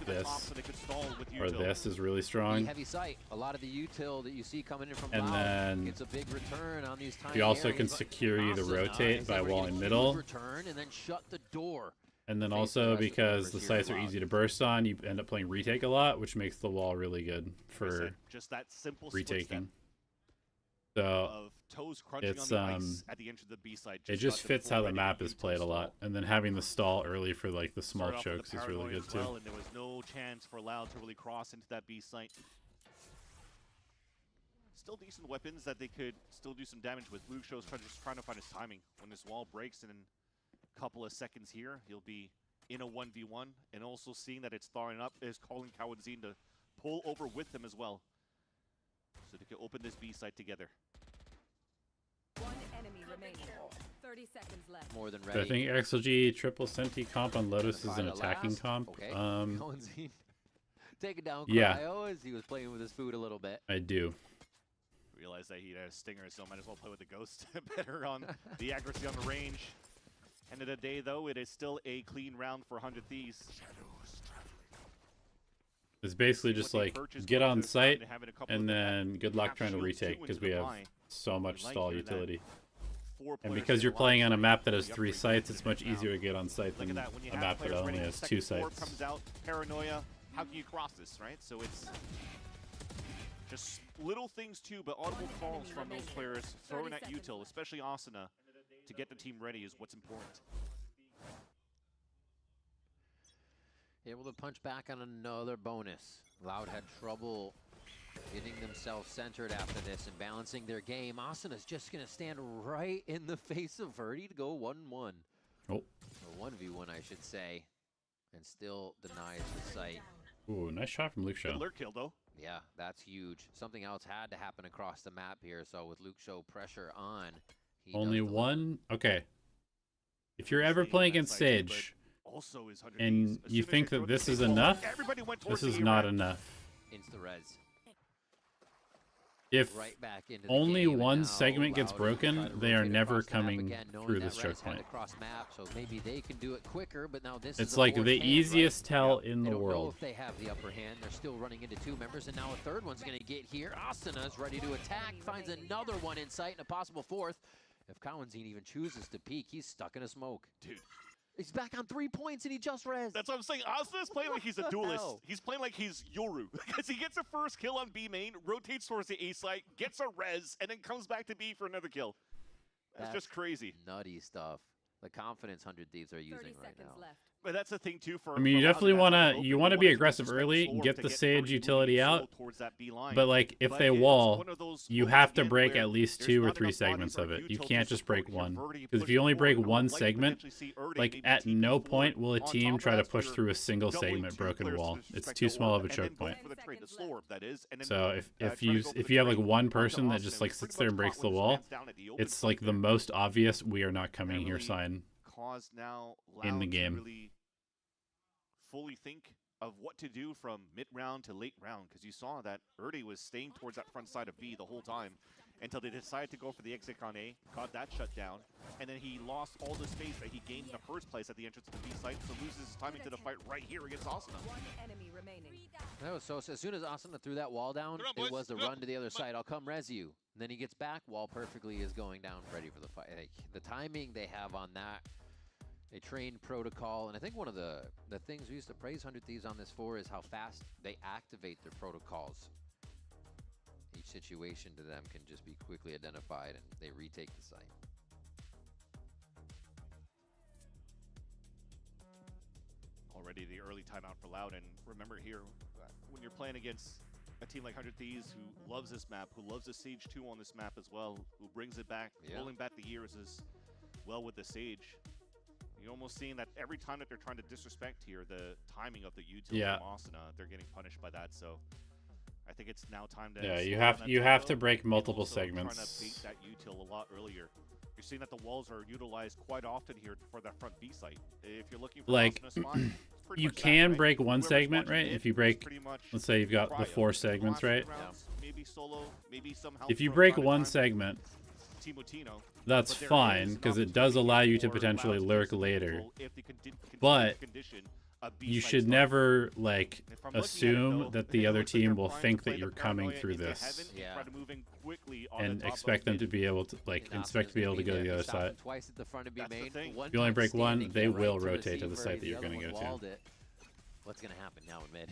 or this is really strong. Heavy sight. A lot of the util that you see coming in from And Loud then gets a big return on these tiny you also areas, can but secure you the Asuna rotate is by able to walling get a middle. huge return and then shut the door. And then Face the also rest of the because the members here sites are Loud. easy to burst on, you end up playing retake a lot, which makes the wall really good for just that simple split step retaking. So of toes crunching it's on the ice at the edge of the B side. it just got the fits full how the ready map is played a lot, and then having the stall early for like the small Started off with chokes the is really paranoia good as too. well, and there was no chance for Loud to really cross into that B site. Still decent weapons that they could still do some damage with. Luke Show's just trying to find his timing. When this wall breaks in a couple of seconds here, he'll be in a 1v1, and also seeing that it's thawing up is calling Kawanzine to pull over with him as well, so they can open this B site together. One enemy remaining. 30 seconds left. More than But ready. I think XLG triple Senti comp on Lotus is Find an the attacking last. comp. Okay. Kawanzine taking down Yeah. Cryo as he was playing with his food a little bit. I do. Realized that he had a stinger, so might as well play with the ghost better on the accuracy on the range. End of the day, though, it is still a clean round for 100 Thieves. It's basically just like get on site and then good luck trying to retake because we have so much stall utility. And because you're playing on a map that has 3 sites, it's much easier to get on site than a map that only has 2 sites. Comes out, paranoia. How can you cross this, right? So it's just little things too, but audible calls from those players throwing at util, especially Asuna, to get the team ready is what's important. Able to punch back on another bonus. Loud had trouble getting themselves centered after this and balancing their game. Asuna's just going to stand right in the face of Verdi to go 1-1. Oh. Or 1v1, I should say. And still denies the site. Ooh, nice shot from Luke Show. Good lurk kill, though. Yeah, that's huge. Something else had to happen across the map here. So with Luke Show pressure on, he Only does the one? Okay. If you're ever playing against Sage Also is 100 and Thieves. As you soon as think they that throw this the is ball, enough, everybody went this towards is the not A-Rat. enough. Insta-res. If right back into the only game, and one now segment gets Loud is trying broken, to they are rotate never across the map coming again, knowing through that this choke Rez had point. to cross map, so maybe they can do it quicker, but now this It's is a like forced the hand, easiest right? tell in They the don't know world. if they have the upper hand. They're still running into two members, and now a third one's going to get here. Asana's ready to attack, finds another one in sight and a possible fourth. If Cowanzine even chooses to peek, he's stuck in a smoke. Dude. He's back on 3 points, and he just res. That's what I'm saying. Asuna's playing like he's a duelist. He's playing like he's Yoru. Because he gets a first kill on B main, rotates towards the A site, gets a res, and then comes back to B for another kill. That's just crazy. Nutty stuff. The confidence 100 Thieves are using right now. But that's the thing too. For I mean, you for definitely Loud, want to be aggressive early, get the Sage utility out. But like, if they wall, you have to break at least 2 or 3 segments of it. You can't just break one, because if you only break one segment, like at no point will a team try to push through a single segment broken wall. It's too small of a choke point. So if you have like one person that just like sits there and breaks the wall, it's like the most obvious "we are not coming here" sign in the game. Really fully think of what to do from mid-round to late round, because you saw that Erdi was staying towards that front side of B the whole time until they decided to go for the exit on A, got that shut down, and then he lost all the space that he gained in the first place at the entrance of the B site, so loses his timing to the fight right here against Asuna. No, so as soon as Asuna threw that wall down, it was the run to the other side. I'll come res you. And then he gets back, wall perfectly is going down, ready for the fight. Like, the timing they have on that, they train protocol, and I think one of the things we used to praise 100 Thieves on this for is how fast they activate their protocols. Each situation to them can just be quickly identified, and they retake the site. Already the early timeout for Loud, and remember here, when you're playing against a team like 100 Thieves who loves this map, who loves the Sage 2 on this map as well, who brings it back, rolling back the years as well with the Sage. You're almost seeing that every time that they're trying to disrespect here the timing of the util from Asuna, they're getting punished by that. So I think it's now time to you have to break multiple segments. Trying to bait that util a lot earlier. You're seeing that the walls are utilized quite often here for that front B site. If you're looking for like you can break one Whoever's segment, right? If you break, let's say you've got the 4 segments, right? Maybe solo, maybe some help If you from break time to one time. segment, Timotino, that's but there fine, is because an it does allow you to opportunity for potentially Loud to lurk take later. control if they But condition a B you site should start. never like If I'm looking at it, assume though, that it the other looks like team they're will trying to think play that the you're coming paranoia through into this, heaven and try to move in quickly on and the top expect of them mid. to be able to expect to be able to go to the other side. Twice at the front of B main. If you only break one, they will rotate to the site that you're going to go to. What's going to happen now in mid?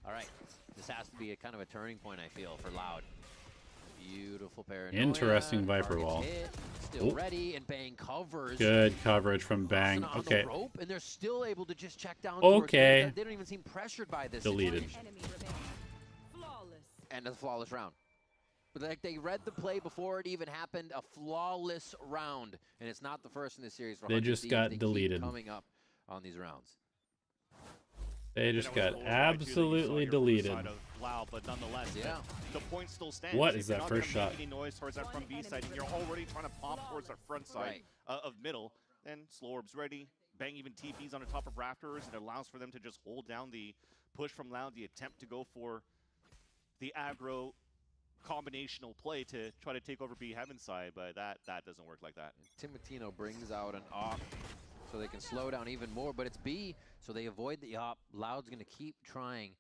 All right, this has to be a kind of a turning point, I feel, for Loud. Beautiful paranoia. Interesting Viper Target's wall. hit, still Oh. ready, and Bang covers. Good coverage from Bang. Asuna on Okay. the rope, and they're still able to just check down. Okay. They don't even seem pressured by this. Deleted. situation. And a flawless round. But like they read the play before it even happened, a flawless round, and it's not the first in this series. For They 100 just Thieves. got They keep deleted. coming up on these rounds. They just got absolutely deleted. Loud, but nonetheless, the point still stands. What If is you're that not gonna first make shot? Any noise towards that front B side, and you're already trying to pop towards the front side of middle, then Slow Orb's ready. Bang even TPs on the top of Rafters, and it allows for them to just hold down the push from Loud, the attempt to go for the aggro combinational play to try to take over B Heaven side, but that doesn't work like that. Timotino brings out an op so they can slow down even more, but it's B, so they avoid the op. Loud's going to keep trying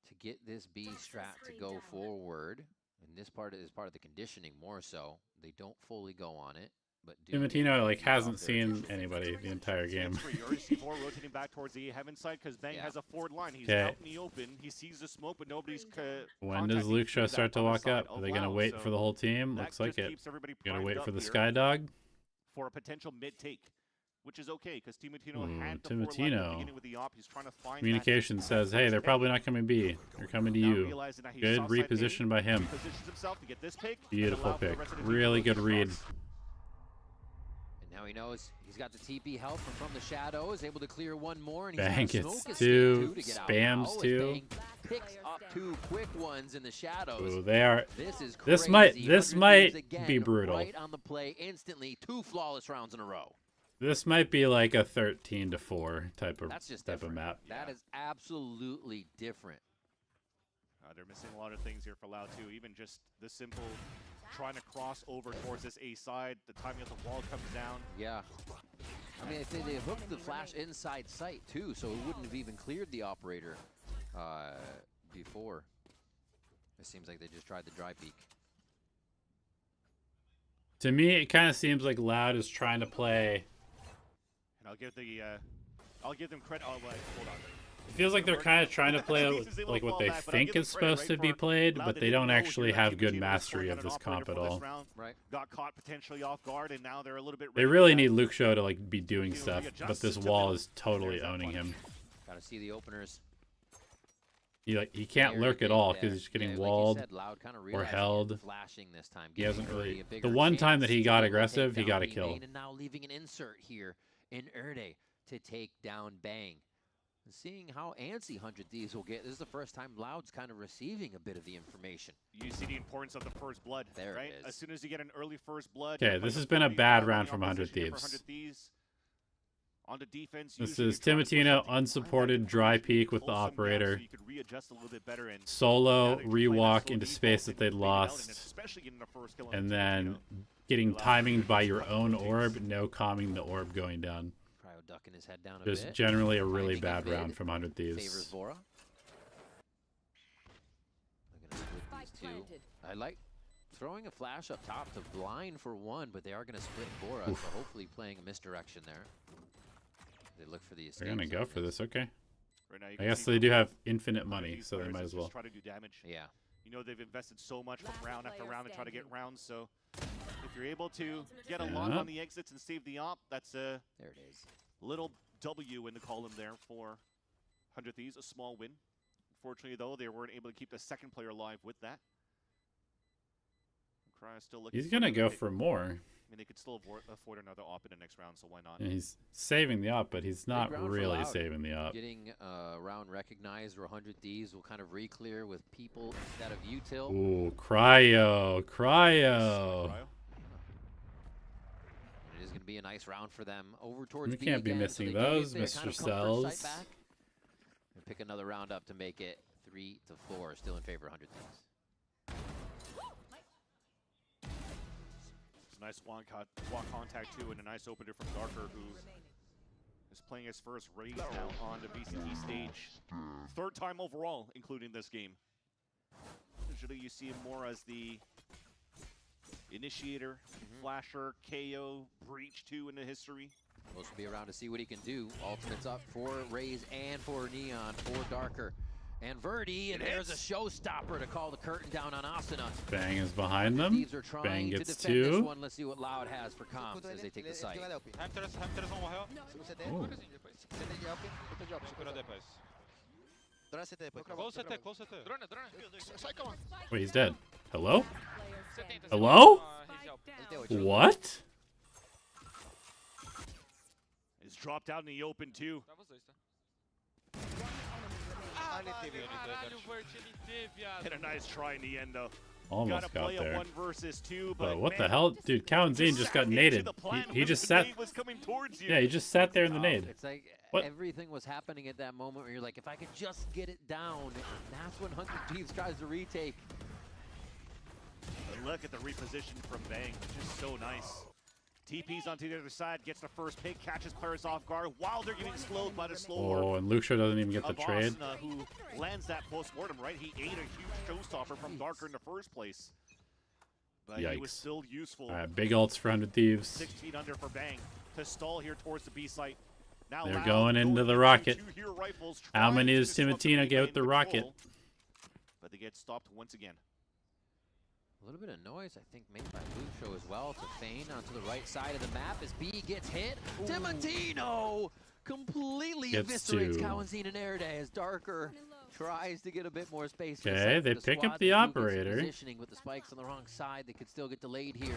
to get this B strat to go forward, and this part is part of the conditioning more so. They don't fully go on it, but do Timotino like hasn't seen anybody the entire game. RC4 rotating back towards the Heaven side because Bang has a forward line. He's Okay. out in the open. He sees the smoke, but nobody's When does Luke Show start to walk up? Are they going to wait for the whole team? Looks like it. Going to wait for the Sky Dog? For a potential mid take, which is okay because Timotino Ooh, had the forward line at the Timotino. beginning with the op. He's trying to find Communication says, hey, they're probably not coming B. They're coming to you. Good reposition by him. Positions himself to get this pick. Beautiful pick. Really good read. And now he knows he's got the TP help from the shadows, able to clear one more, and he's Bang got a gets smoke two, escape to get out spams now as two. Bang picks up 2 quick ones in the shadows. Ooh, they are. This is This crazy. might 100 Thieves again, be brutal. Right on the play instantly, 2 flawless rounds in a row. This might be like a 13-4 type of That's just map. That is absolutely different. They're missing a lot of things here for Loud too. Even just the simple trying to cross over towards this A side. The timing of the wall comes down. Yeah. I mean, they hooked the flash inside sight too, so it wouldn't have even cleared the operator before. It seems like they just tried the dry peek. To me, it kind of seems like Loud is trying to play. And I'll give them credit. Oh, wait, hold on. It feels like they're kind of trying to play like what they think is supposed to be played, but they don't actually have good mastery of this comp at all. Right. Got caught potentially off guard, and now they're a little bit. They really need Luke Show to like be doing stuff, but this wall is totally owning him. Gotta see the openers. He can't lurk at all because he's getting walled or held. This time, he hasn't really. The one time that he got aggressive, he got a kill. And now leaving an insert here in Erde to take down Bang. And seeing how antsy 100 Thieves will get, this is the first time Loud's kind of receiving a bit of the information. You see the importance of the first blood, there right? It is. As soon as you get an early first blood. Okay, this has been a bad round from 100 Thieves. On the defense, this is Timatino unsupported dry peek with the operator. Solo rewalk into space that they lost, and then getting timing by your own orb, no calming the orb going down. Ducking his head down a Just bit. generally a really bad round from 100 Thieves. Favors Vora. They're gonna split these two. I like throwing a flash up top to blind for one, but they are going to split Vora, so hopefully playing a misdirection there. They look for the escape. They're going to go for this, okay. Right now, I guess they do have infinite money, so they might as well. Try to do damage. Yeah. You know they've invested so much from round after round to try to get rounds, so if you're able to get a lock on the exits and save the op, that's a there it is. Little W in the column there for 100 Thieves, a small win. Unfortunately, though, they weren't able to keep the second player alive with that. Still looking. He's going to go for more. I mean, they could still afford another op in the next round, so why not? And he's saving the op, but he's not really saving the op. Getting round recognized, or 100 Thieves will kind of re-clear with people instead of util. Ooh, cryo. It is going to be a nice round for them. Over towards You can't be missing those, Mr. Cells. And pick another round up to make it 3-4. Still in favor of 100 Thieves. It's a nice walk contact too, and a nice opener from Darker, who is playing his first raise now on the VCT stage. Third time overall, including this game. Usually you see him more as the initiator, flasher, KO, breach too in the history. Supposed to be around to see what he can do. Ultimates up for Raze and for Neon, for Darker. And Verdi, and there's a showstopper to call the curtain down on Asuna. Bang is behind them. Bang gets two. Let's see what Loud has for comms as they take the site. Wait, he's dead. Hello? Hello? What? He's dropped out in the open too. Hit a nice try in the end though. Almost got there. 1 versus 2, but what the hell? Dude, Kawanzin just got naded. He just sat. Yeah, he just sat there in the nade. It's like what? Everything was happening at that moment where you're like, if I could just get it down. That's when 100 Thieves tries to retake. But look at the reposition from Bang, just so nice. TP's onto the other side, gets the first pick, catches players off guard while they're getting slowed by the slow Oh, and Lucio doesn't even get the trade. Asuna, who lands that post-mortem, right? He ate a huge showstopper from Darker in the first place. But Yikes. he was still useful. All right, big ults for 100 Thieves. 6 feet under for Bang to stall here towards the B site. Now they're going into the rocket. How many does Timatino get with the rocket? But they get stopped once again. A little bit of noise, I think, made by Lucio as well to feign onto the right side of the map as B gets hit. Timatino completely eviscerates Kawanzin and Erde as Darker tries to get a bit more space. Okay, they pick up the operator. Positioning with the spikes on the wrong side, they could still get delayed here.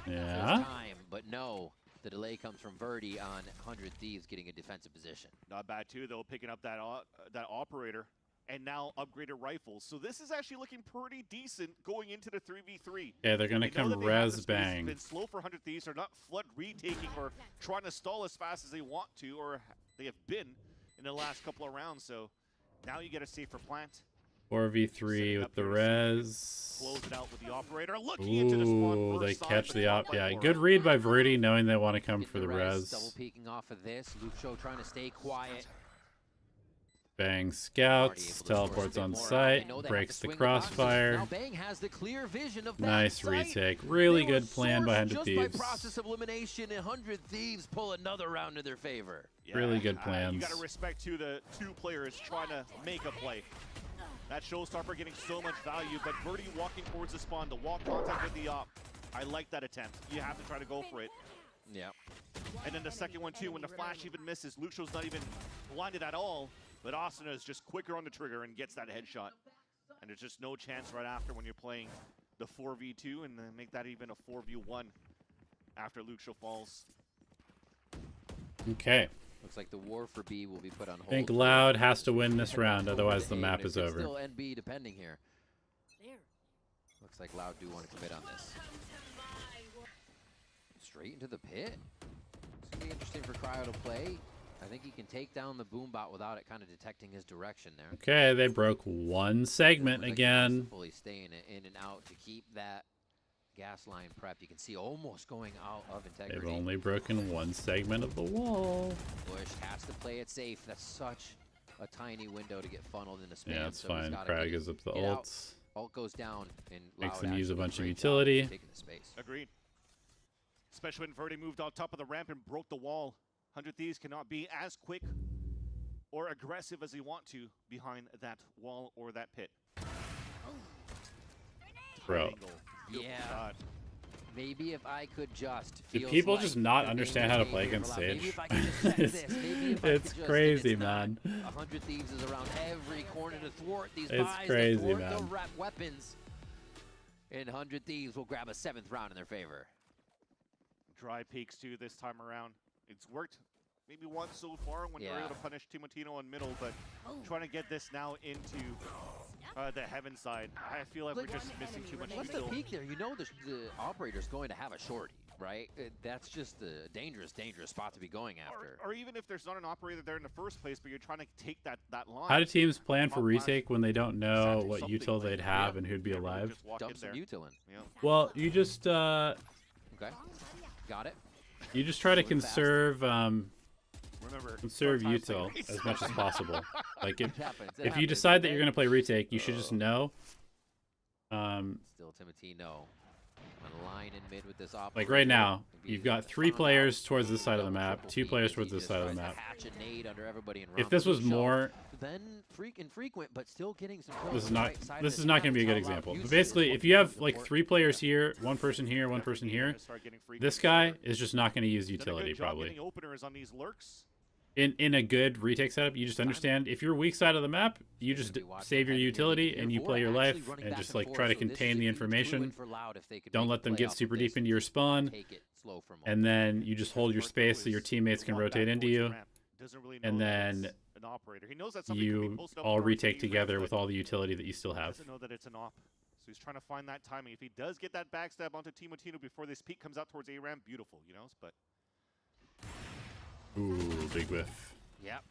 Yeah. Time, but no. The delay comes from Verdi on 100 Thieves getting a defensive position. Not bad too, though, picking up that operator. And now upgraded rifles. So this is actually looking pretty decent going into the 3v3. Yeah, they're going to come res Bang. It's been slow for 100 Thieves. They're not flood retaking or trying to stall as fast as they want to, or they have been in the last couple of rounds. So now you get a safer plant. 4v3 with the res. Close it out with the operator. Looking into the spawn. Ooh, they First catch side, the but op. not by Yeah, four. good read by Verdi, knowing they want to come for the Double res. peeking off of this. Lucho trying to stay quiet. Bang scouts, teleports on site, breaks the crossfire. Now Bang has the clear vision of Nice backside. retake. Really They were good plan by sourced 100 just Thieves. by process of elimination, 100 Thieves pull another round in their favor. Really good You plans. got to respect to the two players trying to make a play. That showstopper getting so much value, but Verdi walking towards the spawn, the wall contact with the op. I like that attempt. You have to try to go for it. Yeah. And then the second one too, when the flash even misses, Lucho's not even blinded at all, but Asuna is just quicker on the trigger and gets that headshot. And there's just no chance right after when you're playing the 4v2 and then make that even a 4v1 after Lucho falls. Okay. Looks like the war for B will be put on hold. I think Loud has to win this round, otherwise the map is over. Still NB depending here. Looks like Loud do want to commit on this. Straight into the pit. It's gonna be interesting for Cryo to play. I think he can take down the Boombot without it kind of detecting his direction there. Okay, they broke one segment again. Fully staying in and out to keep that gas line prepped. You can see almost going out of integrity. They've only broken one segment of the wall. Bush has to play it safe. That's such a tiny window to get funneled into spam. Yeah, it's so he's fine. gotta Cryo gives up the get out. ults. Ult goes down and Makes Loud them use a actually bunch of great job utility. taking the space. Agreed. Especially when Verdi moved on top of the ramp and broke the wall. 100 Thieves cannot be as quick or aggressive as they want to behind that wall or that pit. Bro. Yeah. Maybe if I could just. Do feels people like just not the understand how to main play behavior against for Loud. Maybe Sage? if I could just check this. Maybe if I It's could just, crazy, and it's man. not 100 Thieves is around every corner to thwart these It's buys, crazy, to thwart man. the weapons. And 100 Thieves will grab a 7th round in their favor. Dry peaks too this time around. It's worked maybe once so far when you're able to punish Timotino in middle, but trying to get this now into the heaven side. I feel like we're just missing too much. What's the peak there? You know the operator's going to have a shorty, right? That's just a dangerous, dangerous spot to be going after. Or even if there's not an operator there in the first place, but you're trying to take that line. How do teams plan for retake when they don't know what util they'd have and who'd be alive? Dump some util in. Well, you just Okay. Got it. you just try to conserve Remember, conserve util as much as possible. Like It if you happens, decide that okay? you're gonna play retake, you should just know. Still Timotino on line in mid with this operator. Like right now, you've got 3 players towards this side of the map, 2 players towards this side of the map. Hatch a nade under everybody and If this was more, then infrequent, but still getting some kills this is on the not right side of this the is not map. going to be a good That's how Loud example. But uses basically, it. if you have like 3 players here, 1 person here, 1 person here, this guy is just not going to use utility probably. Openers on these lurks. In a good retake setup, you just understand if you're weak side of the map, you just save your utility and you play your life and just like try to contain the information. Don't let them get super deep into your spawn, and then you just hold your space so your teammates can rotate into you, and then you all retake together with all the utility that you still have. Doesn't know that it's an op, so he's trying to find that timing. If he does get that backstab onto Timotino before this peak comes out towards A-Ram, beautiful, you know. But Ooh, big whiff. Yep.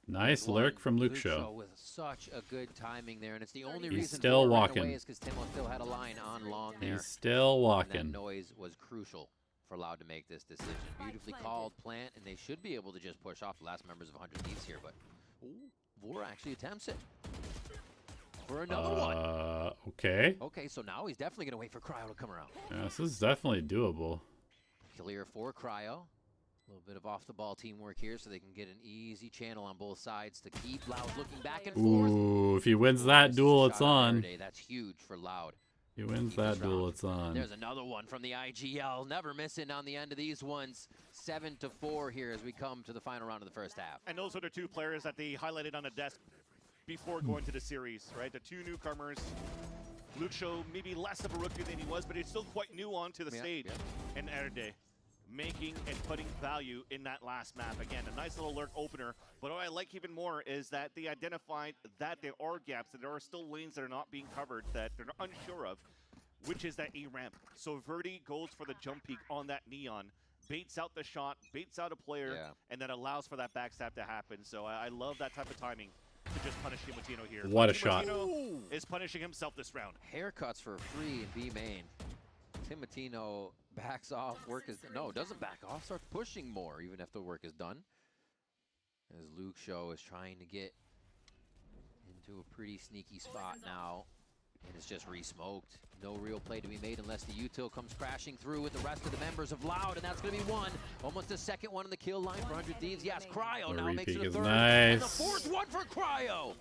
Nice lurk from Luke Show. With such a good timing there, and it's the only He's reason still Ford ran walking. away is because Timo still had a line on long there. He's still And walking. that noise was crucial for Loud to make this decision. Beautifully called plant, and they should be able to just push off the last members of 100 Thieves here, but Vor actually attempts it. For another one. Okay. Okay, so now he's definitely going to wait for Cryo to come around. Yeah, this is definitely doable. Clear for Cryo. A little bit of off-the-ball teamwork here so they can get an easy channel on both sides to keep Loud looking back and forth. Ooh, if he wins that duel, it's on. That's huge for Loud. He wins that duel, it's on. There's another one from the IGL. Never missing on the end of these ones. 7-4 here as we come to the final round of the first half. and those are the 2 players that they highlighted on the desk before going to the series, right? The 2 newcomers. Luke Show maybe less of a rookie than he was, but he's still quite new onto the stage. And NRG making and putting value in that last map. Again, a nice little lurk opener. But what I like even more is that they identified that there are gaps, that there are still lanes that are not being covered, that they're unsure of, which is that A ramp. So Verdi goes for the jump peak on that neon, baits out the shot, baits out a player, and that allows for that backstab to happen. So I love that type of timing to just punish Timotino here. What a shot. Timotino is punishing himself this round. Haircuts for free in B main. Timotino backs off. Work is no, doesn't back off. Starts pushing more even if the work is done. As Luke Show is trying to get into a pretty sneaky spot now. And it's just re-smoked. No real play to be made unless the util comes crashing through with the rest of the members of Loud, and that's going to be one. Almost the second one in the kill line for 100 Thieves. Yes, Cryo now makes it a third. Nice. And the fourth one for Cryo.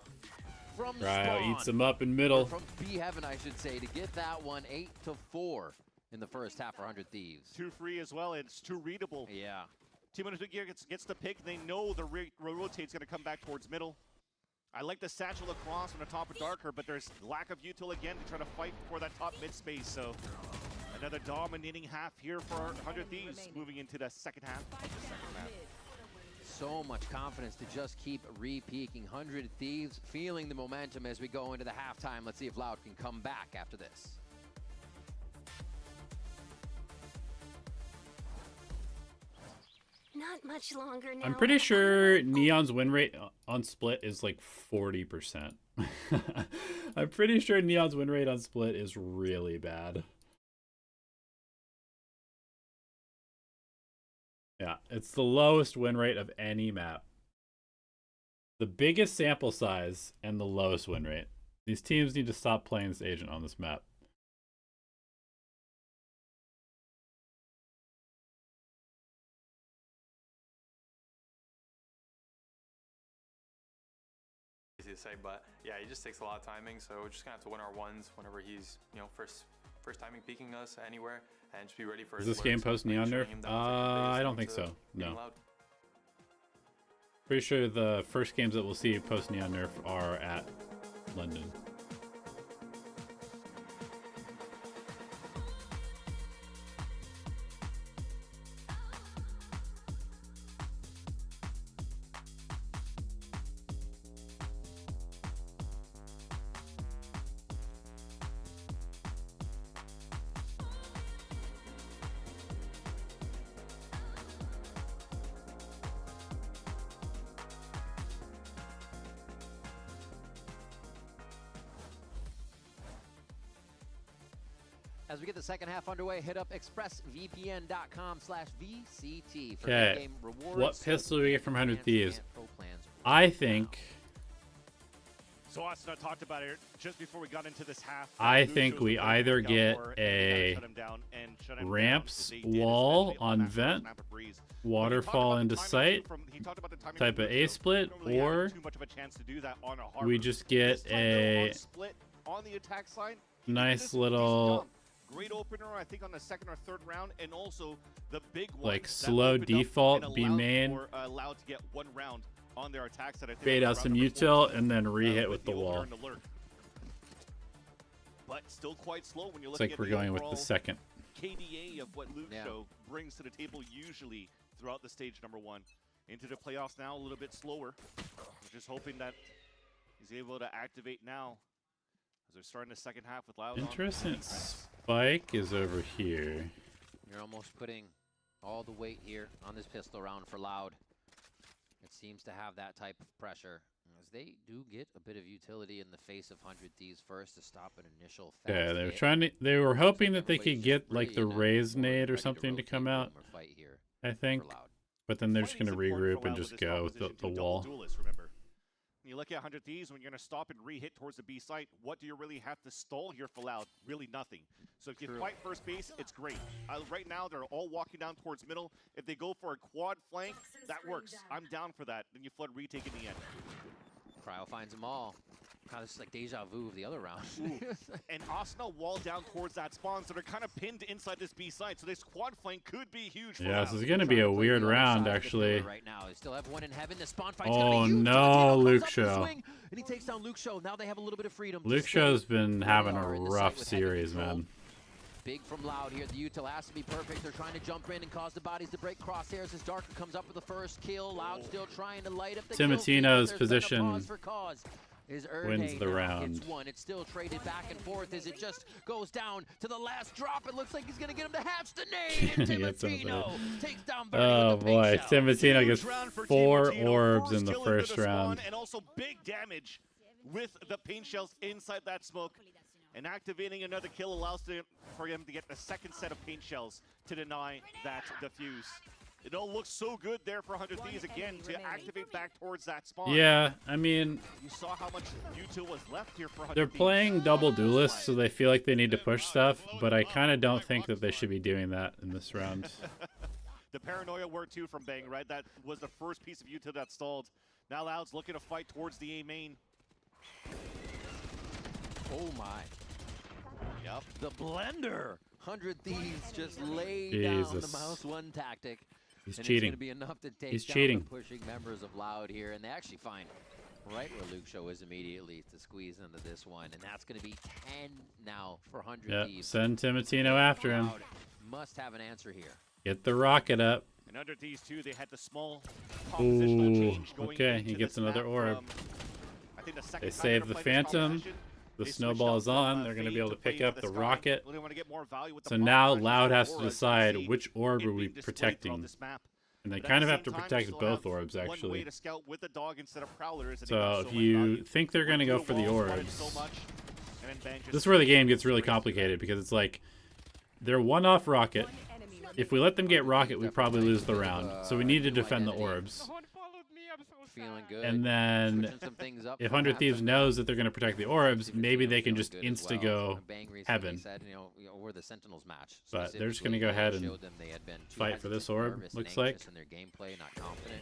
From Cryo Spawn. eats him up in middle. From B Heaven, I should say, to get that one 8-4 in the first half for 100 Thieves. 2 free as well, and it's 2 readable. Yeah. Timotino gets the pick. They know the rotate's going to come back towards middle. I like the satchel across from the top of Darker, but there's lack of util again to try to fight for that top mid space. So another dominating half here for 100 Thieves moving into the second half. So much confidence to just keep re-peaking. 100 Thieves feeling the momentum as we go into the halftime. Let's see if Loud can come back after this. Not much longer now. I'm pretty sure Neon's win rate on Split is like 40%. I'm pretty sure Neon's win rate on Split is really bad. Yeah, it's the lowest win rate of any map. The biggest sample size and the lowest win rate. These teams need to stop playing this agent on this map. Easy to say, but yeah, he just takes a lot of timing, so we're just gonna have to win our ones whenever he's, you know, first timing peeking us anywhere, and just be ready for Is his this game alerts, post like, Neon shutting nerf? him down is, like, the biggest I don't thing think to so. being No. Loud. Pretty sure the first games that we'll see post Neon nerf are at London. As we get the second half underway, hit up expressvpn.com/VCT for Okay, in-game rewards. what pistol do we get from 100 Thieves? Pro plans I think So Austin talked about it just before we got into this half. I think we either get a ramps wall on vent, waterfall into sight type of A split, or we just get a on the attack side. nice little Great opener, I think, on the second or third round, and also the big one like that slow opened up default and B allowed main, for, allowed to get 1 round on their attacks. That I think bait out some util, and then re-hit with the wall. But still quite slow when you're It's looking like at we're the going with the overall second. KDA of what Luke Show brings to the table usually throughout the stage number 1. Into the playoffs now, a little bit slower. We're just hoping that he's able to activate now as they're starting the second half with Loud. Interesting. Spike is over here. You're almost putting all the weight here on this pistol round for Loud. It seems to have that type of pressure, as they do get a bit of utility in the face of 100 Thieves first to stop an initial fast Yeah, they were hit. trying to. They were hoping that they could get like the raise nade or something to come out. I think, but then they're just gonna regroup and just go with the wall. Remember, when you look at 100 Thieves, when you're going to stop and re-hit towards the B site, what do you really have to stall here for Loud? Really nothing. So if you fight first base, it's great. Right now, they're all walking down towards middle. If they go for a quad flank, that works. I'm down for that. Then you flood retake in the end. Cryo finds them all. God, this is like deja vu of the other round. And Asuna wall down towards that spawn, so they're kind of pinned inside this B site. So this quad flank could be huge for Yeah, Loud. this is gonna be a weird round, actually. Right now, they still have one in heaven. The spawn fight's Oh gonna be huge. no, Timotino Luke comes up with a Show. swing, and he takes down Luke Show. Now they have a little bit of freedom. to Luke swing. Show's been having They a are in the rough site with heavy series, control. man. Big from Loud here. The util has to be perfect. They're trying to jump in and cause the bodies to break crosshairs as Darker comes up with the first kill. Loud still trying to light up the kill feed, but Timotino's there's been a position pause for cause. wins the round. Gets one. It's still traded back and forth as it just goes down to the last drop. It looks like he's going to get him to hatch the nade. And Timotino takes down Birdie Oh with the boy, pink shell. Timotino gets 4 orbs in the kill into first spawn, round. and also big damage with the paint shells inside that smoke. And activating another kill allows for him to get the second set of paint shells to deny that defuse. It all looks so good there for 100 Thieves again to activate back towards that spawn. Yeah, I mean, You saw how much util was left here for 100 they're Thieves. playing double duelists, so they feel like they need to push stuff, but I kind of don't think that they should be doing that in this round. The paranoia word too from Bang, right? That was the first piece of util that stalled. Now Loud's looking to fight towards the A main. Oh my. Yep. The blender. 100 Thieves just lay down the Jesus. mouse one tactic. He's and cheating. It's going to be enough to take He's down cheating. the pushing members of Loud here. And they actually find right where Luke Show is immediately to squeeze into this one. And that's going to be 10 now for 100 Yep, Thieves. send Timotino after him. Loud must have an answer here. Get the rocket up. And under these two, they had the small compositional Ooh, change going okay, into he gets this another map orb. from, I think, the second They time save they're the gonna play this Phantom. composition. The They switched snowball out is from, on. They're going to Fade be able to play pick into up the the sky. rocket. Really want to get more value with the So bomb now versus Loud the has to auras. decide We've which orb seen are we it being displayed throughout protecting. this map. And they But at kind the of have same to time, protect still both have orbs, one way actually. to scout with the dog instead of prowlers, and they So got if much you value. think they're going to go Through for the walls, spotted orbs, so much, and then Bang just this is where the game gets really complicated, because it's like they're one-off rocket. If we let them get rocket, we probably lose the round. So we need to defend the orbs. Feeling good. And then Switching some things up if for 100 Thieves half. knows that they're going to protect the orbs, maybe they can Feeling just good as insta well. go Bang recently heaven. said, we're the Sentinels match. But they're just going to specifically, go ahead and showed them they had been too fight for this hesitant, orb, nervous, looks and like. anxious in their gameplay, not confident.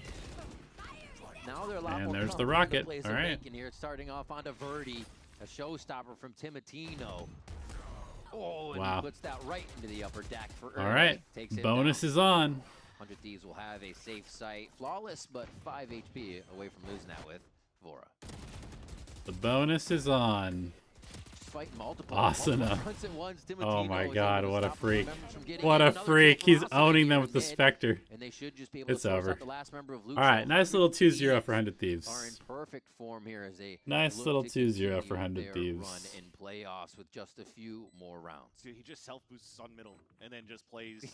Now they're a lot And more there's the confident in rocket. plays All they're right. making here. It's starting off onto Verdi, a showstopper from Timotino. Oh, and Wow. he puts that right into the upper deck for All Ernie. right, Takes it bonus down. is on. 100 Thieves will have a safe site. Flawless, but 5 HP away from losing that with Vora. The bonus is on. Fight multiple. Asuna. Once at once, Oh Timotino my is god, able to what a stop the freak. members from getting What in. a Another freak. kill He's for Asuna owning here them in with the mid, Spectre. And they should just be able It's to source over. out the last member of Luke. Alright, nice little 2-0 for 100 Are in Thieves. perfect form here as they Nice look little to 2-0 for continue 100 their Thieves. run in playoffs with just a few more rounds. Dude, he just self-boosts on middle and then just plays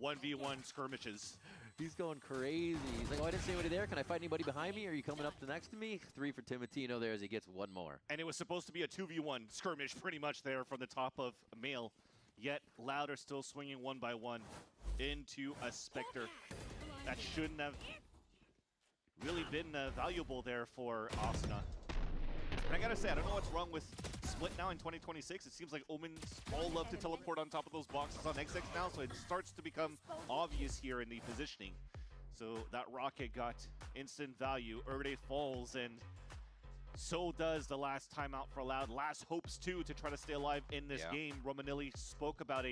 1v1 skirmishes. He's going crazy. He's like, oh, I didn't see anybody there. Can I fight anybody behind me? Are you coming up to next to me? 3 for Timotino there as he gets one more. And it was supposed to be a 2v1 skirmish pretty much there from the top of Mail. Yet Loud are still swinging one by one into a Spectre. That shouldn't have really been valuable there for Asuna. And I gotta say, I don't know what's wrong with Split now in 2026. It seems like Omens all love to teleport on top of those boxes on XX now, so it starts to become obvious here in the positioning. So that rocket got instant value. Erde falls, and so does the last timeout for Loud. Last hopes, too, to try to stay alive in this game. Romanilli spoke about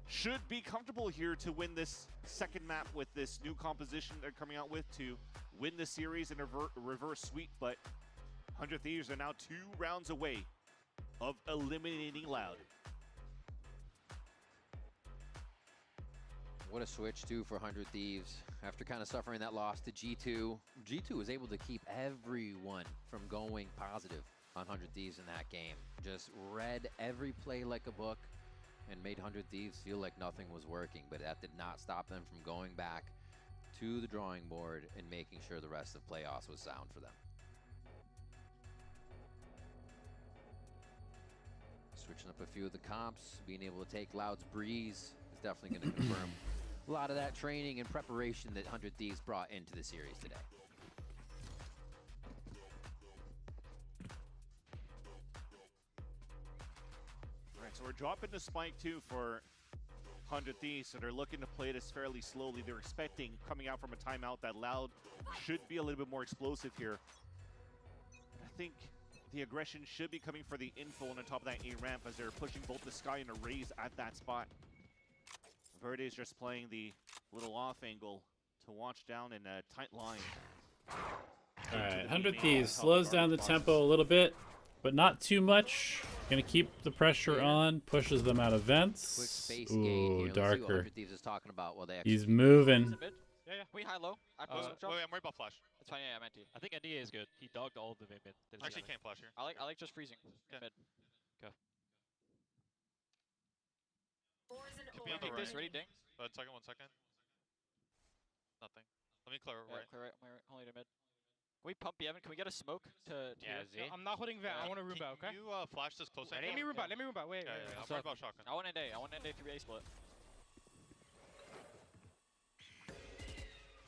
should be comfortable here to win this second map with this new composition they're coming out with to win the series in a reverse sweep, but 100 Thieves are now 2 rounds away of eliminating Loud. What a switch, too, for 100 Thieves. After kind of suffering that loss to G2, G2 was able to keep everyone from going positive on 100 Thieves in that game. Just read every play like a book and made 100 Thieves feel like nothing was working, but that did not stop them from going back to the drawing board and making sure the rest of playoffs was sound for them. Switching up a few of the comps, being able to take Loud's breeze is definitely going to confirm a lot of that training and preparation that 100 Thieves brought into the series today. All right, so we're dropping the spike too for 100 Thieves, so they're looking to play this fairly slowly. They're expecting, coming out from a timeout, that Loud should be a little bit more explosive here. I think the aggression should be coming for the info on the top of that A ramp as they're pushing both the Sky and the Raze at that spot. Verde is just playing the little off angle to watch down in a tight line. Alright, 100 Thieves slows down the tempo a little bit, but not too much. Gonna keep the pressure on, pushes them out of vents. Quick space Ooh, gain here. Let's see what darker. 100 Thieves is talking about while they He's execute. moving. Yeah. We high low. I wait, I'm worried about flash. That's fine. Yeah, I'm anti. I think NDA is good. He dogged all of the mid. Actually, can't flash here. I like just freezing. Mid. Go. Could be on the right. This ready, ding. 1 second. Nothing. Let me clear right. Clear right. Only to mid. Can we pump Evan? Can we get a smoke to Yeah, Z? I'm not holding Van. I want a Roomba, okay? Can you flash this close? Let me Roomba. Wait. I'm worried about shotgun. I want NDA. I want NDA 3A split.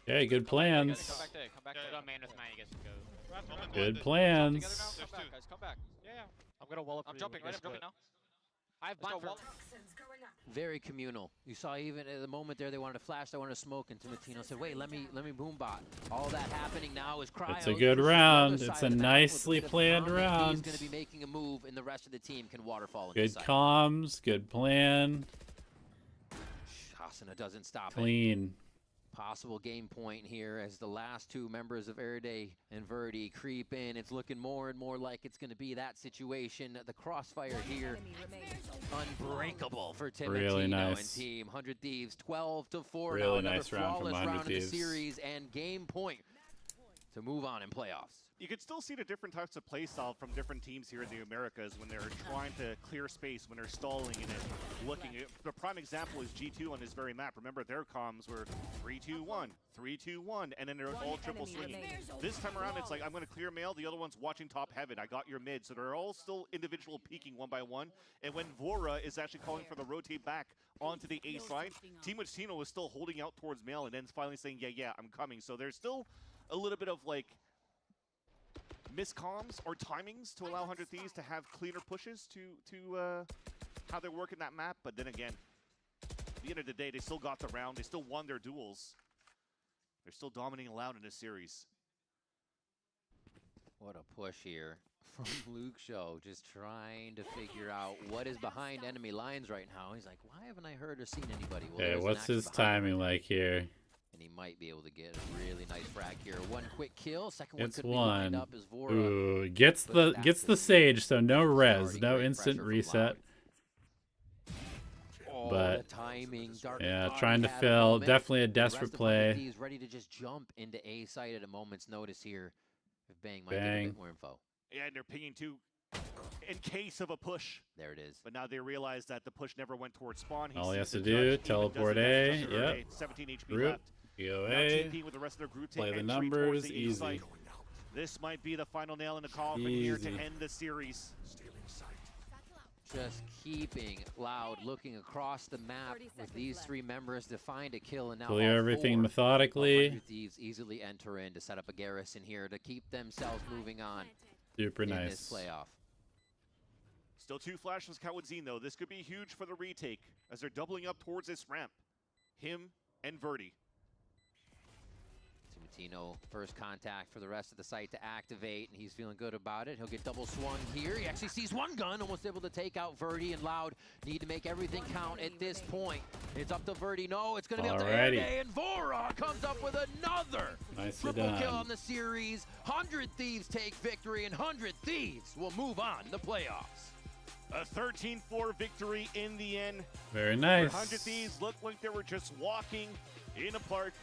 Okay, good plans. Come back day. Come back day. Man with mine, you guys can go. Good plans. Come back, guys. Come back. Yeah. I'm gonna wall up. I'm jumping, right? I'm jumping now. I have blind for Very communal. You saw even at the moment there they wanted to flash, they wanted to smoke, and Timatino said, wait, let me boom bot. All that happening now is cryo. It's a good round. It's a nicely planned round. He's going to be making a move, and the rest of the team can waterfall. Good comms, good plan. Hasana doesn't stop Clean. Possible game point here as the last two members of Erday and Verdi creep in. It's looking more and more like it's going to be that situation. The crossfire here, unbreakable for Timatino really nice. and team. 100 Thieves, 12-4 really now. Another nice round from flawless 100 round Thieves. of the series and game point to move on in playoffs. You can still see the different types of play style from different teams here in the Americas when they're trying to clear space, when they're stalling and then looking. The prime example is G2 on this very map. Remember, their comms were 3-2-1, 3-2-1, and then they're all triple swinging. This time around, it's like, I'm going to clear mail, the other one's watching top heaven. I got your mid. So they're all still individual peeking one by one. And when Vora is actually calling for the rotate back onto the A side, Timatino is still holding out towards mail and then finally saying, yeah, I'm coming. So there's still a little bit of like miscomms or timings to allow 100 Thieves to have cleaner pushes to how they're working that map. But then again, at the end of the day, they still got the round. They still won their duels. They're still dominating Loud in this series. What a push here from Luke Show, just trying to figure out what is behind enemy lines right now. He's like, why haven't I heard or seen anybody? Well, Okay, what's his timing like here? And he might be able to get a really nice frag here. One quick kill, second one It's could be lined one. up as Vora. Ooh, gets the Sage, so no res, no instant reset. But the timing, yeah, trying to fill. Definitely a desperate play. He's ready to just jump into A site at a moment's notice here. If Bang might get a bit more info. Yeah, and they're pinging too in case of a push. There it is. But now they realize that the push never went towards spawn. All he has to do, teleport A. Yep. 17 HP Group. left. Go Now A. TP with the rest of their group Play take the entry towards numbers. the Easy. site. This might be the final nail in the coffin here to end the series. Just keeping Loud looking across the map with these three members to find a kill, and now Clear all everything four methodically. 100 Thieves easily enter in to set up a garrison here to keep themselves moving on. Super in nice. This playoff. Still 2 flashes Kawatzin though. This could be huge for the retake as they're doubling up towards this ramp. Him and Verdi. Timatino, first contact for the rest of the site to activate, and he's feeling good about it. He'll get double swung here. He actually sees one gun, almost able to take out Verdi, and Loud need to make everything count at this point. It's up to Verdi. No, it's going to be up to Erday, and Vora comes up with another triple kill on the series. 100 Thieves take victory, and 100 Thieves will move on to the playoffs. A 13-4 victory in the end. Very nice. 100 Thieves looked like they were just walking in a park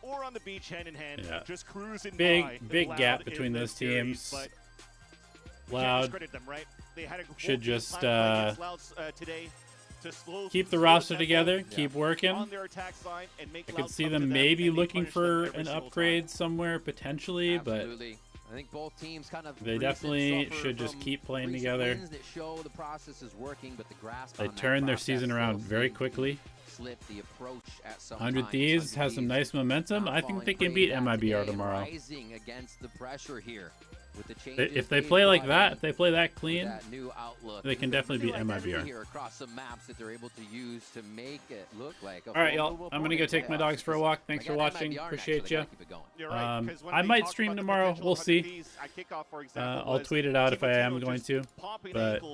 or on the beach hand in hand, just cruising by. Big gap between those teams. But Loud discredit them, right? They had a should just today to keep the roster together, keep working. On their attack side and make I could Loud see come them to maybe and looking punish for them every an single upgrade somewhere potentially, Absolutely. I think both teams kind of they definitely should just keep playing together. That show the process is working, but the grasp They on turned that their process season around still very seems quickly. to slip the approach at some 100 times. Thieves has some nice momentum. I think they can beat MIBR tomorrow. Rising against the pressure here with the changes If they play like that, if they play that clean, that new outlook, they can definitely beat MIBR. Here across some maps that they're able to use to make it look like a all right, y'all. I'm gonna go take my dogs for a walk. Thanks for watching. Appreciate you. I might stream tomorrow. We'll see. I'll tweet it out if I am going to. But